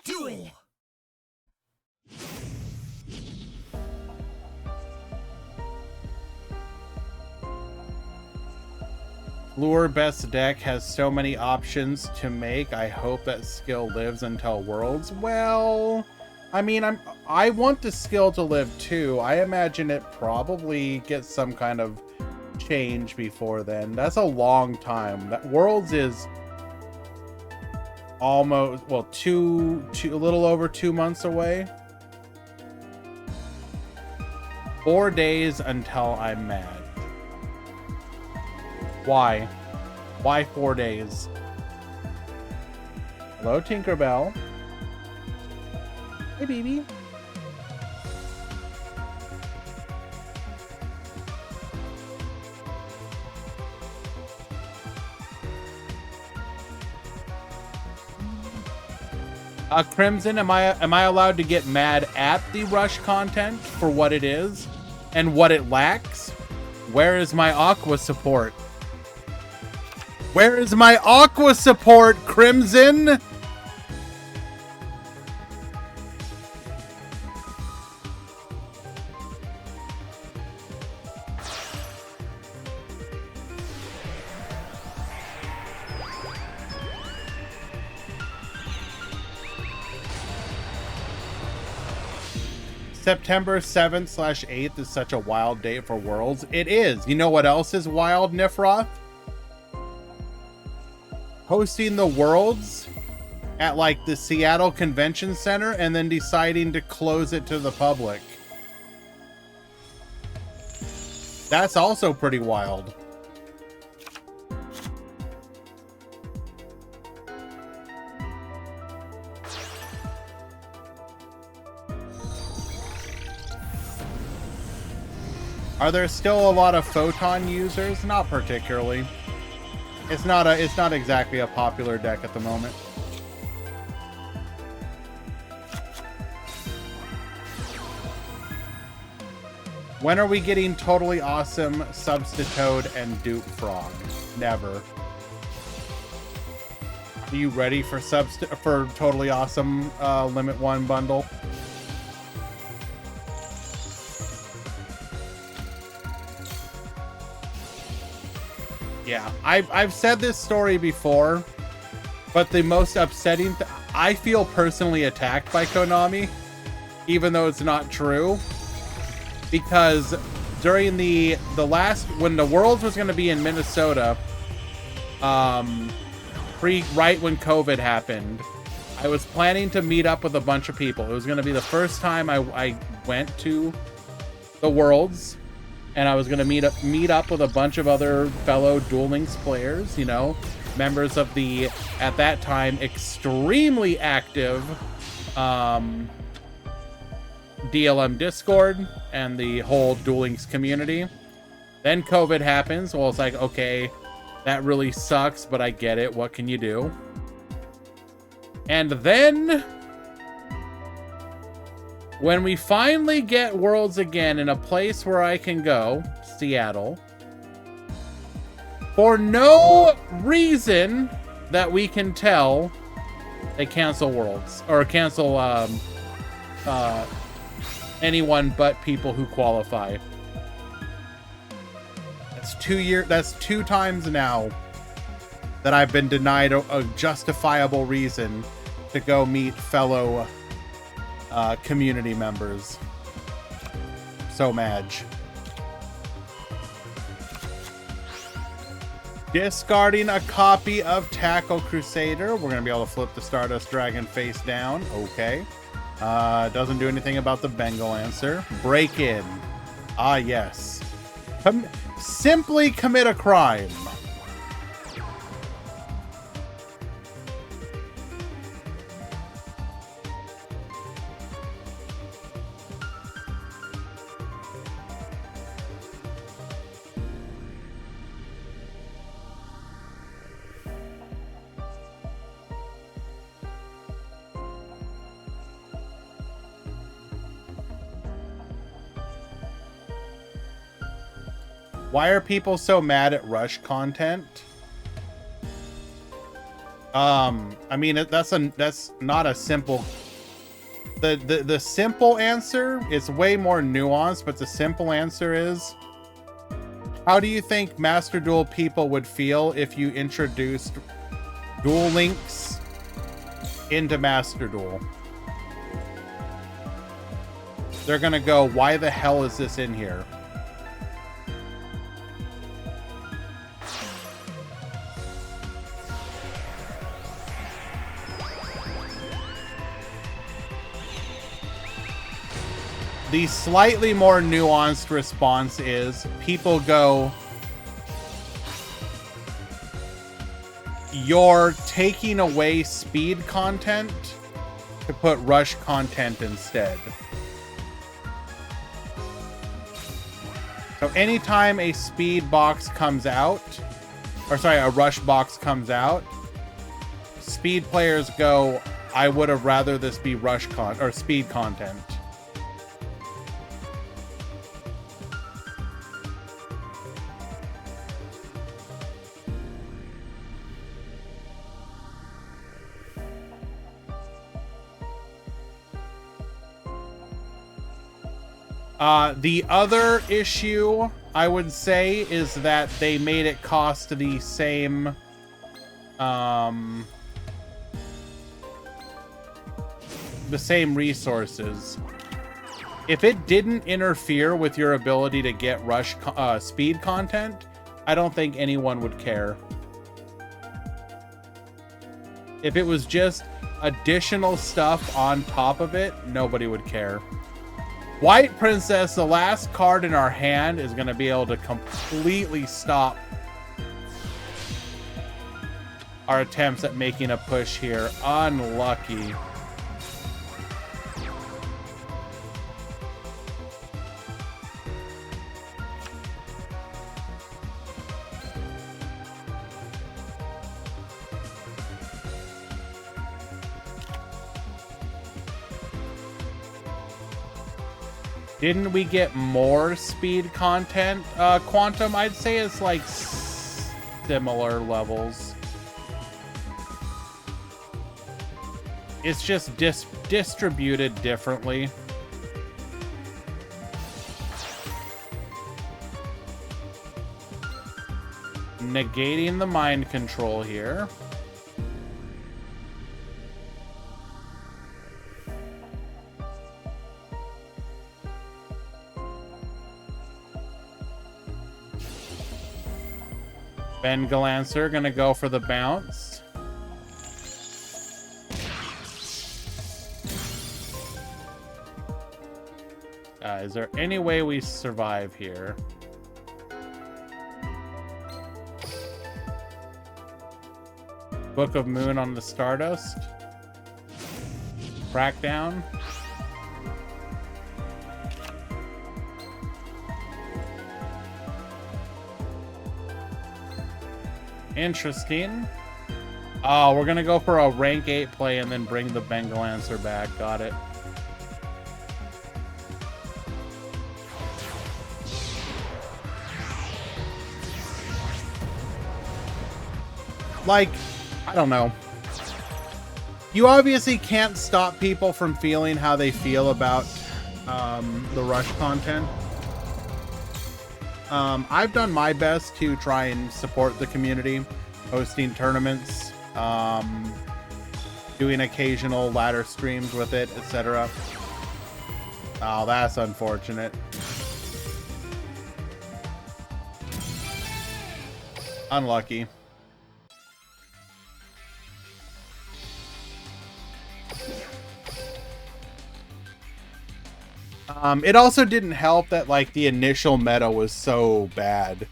Duel. Fleur best deck has so many options to make. I hope that skill lives until Worlds. Well, I mean, I want the skill to live too. I imagine it probably gets some kind of change before then. That's a long time. That Worlds is almost, well, a little over 2 months away. 4 days until I'm mad. Why? Why 4 days? Hello, Tinkerbell. Hey, baby. Crimson, am I allowed to get mad at the Rush content for what it is and what it lacks? Where is my Aqua support? Where is my Aqua support, Crimson? September 7th/8th is such a wild date for Worlds. It is. You know what else is wild, Nifroth? Hosting the Worlds at like the Seattle Convention Center and then deciding to close it to the public. That's also pretty wild. Are there still a lot of Photon users? Not particularly. It's not exactly a popular deck at the moment. When are we getting Totally Awesome, Substitute, and Dupe Frog? Never. Are you ready for Totally Awesome Limit 1 bundle? Yeah, I've said this story before, but the most upsetting I feel personally attacked by Konami, even though it's not true, because during the last, when the Worlds was going to be in Minnesota, right when COVID happened, I was planning to meet up with a bunch of people. It was going to be the first time I went to the Worlds. and I was gonna meet up with a bunch of other fellow Duel Links players, you know, members of the, at that time, extremely active DLM Discord and the whole Duel Links community. Then COVID happens. Well, it's like, okay, that really sucks, but I get it. What can you do? And then, when we finally get Worlds again in a place where I can go, Seattle, for no reason that we can tell, they cancel Worlds, or cancel anyone but people who qualify. That's 2 times now that I've been denied a justifiable reason to go meet fellow community members. So mad. Discarding a copy of Tackle Crusader. We're gonna be able to flip the Stardust Dragon face down. Okay. Doesn't do anything about the Bengal answer. Break in. Ah, yes. Simply commit a crime. Why are people so mad at rush content? I mean, that's not a simple. The simple answer is way more nuanced, but the simple answer is, how do you think Master Duel people would feel if you introduced Duel Links into Master Duel? They're gonna go, why the hell is this in here? The slightly more nuanced response is, people go, you're taking away speed content to put rush content instead. So anytime a speed box comes out, or sorry, a rush box comes out, speed players go, I would have rather this be rush or speed content. The other issue, I would say, is that they made it cost the same, resources. If it didn't interfere with your ability to get rush speed content, I don't think anyone would care. If it was just additional stuff on top of it, nobody would care. White Princess, the last card in our hand, is going to be able to completely stop our attempts at making a push here. Unlucky. Didn't we get more speed content? Quantum, I'd say it's like similar levels. It's just distributed differently. Negating the mind control here. Bengalancer gonna go for the bounce. Is there any way we survive here? Book of Moon on the Stardust. Crackdown. Interesting. Oh, we're gonna go for a rank 8 play and then bring the Bengal Answer back. Got it. Like, I don't know. You obviously can't stop people from feeling how they feel about the Rush content. I've done my best to try and support the community, hosting tournaments, doing occasional ladder streams with it, etc. Oh, that's unfortunate. Unlucky. It also didn't help that, like, the initial meta was so bad.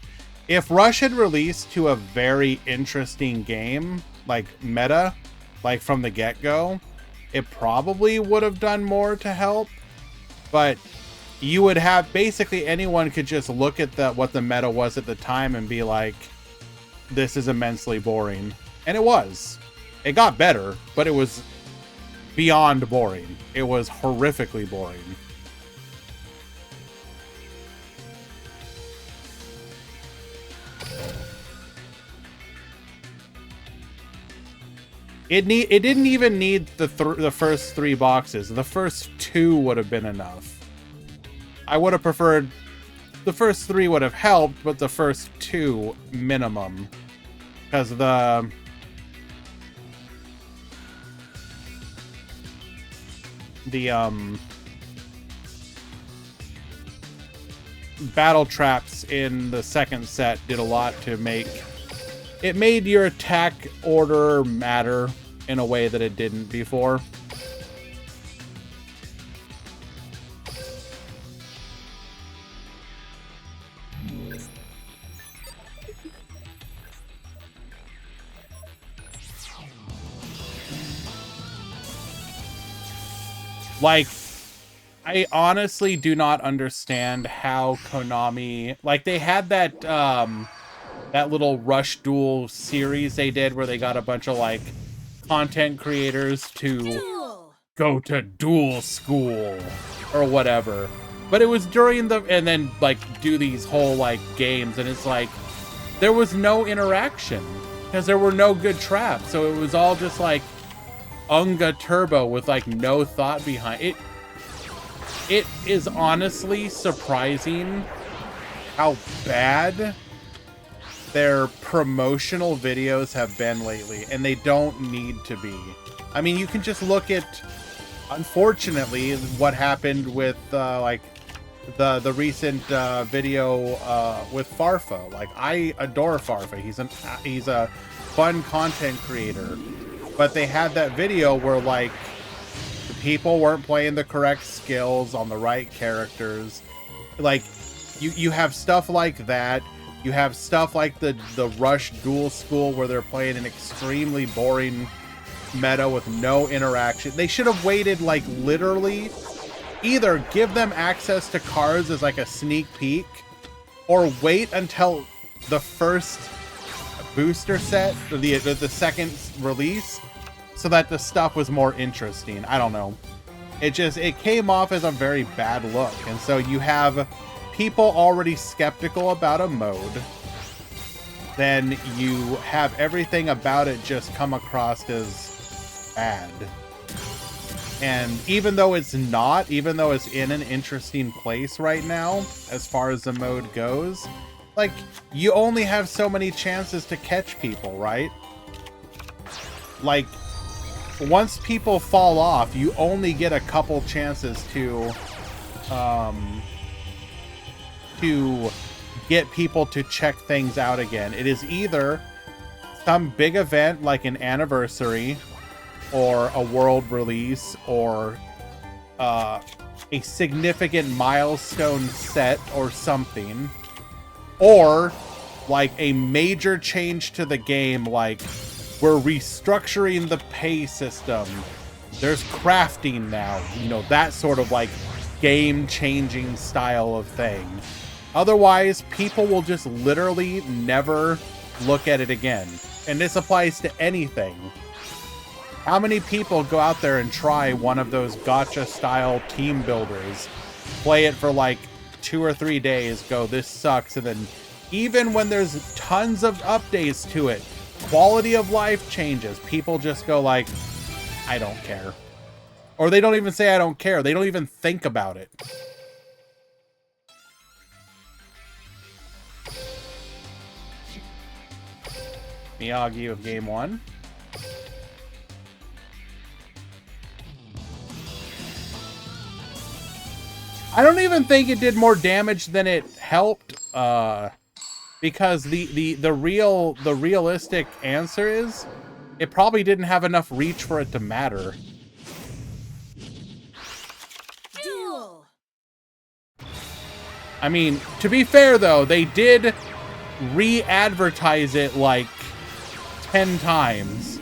If Rush had released to a very interesting game, like meta, like from the get-go, it probably would have done more to help. But you would have, basically anyone could just look at what the meta was at the time and be like, this is immensely boring. And it was. It got better, but it was beyond boring. It was horrifically boring. It didn't even need the first 3 boxes. The first 2 would have been enough. I would have preferred the first 3 would have helped, but the first 2 minimum, because the battle traps in the second set did a lot to make it made your attack order matter in a way that it didn't before. Like, I honestly do not understand how Konami, like, they had that that little Rush Duel series they did where they got a bunch of, like, content creators to go to duel school or whatever. But it was during and then, like, do these whole, like, games, and it's like, there was no interaction because there were no good traps. So it was all just, like, Unga Turbo with, like, no thought behind it. It is honestly surprising how bad their promotional videos have been lately, and they don't need to be. I mean, you can just look at, unfortunately, what happened with like the recent video with Farfa. Like, I adore Farfa. He's a fun content creator, but they had that video where, like, the people weren't playing the correct skills on the right characters. Like, you have stuff like that. You have stuff like the Rush Duel School where they're playing an extremely boring meta with no interaction. They should have waited, like, literally, either give them access to cards as, like, a sneak peek, or wait until the first booster set, or the second release, so that the stuff was more interesting. I don't know. It came off as a very bad look. And so you have people already skeptical about a mode, then you have everything about it just come across as bad. And even though it's not, even though it's in an interesting place right now, as far as the mode goes, like, you only have so many chances to catch people, right? Like, once people fall off, you only get a couple chances to get people to check things out again. It is either some big event like an anniversary or a world release or a significant milestone set or something, or like a major change to the game, like we're restructuring the pay system. There's crafting now, you know, that sort of like game-changing style of thing. Otherwise, people will just literally never look at it again. And this applies to anything. How many people go out there and try one of those gacha style team builders, play it for like 2 or 3 days, go, this sucks, and then even when there's tons of updates to it, quality of life changes, people just go like, I don't care. Or they don't even say I don't care. They don't even think about it. Miyagi of game 1. I don't even think it did more damage than it helped, because the realistic answer is it probably didn't have enough reach for it to matter. Duel. I mean, to be fair though, they did re-advertise it like 10 times.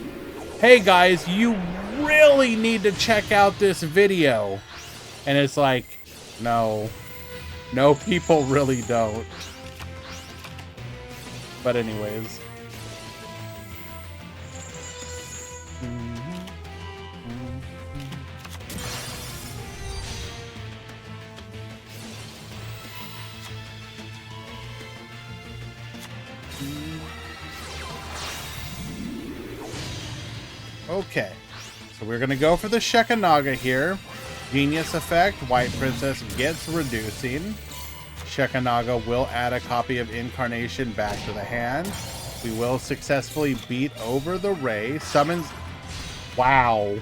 Hey guys, you really need to check out this video. And it's like, no, people really don't. But anyways. Okay, so we're gonna go for the Shekanaga here. Genius effect, White Princess gets reducing. Shekanaga will add a copy of Incarnation back to the hand. We will successfully beat over the Ray. Summons... Wow.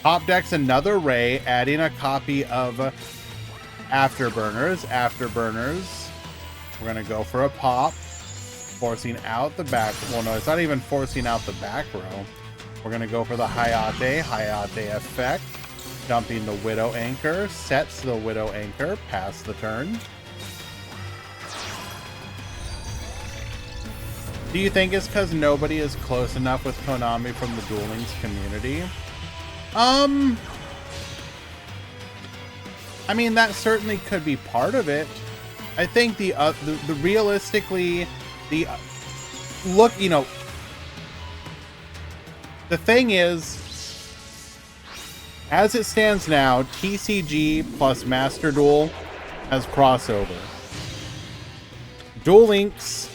Top decks another Ray, adding a copy of Afterburners. Afterburners. We're gonna go for a pop. Forcing out the back... Well, no, it's not even forcing out the back row. We're gonna go for the Hayate. Hayate effect. Dumping the Widow Anchor, sets the Widow Anchor, pass the turn. Do you think it's because nobody is close enough with Konami from the Duel Links community? I mean, that certainly could be part of it. I think the realistically, look, you know, the thing is, as it stands now, TCG plus Master Duel has crossover. Duel Links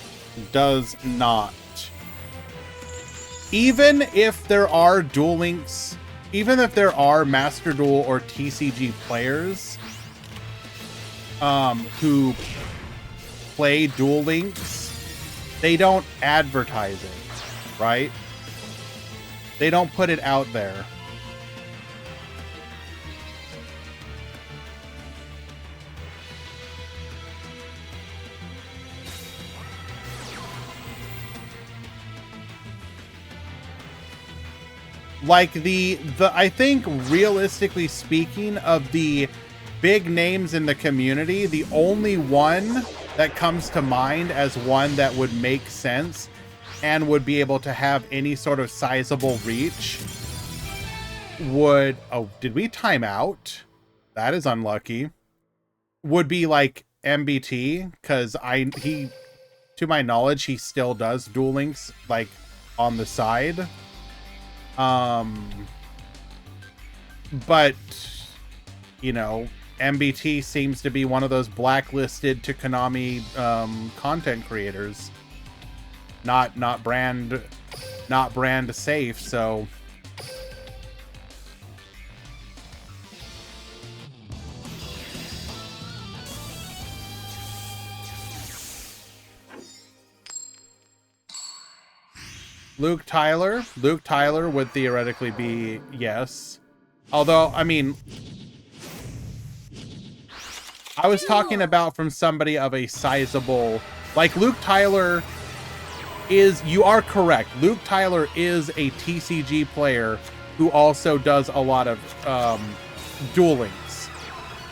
does not. Even if there are Duel Links, even if there are Master Duel or TCG players who play Duel Links, they don't advertise it, right? They don't put it out there. Like I think realistically speaking, of the big names in the community, the only one that comes to mind as one that would make sense and would be able to have any sort of sizable reach would... Oh, did we time out? That is unlucky. Would be like MBT, because to my knowledge, he still does Duel Links like on the side. But you know, MBT seems to be one of those blacklisted to Konami content creators, not brand safe. So Luke Tyler would theoretically be yes. Although, I mean, I was talking about from somebody of a sizable, like Luke Tyler is, you are correct. Luke Tyler is a TCG player who also does a lot of Duel Links.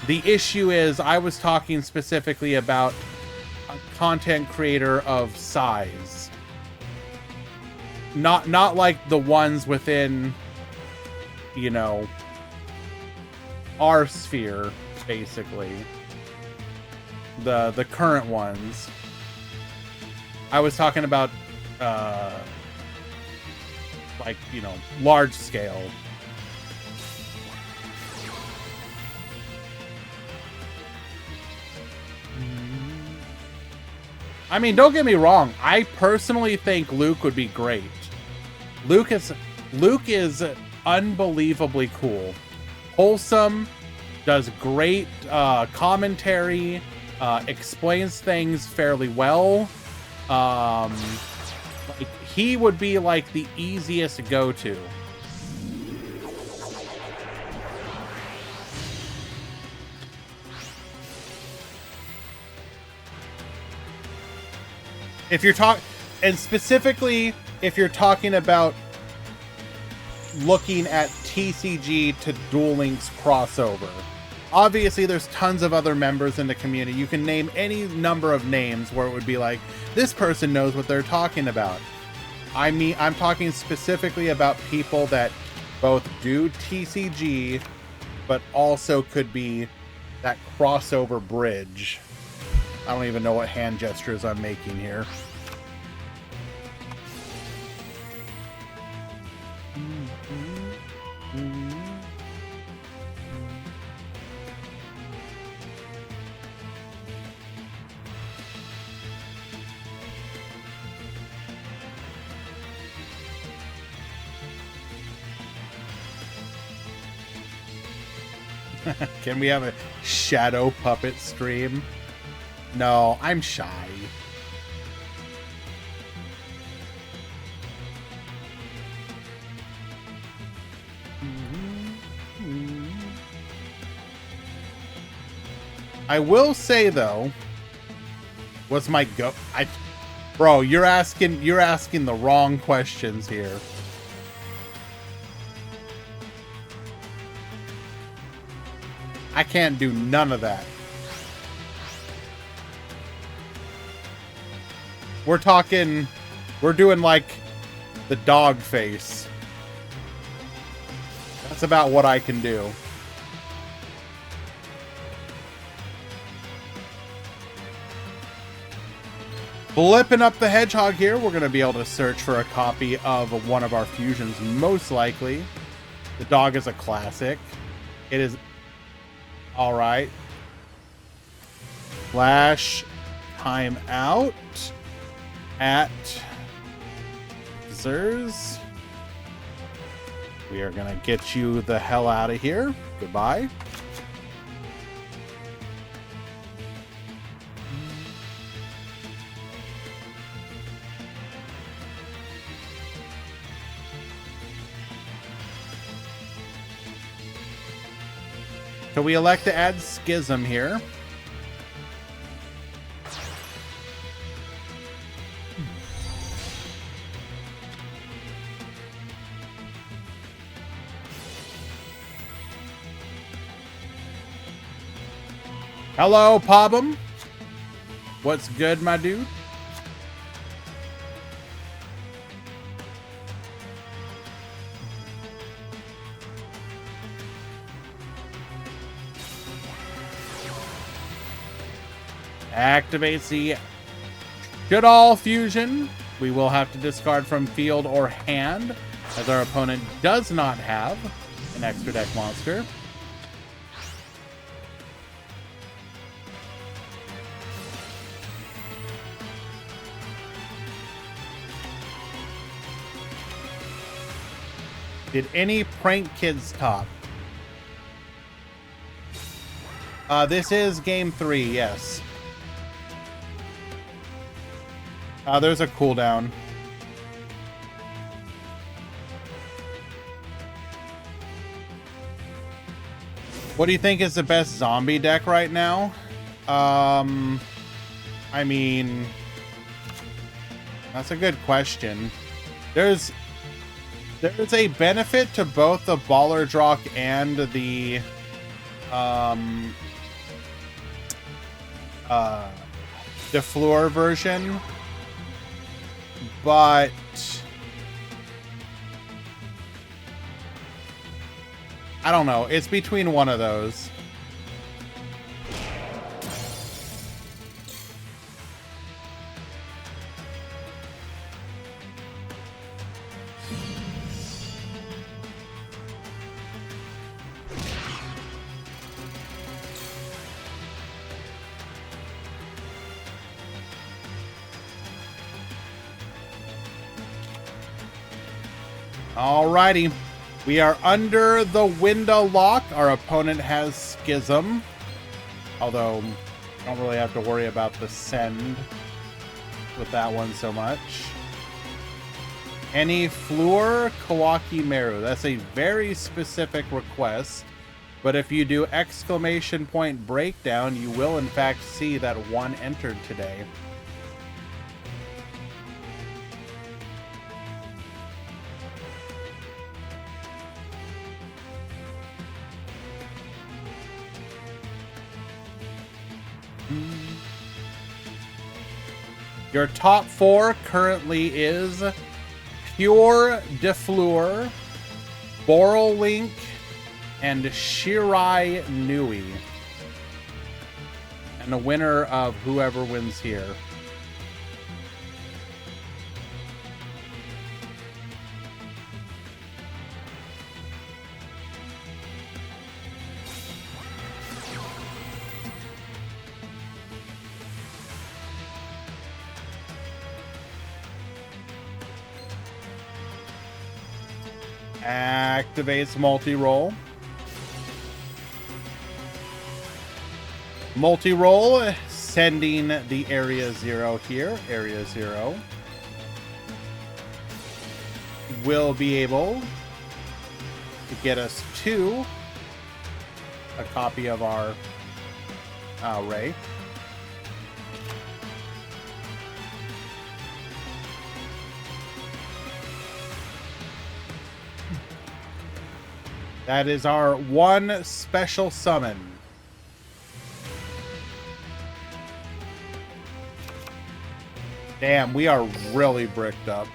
The issue is, I was talking specifically about a content creator of size. not like the ones within, you know, our sphere, basically. The current ones. I was talking about like, you know, large scale. I mean, don't get me wrong. I personally think Luke would be great. Luke is unbelievably cool. Wholesome, does great commentary, explains things fairly well. Like, he would be like the easiest go-to. If you're talking, and specifically if you're talking about looking at TCG to Duel Links crossover. Obviously, there's tons of other members in the community. You can name any number of names where it would be like, this person knows what they're talking about. I mean, I'm talking specifically about people that both do TCG, but also could be that crossover bridge. I don't even know what hand gestures I'm making here. Can we have a shadow puppet stream? No, I'm shy. I will say though, what's my go? Bro, you're asking the wrong questions here. I can't do none of that. We're doing like the dog face. That's about what I can do. Flipping up the hedgehog here, we're going to be able to search for a copy of one of our fusions, most likely. The dog is a classic. It is all right. Flash time out at Zers. We are going to get you the hell out of here. Goodbye. So we elect to add Schism here. Hello, Pobum. What's good, my dude? Activates the Should-All fusion. We will have to discard from field or hand, as our opponent does not have an extra deck monster. Did any prank kids top? This is game 3, yes. There's a cooldown. What do you think is the best zombie deck right now? I mean, that's a good question. There's a benefit to both the Baller Drock and the Fleur version, but I don't know. It's between one of those. Alrighty. We are under the window lock. Our opponent has Schism. Although, I don't really have to worry about the send with that one so much. Any Fleur Kawaki Meru. That's a very specific request. But if you do exclamation point breakdown, you will in fact see that one entered today. Your top four currently is Pure DeFleur, Borrelink, and Shirai Nui. And the winner of whoever wins here. Activates multi-roll. Multi-roll, sending the Area 0 here. Area 0 will be able to get us to a copy of our Ray. That is our one special summon. Damn, we are really bricked up.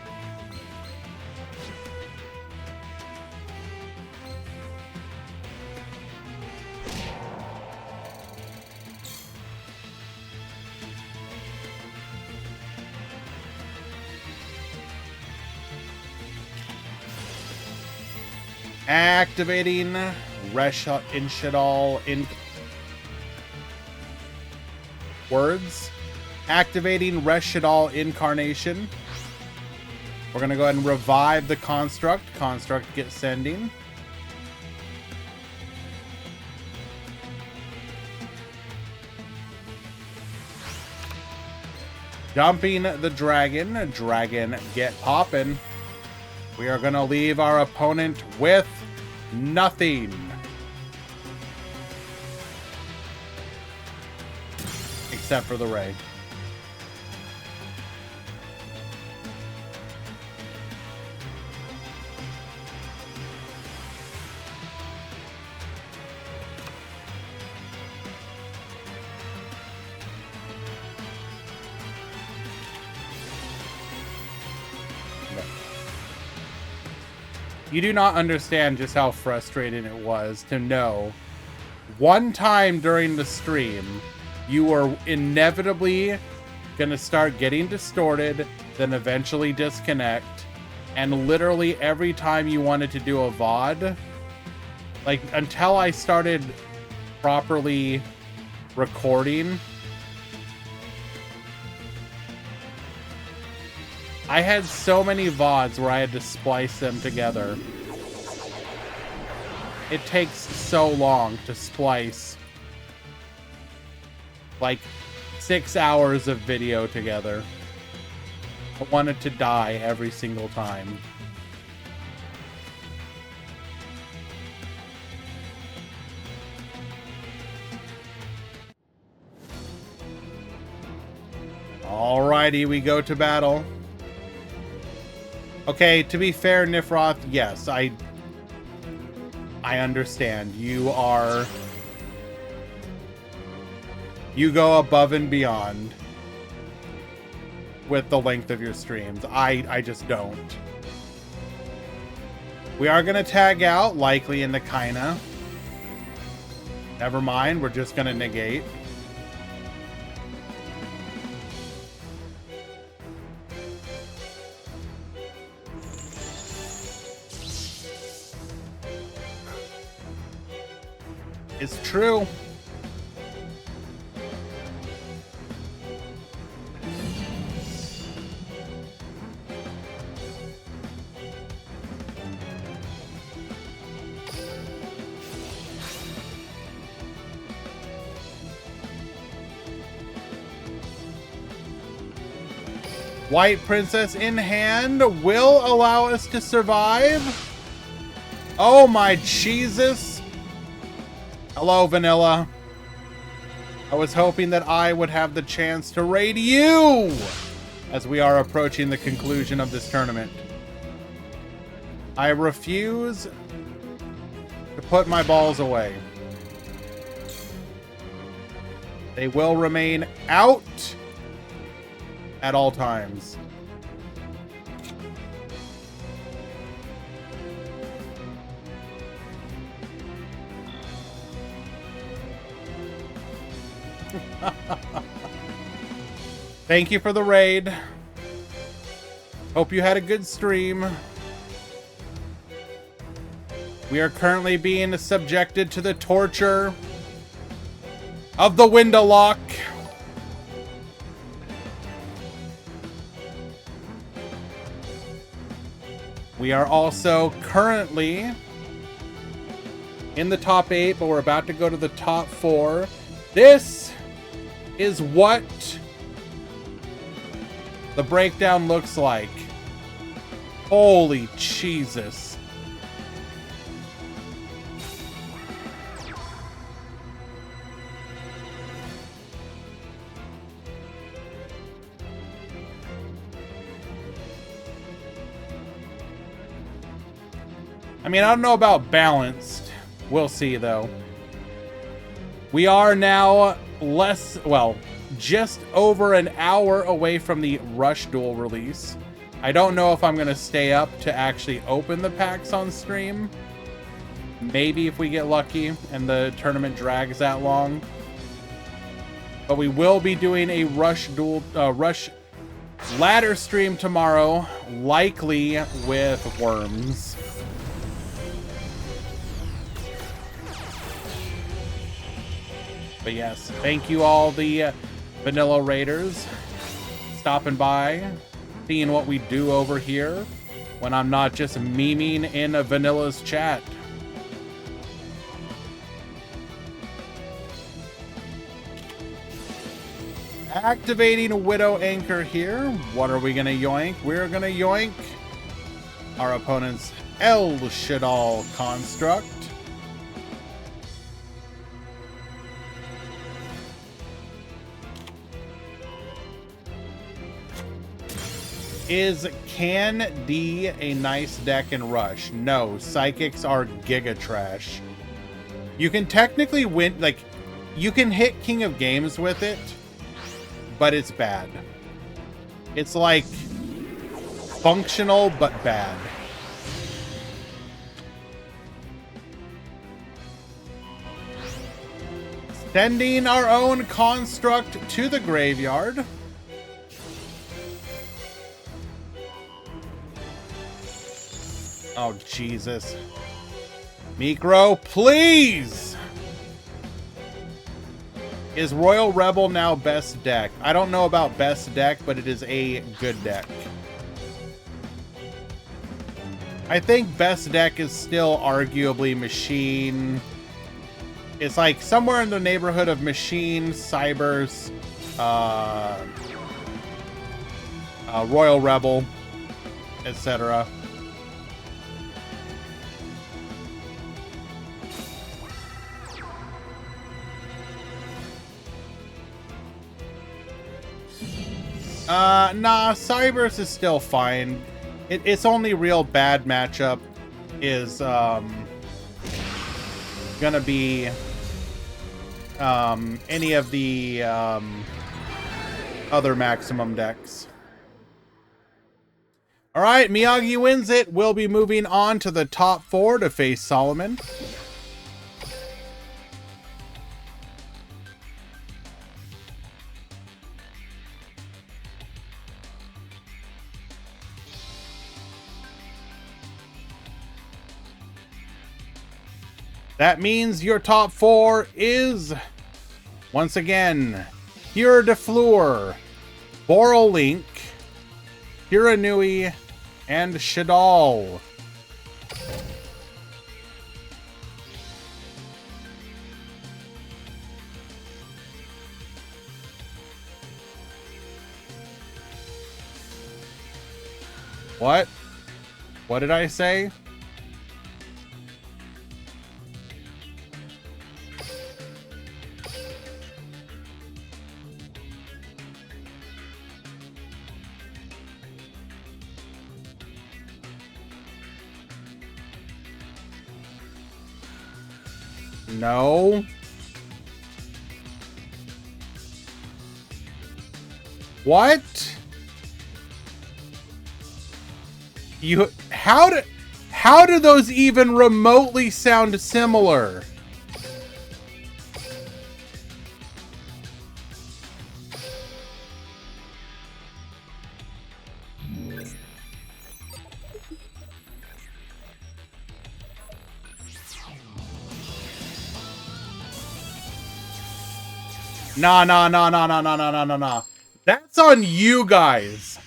Activating Inshadal in words. Activating Reshadal Incarnation. We're going to go ahead and revive the Construct. Construct gets sending. Dumping the Dragon. Dragon get poppin'. We are going to leave our opponent with nothing. Except for the Ray. You do not understand just how frustrating it was to know one time during the stream you were inevitably going to start getting distorted, then eventually disconnect, and literally every time you wanted to do a VOD, like until I started properly recording, I had so many VODs where I had to splice them together. It takes so long to splice like 6 hours of video together. I wanted to die every single time. Alrighty, we go to battle. Okay, to be fair, Nifroth, yes, I understand. You go above and beyond with the length of your streams. I just don't. We are going to tag out, likely into kinda. Never mind, we're just going to negate. It's true. White Princess in hand will allow us to survive. Oh my Jesus. Hello, Vanilla. I was hoping that I would have the chance to raid you as we are approaching the conclusion of this tournament. I refuse to put my balls away. They will remain out at all times. Thank you for the raid. Hope you had a good stream. We are currently being subjected to the torture of the window lock. We are also currently in the top 8, but we're about to go to the top 4. This is what the breakdown looks like. Holy Jesus. I mean, I don't know about balanced. We'll see, though. We are now just over an hour away from the Rush Duel release. I don't know if I'm going to stay up to actually open the packs on stream. Maybe if we get lucky and the tournament drags that long. But we will be doing a Rush ladder stream tomorrow, likely with worms. But yes, thank you all the Vanilla Raiders stopping by, seeing what we do over here when I'm not just memeing in a Vanilla's chat. Activating a Widow Anchor here. What are we going to yoink? We're going to yoink our opponent's El Shaddai Construct. Is Can D a nice deck in Rush? No, Psychics are giga trash. You can technically win, like, you can hit King of Games with it, but it's bad. It's like functional, but bad. Sending our own construct to the graveyard. Oh, Jesus. Micro, please! Is Royal Rebel now best deck? I don't know about best deck, but it is a good deck. I think best deck is still arguably Machine. It's like somewhere in the neighborhood of Machine, Cybers, Royal Rebel, etc. Nah, Cybers is still fine. Its only real bad matchup is gonna be any of the other maximum decks. All right, Miyagi wins it. We'll be moving on to the top 4 to face Solomon. That means your top 4 is, once again, Pure de Fleur, Borolink, Hiranui, and Shadal. What? What did I say? No. What? How do those even remotely sound similar? Nah. That's on you guys.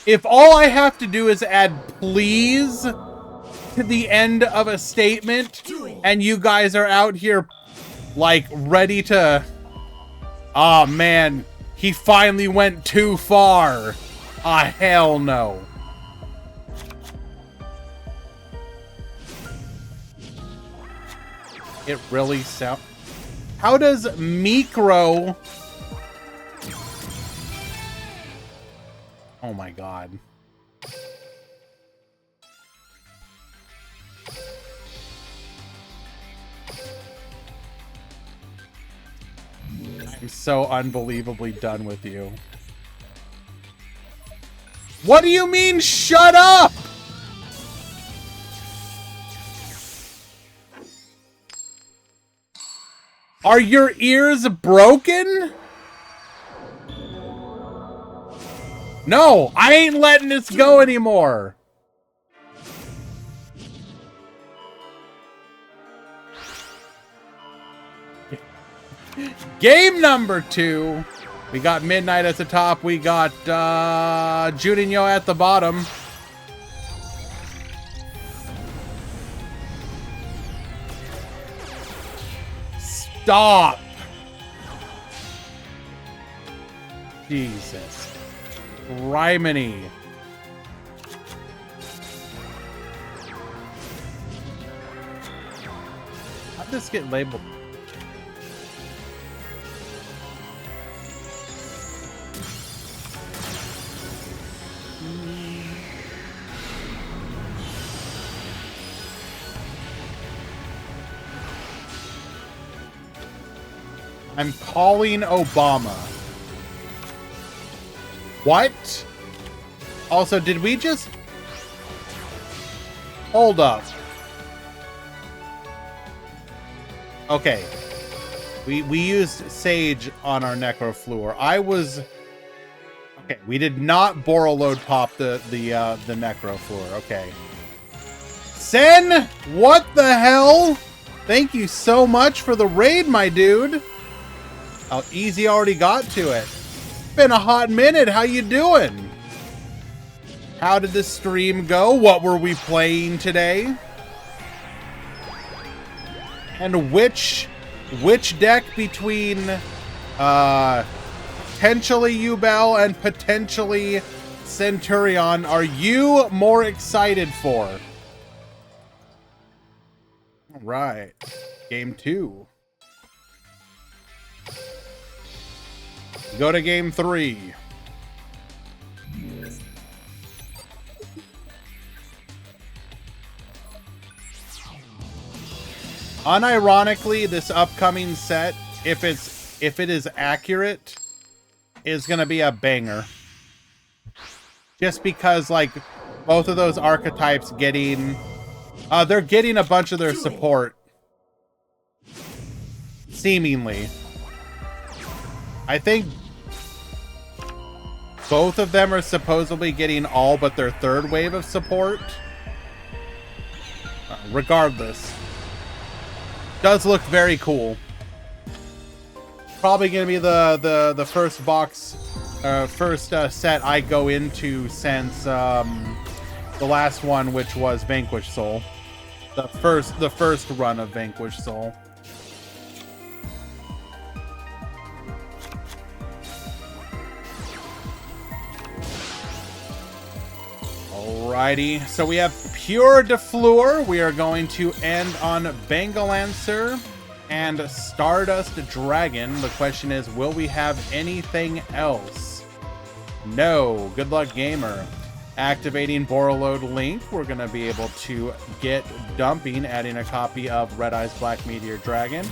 If all I have to do is add please to the end of a statement and you guys are out here like ready to... Oh man, he finally went too far. Ah, hell no. It really sounds... How does Micro... Oh my god. I'm so unbelievably done with you. What do you mean, shut up? Are your ears broken? No, I ain't letting this go anymore. Game number 2. We got Midnight at the top. We got Juninho at the bottom. Stop. Jesus. Rhymony. How'd this get labeled? I'm calling Obama. What? Also, did we just... Hold up. Okay. We used Sage on our Necrofleur. I was... Okay, we did not Borreload pop the Necrofleur. Okay. Sen, what the hell? Thank you so much for the raid, my dude. How easy already got to it. Been a hot minute. How you doing? How did the stream go? What were we playing today? And which deck between potentially Yubel and potentially Centurion are you more excited for? All right. Game 2. Go to game 3. Unironically, this upcoming set, if it is accurate, is gonna be a banger. just because like both of those archetypes getting they're getting a bunch of their support seemingly. I think both of them are supposedly getting all but their third wave of support. Regardless, does look very cool. Probably gonna be the first box, first set I go into since the last one, which was Vanquish Soul. The first run of Vanquish Soul. Alrighty, so we have Pure de Fleur. We are going to end on Bangalancer and Stardust Dragon. The question is, will we have anything else? No. Good luck, gamer. Activating Borreload Link, we're going to be able to get Dumping, adding a copy of Red Eyes Black Meteor Dragon.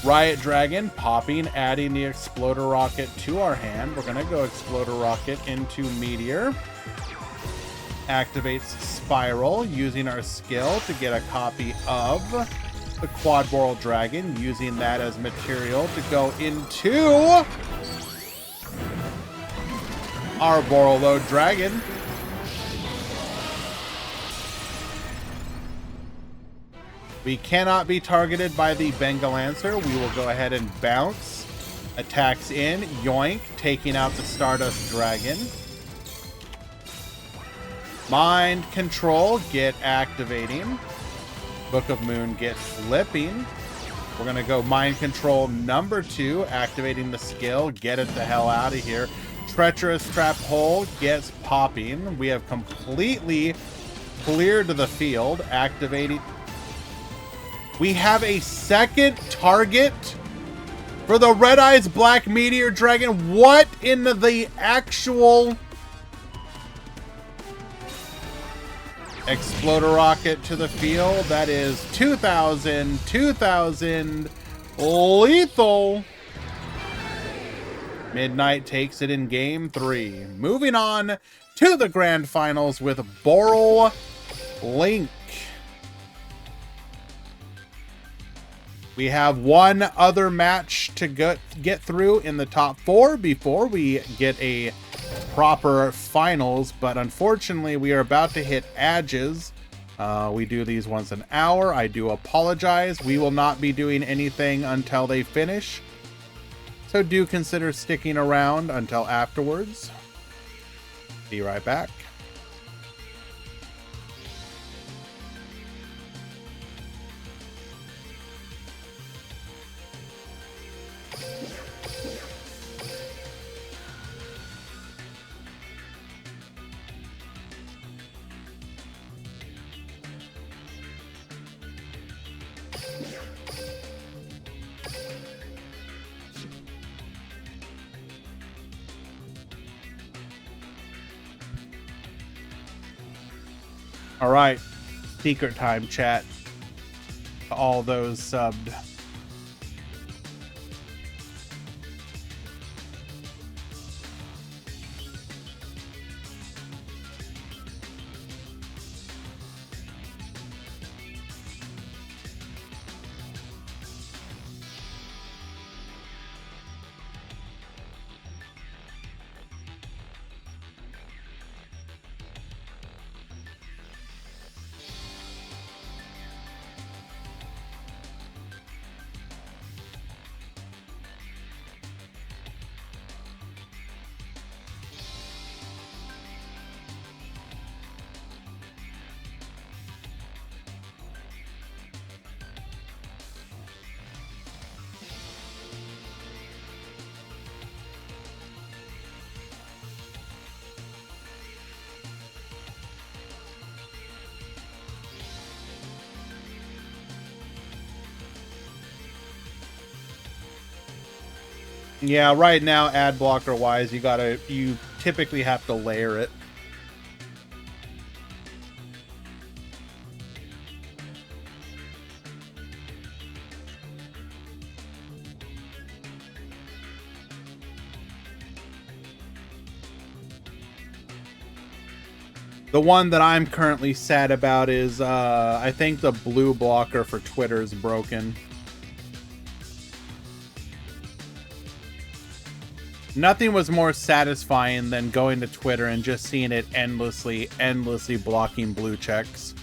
Riot Dragon, popping, adding the Exploder Rocket to our hand. We're going to go Exploder Rocket into Meteor. Activates Spiral, using our skill to get a copy of the Quad Boral Dragon, using that as material to go into our Borreload Dragon. We cannot be targeted by the Bangalancer. We will go ahead and bounce. Attacks in, yoink, taking out the Stardust Dragon. Mind Control, get activating. Book of Moon, get flipping. We're going to go Mind Control number 2, activating the skill. Get it the hell out of here. Treacherous Trap Hole gets popping. We have completely cleared the field. Activating. We have a second target for the Red Eyes Black Meteor Dragon. What in the actual... Exploder Rocket to the field. That is 2,000 lethal. Midnight takes it in game 3. Moving on to the grand finals with Boral Link. We have one other match to get through in the top 4 before we get a proper finals, but unfortunately we are about to hit edges. We do these once an hour. I do apologize. We will not be doing anything until they finish, so do consider sticking around until afterwards. Be right back. All right, secret time, chat. All those subbed. Yeah, right now, ad blocker wise, you typically have to layer it. The one that I'm currently sad about is, I think the blue blocker for Twitter is broken. Nothing was more satisfying than going to Twitter and just seeing it endlessly blocking blue checks.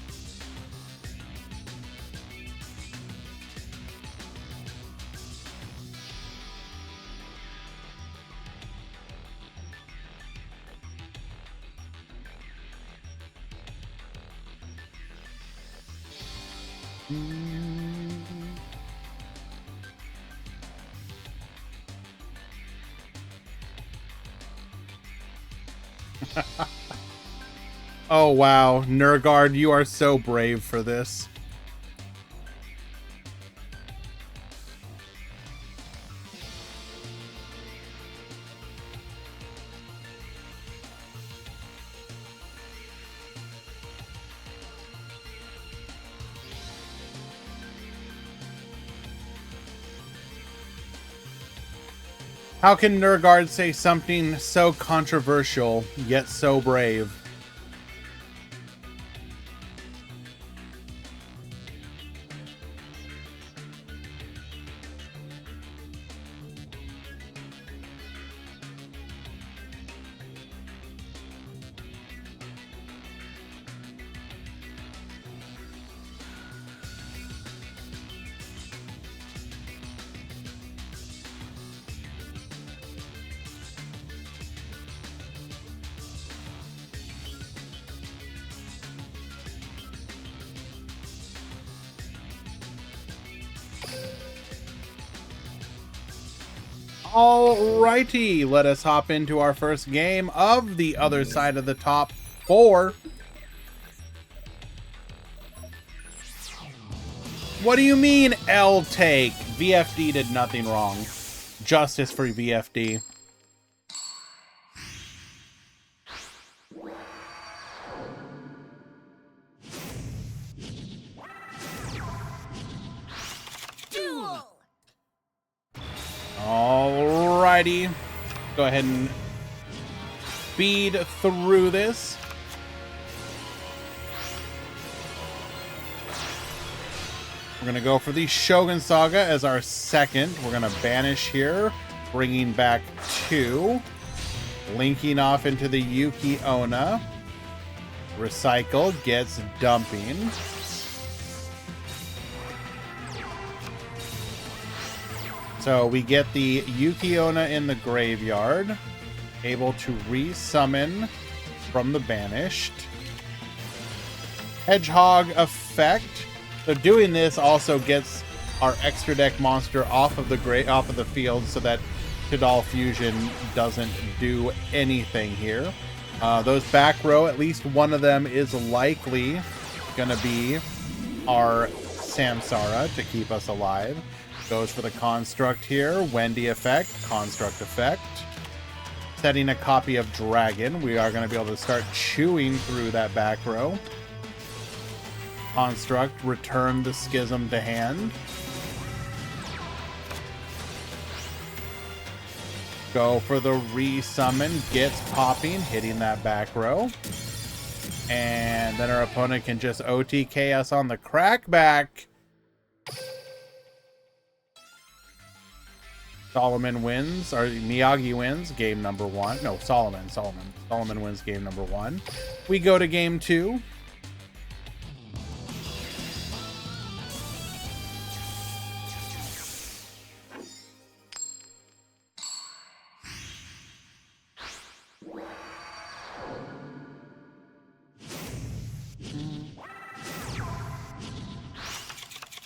Oh wow, Nurgard, you are so brave for this. How can Nurgard say something so controversial, yet so brave? Alrighty, let us hop into our first game of the other side of the top 4. What do you mean L take? VFD did nothing wrong. Justice for VFD. Duel! Alrighty. Go ahead and speed through this. We're going to go for the Shogun Saga as our second. We're going to banish here, bringing back 2. Linking off into the Yuki Onna. Recycle gets dumping. So we get the Yuki Onna in the graveyard, able to resummon from the banished. Hedgehog effect. So doing this also gets our extra deck monster off of the field, so that Tidal Fusion doesn't do anything here. Those back row, at least one of them is likely gonna be our Samsara to keep us alive. Goes for the Construct here. Wendy effect, Construct effect. Setting a copy of Dragon. We are going to be able to start chewing through that back row. Construct, return the Schism to hand. Go for the resummon. Gets popping, hitting that back row. And then our opponent can just OTK us on the crackback. Solomon wins, or Miyagi wins game number 1. No, Solomon wins game number 1. We go to game 2.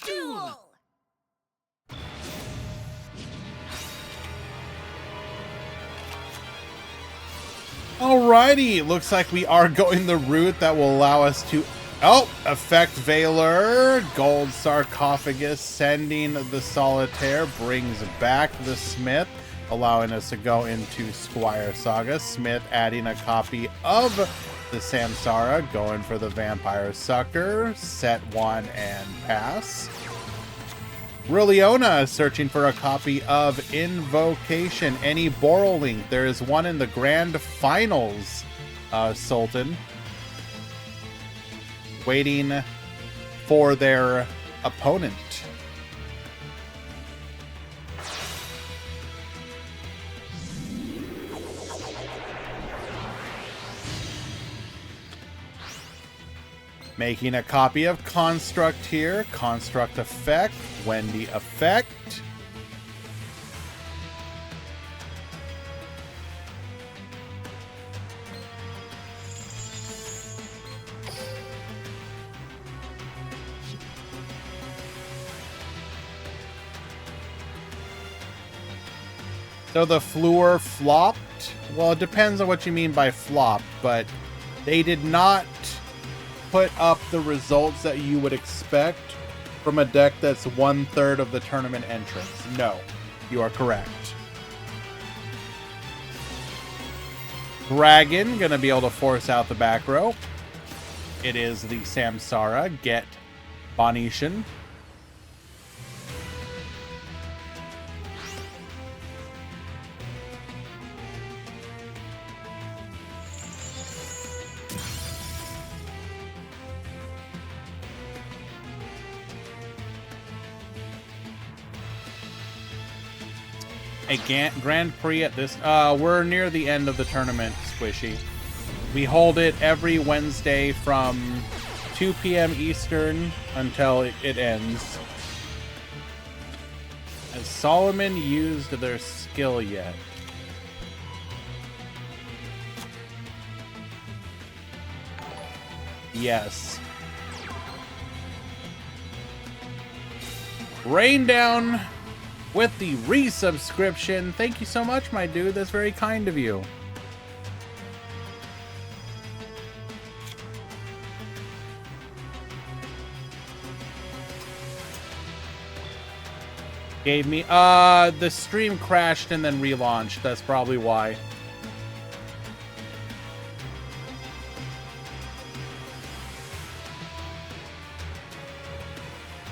Duel! Alrighty, looks like we are going the route that will allow us to... Oh, effect Valor, Gold Sarcophagus, sending the Solitaire, brings back the Smith, allowing us to go into Squire Saga. Smith adding a copy of the Samsara, going for the Vampire Sucker, set 1 and pass. Brilliona is searching for a copy of Invocation. Any Borrowing? There is one in the Grand Finals, Sultan. waiting for their opponent. Making a copy of Construct here. Construct effect. Wendy effect. So the Fleur flopped. Well, it depends on what you mean by flopped, but they did not put up the results that you would expect from a deck that's 1/3 of the tournament entrance. No, you are correct. Dragon, gonna be able to force out the back row. It is the Samsara, get Bonitian. A Grand Prix at this... we're near the end of the tournament, Squishy. We hold it every Wednesday from 2 p.m. Eastern until it ends. Has Solomon used their skill yet? Yes. Rain down with the resubscription. Thank you so much, my dude. That's very kind of you. Gave me the stream crashed and then relaunched. That's probably why.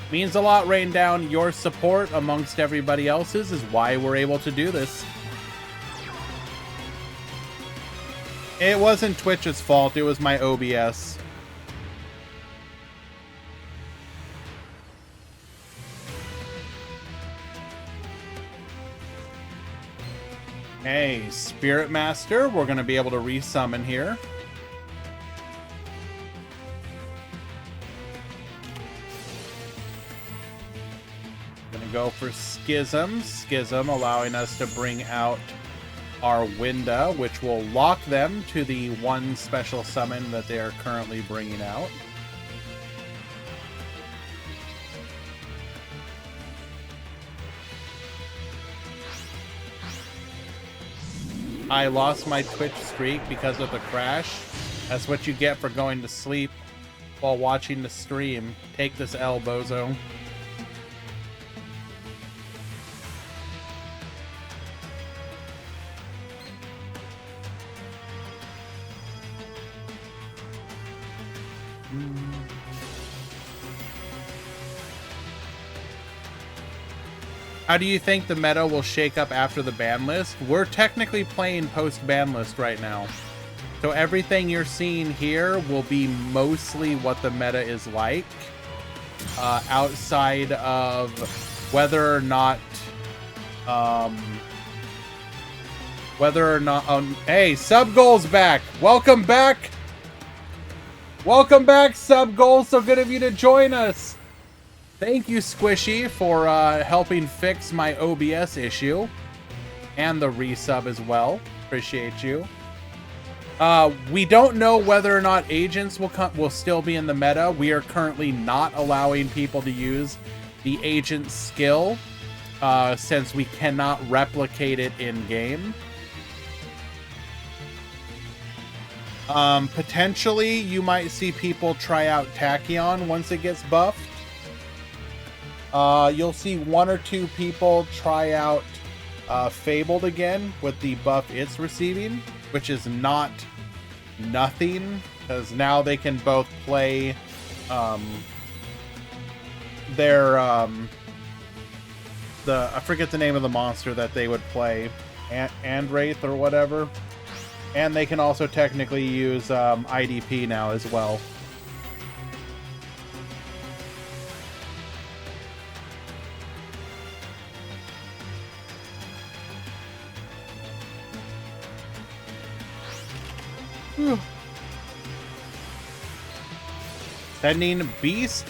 Means a lot, Rain Down. Your support amongst everybody else's is why we're able to do this. It wasn't Twitch's fault. It was my OBS. Hey, Spirit Master. We're going to be able to resummon here. Go for Schism. Schism allowing us to bring out our Winda, which will lock them to the one special summon that they are currently bringing out. I lost my Twitch streak because of the crash. That's what you get for going to sleep while watching the stream. Take this L, bozo. How do you think the meta will shake up after the ban list? We're technically playing post-ban list right now. So everything you're seeing here will be mostly what the meta is like. Outside of whether or not... hey, Sub Goal's back! Welcome back! Welcome back, Sub Goal! So good of you to join us! Thank you, Squishy, for helping fix my OBS issue. And the resub as well. Appreciate you. We don't know whether or not agents will still be in the meta. We are currently not allowing people to use the agent skill since we cannot replicate it in-game. Potentially, you might see people try out Tachyon once it gets buffed. You'll see 1 or 2 people try out Fabled again with the buff it's receiving, which is not nothing, because now they can both play their I forget the name of the monster that they would play, Andraith or whatever, and they can also technically use IDP now as well. Sending Beast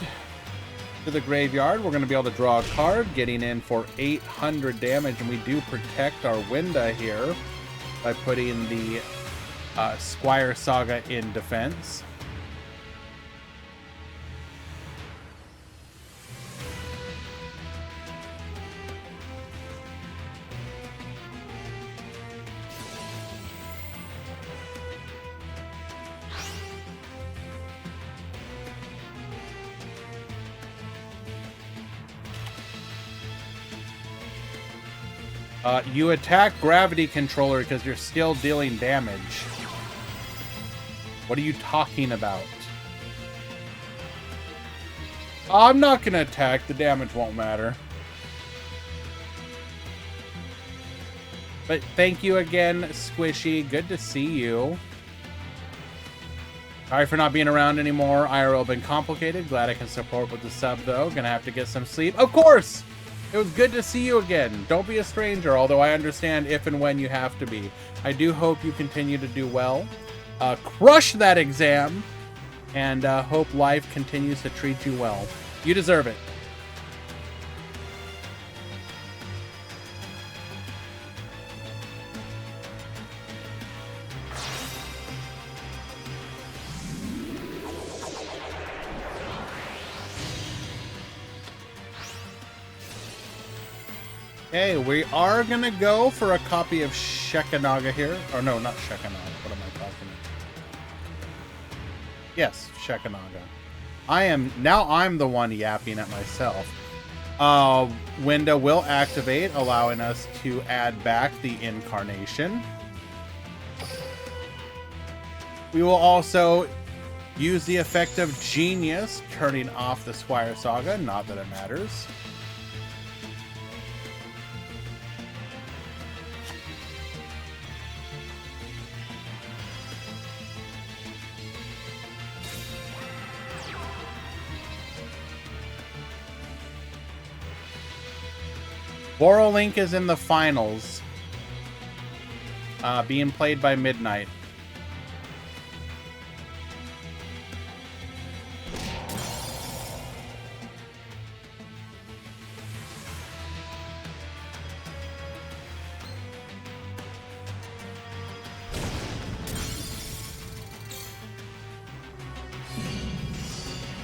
to the graveyard. We're going to be able to draw a card, getting in for 800 damage, and we do protect our Winda here by putting the Squire Saga in defense. You attack Gravity Controller because you're still dealing damage. What are you talking about? I'm not going to attack. The damage won't matter. But thank you again, Squishy. Good to see you. Sorry for not being around anymore. IRL been complicated. Glad I can support with the sub, though. Gonna have to get some sleep. Of course! It was good to see you again. Don't be a stranger, although I understand if and when you have to be. I do hope you continue to do well. Crush that exam, and hope life continues to treat you well. You deserve it. Okay, we are gonna go for a copy of Shekanaga here. Or no, not Shekanaga. What am I talking about? Yes, Shekanaga. I'm the one yapping at myself. Winda will activate, allowing us to add back the incarnation. We will also use the effect of Genius, turning off the Squire Saga. Not that it matters. Borrowlink is in the finals, being played by Midnight.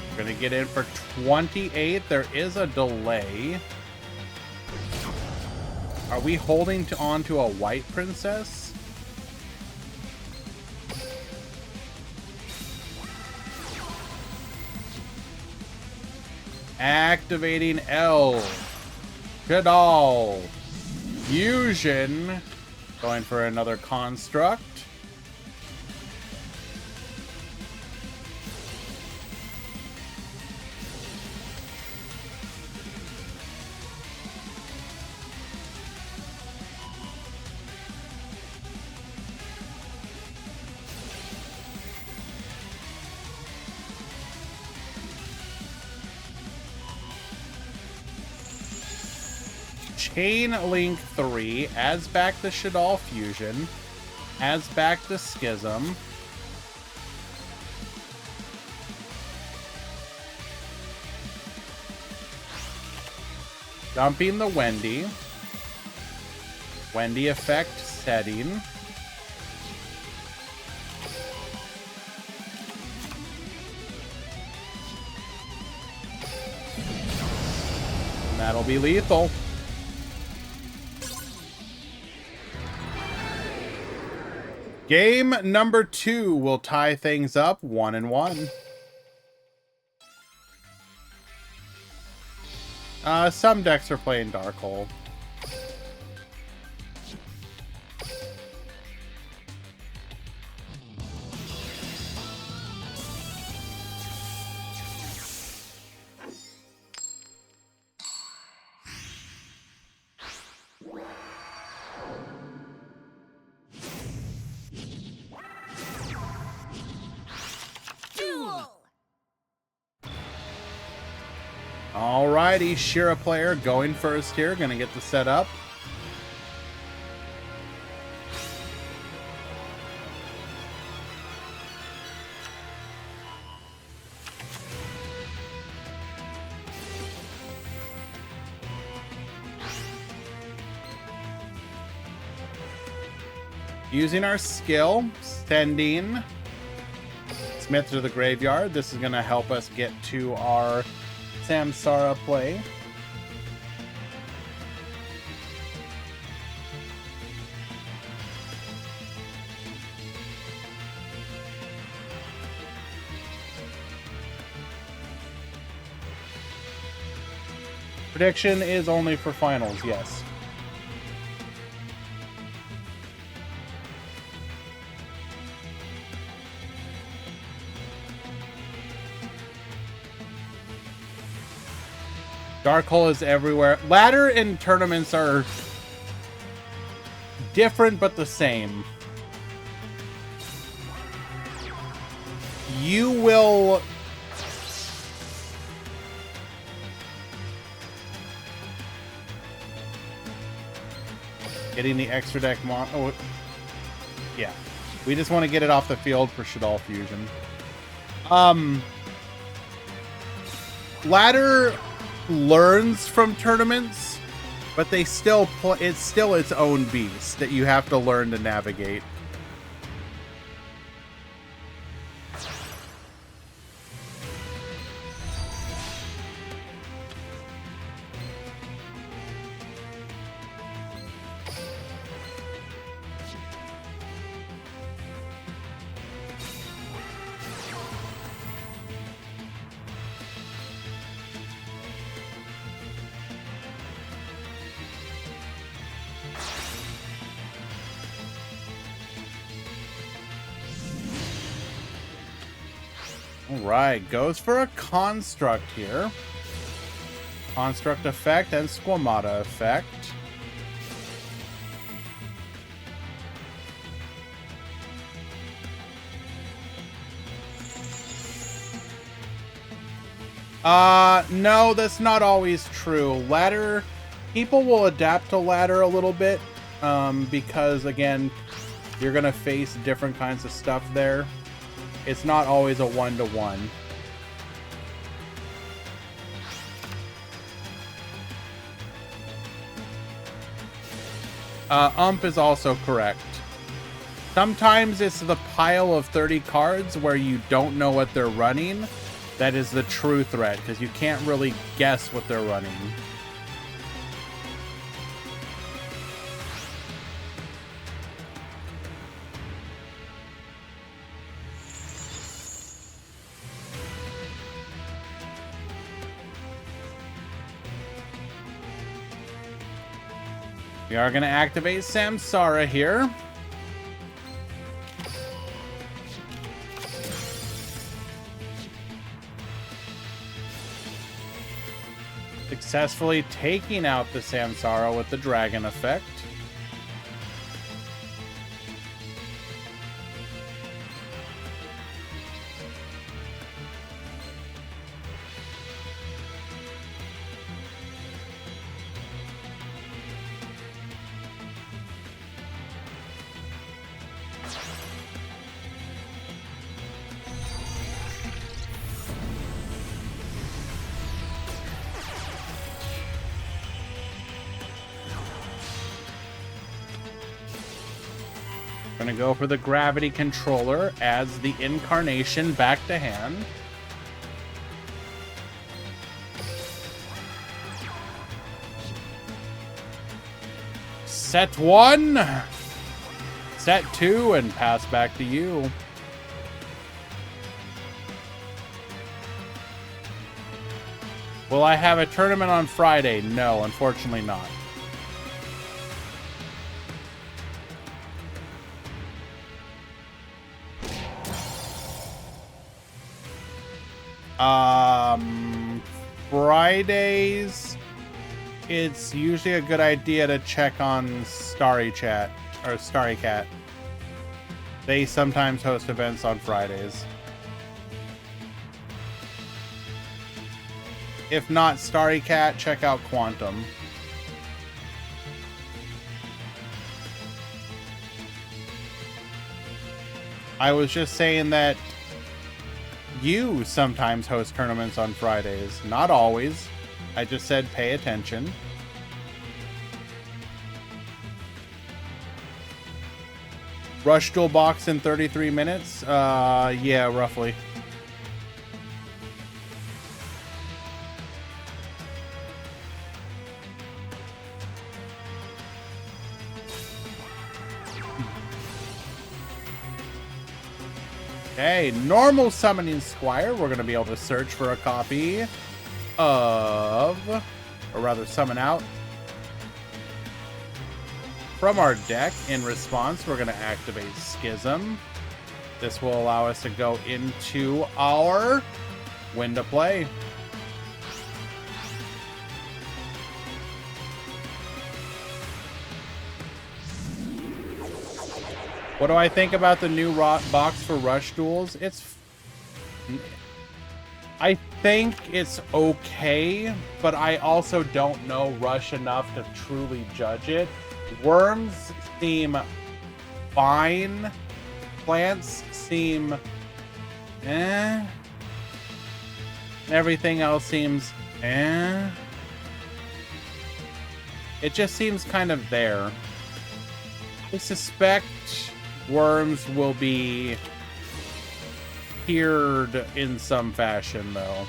We're gonna get in for 28. There is a delay. Are we holding on to a white princess? Activating L. Kadal. Fusion. Going for another construct. Chain Link 3 adds back the Shadal Fusion, adds back the Schism. Dumping the Wendy. Wendy effect setting. And that'll be lethal. Game number 2 will tie things up 1-1. Some decks are playing Darkhold. Alrighty, Shira player going first here. Gonna get the setup. Using our skill, sending Smith to the graveyard. This is going to help us get to our Samsara play. Prediction is only for finals, yes. Dark hole is everywhere. Ladder and tournaments are different but the same. You will getting the extra deck oh, yeah. We just want to get it off the field for Shaddoll Fusion. Ladder learns from tournaments, but they still it's still its own beast that you have to learn to navigate. Alright, goes for a construct here. Construct effect and Squamata effect. No, that's not always true. Ladder, people will adapt to ladder a little bit, because again, you're gonna face different kinds of stuff there. It's not always a one-to-one. Ump is also correct. Sometimes it's the pile of 30 cards where you don't know what they're running. That is the true threat, because you can't really guess what they're running. We are going to activate Samsara here. Successfully taking out the Samsara with the dragon effect. Gonna go for the gravity controller, adds the incarnation back to hand. Set 1, set 2, and pass back to you. Will I have a tournament on Friday? No, unfortunately not. Fridays, it's usually a good idea to check on Starry Chat or Starry Cat. They sometimes host events on Fridays. If not Starry Cat, check out Quantum. I was just saying that you sometimes host tournaments on Fridays. Not always. I just said pay attention. Rush Duel box in 33 minutes? Yeah, roughly. Okay, normal summoning Squire. We're going to be able to search for a copy of, or rather summon out. From our deck, in response, we're going to activate Schism. This will allow us to go into our Win to Play. What do I think about the new box for Rush Duels? I think it's okay, but I also don't know Rush enough to truly judge it. Worms seem fine. Plants seem eh. Everything else seems eh. It just seems kind of there. I suspect Worms will be tiered in some fashion, though.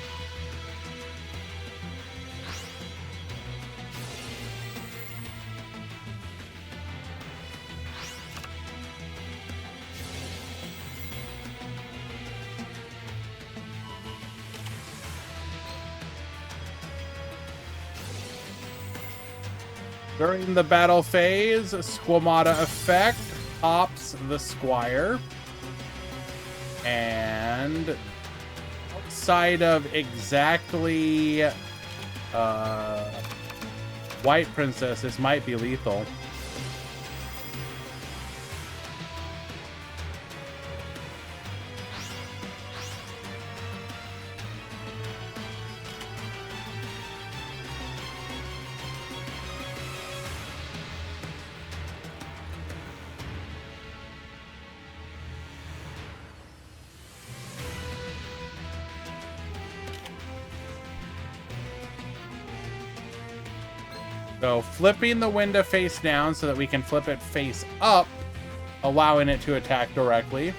During the battle phase, Squamata effect pops the Squire. And outside of exactly White Princess, this might be lethal. So flipping the window face down so that we can flip it face up, allowing it to attack directly.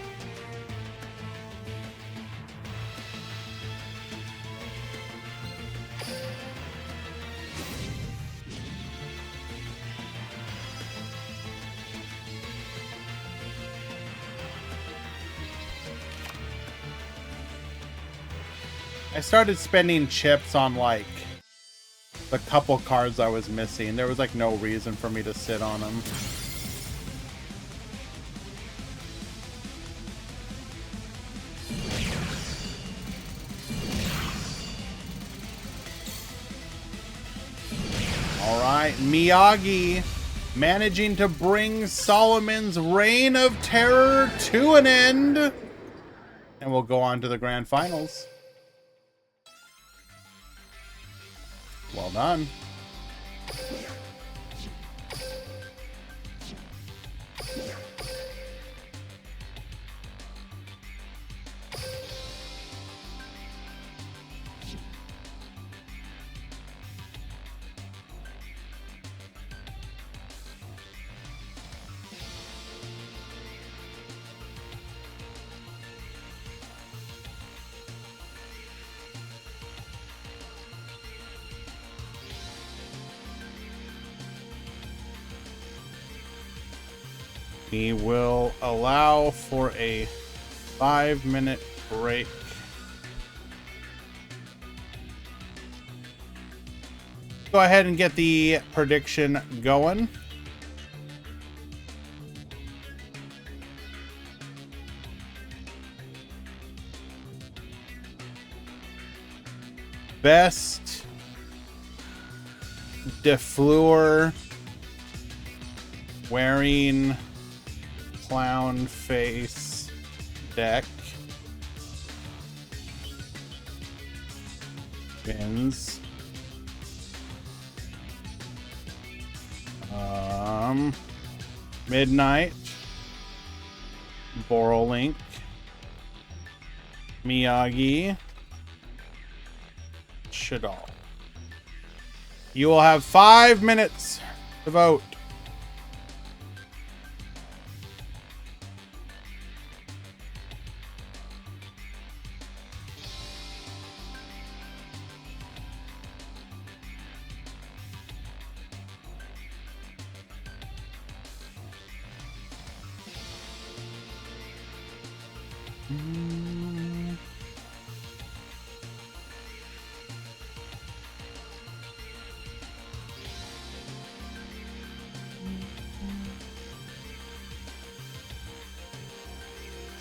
I started spending chips on like the couple cards I was missing. There was like no reason for me to sit on them. All right, Miyagi managing to bring Solomon's reign of terror to an end. And we'll go on to the grand finals. Well done. We will allow for a 5-minute break. Go ahead and get the prediction going. Best Fleur wearing clown face deck wins. Midnight, Borolink, Miyagi, Shadal. You will have 5 minutes to vote.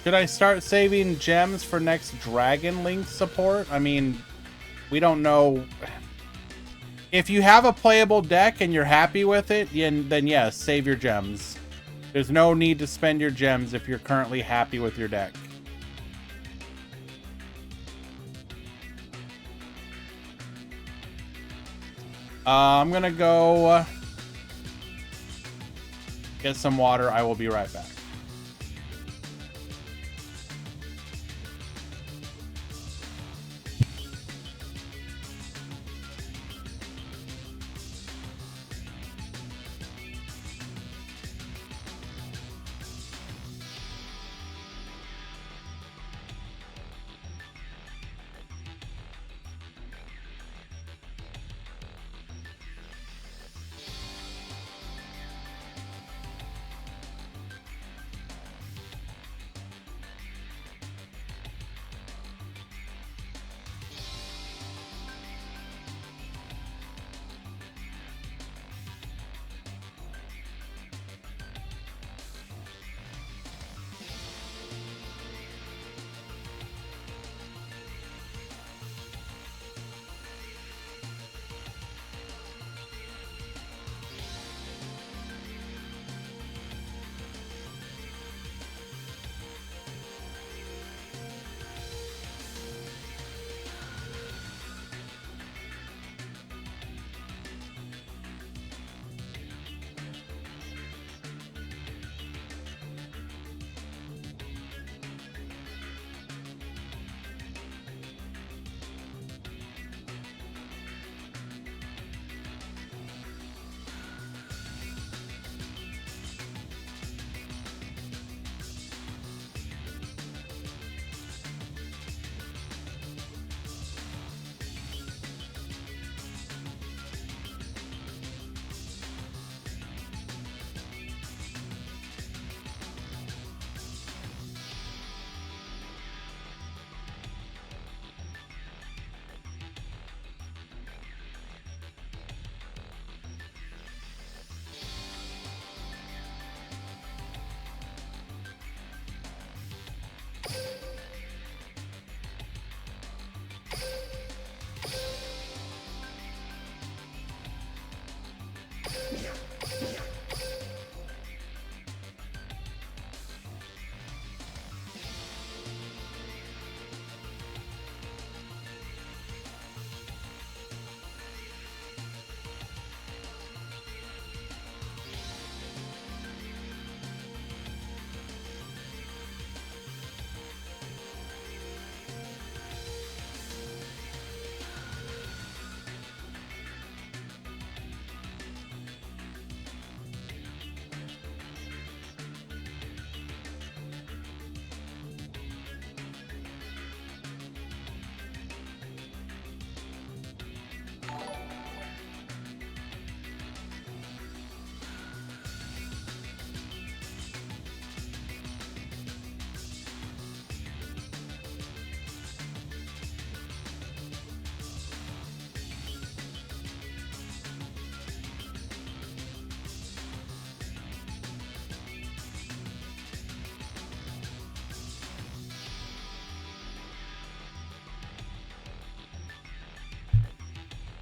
Should I start saving gems for next Dragon Link support? I mean, we don't know. If you have a playable deck and you're happy with it, then yes, save your gems. There's no need to spend your gems if you're currently happy with your deck. I'm gonna go get some water. I will be right back.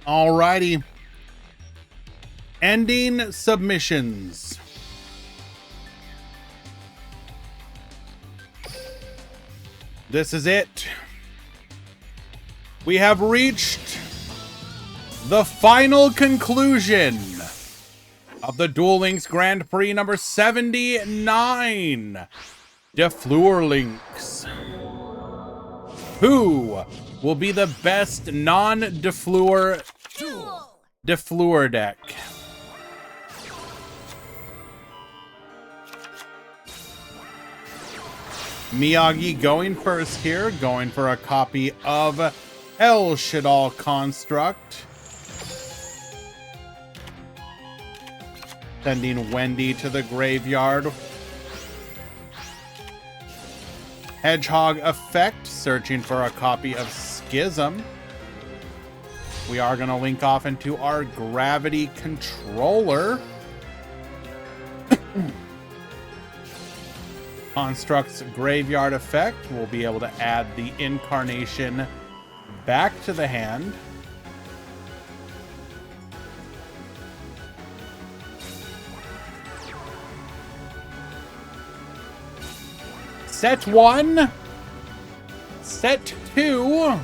Alrighty. Ending submissions. This is it. We have reached the final conclusion of the Duel Links Grand Prix number 79. Fleur Links. Who will be the best non-Fleur deck? Miyagi going first here, going for a copy of El Shaddai Construct. Sending Wendy to the graveyard. Hedgehog effect, searching for a copy of Schism. We are going to link off into our gravity controller. Construct's graveyard effect. We'll be able to add the incarnation back to the hand. Set 1. Set 2.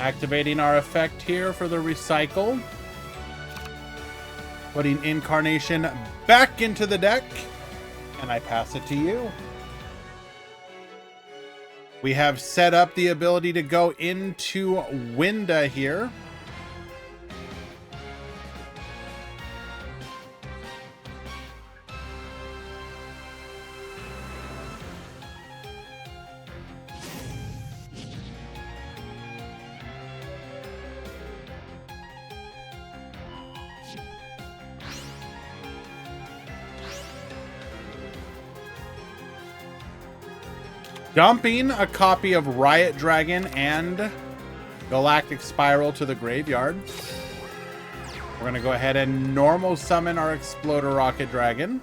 Activating our effect here for the recycle. Putting incarnation back into the deck. And I pass it to you. We have set up the ability to go into Winda here. Dumping a copy of Riot Dragon and Galactic Spiral to the graveyard. We're going to go ahead and normal summon our Exploder Rocket Dragon.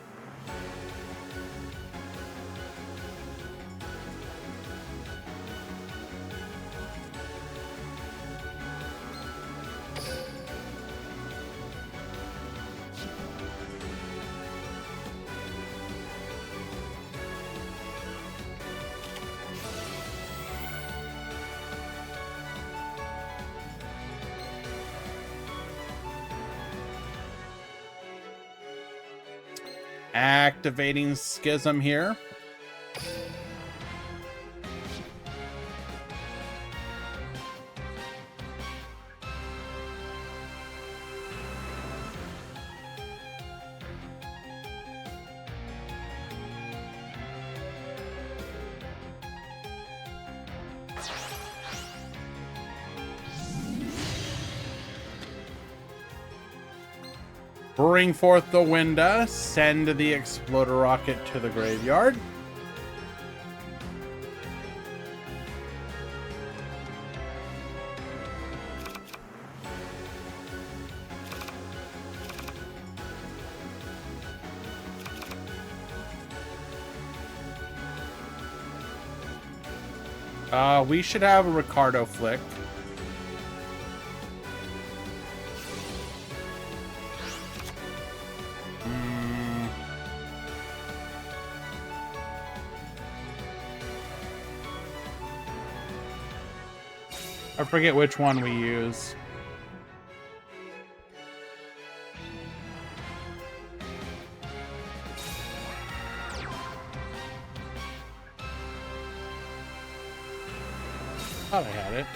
Activating Schism here. Bring forth the Winda, send the Exploder Rocket to the graveyard. We should have a Ricardo Flick. I forget which one we use. Thought I had it.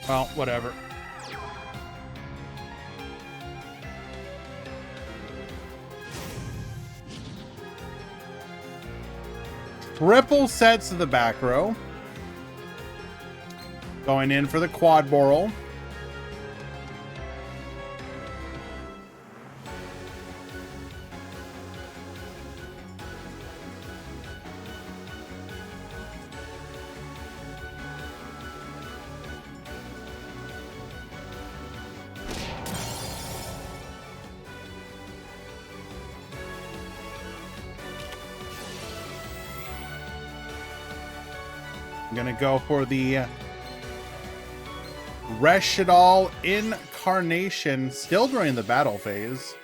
Well, whatever. Triple sets to the back row. Going in for the quad boral. I'm gonna go for the Reshadal Incarnation, still during the battle phase.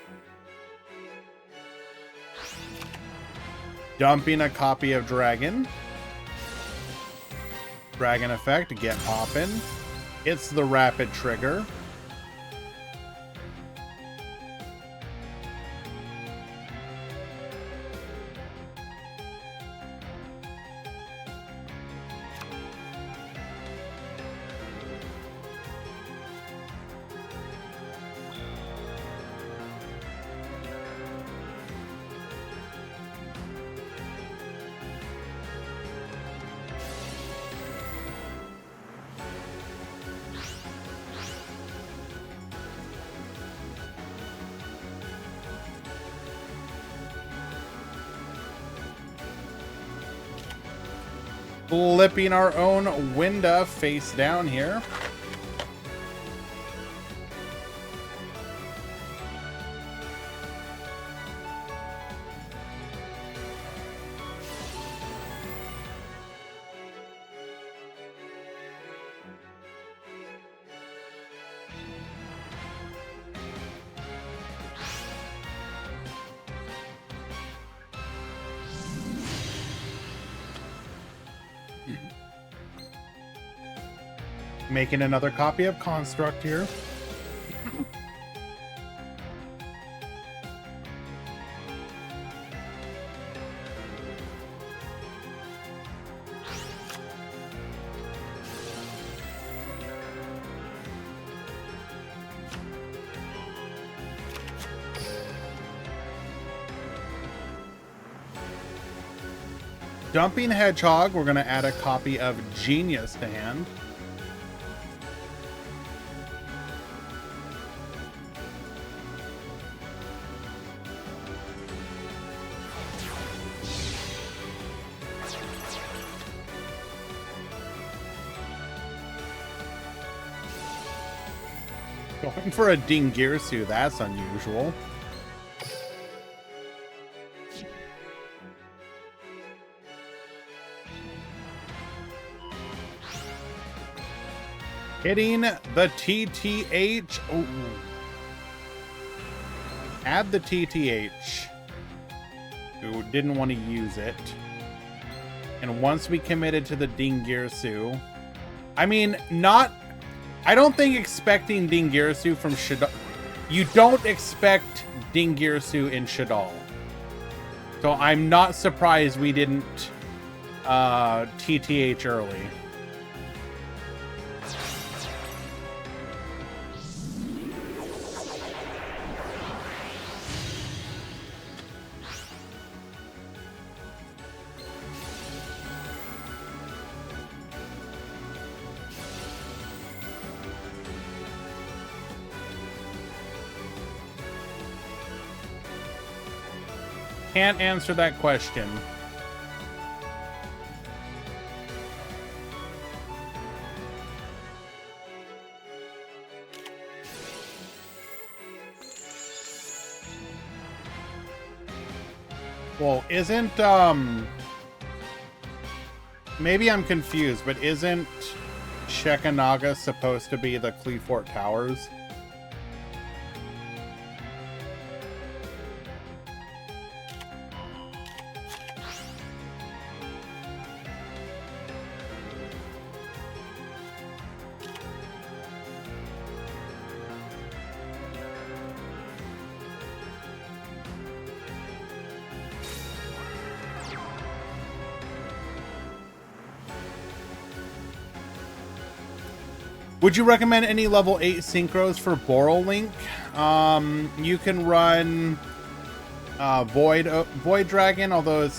Dumping a copy of Dragon. Dragon effect, get poppin'. It's the rapid trigger. Flipping our own window face down here. Making another copy of Construct here. Dumping Hedgehog, we're going to add a copy of Genius to hand. Going for a Dingirsu, that's unusual. Hitting the TTH. Ooh. Add the TTH. Who didn't want to use it. And once we committed to the Dingirsu, I mean, I don't think expecting Dingirsu from Shadal. You don't expect Dingirsu in Shadal. So I'm not surprised we didn't TTH early. Can't answer that question. Well, isn't maybe I'm confused, but isn't Shekanaga supposed to be the Cleefort Towers? Would you recommend any level 8 synchros for Borrowlink? You can run Void Dragon, although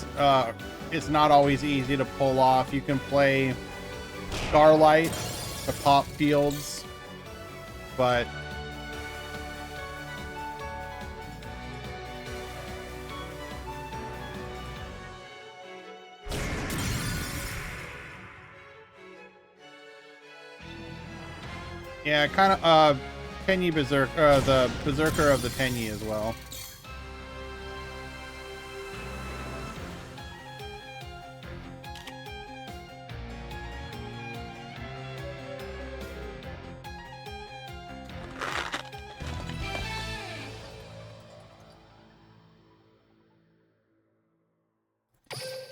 it's not always easy to pull off. You can play Starlight, the pop fields, but yeah, kind of Tenyi Berserker, the Berserker of the Tenyi as well.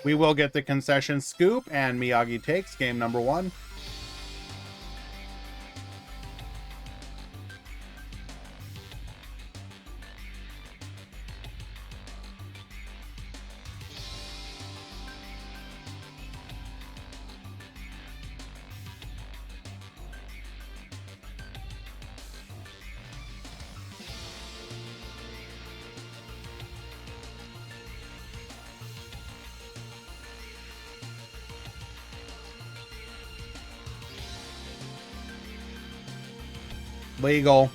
We will get the concession scoop, and Miyagi takes game number 1. Legal.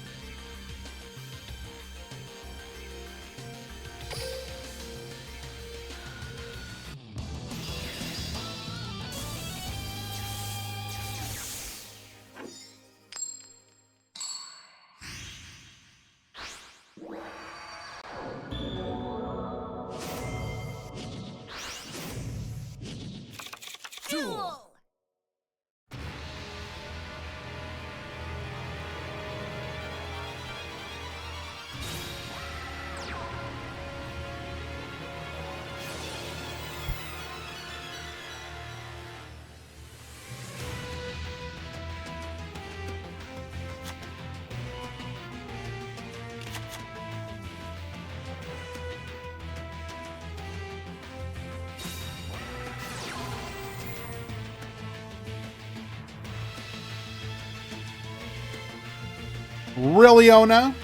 Rilliona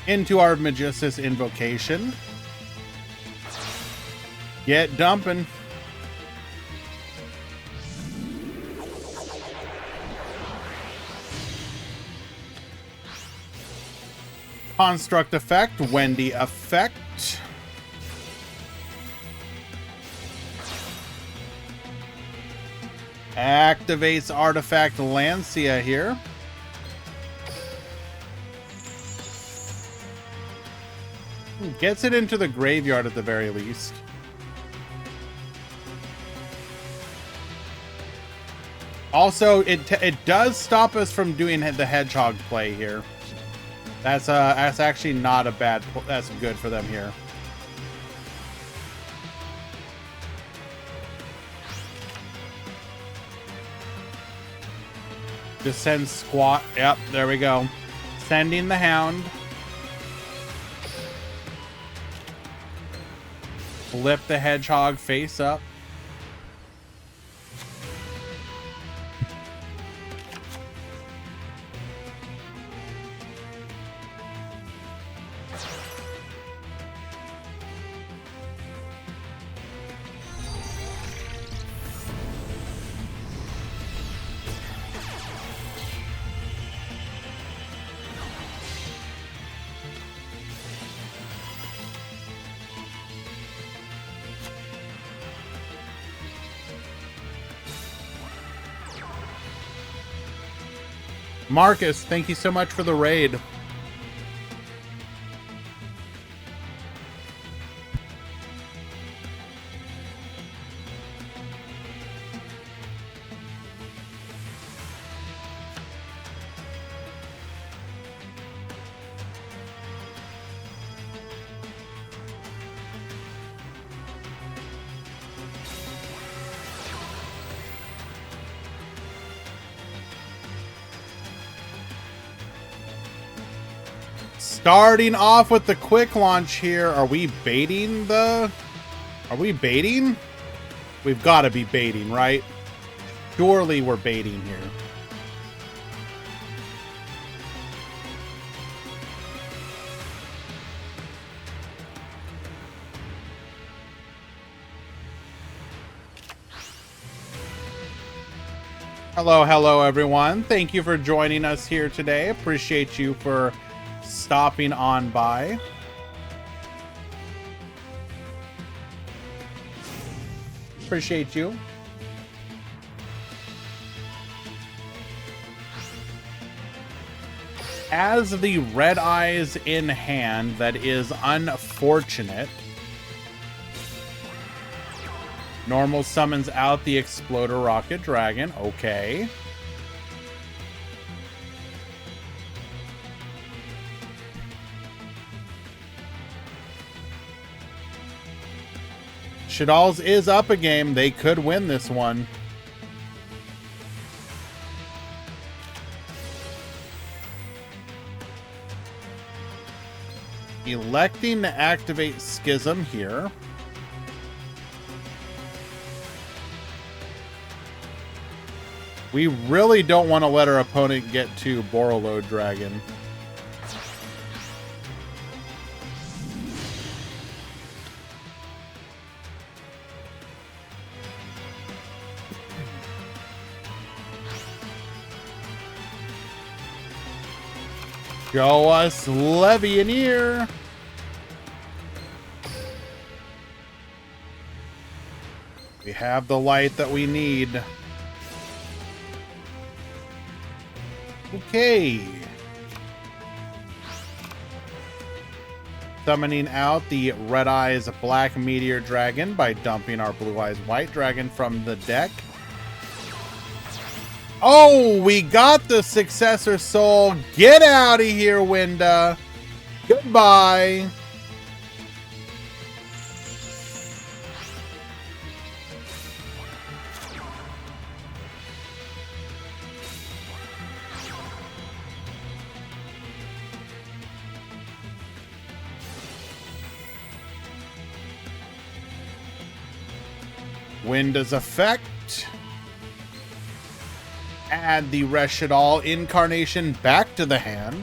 into our Magistus invocation. Get dumping. Construct effect, Wendy effect. Activates artifact Lancia here. Gets it into the graveyard at the very least. Also, it does stop us from doing the hedgehog play here. That's actually not a bad. That's good for them here. Just send squat. Yep, there we go. Sending the hound. Flip the hedgehog face up. Marcus, thank you so much for the raid. Starting off with the quick launch here. Are we baiting the... Are we baiting? We've got to be baiting, right? Surely we're baiting here. Hello, everyone. Thank you for joining us here today. Appreciate you for stopping on by. Appreciate you. As the red eyes in hand, that is unfortunate. Normal summons out the Exploder Rocket Dragon. Okay. Shadal's is up a game. They could win this one. Electing to activate Schism here. We really don't want to let our opponent get to Borreload Dragon. Show us Levianeer. We have the light that we need. Okay. Summoning out the Red Eyes Black Meteor Dragon by dumping our Blue Eyes White Dragon from the deck. Oh, we got the Successor Soul. Get out of here, Winda. Goodbye. Winda's effect. Add the Reshadal incarnation back to the hand.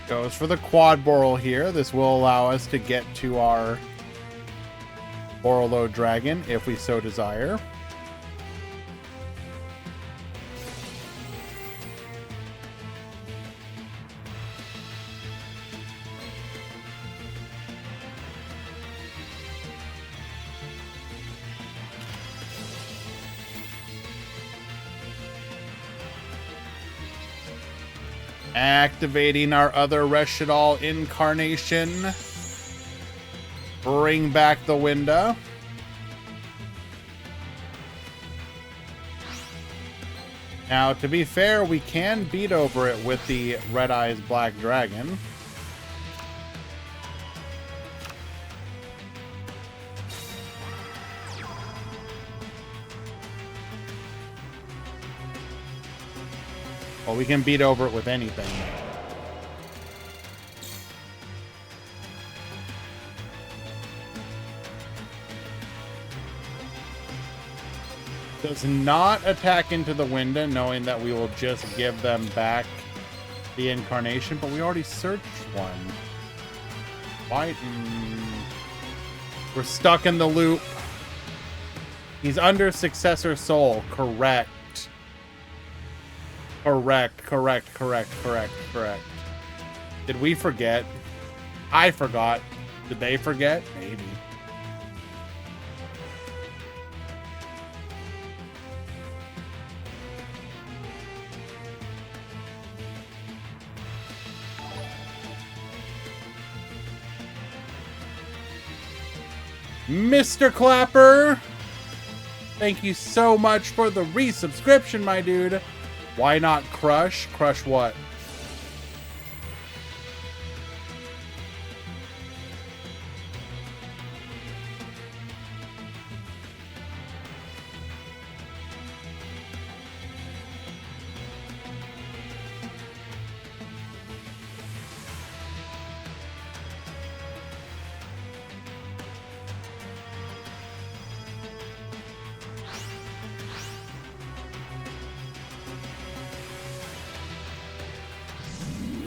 Goes for the quad Boral here. This will allow us to get to our Borolo Dragon if we so desire. Activating our other Reshadal incarnation. Bring back the window. Now, to be fair, we can beat over it with the Red Eyes Black Dragon. Well, we can beat over it with anything. Does not attack into the window, knowing that we will just give them back the incarnation, but we already searched one. Why? We're stuck in the loop. He's under Successor Soul. Correct. Correct. Did we forget? I forgot. Did they forget? Maybe. Mr. Clapper, thank you so much for the resubscription, my dude. Why not crush? Crush what?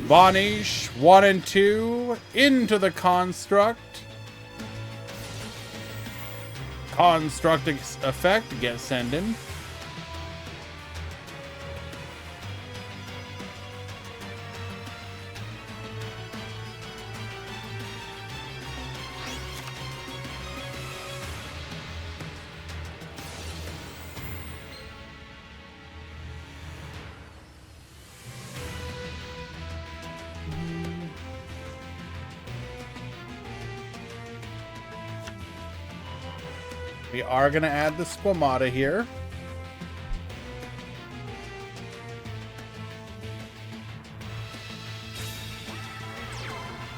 Vanish 1 and 2 into the construct. Construct effect, get sending. We are going to add the Squamata here.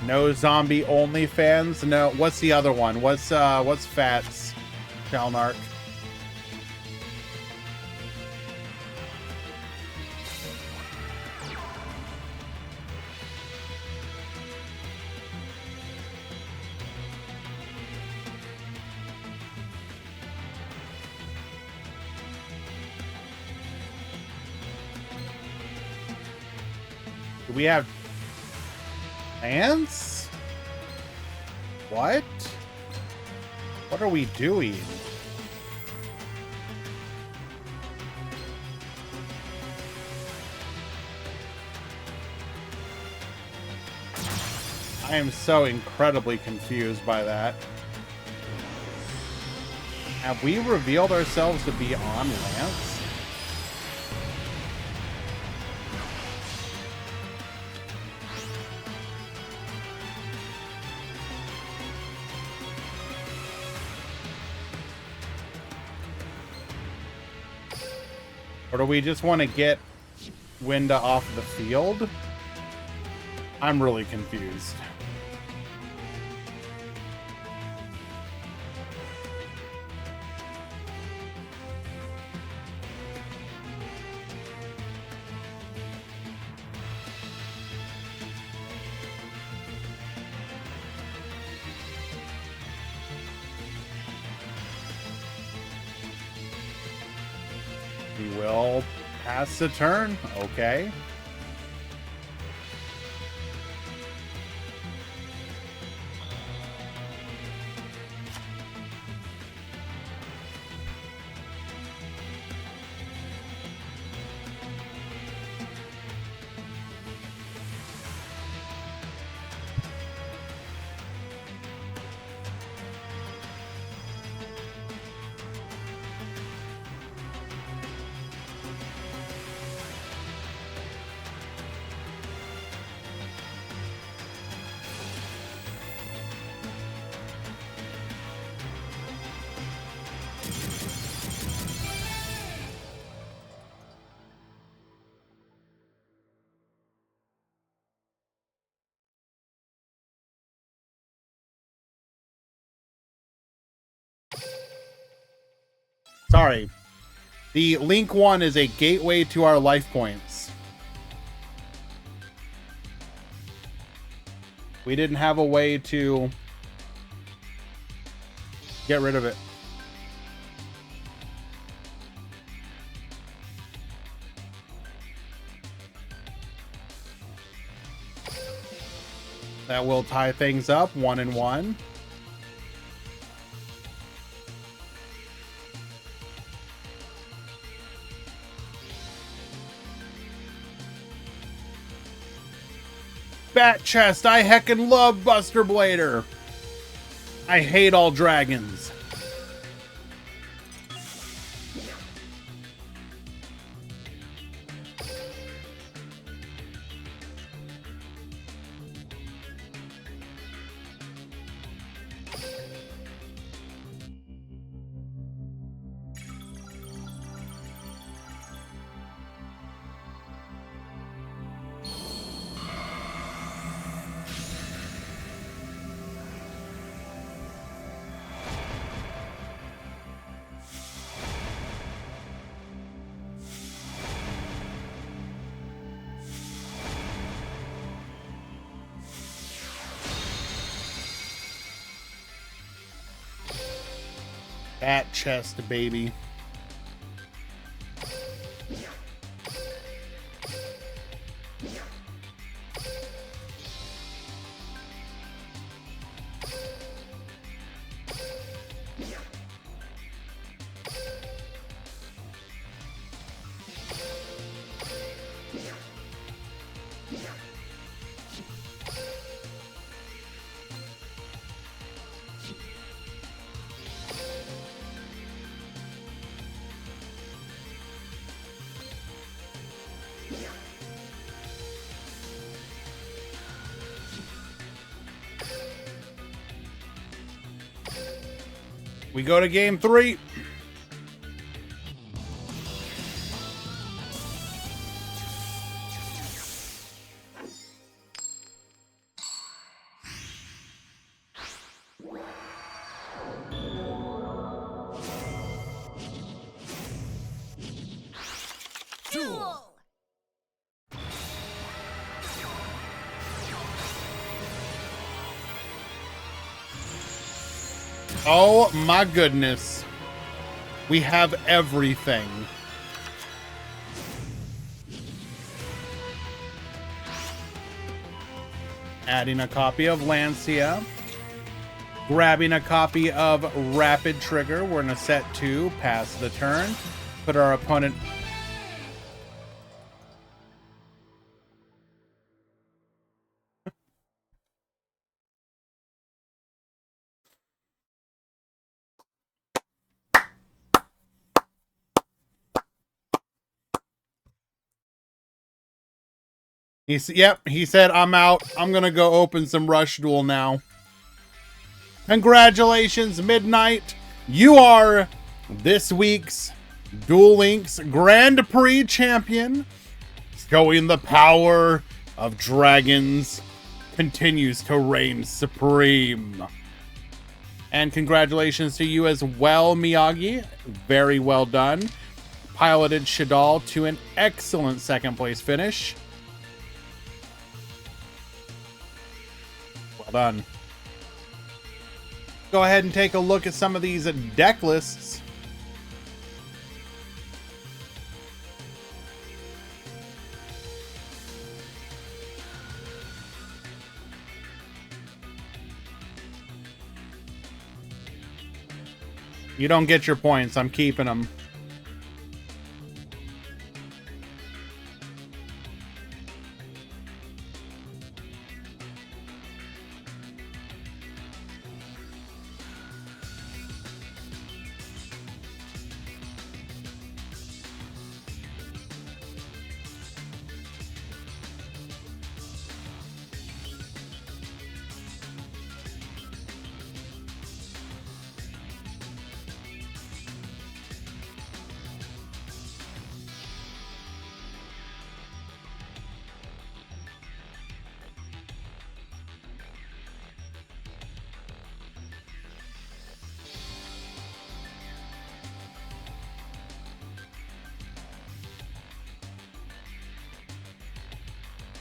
No zombie only fans. No, what's the other one? What's Fats? Shalnark. Do we have ants? What? What are we doing? I am so incredibly confused by that. Have we revealed ourselves to be on Lance? Or do we just want to get Winda off the field? I'm really confused. We will pass the turn. Okay. Sorry. The Link one is a gateway to our life points. We didn't have a way to get rid of it. That will tie things up 1-1. Bat chest, I heckin' love Buster Blader. I hate all dragons. Bat chest, baby. We go to game 3. Duel! Oh my goodness. We have everything. Adding a copy of Lancia. Grabbing a copy of Rapid Trigger. We're going to set 2, pass the turn. Put our opponent... Yep, he said, I'm out. I'm going to go open some Rush Duel now. Congratulations, Midnight. You are this week's Duel Links Grand Prix champion, showing the power of dragons, continues to reign supreme. And congratulations to you as well, Miyagi. Very well done. Piloted Shadal to an excellent second place finish. Well done. Go ahead and take a look at some of these deck lists. You don't get your points. I'm keeping them.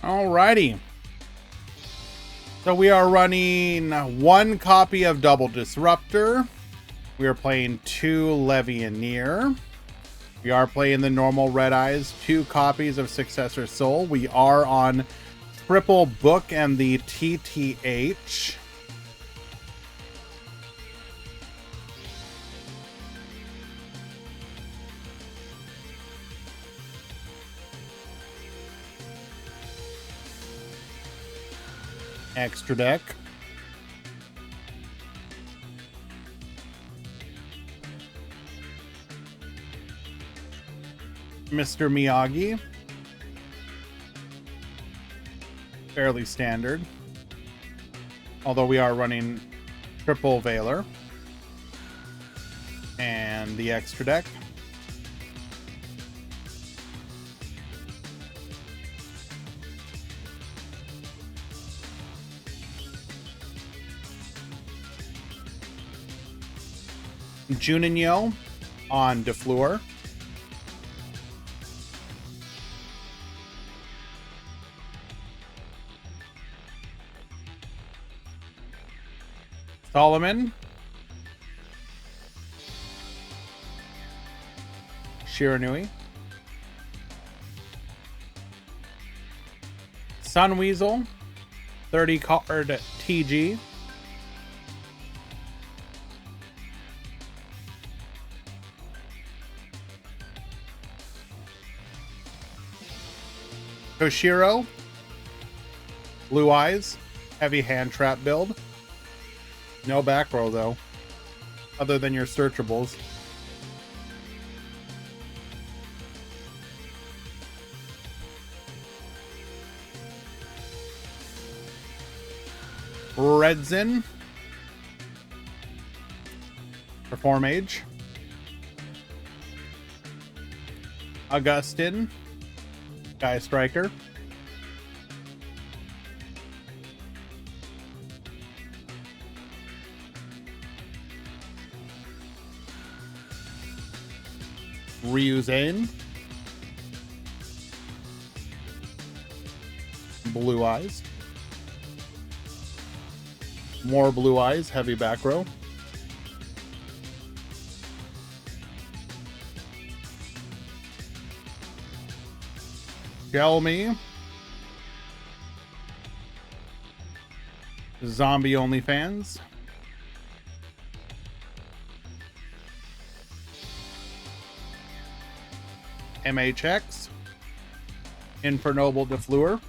Alrighty. So we are running one copy of Double Disruptor. We are playing 2 Levianeer. We are playing the normal Red Eyes, 2 copies of Successor Soul. We are on Triple Book and the TTH. Extra deck. Mr. Miyagi. Fairly standard. Although we are running Triple Veiler. And the extra deck. Juninho on Fleur. Solomon. Shiranui. Sun Weasel. 30 card TG. Toshiro, Blue Eyes, heavy hand trap build. No back row though, other than your searchables. Redzin, Perform Age. Augustin, Sky Striker. Ryuzain. Blue Eyes. More Blue Eyes, heavy back row. Gelmy. Zombie OnlyFans. MHX. Infernoble Defleur.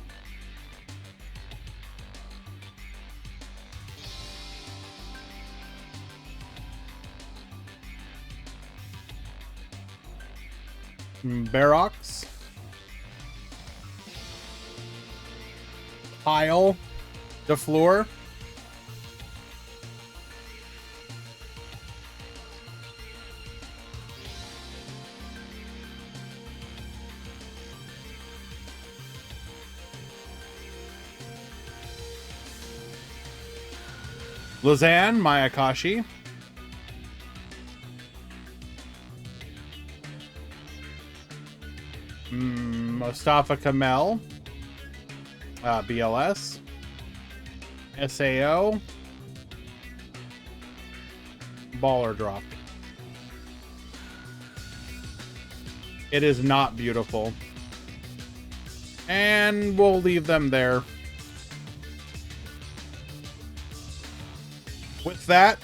Barox. Pile. Defleur. Lizanne Mayakashi. Mustafa Kamel. BLS. SAO. Baller dropped. It is not beautiful. And we'll leave them there. With that,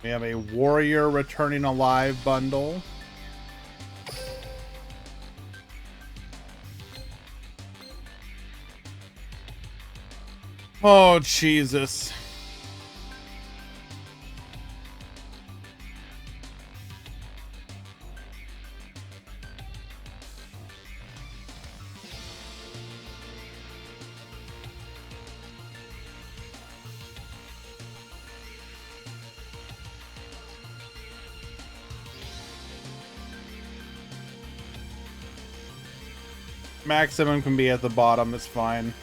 we have a Warrior Returning Alive bundle. Oh, Jesus. Maximum can be at the bottom, it's fine.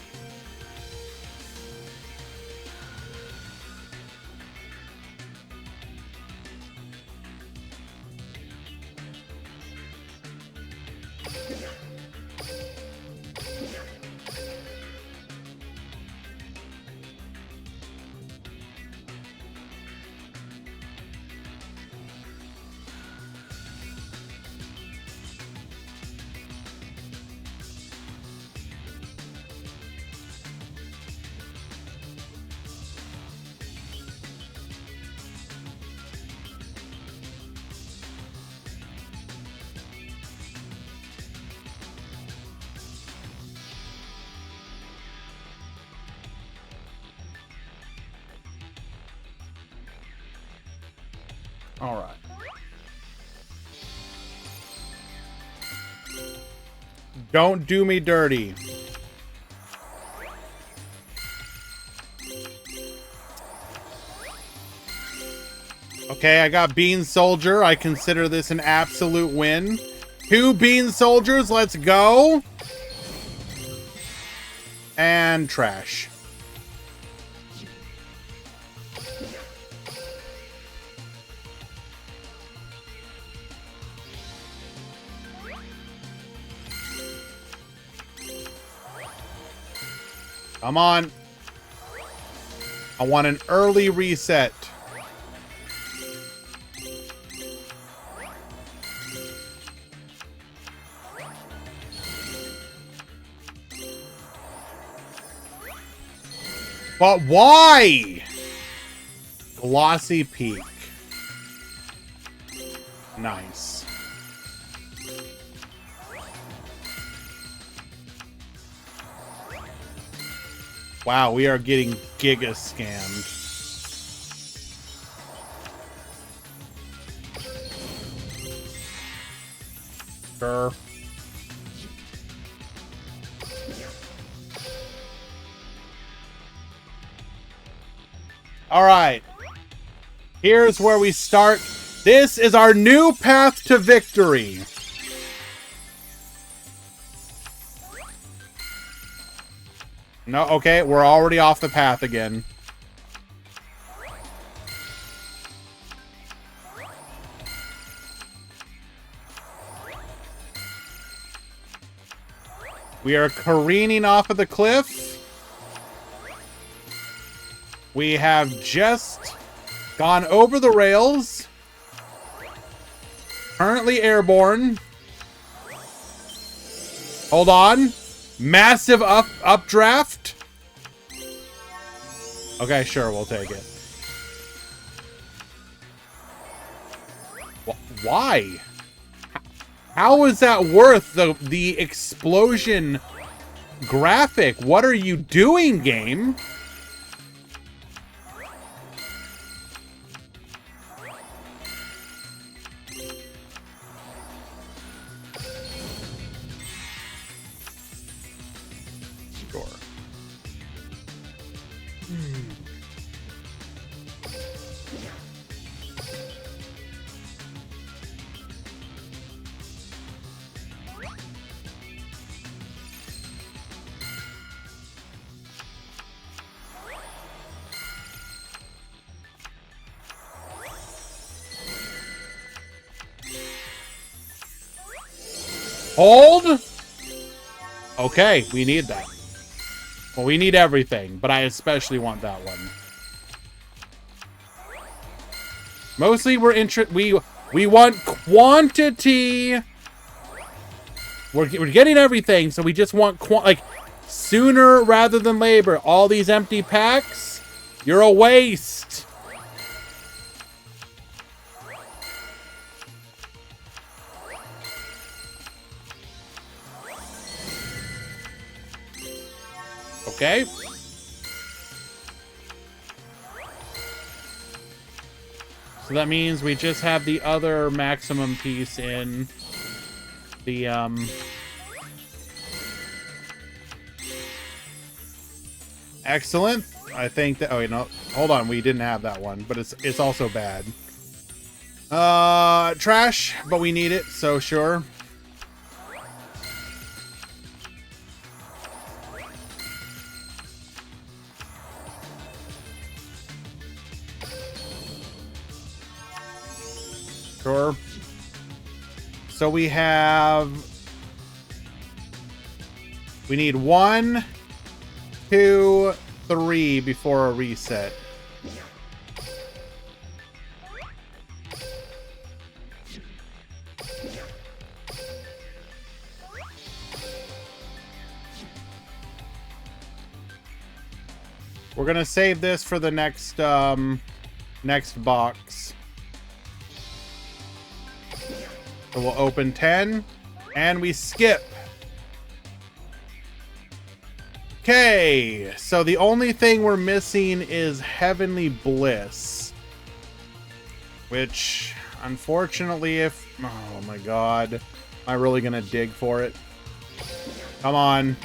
All right. Don't do me dirty. Okay, I got Bean Soldier. I consider this an absolute win. 2 Bean Soldiers, let's go. And trash. Come on. I want an early reset. But why? Glossy Peak. Nice. Wow, we are getting giga scammed. Sure. All right. Here's where we start. This is our new path to victory. No, okay, we're already off the path again. We are careening off of the cliff. We have just gone over the rails. Currently airborne. Hold on. Massive updraft. Okay, sure, we'll take it. Why? How is that worth the explosion graphic? What are you doing, game? Hold. Okay, we need that. Well, we need everything, but I especially want that one. Mostly we want quantity. We're getting everything, so we just want like sooner rather than later. All these empty packs, you're a waste. Okay. So that means we just have the other maximum piece in the excellent. I think that, oh, you know, hold on, we didn't have that one, but it's also bad. Trash, but we need it, so sure. Sure. So we need 1, 2, 3 before a reset. We're gonna save this for the next next box. So we'll open 10 and we skip. Okay, so the only thing we're missing is Heavenly Bliss, which unfortunately, oh my god, am I really gonna dig for it? Come on.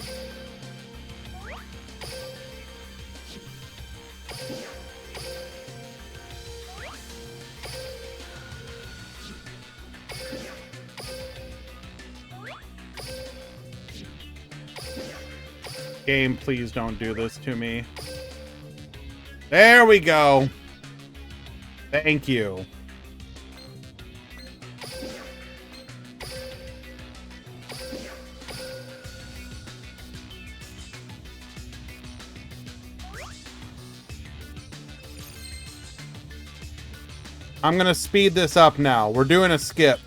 Game, please don't do this to me. There we go. Thank you. I'm gonna speed this up now. We're doing a skip.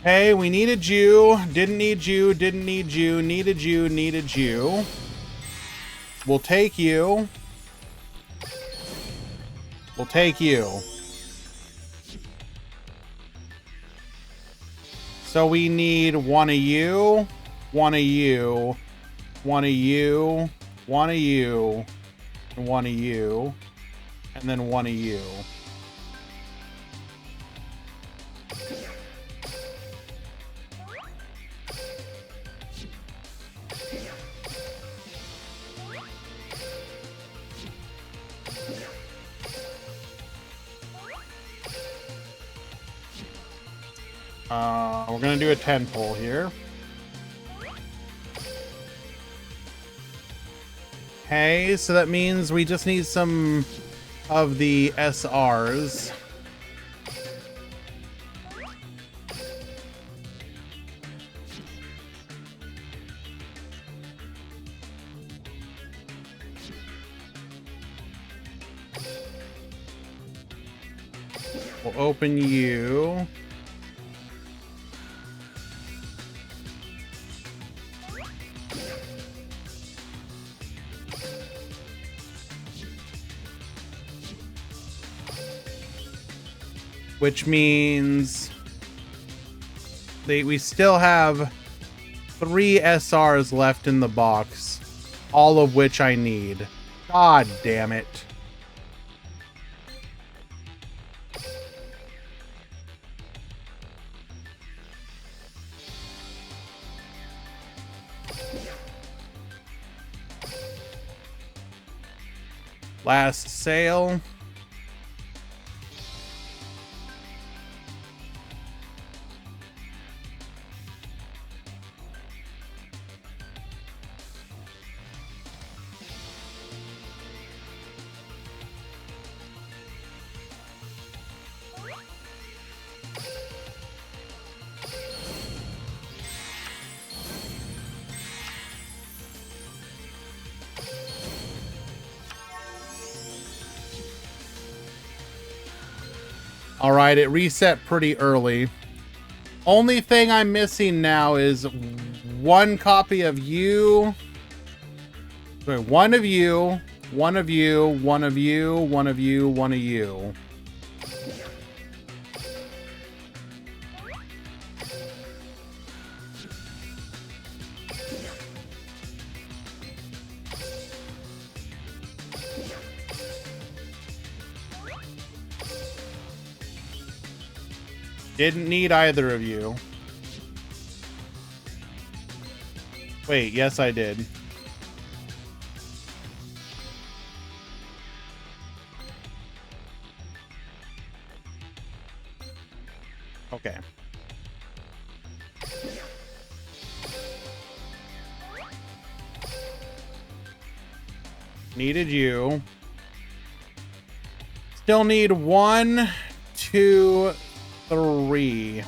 Hey, we needed you. Didn't need you. Didn't need you. Needed you. Needed you. We'll take you. We'll take you. So we need one of you. One of you. One of you. One of you. And one of you. And then one of you. We're gonna do a 10 pull here. Okay, so that means we just need some of the SRs. We'll open you. Which means we still have 3 SRs left in the box, all of which I need. God damn it. Last sale. All right, it reset pretty early. Only thing I'm missing now is one copy of you. Wait, one of you, one of you, one of you, one of you, one of you. Didn't need either of you. Wait, yes I did. Okay. Needed you. Still need 1, 2, 3.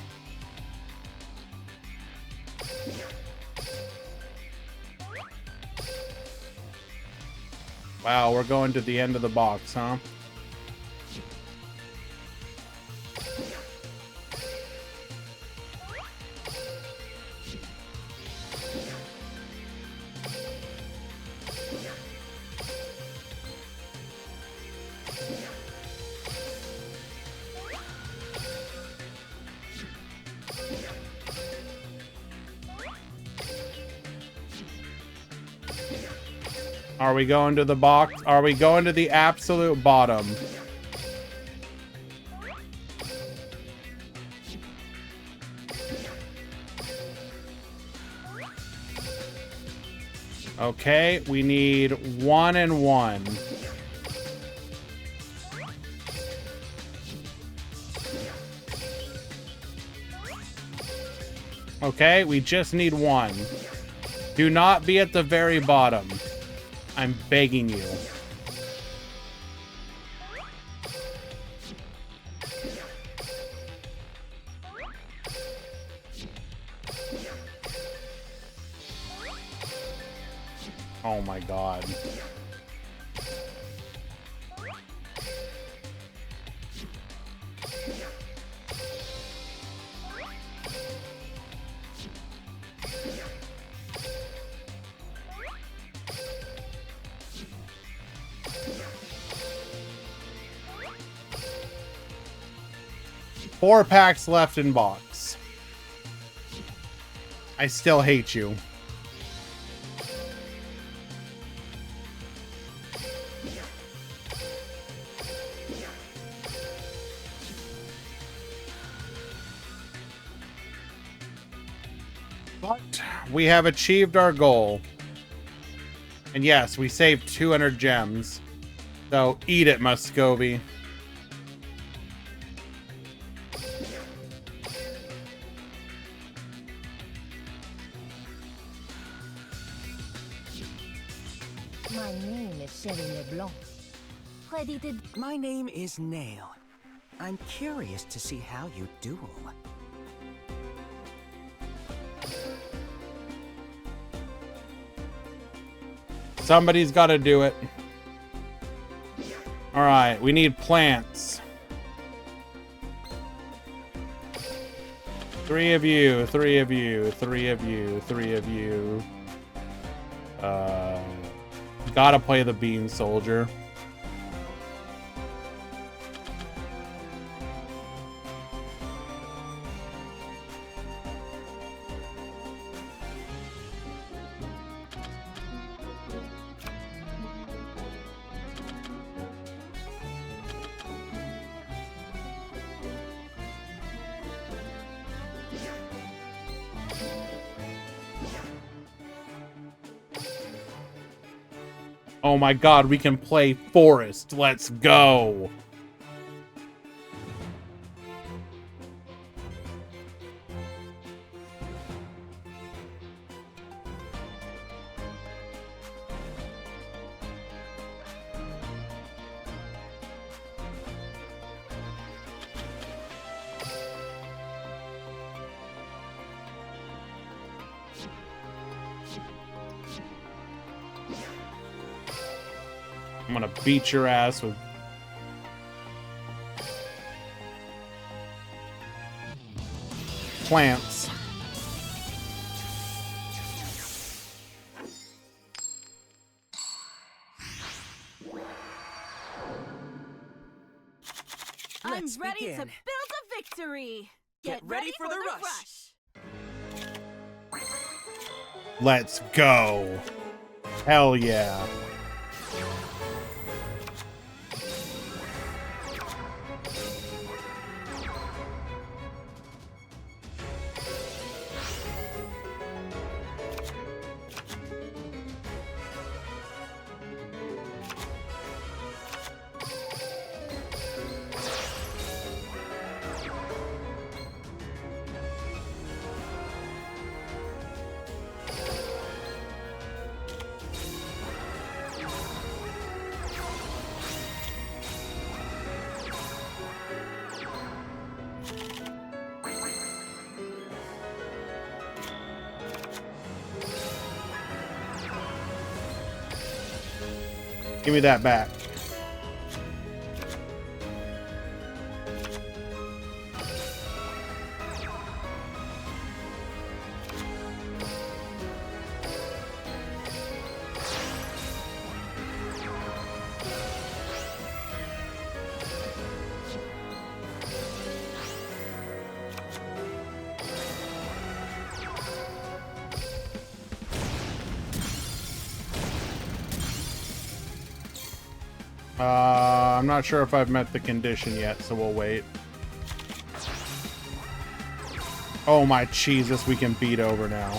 Wow, we're going to the end of the box, huh? Are we going to the box? Are we going to the absolute bottom? Okay, we need 1 and 1. Okay, we just need 1. Do not be at the very bottom. I'm begging you. Oh my God. Four packs left in box. I still hate you. But we have achieved our goal. And yes, we saved 200 gems. So eat it, Muscovy. My name is Sherry LeBlanc. Credited. My name is Nail. I'm curious to see how you duel. Somebody's got to do it. All right, we need plants. 3 of you, 3 of you, 3 of you, 3 of you. Gotta play the bean soldier. Oh my god, we can play Forest. Let's go. I'm gonna beat your ass with plants. I'm Let's ready begin. to build a victory. Get ready for the rush. Let's go. Hell yeah. Give me that back. I'm not sure if I've met the condition yet, so we'll wait. Oh my Jesus, we can beat over now.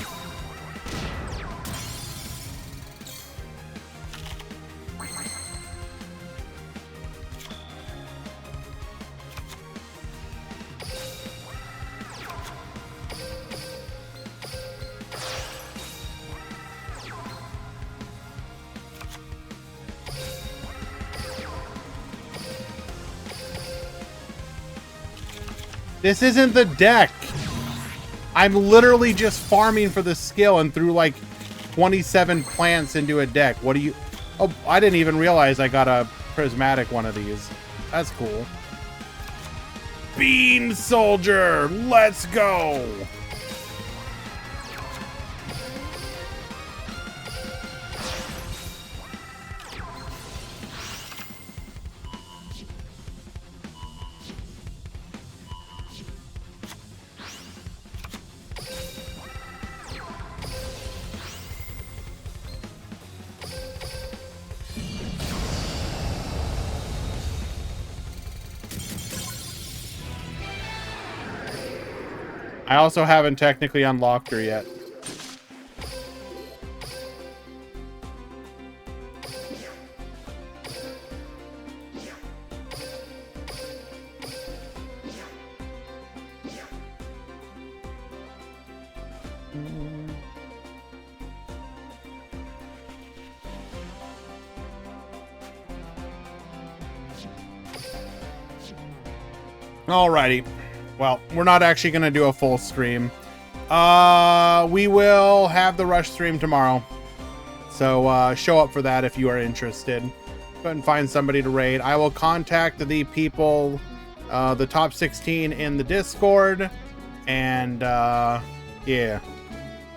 This isn't the deck. I'm literally just farming for the skill and threw like 27 plants into a deck. What do you... Oh, I didn't even realize I got a prismatic one of these. That's cool. Beam Soldier, let's go. I also haven't technically unlocked her yet. Alrighty. Well, we're not actually going to do a full stream. We will have the rush stream tomorrow. So show up for that if you are interested. Go ahead and find somebody to raid. I will contact the people, the top 16 in the Discord. And yeah.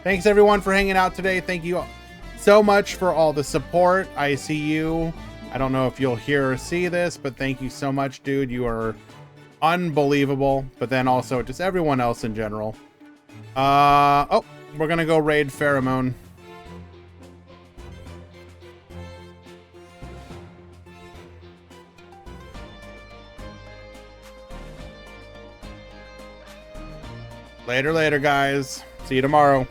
Thanks everyone for hanging out today. Thank you so much for all the support. I see you. I don't know if you'll hear or see this, but thank you so much, dude. You are unbelievable. But then also just everyone else in general. Oh, we're gonna go raid Pheromone. Later, guys. See you tomorrow.